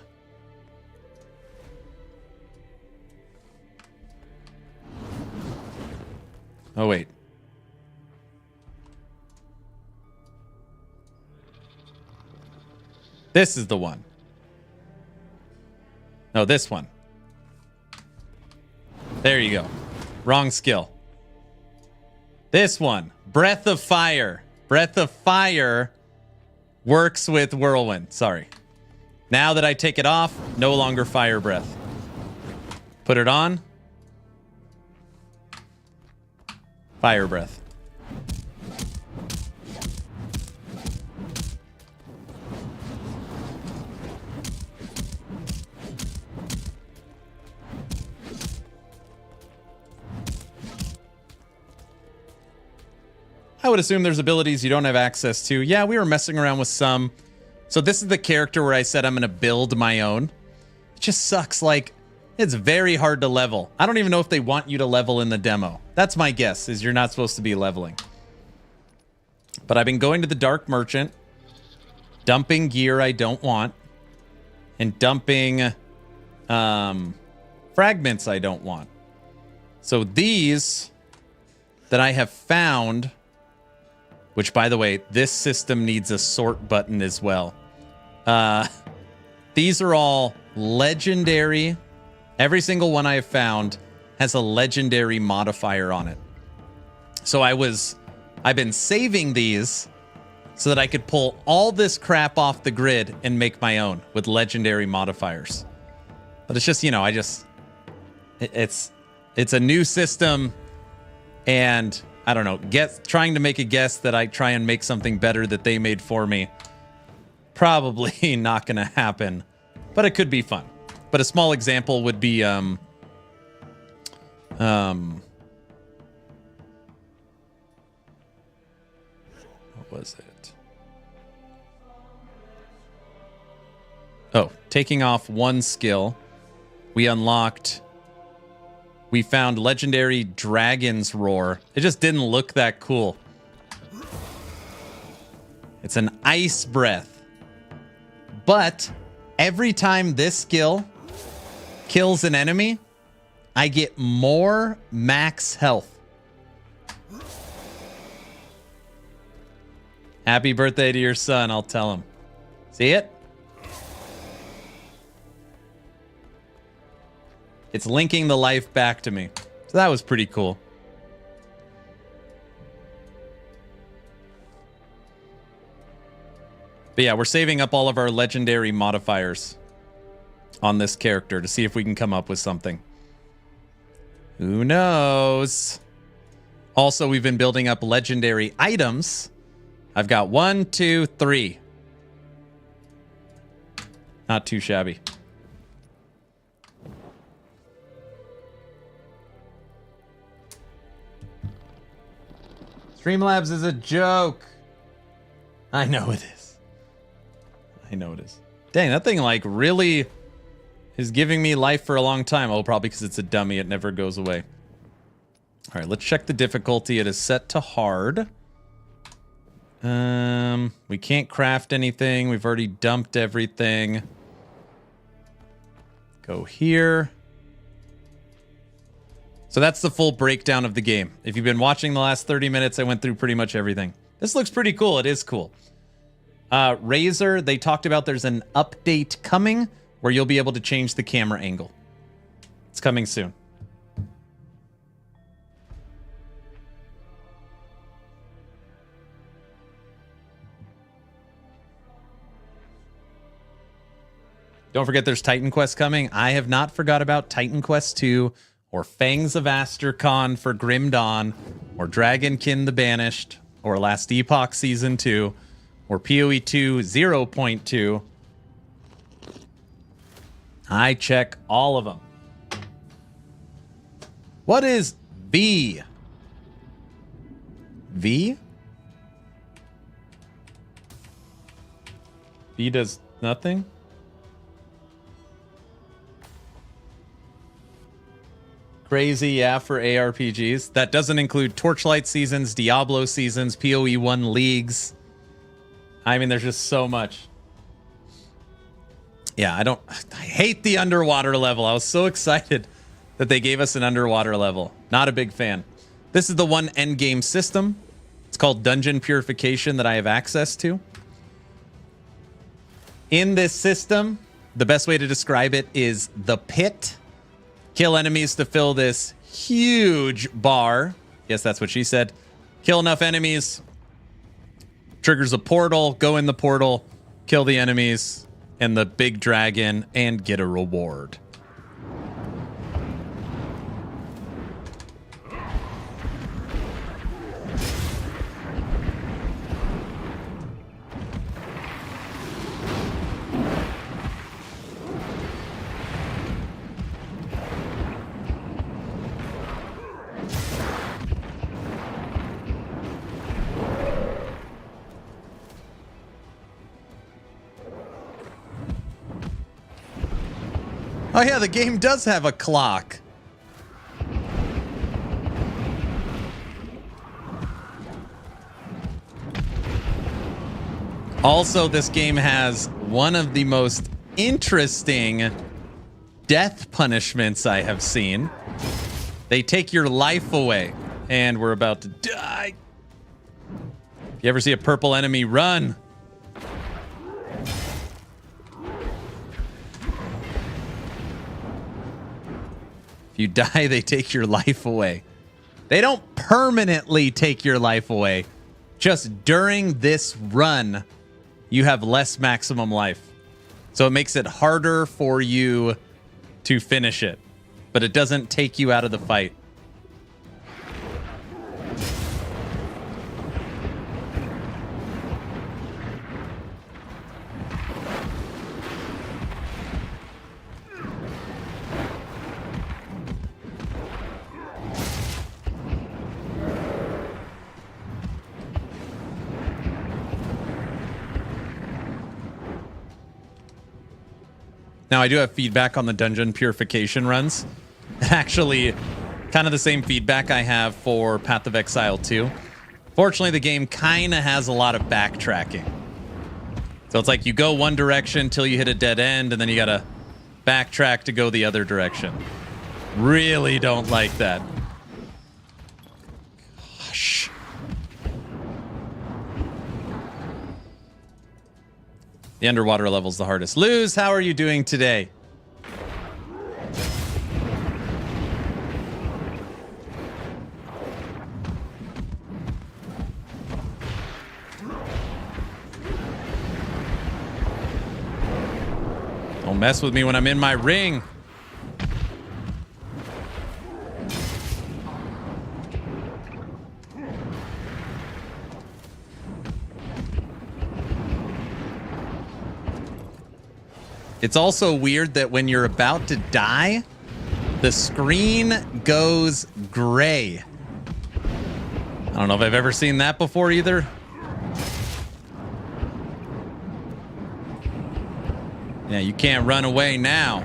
oh, wait. This is the one. No, this one. There you go. Wrong skill. This one. Breath of Fire. Breath of Fire works with Whirlwind. Sorry. Now that I take it off, no longer Fire Breath. Put it on. Fire Breath. I would assume there's abilities you don't have access to. Yeah, we were messing around with some. So this is the character where I said I'm going to build my own. It just sucks. Like, it's very hard to level. I don't even know if they want you to level in the demo. That's my guess, is you're not supposed to be leveling. But I've been going to the Dark Merchant, dumping gear I don't want, and dumping fragments I don't want. So these that I have found, which, by the way, this system needs a sort button as well. These are all legendary. Every single one I have found has a legendary modifier on it. So I've been saving these so that I could pull all this crap off the grid and make my own with legendary modifiers. But it's just, you know, it's a new system, and I don't know, trying to make a guess that I try and make something better that they made for me. Probably not going to happen, but it could be fun. But a small example would be, what was it? Oh, taking off one skill. We found legendary Dragon's Roar. It just didn't look that cool. It's an ice breath. But every time this skill kills an enemy, I get more max health. Happy birthday to your son, I'll tell him. See it? It's linking the life back to me. So that was pretty cool. But yeah, we're saving up all of our legendary modifiers on this character to see if we can come up with something. Who knows? Also, we've been building up legendary items. I've got 1, 2, 3. Not too shabby. Streamlabs is a joke. I know it is. I know it is. Dang, that thing like really is giving me life for a long time. Oh, probably because it's a dummy. It never goes away. All right, let's check the difficulty. It is set to hard. We can't craft anything. We've already dumped everything. Go here. So that's the full breakdown of the game. If you've been watching the last 30 minutes, I went through pretty much everything. This looks pretty cool. It is cool. Razer, they talked about there's an update coming where you'll be able to change the camera angle. It's coming soon. Don't forget there's Titan Quest coming. I have not forgot about Titan Quest 2 or Fangs of Astercon for Grim Dawn or Dragonkin the Banished or Last Epoch Season 2 or PoE 2 0.2. I check all of them. What is V? V? V does nothing? Crazy, yeah, for ARPGs. That doesn't include Torchlight seasons, Diablo seasons, PoE 1 leagues. I mean, there's just so much. Yeah, I hate the underwater level. I was so excited that they gave us an underwater level. Not a big fan. This is the one endgame system. It's called Dungeon Purification that I have access to. In this system, the best way to describe it is the pit. Kill enemies to fill this huge bar. Yes, that's what she said. Kill enough enemies. Triggers a portal. Go in the portal. Kill the enemies and the big dragon and get a reward. Oh yeah, the game does have a clock. Also, this game has one of the most interesting death punishments I have seen. They take your life away, and we're about to die. If you ever see a purple enemy, run. If you die, they take your life away. They don't permanently take your life away. Just during this run, you have less maximum life. So it makes it harder for you to finish it. But it doesn't take you out of the fight. Now, I do have feedback on the dungeon purification runs. Actually, kind of the same feedback I have for Path of Exile 2. Fortunately, the game kind of has a lot of backtracking. So it's like you go one direction till you hit a dead end, and then you got to backtrack to go the other direction. Really don't like that. Gosh. The underwater level's the hardest. Luz, how are you doing today? Don't mess with me when I'm in my ring. It's also weird that when you're about to die, the screen goes gray. I don't know if I've ever seen that before either. Yeah, you can't run away now.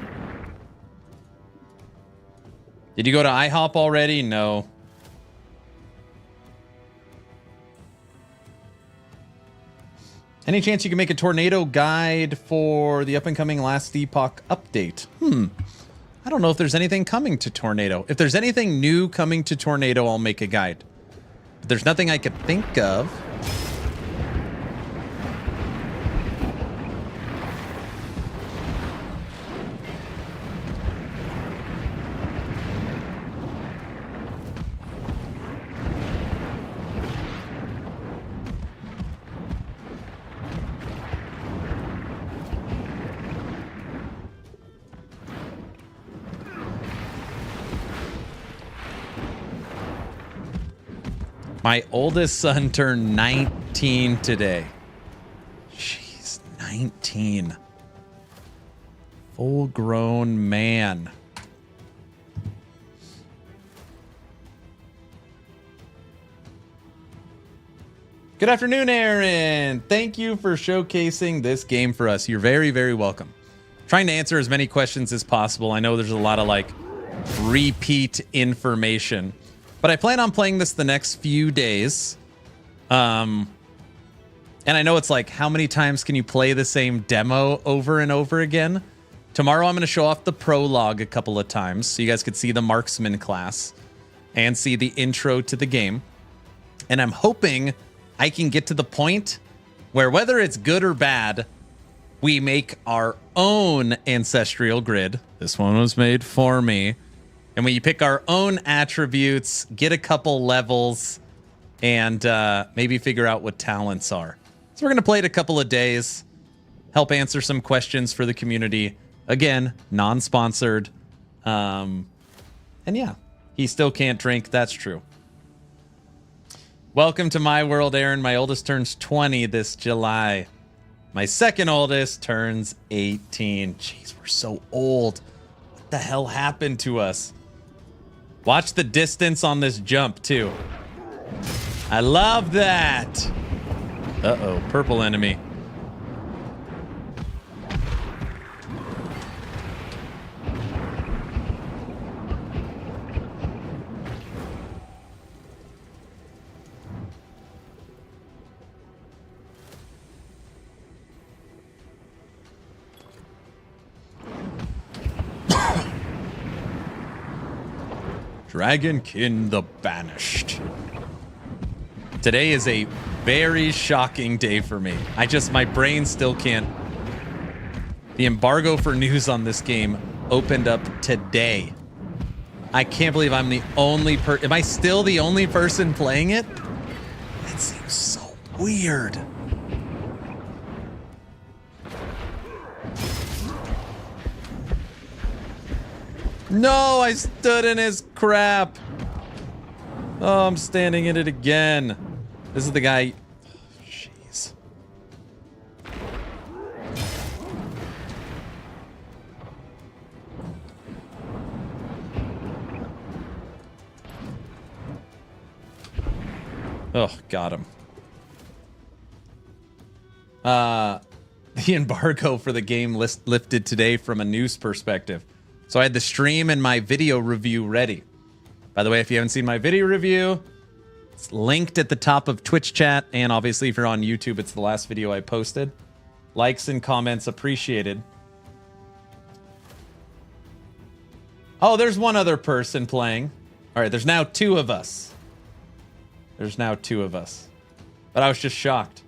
Did you go to IHOP already? No. Any chance you can make a tornado guide for the up-and-coming Last Epoch update? I don't know if there's anything coming to Tornado. If there's anything new coming to Tornado, I'll make a guide. But there's nothing I could think of. My oldest son turned 19 today. Jeez, 19. Full-grown man. Good afternoon, Aaron. Thank you for showcasing this game for us. You're very, very welcome. Trying to answer as many questions as possible. I know there's a lot of like repeat information. But I plan on playing this the next few days. And I know it's like, how many times can you play the same demo over and over again? Tomorrow I'm going to show off the prologue a couple of times so you guys could see the marksman class and see the intro to the game. And I'm hoping I can get to the point where whether it's good or bad, we make our own Ancestral Grid. This one was made for me. And when you pick our own attributes, get a couple levels, and maybe figure out what talents are. So we're going to play it a couple of days, help answer some questions for the community. Again, non-sponsored. And yeah, he still can't drink. That's true. Welcome to my world, Aaron. My oldest turns 20 this July. My second oldest turns 18. Jeez, we're so old. What the hell happened to us? Watch the distance on this jump, too. I love that. Uh-oh, purple enemy. Dragonkin The Banished. Today is a very shocking day for me. my brain still can't. The embargo for news on this game opened up today. I can't believe I'm the only am I still the only person playing it? That seems so weird. No, I stood in his crap. Oh, I'm standing in it again. This is the guy. Jeez. Oh, got him. The embargo for the game lifted today from a news perspective. So I had the stream and my video review ready. By the way, if you haven't seen my video review, it's linked at the top of Twitch chat. And obviously, if you're on YouTube, it's the last video I posted. Likes and comments appreciated. Oh, there's one other person playing. All right, there's now two of us. But I was just shocked.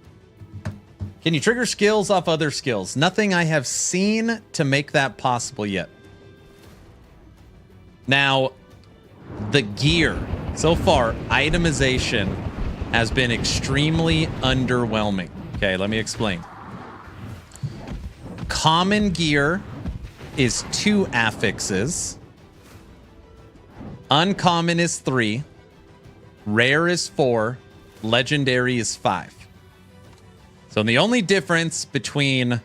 Can you trigger skills off other skills? Nothing I have seen to make that possible yet. Now, the gear. So far, itemization has been extremely underwhelming. Okay, let me explain. Common gear is 2 affixes. Uncommon is 3. Rare is 4. Legendary is 5. So the only difference between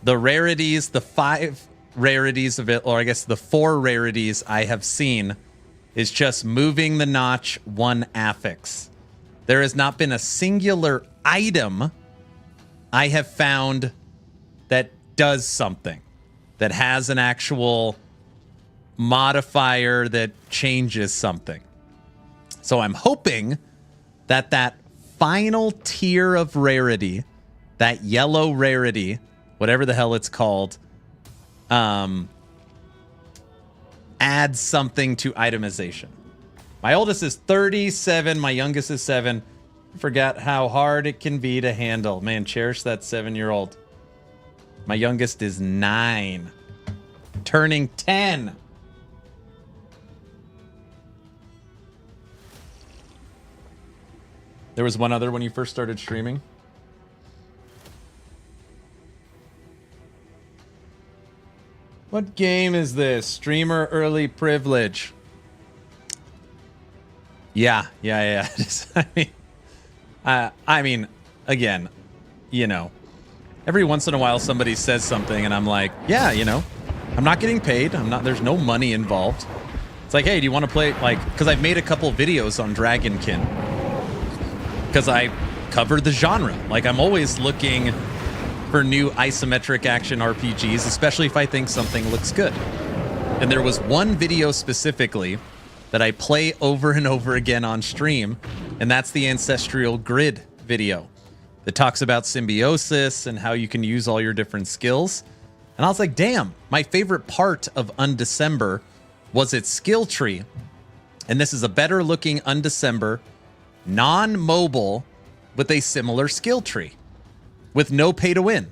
the rarities, the 5 rarities of it, or I guess the 4 rarities I have seen, is just moving the notch 1 affix. There has not been a singular item I have found that does something, that has an actual modifier that changes something. So I'm hoping that final tier of rarity, that yellow rarity, whatever the hell it's called, adds something to itemization. My oldest is 37. My youngest is 7. Forgot how hard it can be to handle. Man, cherish that 7-year-old. My youngest is 9. Turning 10. There was one other when you first started streaming. What game is this? Streamer early privilege. Yeah. I mean, again, you know, every once in a while somebody says something and I'm like, yeah, you know, I'm not getting paid. There's no money involved. It's like, hey, do you want to play? Like, because I've made a couple videos on Dragonkin. Because I covered the genre. Like, I'm always looking for new isometric action RPGs, especially if I think something looks good. And there was one video specifically that I play over and over again on stream, and that's the Ancestral Grid video that talks about symbiosis and how you can use all your different skills. And I was like, damn, my favorite part of Undecember was its skill tree. And this is a better looking Undecember, non-mobile, with a similar skill tree, with no pay to win.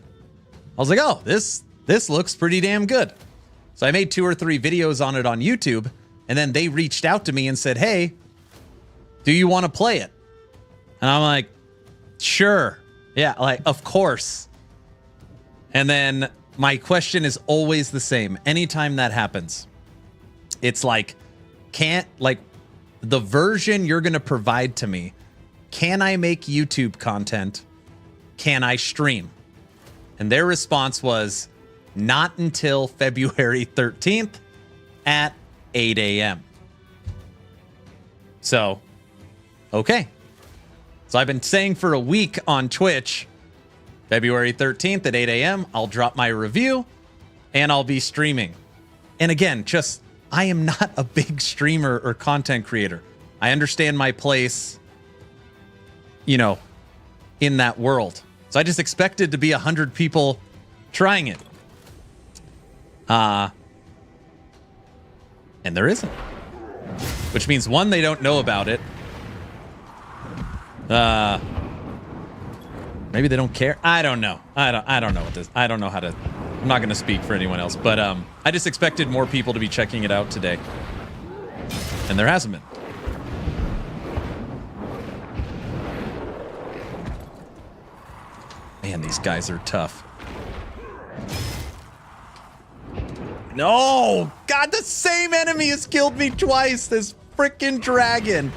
I was like, oh, this looks pretty damn good. So I made 2 or 3 videos on it on YouTube, and then they reached out to me and said, hey, do you want to play it? And I'm like, sure. Yeah, like, of course. And then my question is always the same. Anytime that happens, it's like, the version you're going to provide to me, can I make YouTube content? Can I stream? And their response was, not until February 13th at 8 a.m. So, okay. So I've been saying for a week on Twitch, February 13th at 8 a.m., I'll drop my review and I'll be streaming. And again, I am not a big streamer or content creator. I understand my place, you know, in that world. So I just expected to be 100 people trying it. And there isn't. Which means, one, they don't know about it. Maybe they don't care. I don't know. I don't know what this. I don't know how to. I'm not going to speak for anyone else, but I just expected more people to be checking it out today. And there hasn't been. Man, these guys are tough. No! God, the same enemy has killed me twice! This frickin' dragon!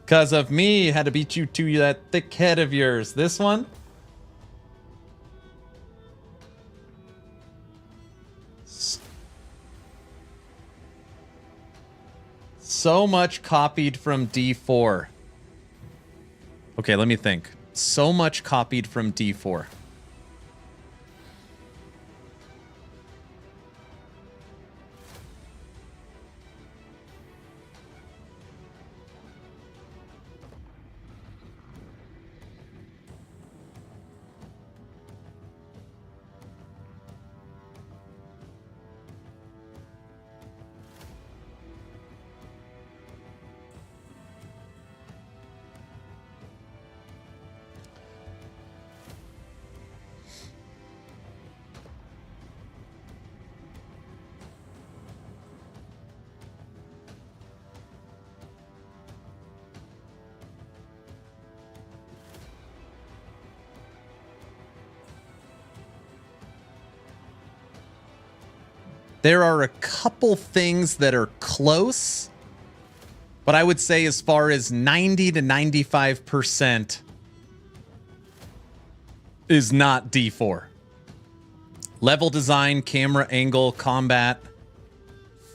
Because of me, had to beat you to that thick head of yours. This one? So much copied from D4. Okay, let me think. So much copied from D4. There are a couple things that are close, but I would say as far as 90 to 95% is not D4. Level design, camera angle, combat,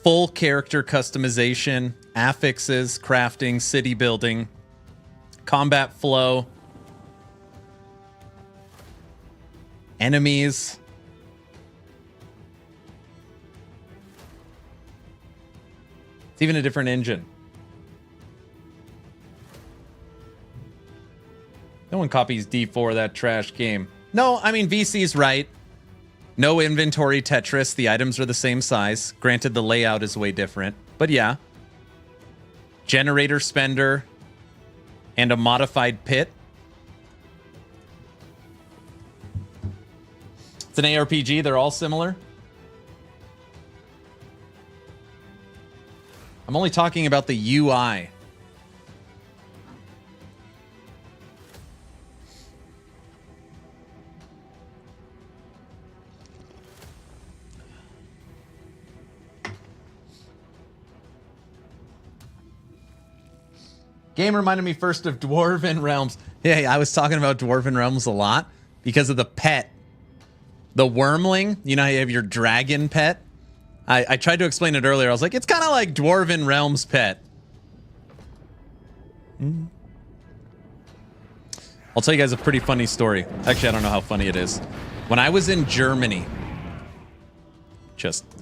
full character customization, affixes, crafting, city building, combat flow, enemies. It's even a different engine. No one copies D4, that trash game. No, I mean, VC's right. No inventory Tetris. The items are the same size. Granted, the layout is way different. But yeah. Generator spender and a modified pit. It's an ARPG. They're all similar. I'm only talking about the UI. Game reminded me first of Dwarven Realms. Yeah, I was talking about Dwarven Realms a lot because of the pet. The wormling. You know how you have your dragon pet? I tried to explain it earlier. I was like, it's kind of like Dwarven Realms pet. I'll tell you guys a pretty funny story. Actually, I don't know how funny it is. When I was in Germany,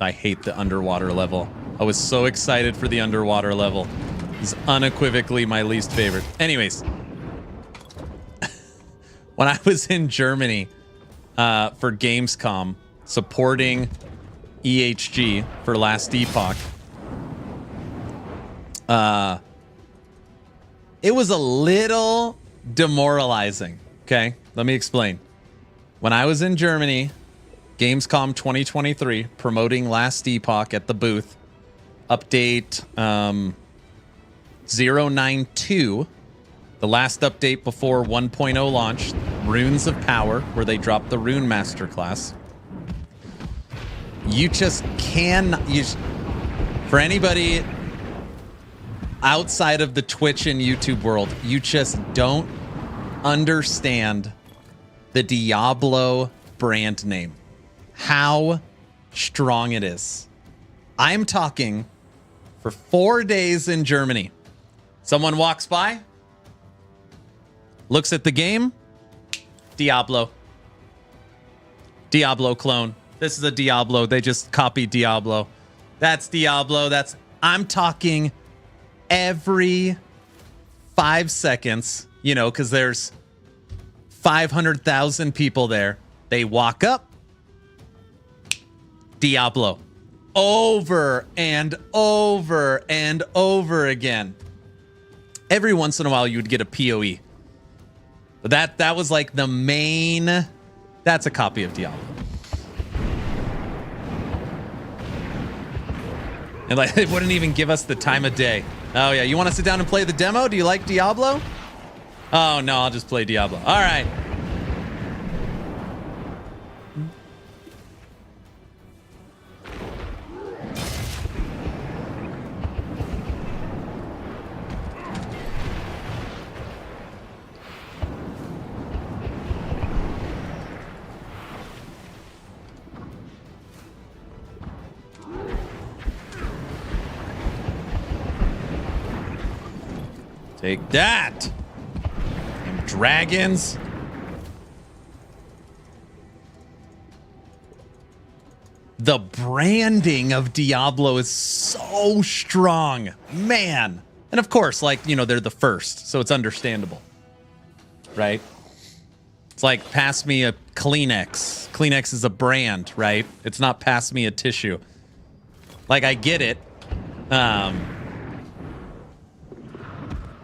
I hate the underwater level. I was so excited for the underwater level. It's unequivocally my least favorite. Anyways, when I was in Germany for Gamescom, supporting EHG for Last Epoch, it was a little demoralizing. Okay, let me explain. When I was in Germany, Gamescom 2023, promoting Last Epoch at the booth, update 092, the last update before 1.0 launch, Runes of Power, where they dropped the Rune Masterclass. You just for anybody outside of the Twitch and YouTube world, you just don't understand the Diablo brand name. How strong it is. I'm talking for 4 days in Germany. Someone walks by, looks at the game, Diablo. Diablo clone. This is a Diablo. They just copied Diablo. That's Diablo. I'm talking every 5 seconds, you know, because there's 500,000 people there. They walk up, Diablo. Over and over and over again. Every once in a while, you would get a PoE. But that was like the main... That's a copy of Diablo. And like, it wouldn't even give us the time of day. Oh yeah, you want to sit down and play the demo? Do you like Diablo? Oh no, I'll just play Diablo. All right. Take that! Damn dragons. The branding of Diablo is so strong. Man. And of course, like, you know, they're the first, so it's understandable. Right? It's like, pass me a Kleenex. Kleenex is a brand, right? It's not pass me a tissue. Like, I get it.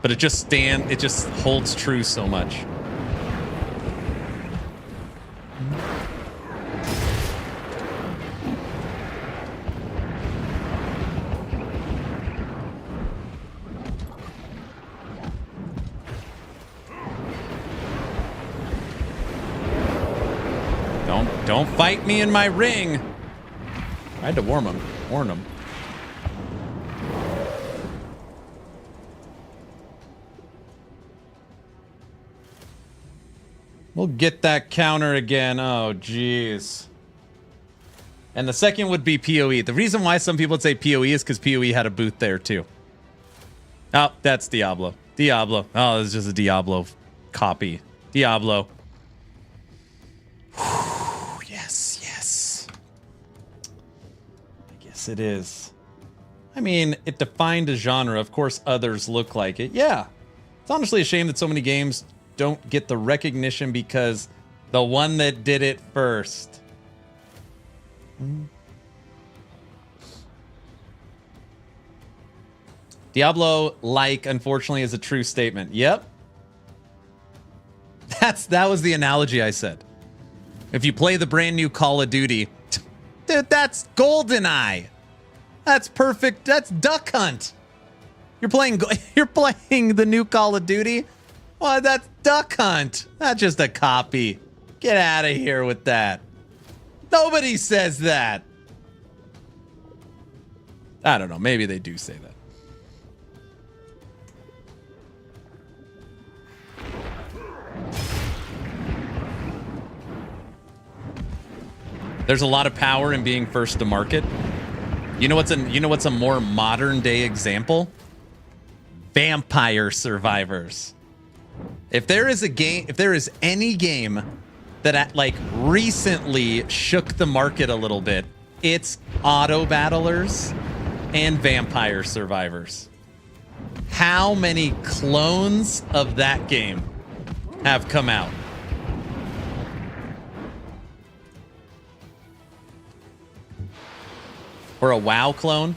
But it just holds true so much. Don't fight me in my ring. I had to warn him. We'll get that counter again. Oh, jeez. And the second would be PoE. The reason why some people would say PoE is because PoE had a booth there too. Oh, that's Diablo. Diablo. Oh, it's just a Diablo copy. Diablo. Whew, yes, yes. I guess it is. I mean, it defined a genre. Of course, others look like it. Yeah. It's honestly a shame that so many games don't get the recognition because the one that did it first. Diablo-like, unfortunately, is a true statement. Yep. That was the analogy I said. If you play the brand new Call of Duty, dude, that's GoldenEye. That's perfect. That's Duck Hunt. You're playing the new Call of Duty? Well, that's Duck Hunt. That's just a copy. Get out of here with that. Nobody says that. I don't know. Maybe they do say that. There's a lot of power in being first to market. You know what's a more modern day example? Vampire Survivors. If there is any game that like recently shook the market a little bit, it's Auto Battlers and Vampire Survivors. How many clones of that game have come out? Or a WoW clone?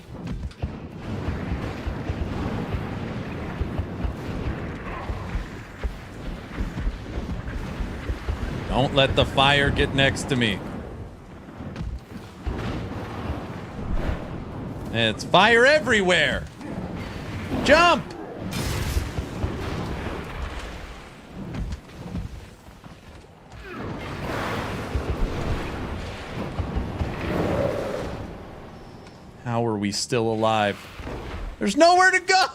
Don't let the fire get next to me. It's fire everywhere. Jump! How are we still alive? There's nowhere to go!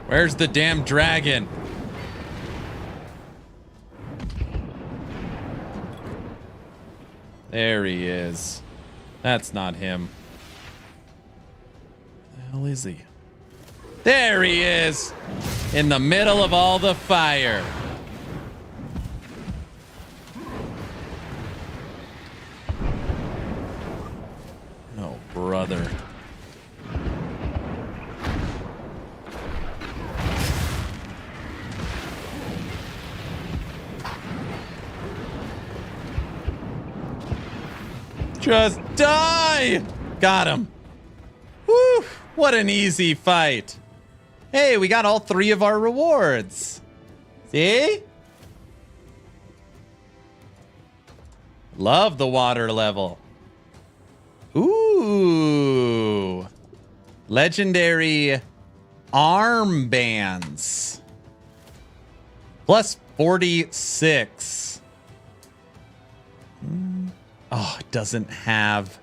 Where's the damn dragon? There he is. That's not him. Where the hell is he? There he is! In the middle of all the fire. Oh, brother. Just die! Got him. Woo! What an easy fight. Hey, we got all 3 of our rewards. See? Love the water level. Ooh. Legendary armbands. Plus 46. Oh, it doesn't have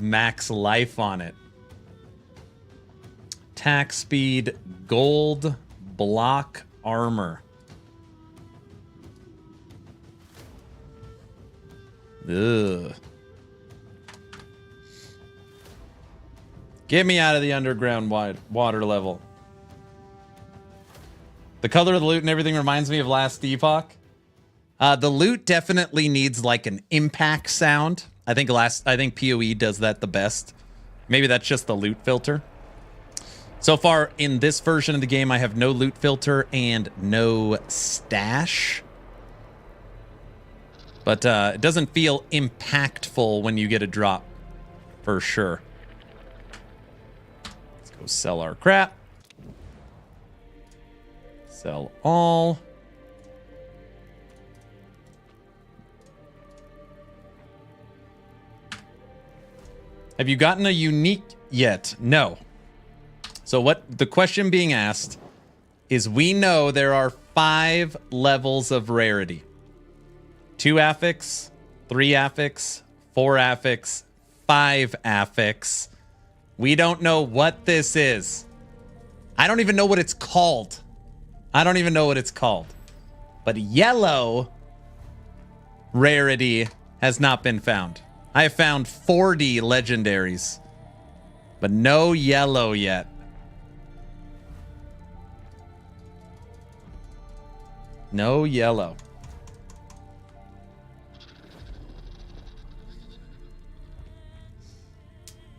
max life on it. Attack speed, gold, block armor. Ugh. Get me out of the underground water level. The color of the loot and everything reminds me of Last Epoch. The loot definitely needs like an impact sound. I think PoE does that the best. Maybe that's just the loot filter. So far in this version of the game, I have no loot filter and no stash. But it doesn't feel impactful when you get a drop, for sure. Let's go sell our crap. Sell all. Have you gotten a unique yet? No. So what the question being asked is, we know there are 5 levels of rarity. 2 affix, 3 affix, 4 affix, 5 affix. We don't know what this is. I don't even know what it's called. But But yellow rarity has not been found. I have found 40 legendaries, but no yellow yet. No yellow.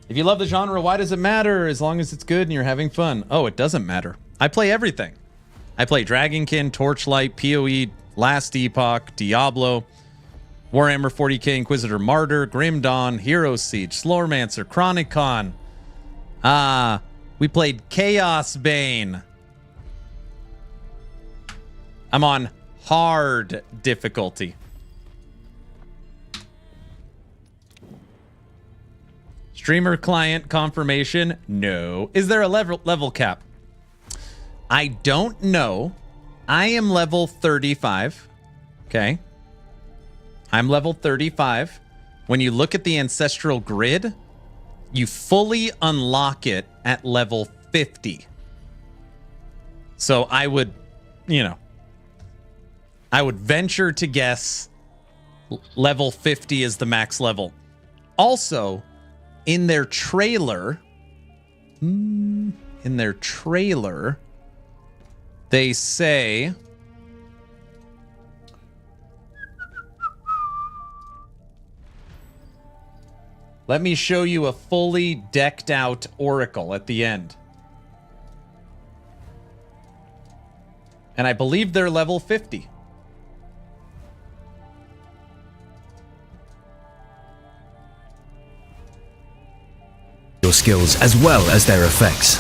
If you love the genre, why does it matter? As long as it's good and you're having fun. Oh, it doesn't matter. I play everything. I play Dragonkin, Torchlight, PoE, Last Epoch, Diablo, Warhammer 40k, Inquisitor Martyr, Grim Dawn, Hero Siege, Slowromancer, Chronicon. We played Chaos Bane. I'm on hard difficulty. Streamer client confirmation? No. Is there a level cap? I don't know. I am level 35. Okay. I'm level 35. When you look at the Ancestral Grid, you fully unlock it at level 50. So I would, I would venture to guess level 50 is the max level. Also, in their trailer, they say let me show you a fully decked out Oracle at the end. And I believe they're level 50. Your skills as well as their effects.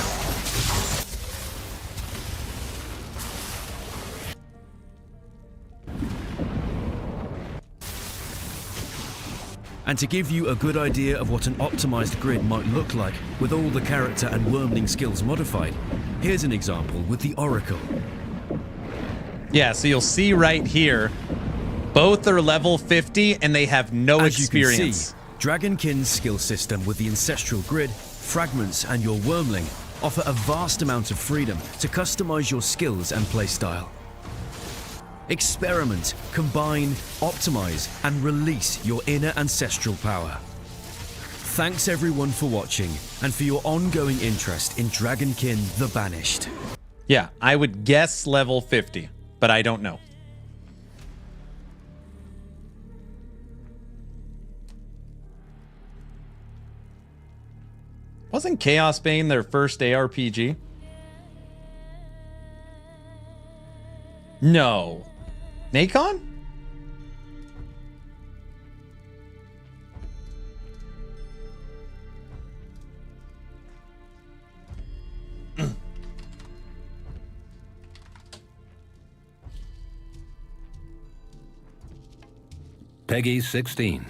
And to give you a good idea of what an optimized grid might look like with all the character and wormling skills modified, here's an example with the Oracle. Yeah, so you'll see right here, both are level 50 and they have no experience. You can see, Dragonkin's skill system with the Ancestral Grid, Fragments and your Wormling offer a vast amount of freedom to customize your skills and playstyle. Experiment, combine, optimize, and release your inner ancestral power. Thanks everyone for watching and for your ongoing interest in Dragonkin The Banished. Yeah, I would guess level 50, but I don't know. Wasn't Chaos Bane their first ARPG? No. Nacon? Peggy 16.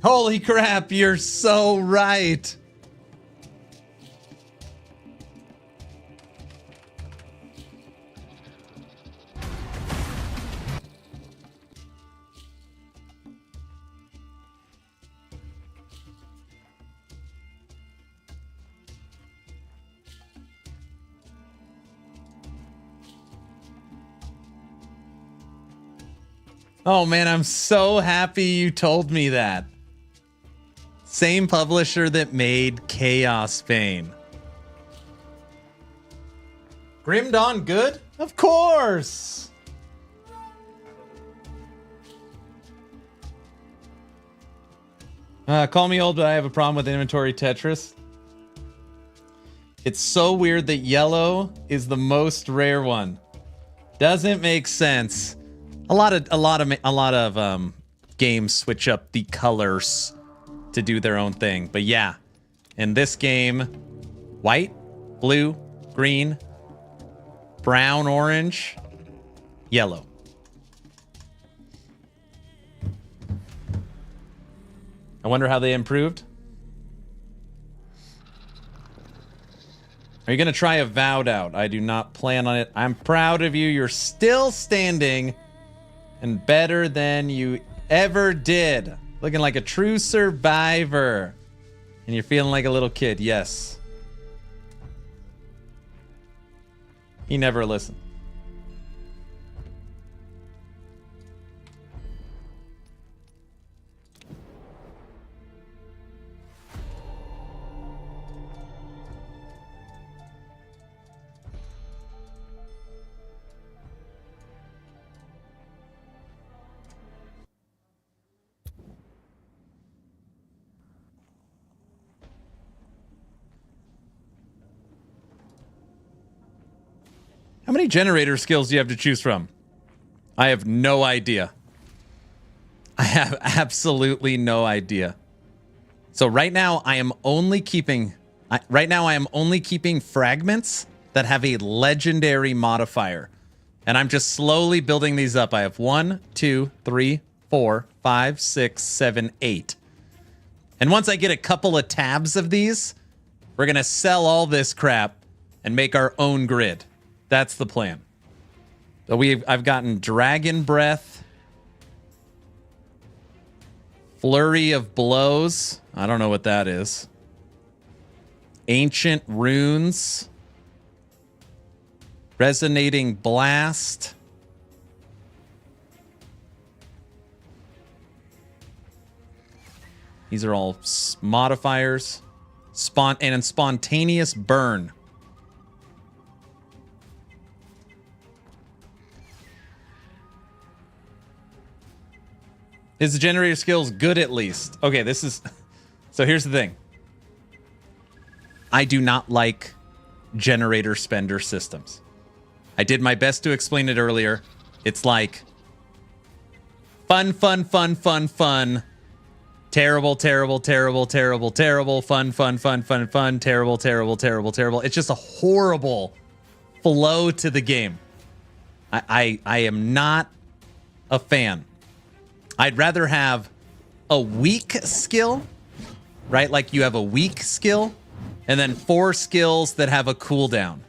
Holy crap, you're so right. Oh man, I'm so happy you told me that. Same publisher that made Chaos Bane. Grim Dawn good? Of course! Call me old, but I have a problem with inventory Tetris. It's so weird that yellow is the most rare one. Doesn't make sense. A lot of games switch up the colors to do their own thing. But yeah, in this game, white, blue, green, brown, orange, yellow. I wonder how they improved. Are you going to try Avowed out? I do not plan on it. I'm proud of you. You're still standing and better than you ever did. Looking like a true survivor. And you're feeling like a little kid. Yes. He never listened. How many generator skills do you have to choose from? I have no idea. I have absolutely no idea. So right now I am only keeping fragments that have a legendary modifier. And I'm just slowly building these up. I have 1, 2, 3, 4, 5, 6, 7, 8. And once I get a couple of tabs of these, we're going to sell all this crap and make our own grid. That's the plan. So I've gotten Dragon Breath, Flurry of Blows. I don't know what that is. Ancient Runes, Resonating Blast. These are all modifiers. And Spontaneous Burn. Is the generator skills good at least? Okay, this is... So here's the thing. I do not like generator spender systems. I did my best to explain it earlier. It's like fun, fun, fun, fun, fun. Terrible, terrible, terrible, terrible, terrible. Fun, fun, fun, fun, fun. Terrible, terrible, terrible, terrible. It's just a horrible flow to the game. I am not a fan. I'd rather have a weak skill, right? Like you have a weak skill and then 4 skills that have a cooldown.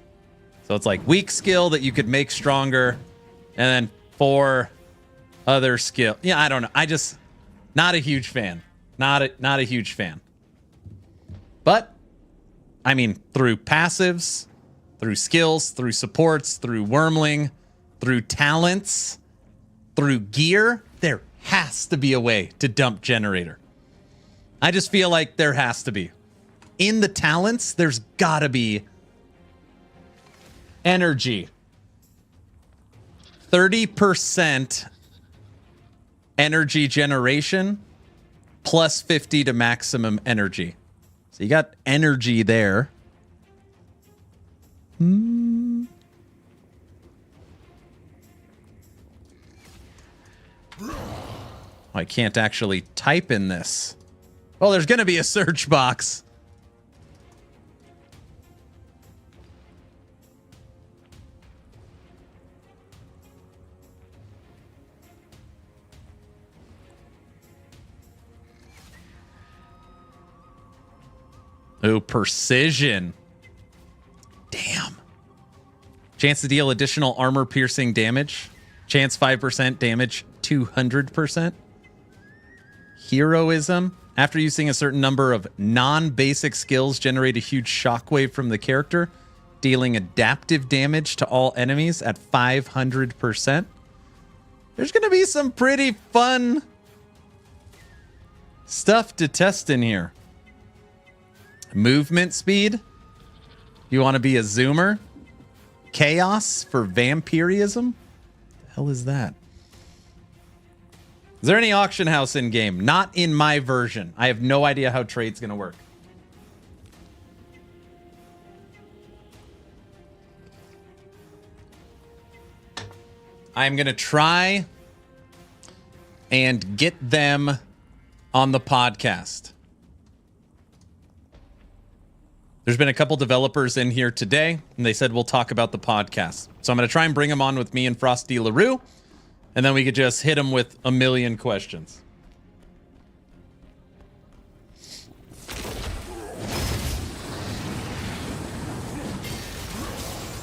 So it's like weak skill that you could make stronger and then 4 other skill. Yeah, I don't know. I just not a huge fan. Not a huge fan. But I mean, through passives, through skills, through supports, through wormling, through talents, through gear, there has to be a way to dump generator. I just feel like there has to be. In the talents, there's gotta be energy. 30% energy generation plus 50 to maximum energy. So you got energy there. I can't actually type in this. Well, there's going to be a search box. Oh, precision. Damn. Chance to deal additional armor piercing damage. Chance 5% damage 200%. Heroism. After using a certain number of non-basic skills, generate a huge shockwave from the character, dealing adaptive damage to all enemies at 500%. There's going to be some pretty fun stuff to test in here. Movement speed. You want to be a zoomer? Chaos for vampirism? The hell is that? Is there any auction house in game? Not in my version. I have no idea how trade's going to work. I'm going to try and get them on the podcast. There's been a couple developers in here today, and they said we'll talk about the podcast. So I'm going to try and bring them on with me and Frosty LaRue, and then we could just hit them with a million questions.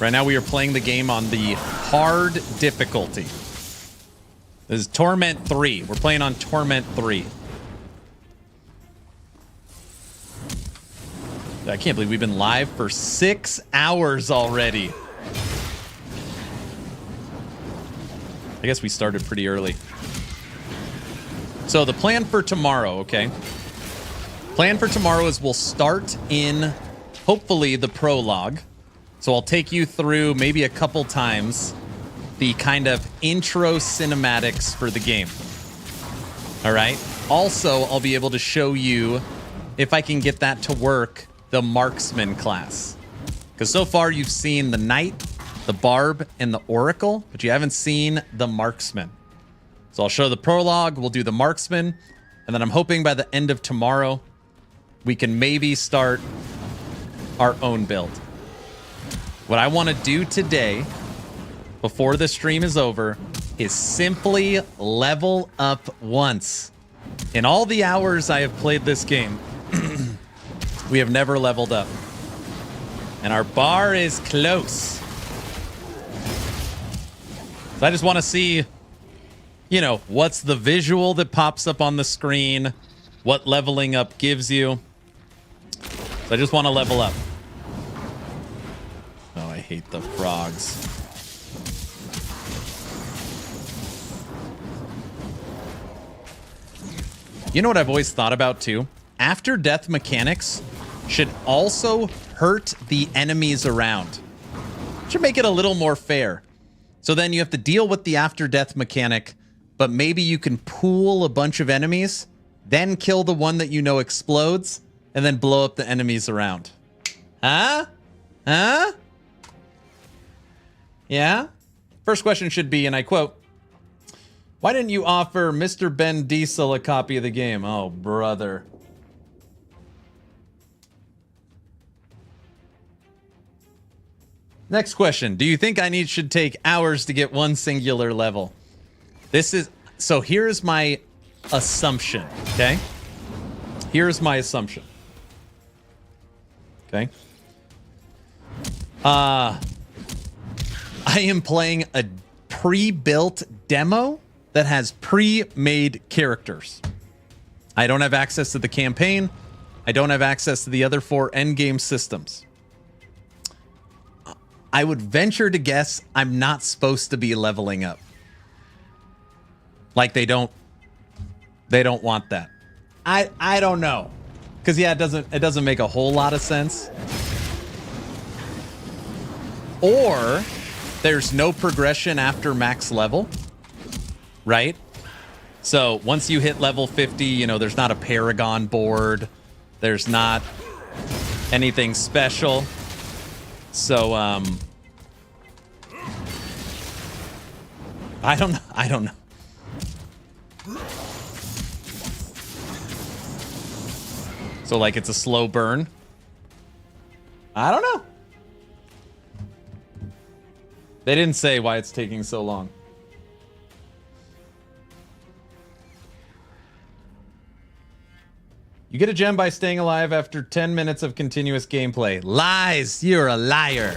Right now we are playing the game on the hard difficulty. This is Torment 3. We're playing on Torment 3. I can't believe we've been live for 6 hours already. I guess we started pretty early. So the plan for tomorrow, okay? Plan for tomorrow is we'll start in, hopefully, the prologue. So I'll take you through maybe a couple times the kind of intro cinematics for the game. All right? Also, I'll be able to show you, if I can get that to work, the marksman class. Because so far you've seen the knight the Barb, and the Oracle, but you haven't seen the Marksman. So I'll show the prologue, we'll do the Marksman, and then I'm hoping by the end of tomorrow, we can maybe start our own build. What I want to do today, before the stream is over, is simply level up once. In all the hours I have played this game, we have never leveled up. And our bar is close. So I just want to see, you know, what's the visual that pops up on the screen, what leveling up gives you. So I just want to level up. Oh, I hate the frogs. You know what I've always thought about too? After death mechanics should also hurt the enemies around. Should make it a little more fair. So then you have to deal with the after death mechanic, but maybe you can pool a bunch of enemies, then kill the one that you know explodes, and then blow up the enemies around. Huh? Huh? Yeah? First question should be, and I quote, why didn't you offer Mr. Ben Diesel a copy of the game? Oh, brother. Next question. Do you think I should take hours to get one singular level? So here's my assumption, okay? Here's my assumption. Okay. I am playing a pre-built demo that has pre-made characters. I don't have access to the campaign. I don't have access to the other 4 endgame systems. I would venture to guess I'm not supposed to be leveling up. Like they don't want that. I don't know. Cuz yeah, it doesn't make a whole lot of sense. Or there's no progression after max level. Right? So once you hit level 50, you know, there's not a Paragon board. There's not anything special. So, I don't know. So like it's a slow burn. I don't know. They didn't say why it's taking so long. You get a gem by staying alive after 10 minutes of continuous gameplay. Lies! You're a liar.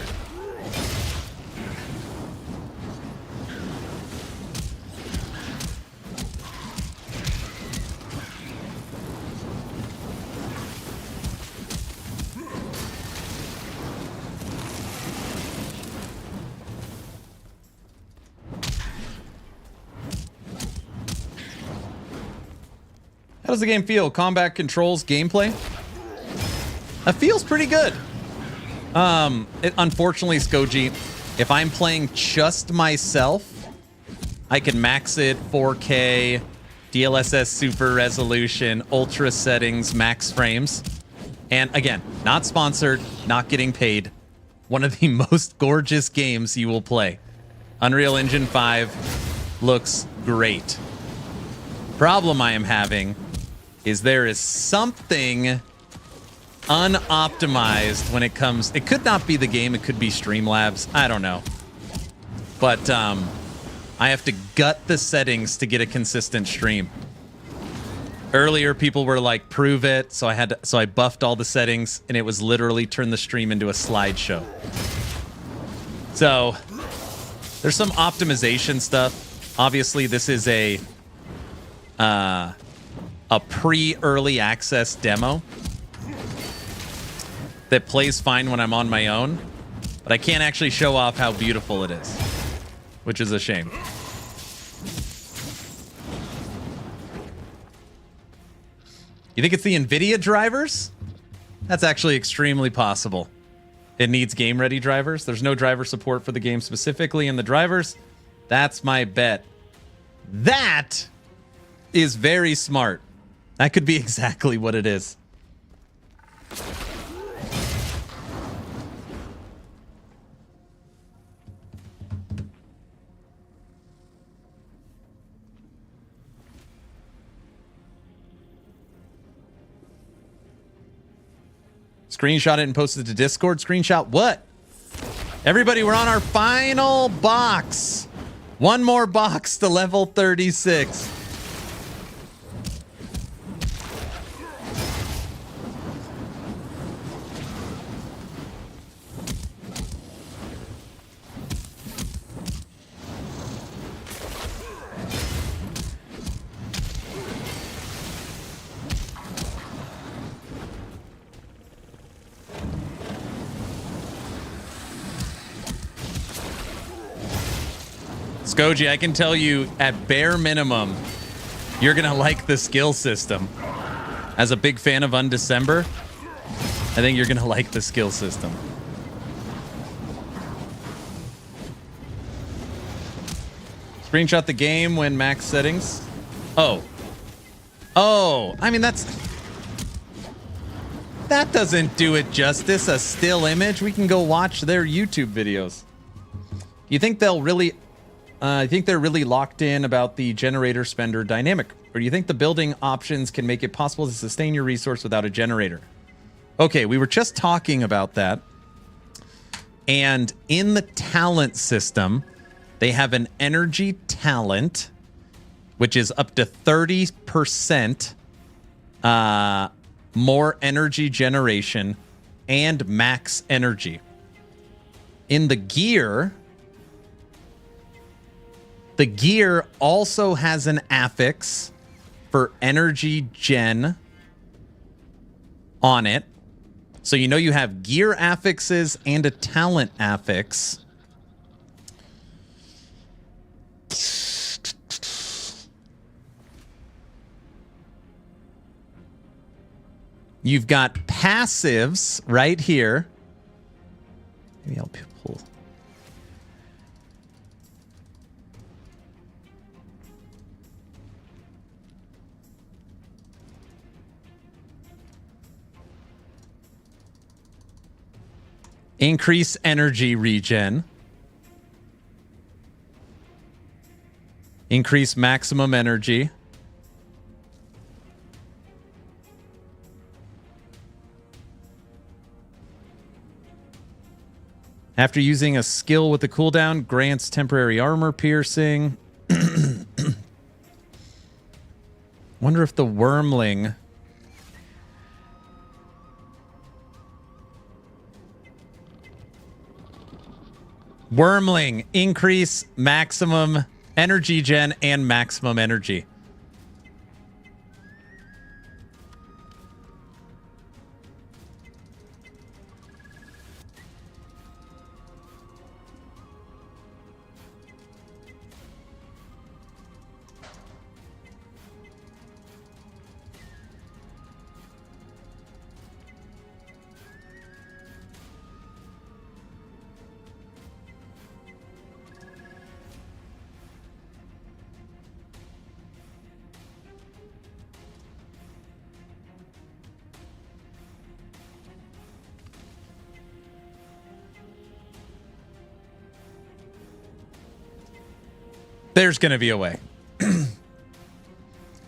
How does the game feel? Combat controls, gameplay? It feels pretty good. Unfortunately, Skoji, if I'm playing just myself, I can max it 4K, DLSS super resolution, ultra settings, max frames. And again, not sponsored, not getting paid. One of the most gorgeous games you will play. Unreal Engine 5 looks great. Problem I am having is there is something unoptimized when it comes. It could not be the game. It could be Streamlabs. I don't know. But I have to gut the settings to get a consistent stream. Earlier, people were like, "Prove it." So I buffed all the settings, and it was literally turned the stream into a slideshow. So there's some optimization stuff. Obviously, this is a pre-early access demo that plays fine when I'm on my own, but I can't actually show off how beautiful it is, which is a shame. You think it's the NVIDIA drivers? That's actually extremely possible. It needs game-ready drivers. There's no driver support for the game specifically in the drivers. That's my bet. That is very smart. That could be exactly what it is. Screenshot it and post it to Discord. Screenshot what? Everybody, we're on our final box. One more box to level 36. Skoji, I can tell you at bare minimum, you're going to like the skill system. As a big fan of Undecember, I think you're going to like the skill system. Screenshot the game when max settings. Oh. Oh, I mean, that doesn't do it justice. A still image. We can go watch their YouTube videos. You think they'll really... I think they're really locked in about the generator spender dynamic. Or do you think the building options can make it possible to sustain your resource without a generator? Okay, we were just talking about that. And in the talent system, they have an energy talent, which is up to 30% more energy generation and max energy. In the gear... The gear also has an affix for energy gen on it. So you know you have gear affixes and a talent affix. You've got passives right here. Maybe I'll pull... Increase energy regen. Increase maximum energy. After using a skill with a cooldown, grants temporary armor piercing. Wonder if the wormling... Wormling, increase maximum energy gen and maximum energy. There's going to be a way.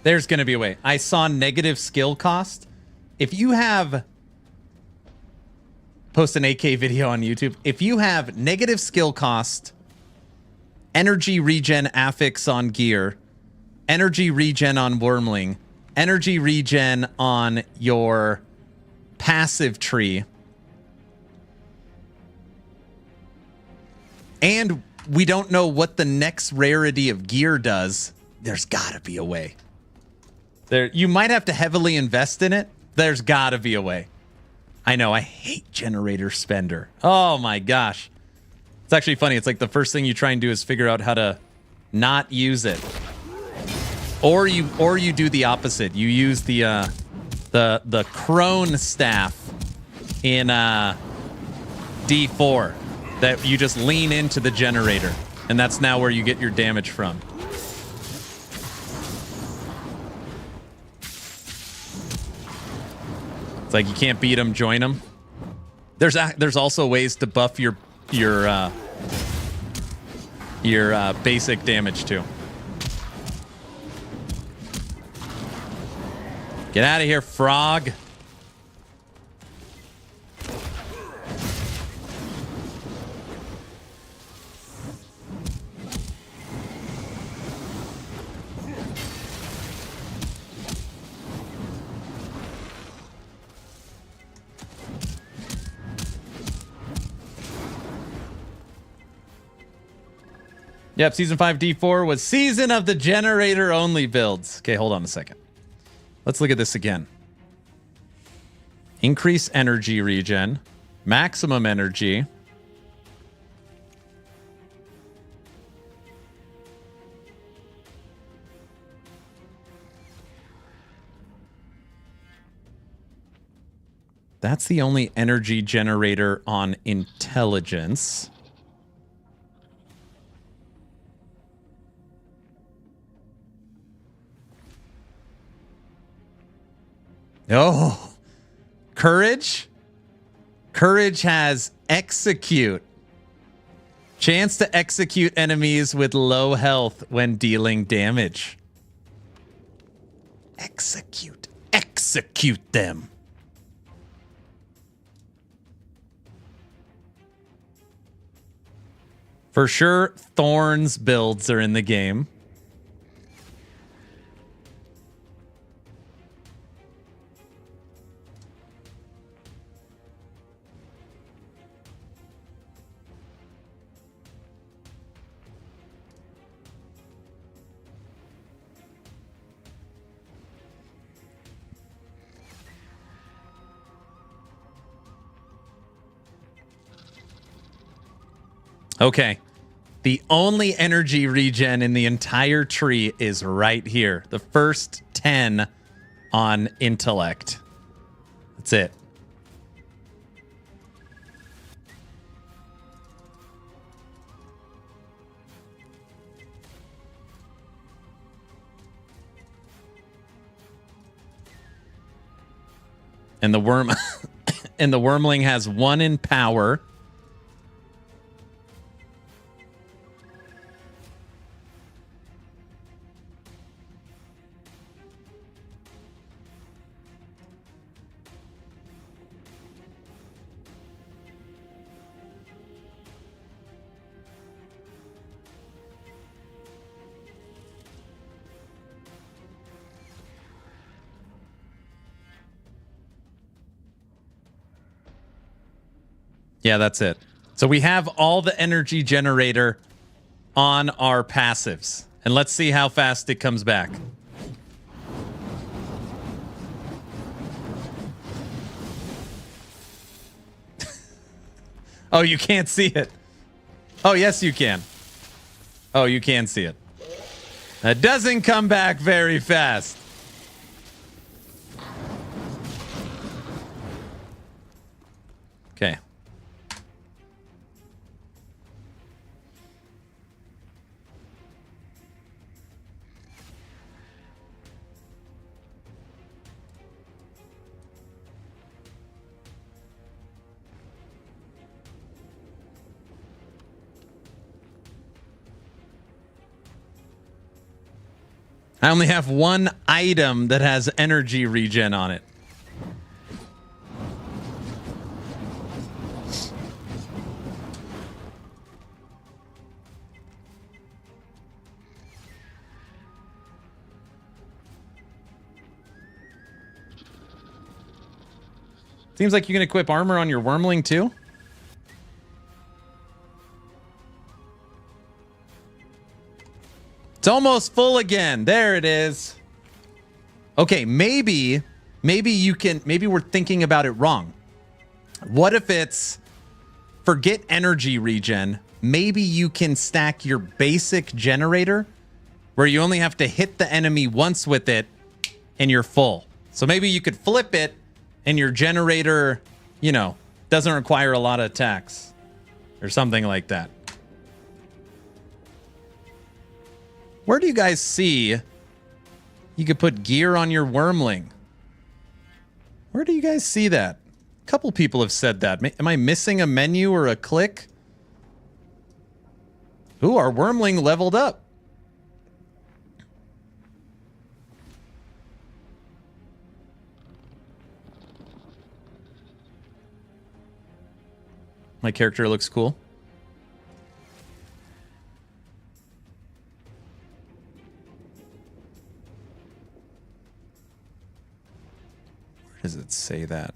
There's going to be a way. I saw negative skill cost. If you have... Post an AK video on YouTube. If you have negative skill cost, energy regen affix on gear, energy regen on wormling, energy regen on your passive tree, and we don't know what the next rarity of gear does, there's got to be a way. You might have to heavily invest in it. There's got to be a way. I know, I hate generator spender. Oh my gosh. It's actually funny. It's like the first thing you try and do is figure out how to not use it. Or you do the opposite. You use the crone staff in D4. That you just lean into the generator, and that's now where you get your damage from. It's like you can't beat them, join them. There's also ways to buff your basic damage too. Get out of here, frog. Yep, Season 5 D4 was Season of the Generator only builds. Okay, hold on a second. Let's look at this again. Increase energy regen. Maximum energy. That's the only energy generator on intelligence. Oh, courage. Courage has execute. Chance to execute enemies with low health when dealing damage. Execute. Execute them. For sure, Thorns builds are in the game. Okay. The only energy regen in the entire tree is right here. The first 10 on intellect. That's it. And the worm and the wormling has 1 in power. Yeah, that's it. So we have all the energy generator on our passives. And let's see how fast it comes back. Oh, you can't see it. Oh, yes, you can. Oh, you can see it. That doesn't come back very fast. Okay. I only have 1 item that has energy regen on it. Seems like you can equip armor on your wormling too. It's almost full again. There it is. Okay, maybe we're thinking about it wrong. What if it's forget energy regen? Maybe you can stack your basic generator where you only have to hit the enemy once with it and you're full. So maybe you could flip it and your generator, you know, doesn't require a lot of attacks or something like that. Where do you guys see you could put gear on your wormling? Where do you guys see that? A couple people have said that. Am I missing a menu or a click? Ooh, our wormling leveled up. My character looks cool. Where does it say that?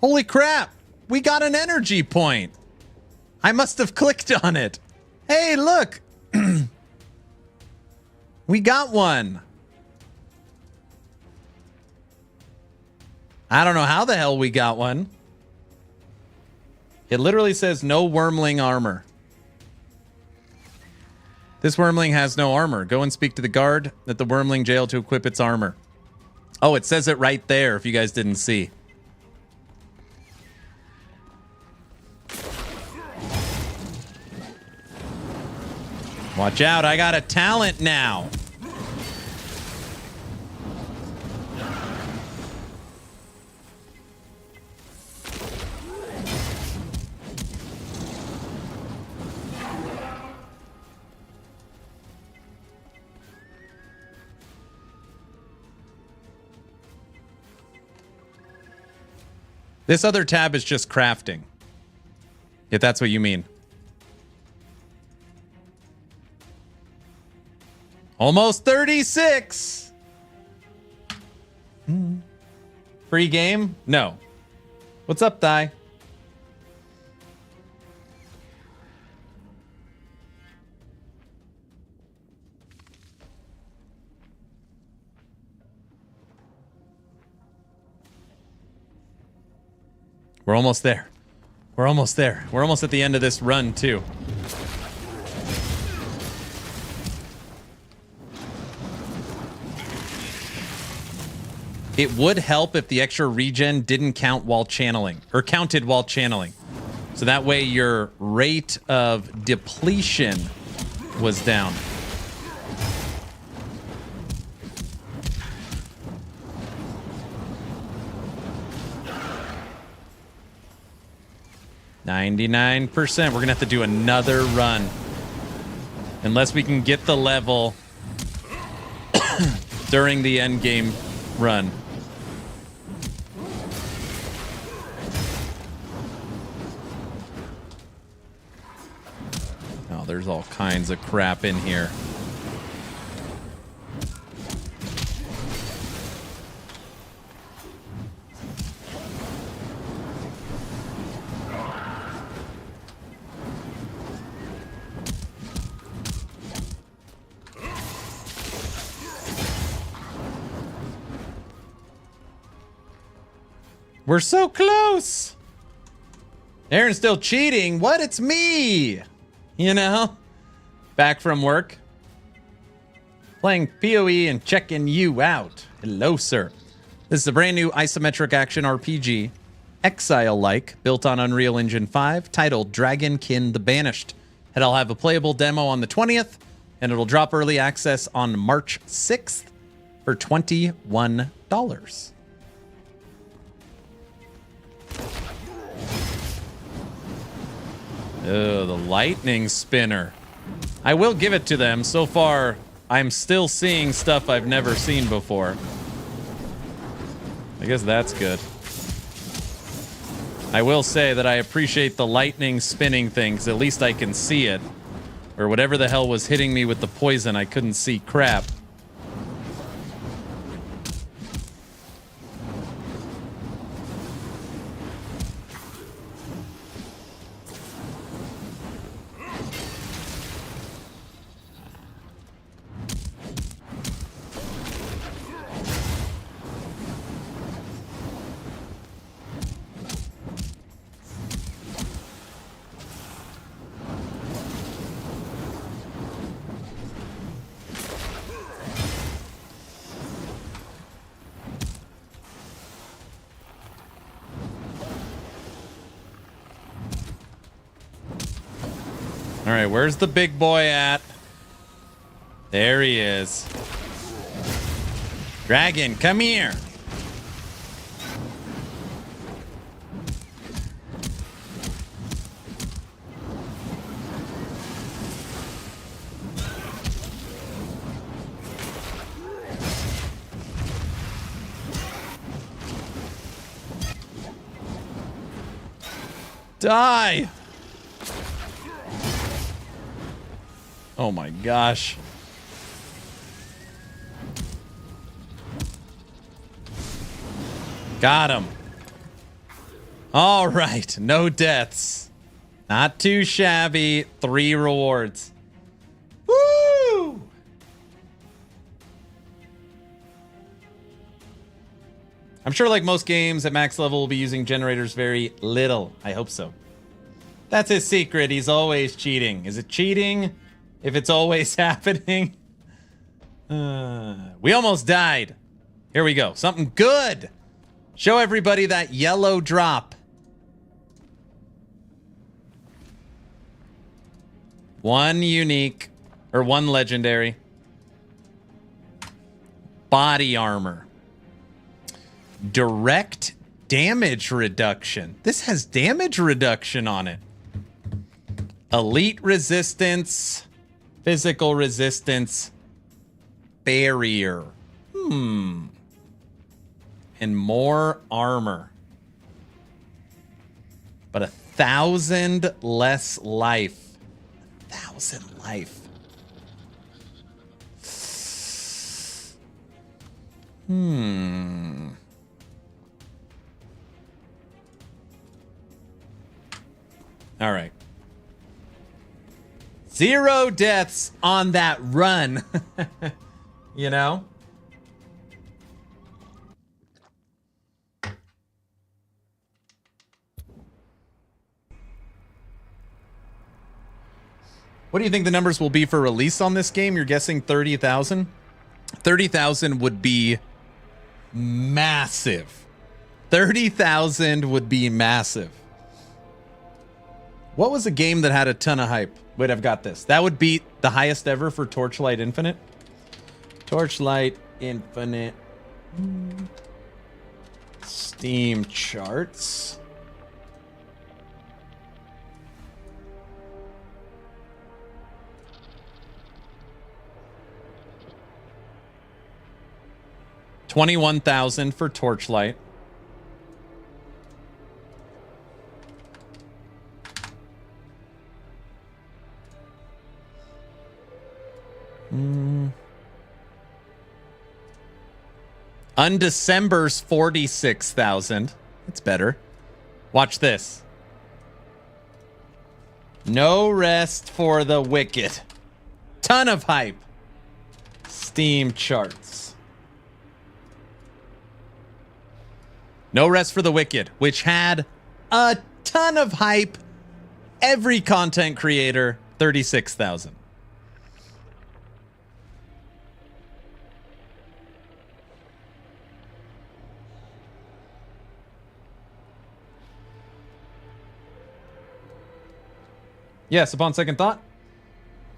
Holy crap! We got an energy point. I must have clicked on it. Hey, look. We got one. I don't know how the hell we got one. It literally says no wormling armor. This wormling has no armor. Go and speak to the guard at the wormling jail to equip its armor. Oh, it says it right there if you guys didn't see. Watch out, I got a talent now. This other tab is just crafting, if that's what you mean. Almost 36. Free game? No. What's up, Thai? We're almost there. We're almost there. We're almost at the end of this run, too. It would help if the extra regen didn't count while channeling, or counted while channeling. So that way your rate of depletion was down. %. We're gonna have to do another run. Unless we can get the level during the end game run. Oh, there's all kinds of crap in here. We're so close. Aaron's still cheating. What? It's me. You know? Back from work. Playing PoE and checking you out. Hello, sir. This is a brand new isometric action RPG, Exile-like, built on Unreal Engine 5, titled Dragonkin The Banished. And I'll have a playable demo on the 20th, and it'll drop early access on March 6th for $21. Oh, the lightning spinner. I will give it to them. So far, I'm still seeing stuff I've never seen before. I guess that's good. I will say that I appreciate the lightning spinning things. At least I can see it. Or whatever the hell was hitting me with the poison, I couldn't see crap. All right, where's the big boy at? There he is. Dragon, come here. Die! Oh my gosh. Got him. All right, no deaths. Not too shabby. 3 rewards. Woo! I'm sure like most games at max level will be using generators very little. I hope so. That's his secret. He's always cheating. Is it cheating if it's always happening? We almost died. Here we go. Something good. Show everybody that yellow drop. 1 unique, or 1 legendary. Body armor. Direct damage reduction. This has damage reduction on it. Elite resistance. Physical resistance. Barrier. And more armor. But 1,000 less life. 1,000 life. All right. 0 deaths on that run. You know? What do you think the numbers will be for release on this game? You're guessing 30,000? 30,000 would be massive. 30,000 would be massive. What was a game that had a ton of hype? Wait, I've got this. That would beat the highest ever for Torchlight Infinite. Torchlight Infinite. Steam charts. $21,000 for Torchlight. Undecember's 46,000. It's better. Watch this. No rest for the wicked. Ton of hype. Steam charts. No Rest for the Wicked, which had a ton of hype. Every content creator, 36,000. Yes, upon second thought,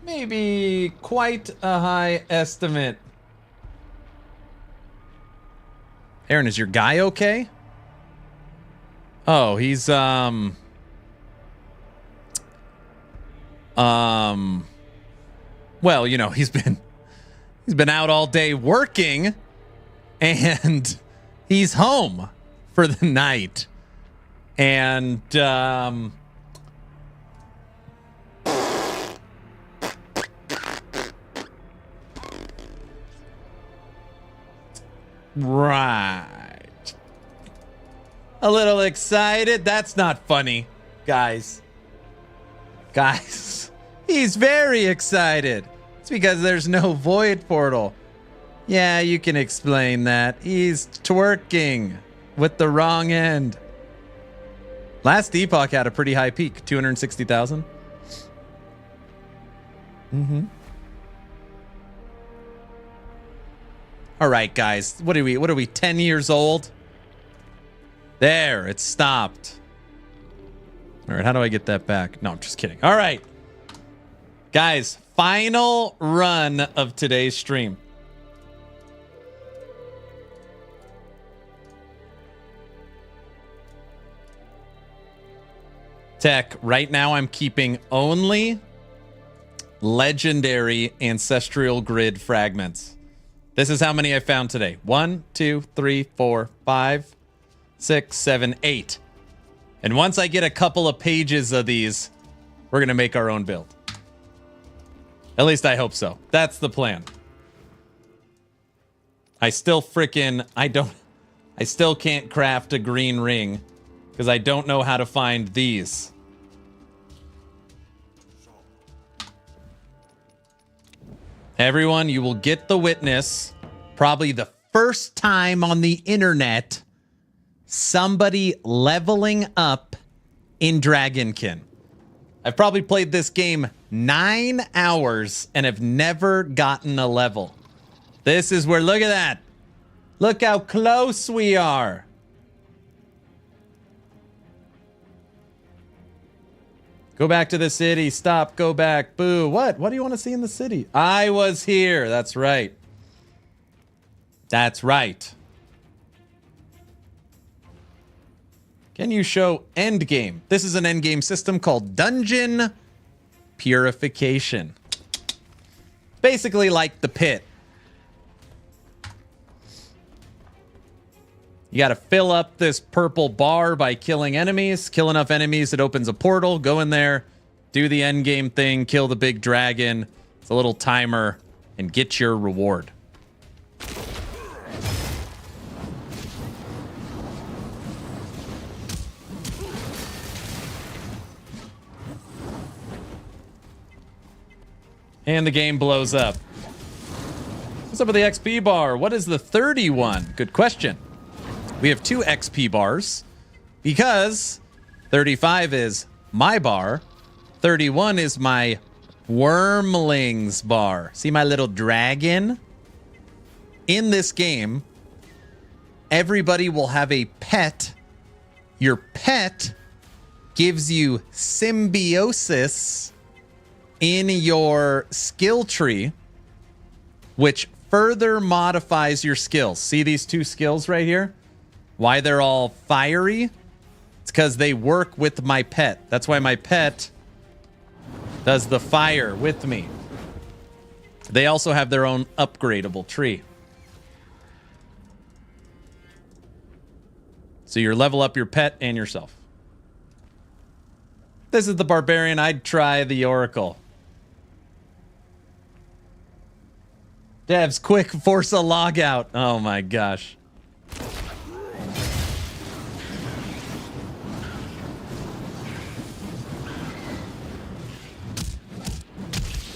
maybe quite a high estimate. Aaron, is your guy okay? Oh, he's well, you know, he's been out all day working, and he's home for the night. And right. A little excited. That's not funny, guys. Guys, he's very excited. It's because there's no void portal. Yeah, you can explain that. He's twerking with the wrong end. Last Epoch had a pretty high peak, 260,000. All right, guys. What are we, 10 years old? There, it stopped. All right, how do I get that back? No, I'm just kidding. All right. Guys, final run of today's stream. Tech, right now I'm keeping only legendary Ancestral Grid fragments. This is how many I found today. 1, 2, 3, 4, 5, 6, 7, 8. And once I get a couple of pages of these, we're going to make our own build. At least I hope so. That's the plan. I still can't craft a green ring because I don't know how to find these. Everyone, you will get the witness. Probably the first time on the internet somebody leveling up in Dragonkin. I've probably played this game 9 hours and have never gotten a level. This is where, look at that. Look how close we are. Go back to the city. Stop. Go back. Boo. What? What do you want to see in the city? I was here. That's right. That's right. Can you show Endgame? This is an endgame system called Dungeon Purification. Basically like the pit. You got to fill up this purple bar by killing enemies. Kill enough enemies, it opens a portal. Go in there, do the endgame thing, kill the big dragon. It's a little timer, and get your reward. And the game blows up. What's up with the XP bar? What is the 31? Good question. We have 2 XP bars because 35 is my bar. 31 is my wormlings bar. See my little dragon? In this game, everybody will have a pet. Your pet gives you symbiosis in your skill tree, which further modifies your skills. See these 2 skills right here? Why they're all fiery? It's because they work with my pet. That's why my pet does the fire with me. They also have their own upgradable tree. So you level up your pet and yourself. This is the Barbarian. I'd try the Oracle. Devs, quick, force a log out. Oh my gosh.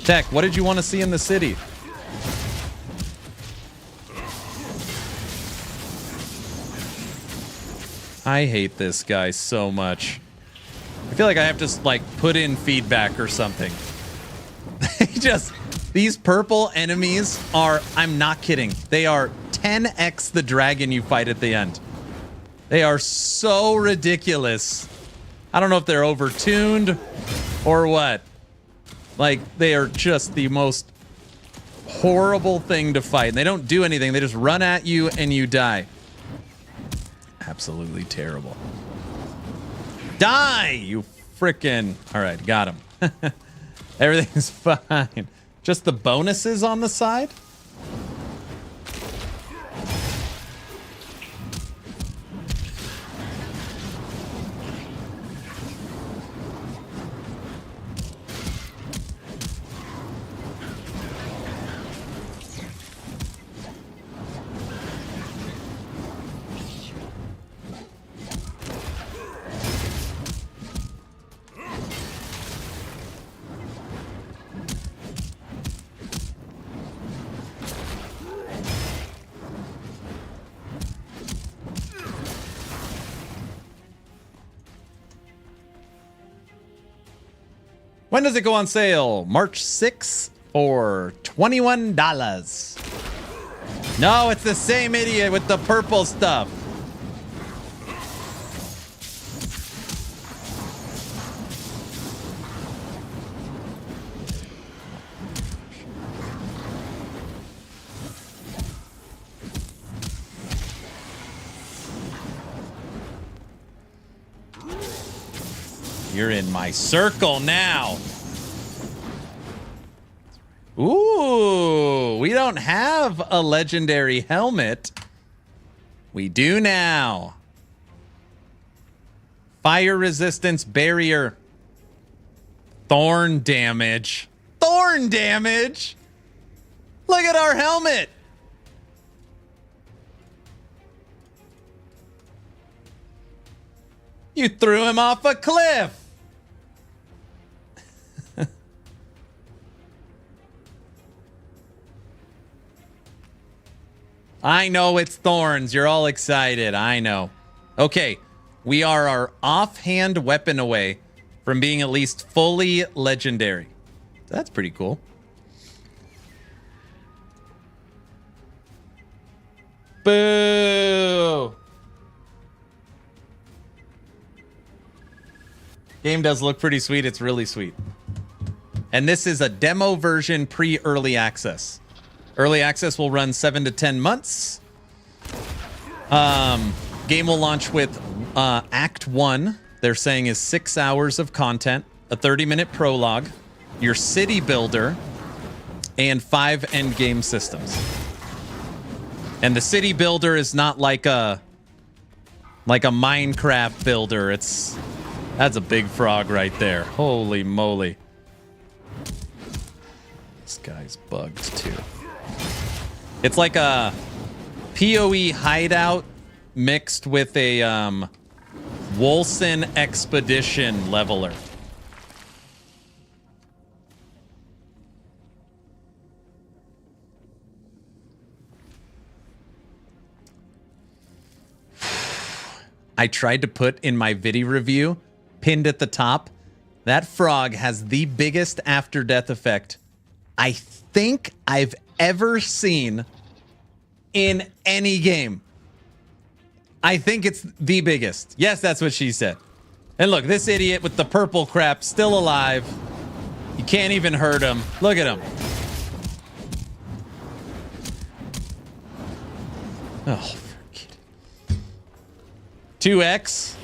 Tech, what did you want to see in the city? I hate this guy so much. I feel like I have to like put in feedback or something. These purple enemies are, I'm not kidding. They are 10x the dragon you fight at the end. They are so ridiculous. I don't know if they're overtuned or what. Like, they are just the most horrible thing to fight. And they don't do anything. They just run at you and you die. Absolutely terrible. Die, you frickin'. All right, got him. Everything's fine. Just the bonuses on the side? When does it go on sale? March 6th for $21. No, it's the same idiot with the purple stuff. You're in my circle now. Ooh, we don't have a legendary helmet. We do now. Fire resistance barrier. Thorn damage. Thorn damage? Look at our helmet. You threw him off a cliff. I know it's thorns. You're all excited. I know. Okay, we are our offhand weapon away from being at least fully legendary. That's pretty cool. Boo! Game does look pretty sweet. It's really sweet. And this is a demo version pre-early access. Early access will run 7 to 10 months. Game will launch with Act 1. They're saying is 6 hours of content, a 30-minute prologue, your city builder, and 5 endgame systems. And the city builder is not like a Minecraft builder. That's a big frog right there. Holy moly. This guy's bugged too. It's like a PoE hideout mixed with a Wolsen expedition leveler. I tried to put in my video review, pinned at the top, that frog has the biggest after death effect I think I've ever seen in any game. I think it's the biggest. Yes, that's what she said. And look, this idiot with the purple crap still alive. You can't even hurt him. Look at him. Oh, forget it. 2x.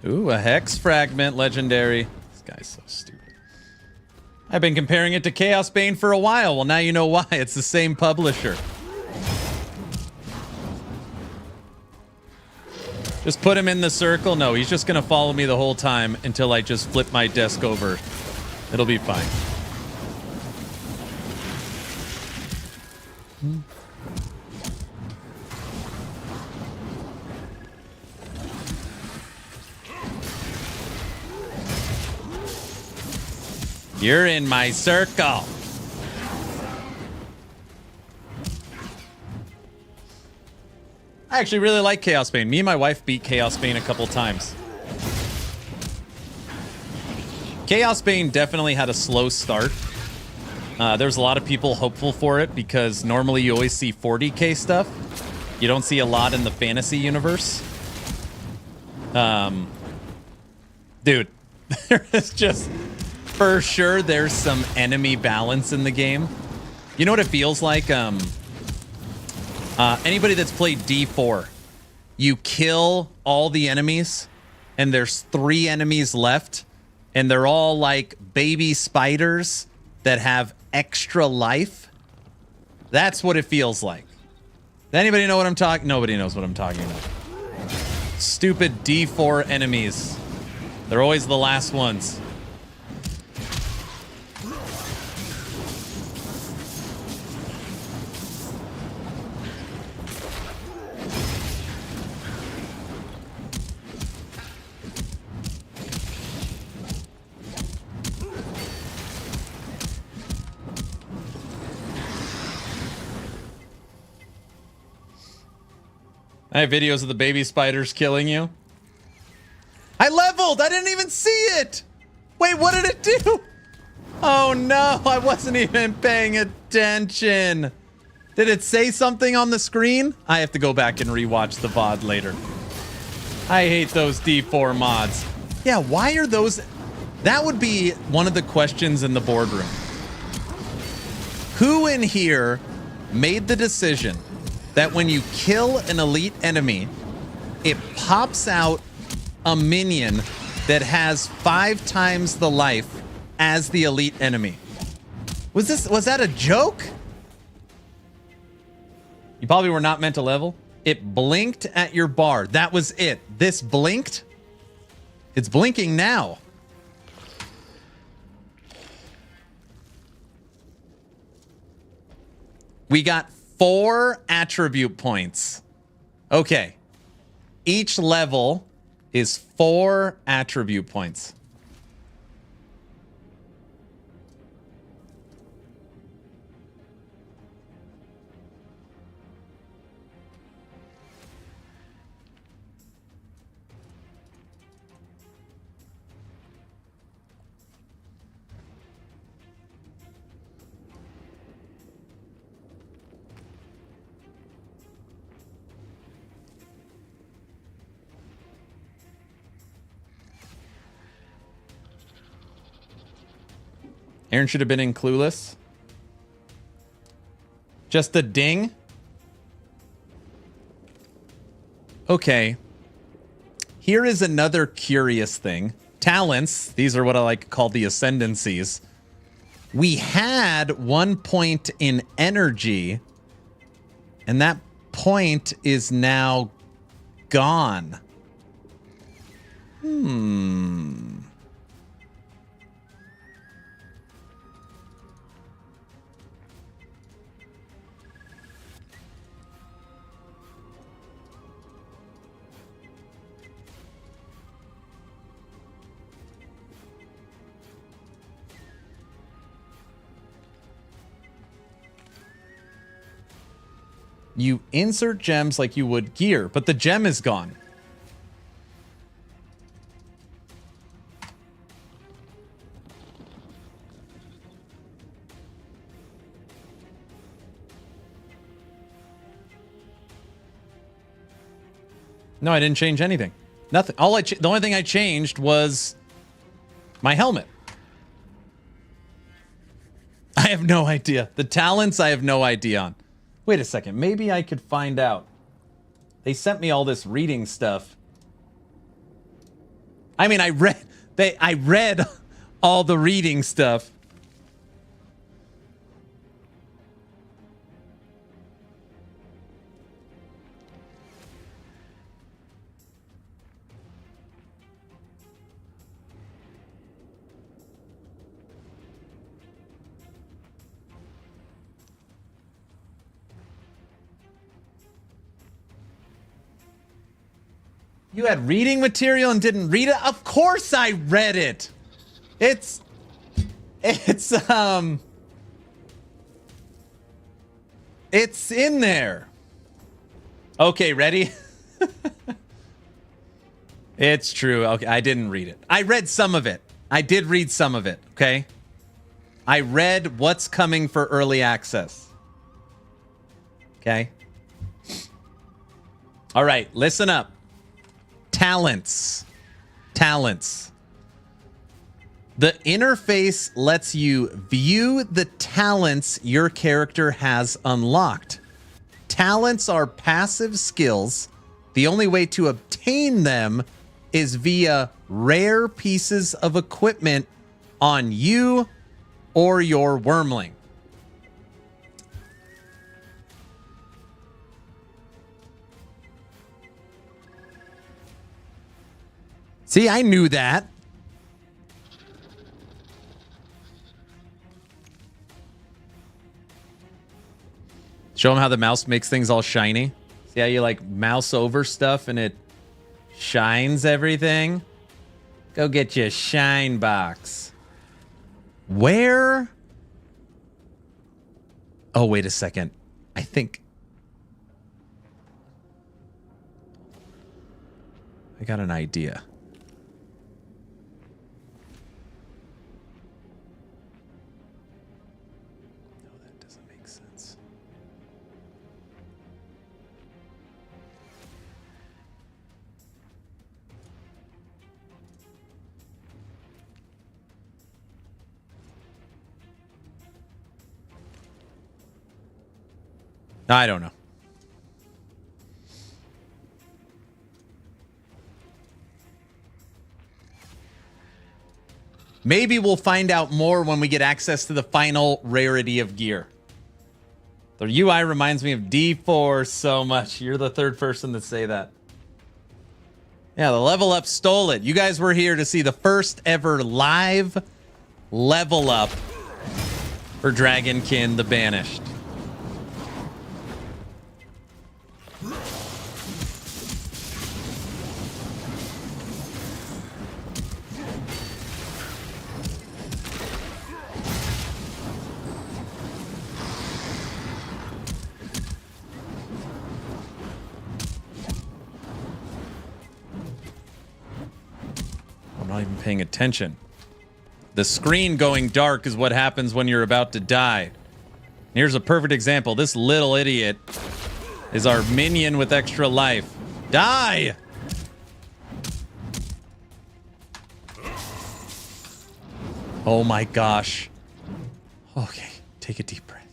Ooh, a hex fragment, legendary. This guy's so stupid. I've been comparing it to Chaos Bane for a while. Well, now you know why. It's the same publisher. Just put him in the circle. No, he's just going to follow me the whole time until I just flip my desk over. It'll be fine. You're in my circle. I actually really like Chaos Bane. Me and my wife beat Chaos Bane a couple times. Chaos Bane definitely had a slow start. There's a lot of people hopeful for it because normally you always see 40k stuff. You don't see a lot in the fantasy universe. Dude, there is just... For sure, there's some enemy balance in the game. You know what it feels like? Anybody that's played D4, you kill all the enemies, and there's 3 enemies left, and they're all like baby spiders that have extra life. That's what it feels like. Does anybody know what I'm talking? Nobody knows what I'm talking about. Stupid D4 enemies. They're always the last ones. I have videos of the baby spiders killing you. I leveled! I didn't even see it! Wait, what did it do? Oh no, I wasn't even paying attention. Did it say something on the screen? I have to go back and rewatch the VOD later. I hate those D4 mods. Yeah, why are those... That would be one of the questions in the boardroom. Who in here made the decision that when you kill an elite enemy, it pops out a minion that has 5 times the life as the elite enemy? Was that a joke? You probably were not meant to level. It blinked at your bar. That was it. This blinked. It's blinking now. We got 4 attribute points. Okay. Each level is 4 attribute points. Aaron should have been in Clueless. Just a ding. Okay. Here is another curious thing. Talents. These are what I like to call the ascendancies. We had 1 point in energy, and that point is now gone. You insert gems like you would gear, but the gem is gone. No, I didn't change anything. Nothing. The only thing I changed was my helmet. I have no idea. The talents I have no idea on. Wait a second. Maybe I could find out. They sent me all this reading stuff. I mean, I read all the reading stuff. You had reading material and didn't read it? Of course I read it. It's in there. Okay, ready? It's true. Okay, I didn't read it. I read some of it. I did read some of it, okay? I read what's coming for early access. Okay? All right, listen up. Talents. The interface lets you view the talents your character has unlocked. Talents are passive skills. The only way to obtain them is via rare pieces of equipment on you or your wormling. See, I knew that. Show them how the mouse makes things all shiny. See how you like mouse over stuff and it shines everything? Go get you a shine box. Where? Oh, wait a second. I think I got an idea. I don't know. Maybe we'll find out more when we get access to the final rarity of gear. The UI reminds me of D4 so much. You're the third person to say that. Yeah, the level up stole it. You guys were here to see the first ever live level up for Dragonkin The Banished. I'm not even paying attention. The screen going dark is what happens when you're about to die. Here's a perfect example. This little idiot is our minion with extra life. Die! Oh my gosh. Okay, take a deep breath.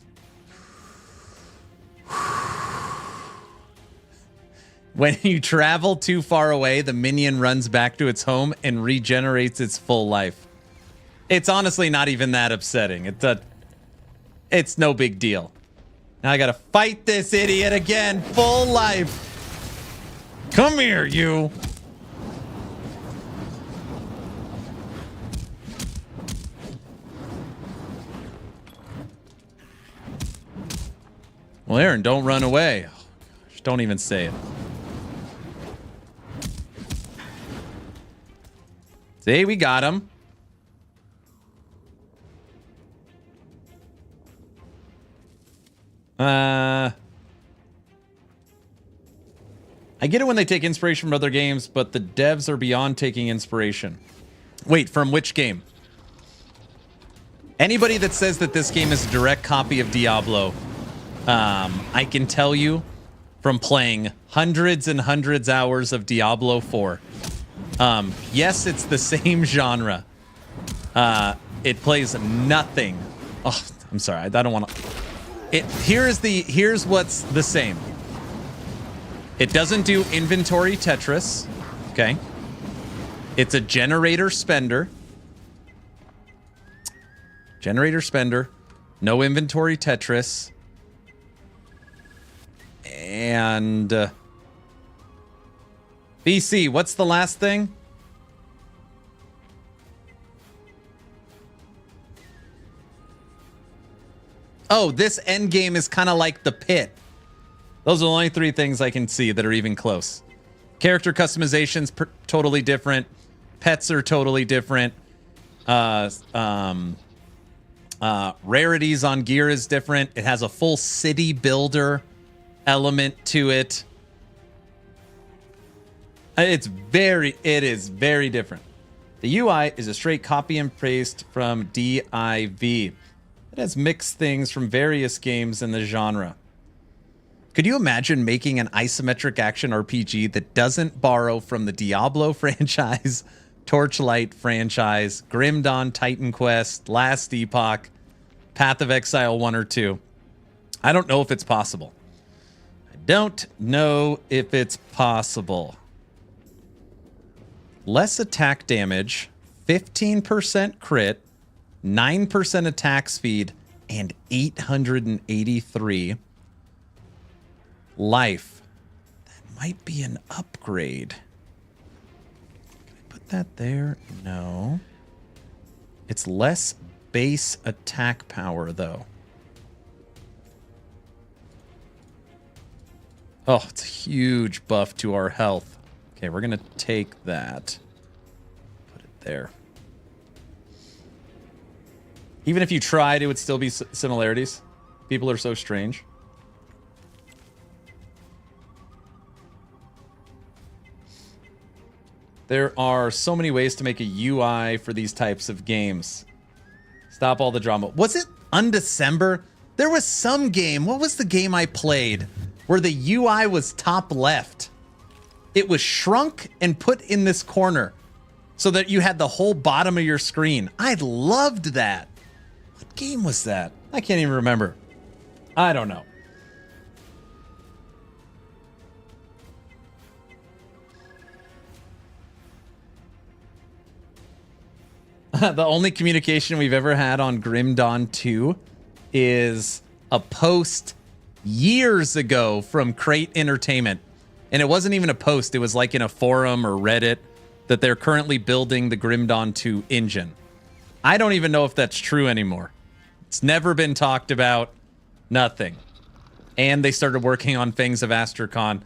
When you travel too far away, the minion runs back to its home and regenerates its full life. It's honestly not even that upsetting. It's no big deal. Now I gotta fight this idiot again. Full life. Come here, you. Well, Aaron, don't run away. Oh, gosh, don't even say it. See, we got him. I get it when they take inspiration from other games, but the devs are beyond taking inspiration. Wait, from which game? Anybody that says that this game is a direct copy of Diablo, I can tell you from playing hundreds and hundreds hours of Diablo 4. Yes, it's the same genre. It plays nothing. Oh, I'm sorry. I don't want to. Here's what's the same. It doesn't do inventory Tetris. Okay. It's a generator spender. Generator spender. No inventory Tetris. And BC, what's the last thing? Oh, this Endgame is kind of like the pit. Those are the only three things I can see that are even close. Character customization's totally different. Pets are totally different. Rarities on gear is different. It has a full city builder element to it. It is very different. The UI is a straight copy and paste from DIV. It has mixed things from various games in the genre. Could you imagine making an isometric action RPG that doesn't borrow from the Diablo franchise, Torchlight franchise, Grim Dawn, Titan Quest, Last Epoch, Path of Exile 1 or 2? I don't know if it's possible. I don't know if it's possible. Less attack damage, 15% crit, 9% attack speed, and 883 life. That might be an upgrade. Can I put that there? No. It's less base attack power, though. Oh, it's a huge buff to our health. Okay, we're going to take that. Put it there. Even if you tried, it would still be similarities. People are so strange. There are so many ways to make a UI for these types of games. Stop all the drama. Was it Undecember? There was some game. What was the game I played where the UI was top left? It was shrunk and put in this corner so that you had the whole bottom of your screen. I loved that. What game was that? I can't even remember. I don't know. The only communication we've ever had on Grim Dawn 2 is a post years ago from Crate Entertainment. And it wasn't even a post. It was like in a forum or Reddit that they're currently building the Grim Dawn 2 engine. I don't even know if that's true anymore. It's never been talked about. Nothing. And they started working on Fangs of Astracon,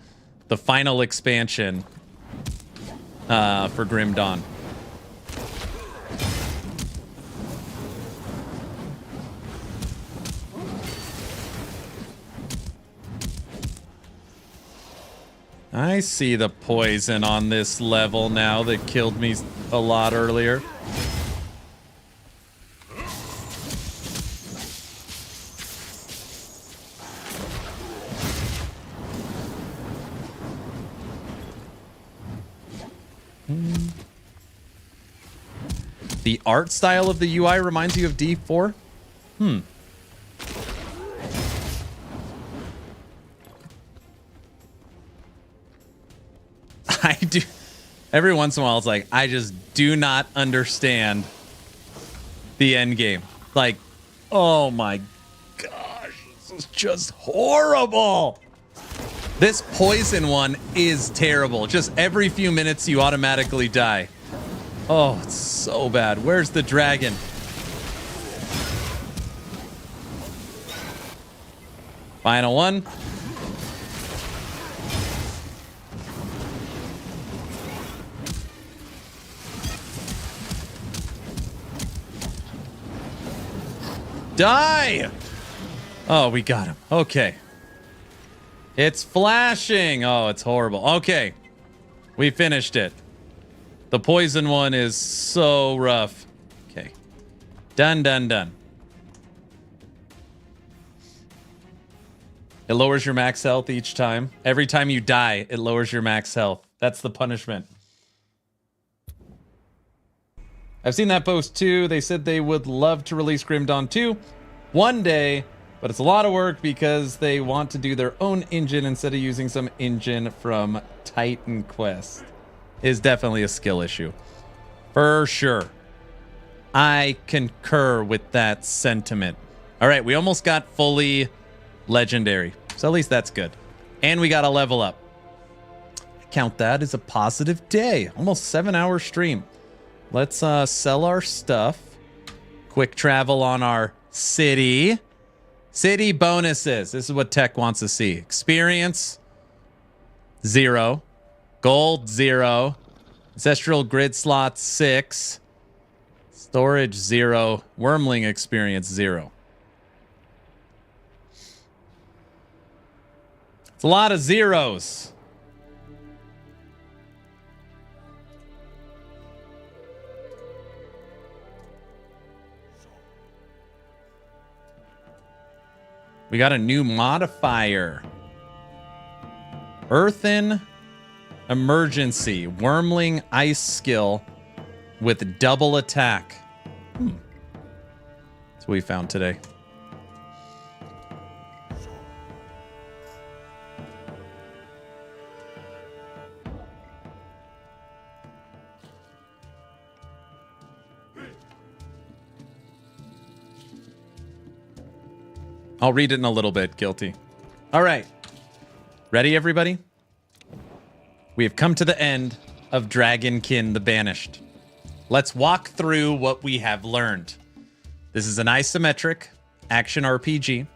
the final expansion for Grim Dawn. I see the poison on this level now that killed me a lot earlier. The art style of the UI reminds you of D4? I do. Every once in a while, it's like, I just do not understand the Endgame. Like, oh my gosh, this is just horrible. This poison one is terrible. Just every few minutes, you automatically die. Oh, it's so bad. Where's the dragon? Final one. Die! Oh, we got him. Okay. It's flashing. Oh, it's horrible. Okay. We finished it. The poison one is so rough. Okay. Done, done, done. It lowers your max health each time. Every time you die, it lowers your max health. That's the punishment. I've seen that post too. They said they would love to release Grim Dawn 2 one day, but it's a lot of work because they want to do their own engine instead of using some engine from Titan Quest. Is definitely a skill issue. For sure. I concur with that sentiment. All right, we almost got fully legendary. So at least that's good. And we got a level up. I count that as a positive day. Almost 7-hour stream. Let's sell our stuff. Quick travel on our city. City bonuses. This is what tech wants to see. Experience, 0. Gold, 0. Ancestral Grid slots, 6. Storage, 0. Wormling experience, 0. It's a lot of zeros. We got a new modifier. Earthen Emergency. Wormling ice skill with double attack. That's what we found today. I'll read it in a little bit, Guilty. All right. Ready, everybody? We have come to the end of Dragonkin The Banished. Let's walk through what we have learned. This is an isometric action RPG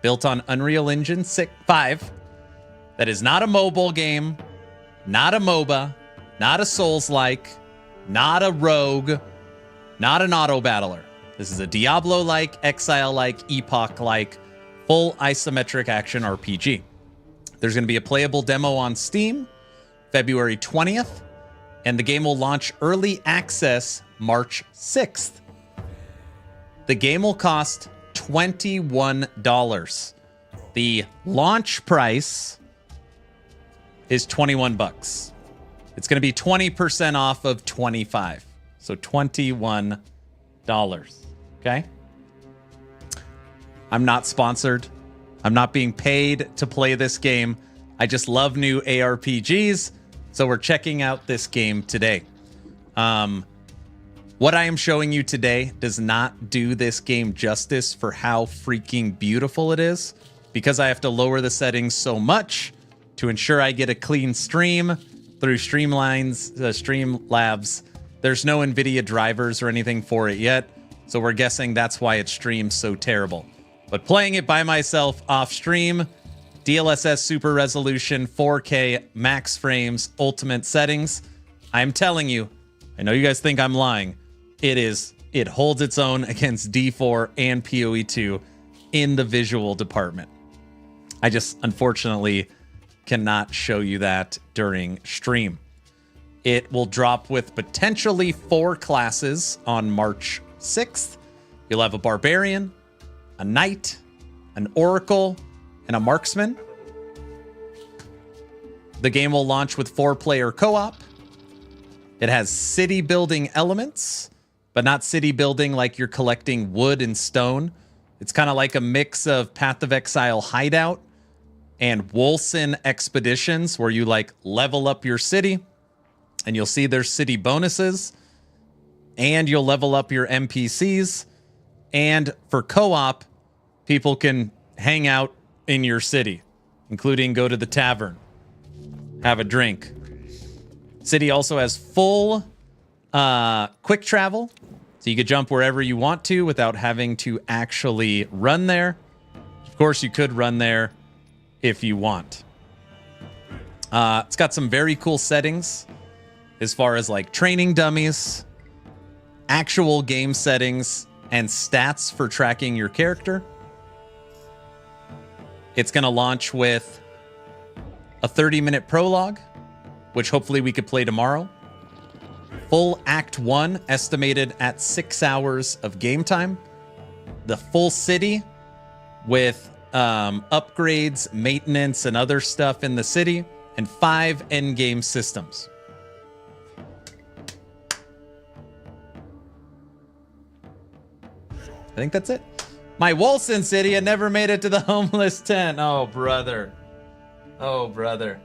built on Unreal Engine 5 that is not a mobile game, not a MOBA, not a Souls-like, not a rogue, not an auto-battler. This is a Diablo-like, Exile-like, Epoch-like, full isometric action RPG. There's going to be a playable demo on Steam February 20th, and the game will launch early access March 6th. The game will cost $21. The launch price is 21 bucks. It's going to be 20% off of 25. So $21. Okay? I'm not sponsored. I'm not being paid to play this game. I just love new ARPGs. So we're checking out this game today. What I am showing you today does not do this game justice for how freaking beautiful it is. because I have to lower the settings so much to ensure I get a clean stream through Streamlabs, there's no NVIDIA drivers or anything for it yet, so we're guessing that's why it streams so terrible. But playing it by myself off stream, DLSS super resolution, 4K, max frames, ultimate settings, I'm telling you, I know you guys think I'm lying, it holds its own against D4 and PoE2 in the visual department. I just unfortunately cannot show you that during stream. It will drop with potentially 4 classes on March 6th. You'll have a Barbarian, a Knight, an Oracle, and a Marksman. The game will launch with 4-player co-op. It has city building elements, but not city building like you're collecting wood and stone. It's kind of like a mix of Path of Exile Hideout and Wolcen Expeditions, where you like level up your city and you'll see there's city bonuses and you'll level up your NPCs. And for co-op, people can hang out in your city, including go to the tavern, have a drink. City also has full quick travel, so you could jump wherever you want to without having to actually run there. Of course, you could run there if you want. It's got some very cool settings as far as like training dummies, actual game settings, and stats for tracking your character. It's going to launch with a 30-minute prologue, which hopefully we could play tomorrow. Full Act 1 estimated at 6 hours of game time. The full city with upgrades, maintenance, and other stuff in the city, and 5 endgame systems. I think that's it. My Wolcen city had never made it to the homeless tent. Oh, brother. Oh, brother.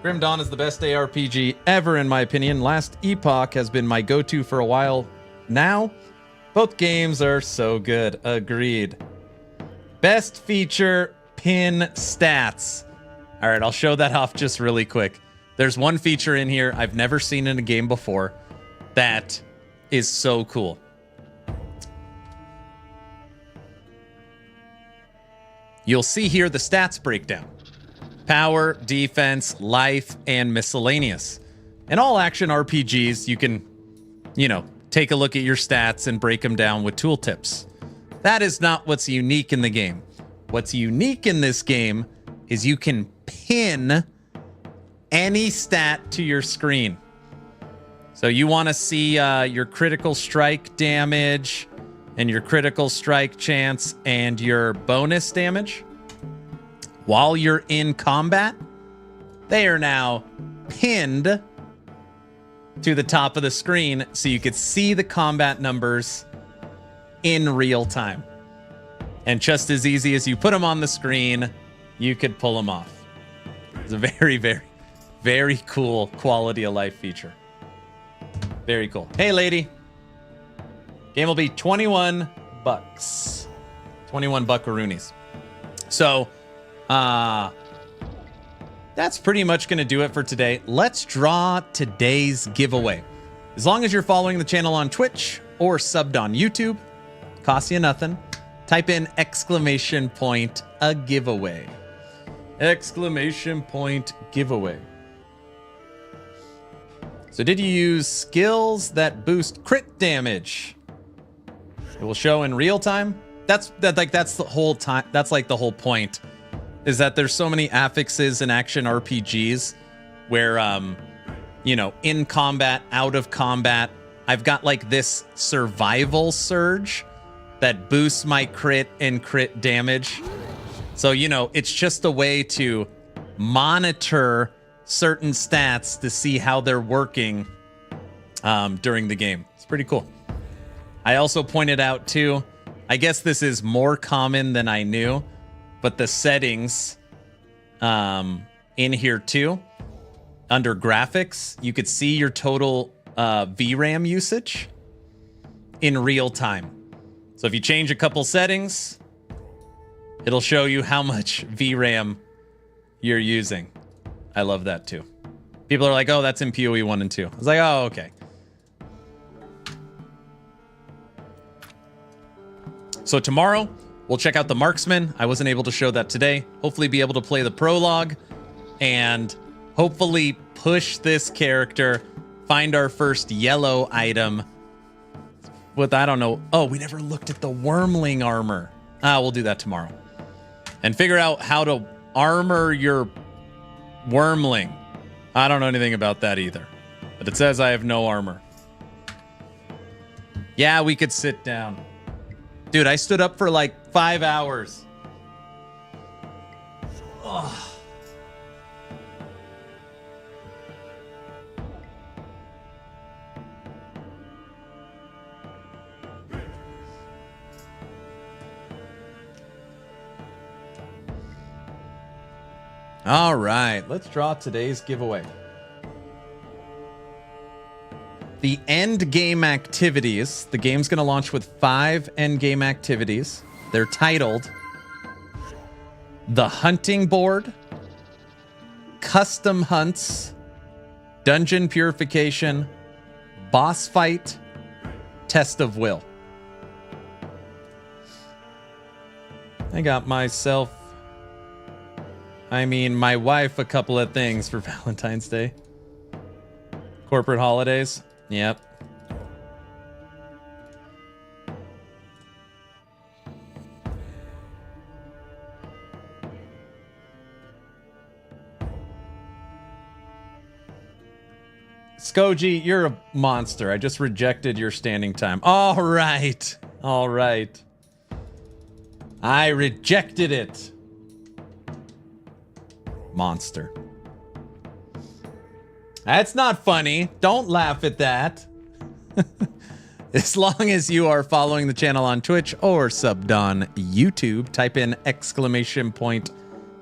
Grim Dawn is the best ARPG ever, in my opinion. Last Epoch has been my go-to for a while now. Both games are so good. Agreed. Best feature, pin stats. All right, I'll show that off just really quick. There's one feature in here I've never seen in a game before that is so cool. You'll see here the stats breakdown. Power, defense, life, and miscellaneous. In all action RPGs, you can, take a look at your stats and break them down with tooltips. That is not what's unique in the game. What's unique in this game is you can pin any stat to your screen. So you want to see your critical strike damage and your critical strike chance and your bonus damage. While you're in combat, they are now pinned to the top of the screen so you could see the combat numbers in real time. And just as easy as you put them on the screen, you could pull them off. It's a very, very, very cool quality of life feature. Very cool. Hey, lady. Game will be 21 bucks. 21 buckaroonies. So, that's pretty much going to do it for today. Let's draw today's giveaway. As long as you're following the channel on Twitch or subbed on YouTube, costs you nothing. Type in ! A giveaway. ! Giveaway. So did you use skills that boost crit damage? It will show in real time. That's the whole time. That's like the whole point, is that there's so many affixes in action RPGs where, in combat, out of combat, I've got like this survival surge that boosts my crit and crit damage. So, it's just a way to monitor certain stats to see how they're working during the game. It's pretty cool. I also pointed out too, I guess this is more common than I knew, but the settings in here too, under graphics, you could see your total VRAM usage in real time. So if you change a couple settings, it'll show you how much VRAM you're using. I love that too. People are like, oh, that's in PoE 1 and 2. I was like, oh, okay. So tomorrow, we'll check out the Marksman. I wasn't able to show that today. Hopefully be able to play the prologue and hopefully push this character, find our first yellow item with, I don't know. Oh, we never looked at the Wormling armor. We'll do that tomorrow. And figure out how to armor your Wormling. I don't know anything about that either. But it says I have no armor. Yeah, we could sit down. Dude, I stood up for like 5 hours. Ugh. All right, let's draw today's giveaway. The Endgame activities. The game's going to launch with 5 Endgame activities. They're titled The Hunting Board, Custom Hunts, Dungeon Purification, Boss Fight, Test of Will. I got myself, my wife, a couple of things for Valentine's Day. Corporate holidays. Yep. Skoji, you're a monster. I just rejected your standing time. All right. All right. I rejected it. Monster. That's not funny. Don't laugh at that. As long as you are following the channel on Twitch or subbed on YouTube, type in !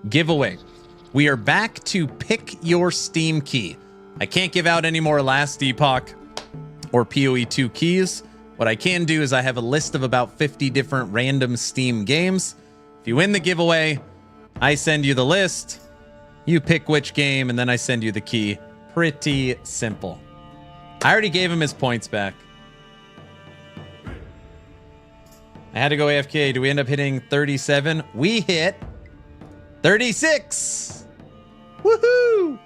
giveaway. We are back to pick your Steam key. I can't give out any more Last Epoch or PoE 2 keys. What I can do is I have a list of about 50 different random Steam games. If you win the giveaway, I send you the list. You pick which game, and then I send you the key. Pretty simple. I already gave him his points back. I had to go AFK. Do we end up hitting 37? We hit 36. Woohoo!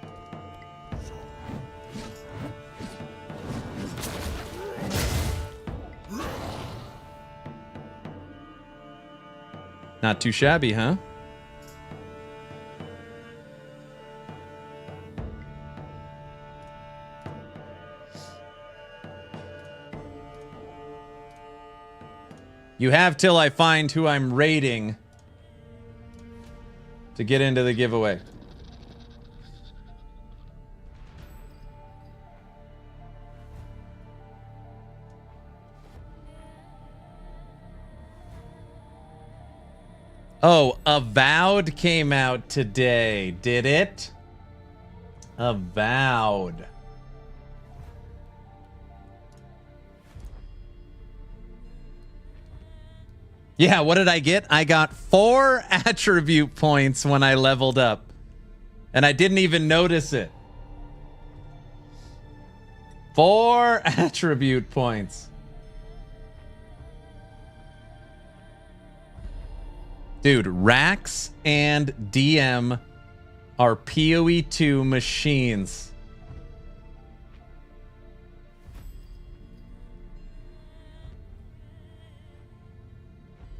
Not too shabby, huh? You have till I find who I'm raiding to get into the giveaway. Oh, Avowed came out today, did it? Avowed. Yeah, what did I get? I got 4 attribute points when I leveled up. And I didn't even notice it. 4 attribute points. Dude, Rax and DM are PoE 2 machines.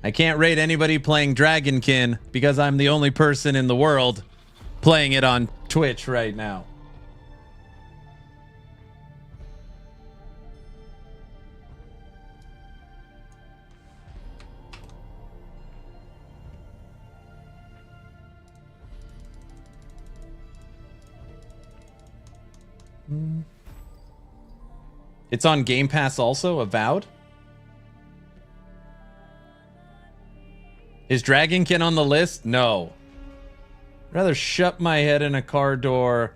I can't rate anybody playing Dragonkin because I'm the only person in the world playing it on Twitch right now. It's on Game Pass also, Avowed? Is Dragonkin on the list? No. I'd rather shut my head in a car door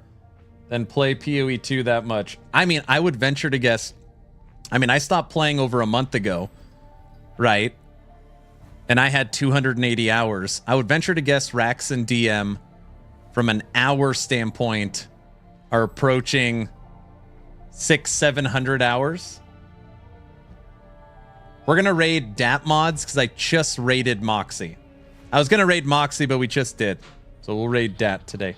than play PoE 2 that much. I mean, I would venture to guess. I mean, I stopped playing over a month ago, right? and I had 280 hours. I would venture to guess Rax and DM, from an hour standpoint, are approaching 600-700 hours. We're going to raid DAP mods because I just raided Moxie. I was going to raid Moxie, but we just did. So we'll raid DAP today.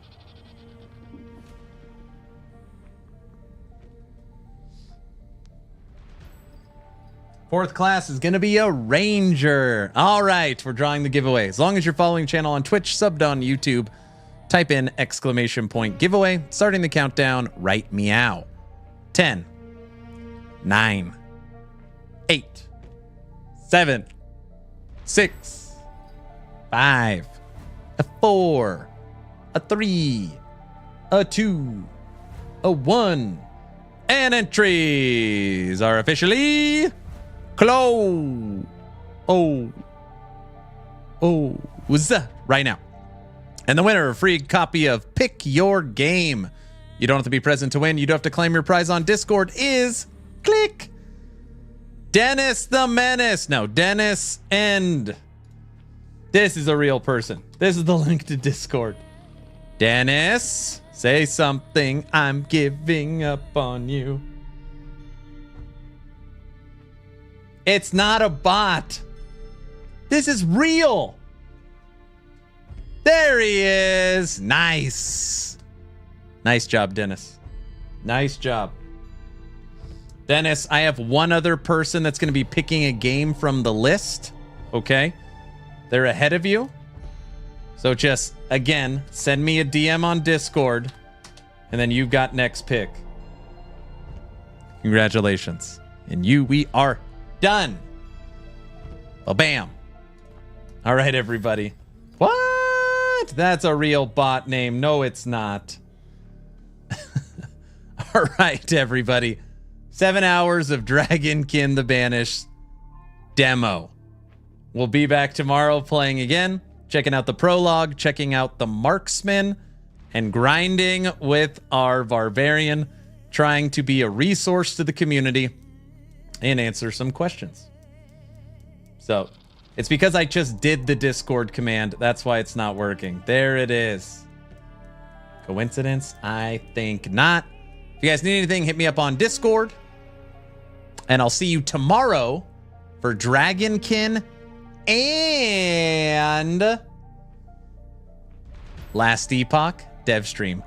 Fourth class is going to be a ranger. All right, we're drawing the giveaway. As long as you're following the channel on Twitch, subbed on YouTube, type in !giveaway. Starting the countdown right meow. 10, 9, 8, 7, 6, 5, a 4, a 3, a 2, a 1, and entries are officially closed. Right now. And the winner, a free copy of Pick Your Game. You don't have to be present to win. You don't have to claim your prize on Discord. Is click Dennis the Menace. No, Dennis and this is a real person. This is the link to Discord. Dennis, say something. I'm giving up on you. It's not a bot. This is real. There he is. Nice. Nice job, Dennis. Nice job. Dennis, I have one other person that's going to be picking a game from the list. Okay? They're ahead of you. So just, again, send me a DM on Discord. And then you've got next pick. Congratulations. And we are done. Well, bam. All right, everybody. What? That's a real bot name. No, it's not. All right, everybody. 7 hours of Dragonkin The Banished demo. We'll be back tomorrow playing again, checking out the prologue, checking out the marksman, and grinding with our Barbarian, trying to be a resource to the community and answer some questions. So it's because I just did the Discord command. That's why it's not working. There it is. Coincidence? I think not. If you guys need anything, hit me up on Discord. And I'll see you tomorrow for Dragonkin and Last Epoch dev stream.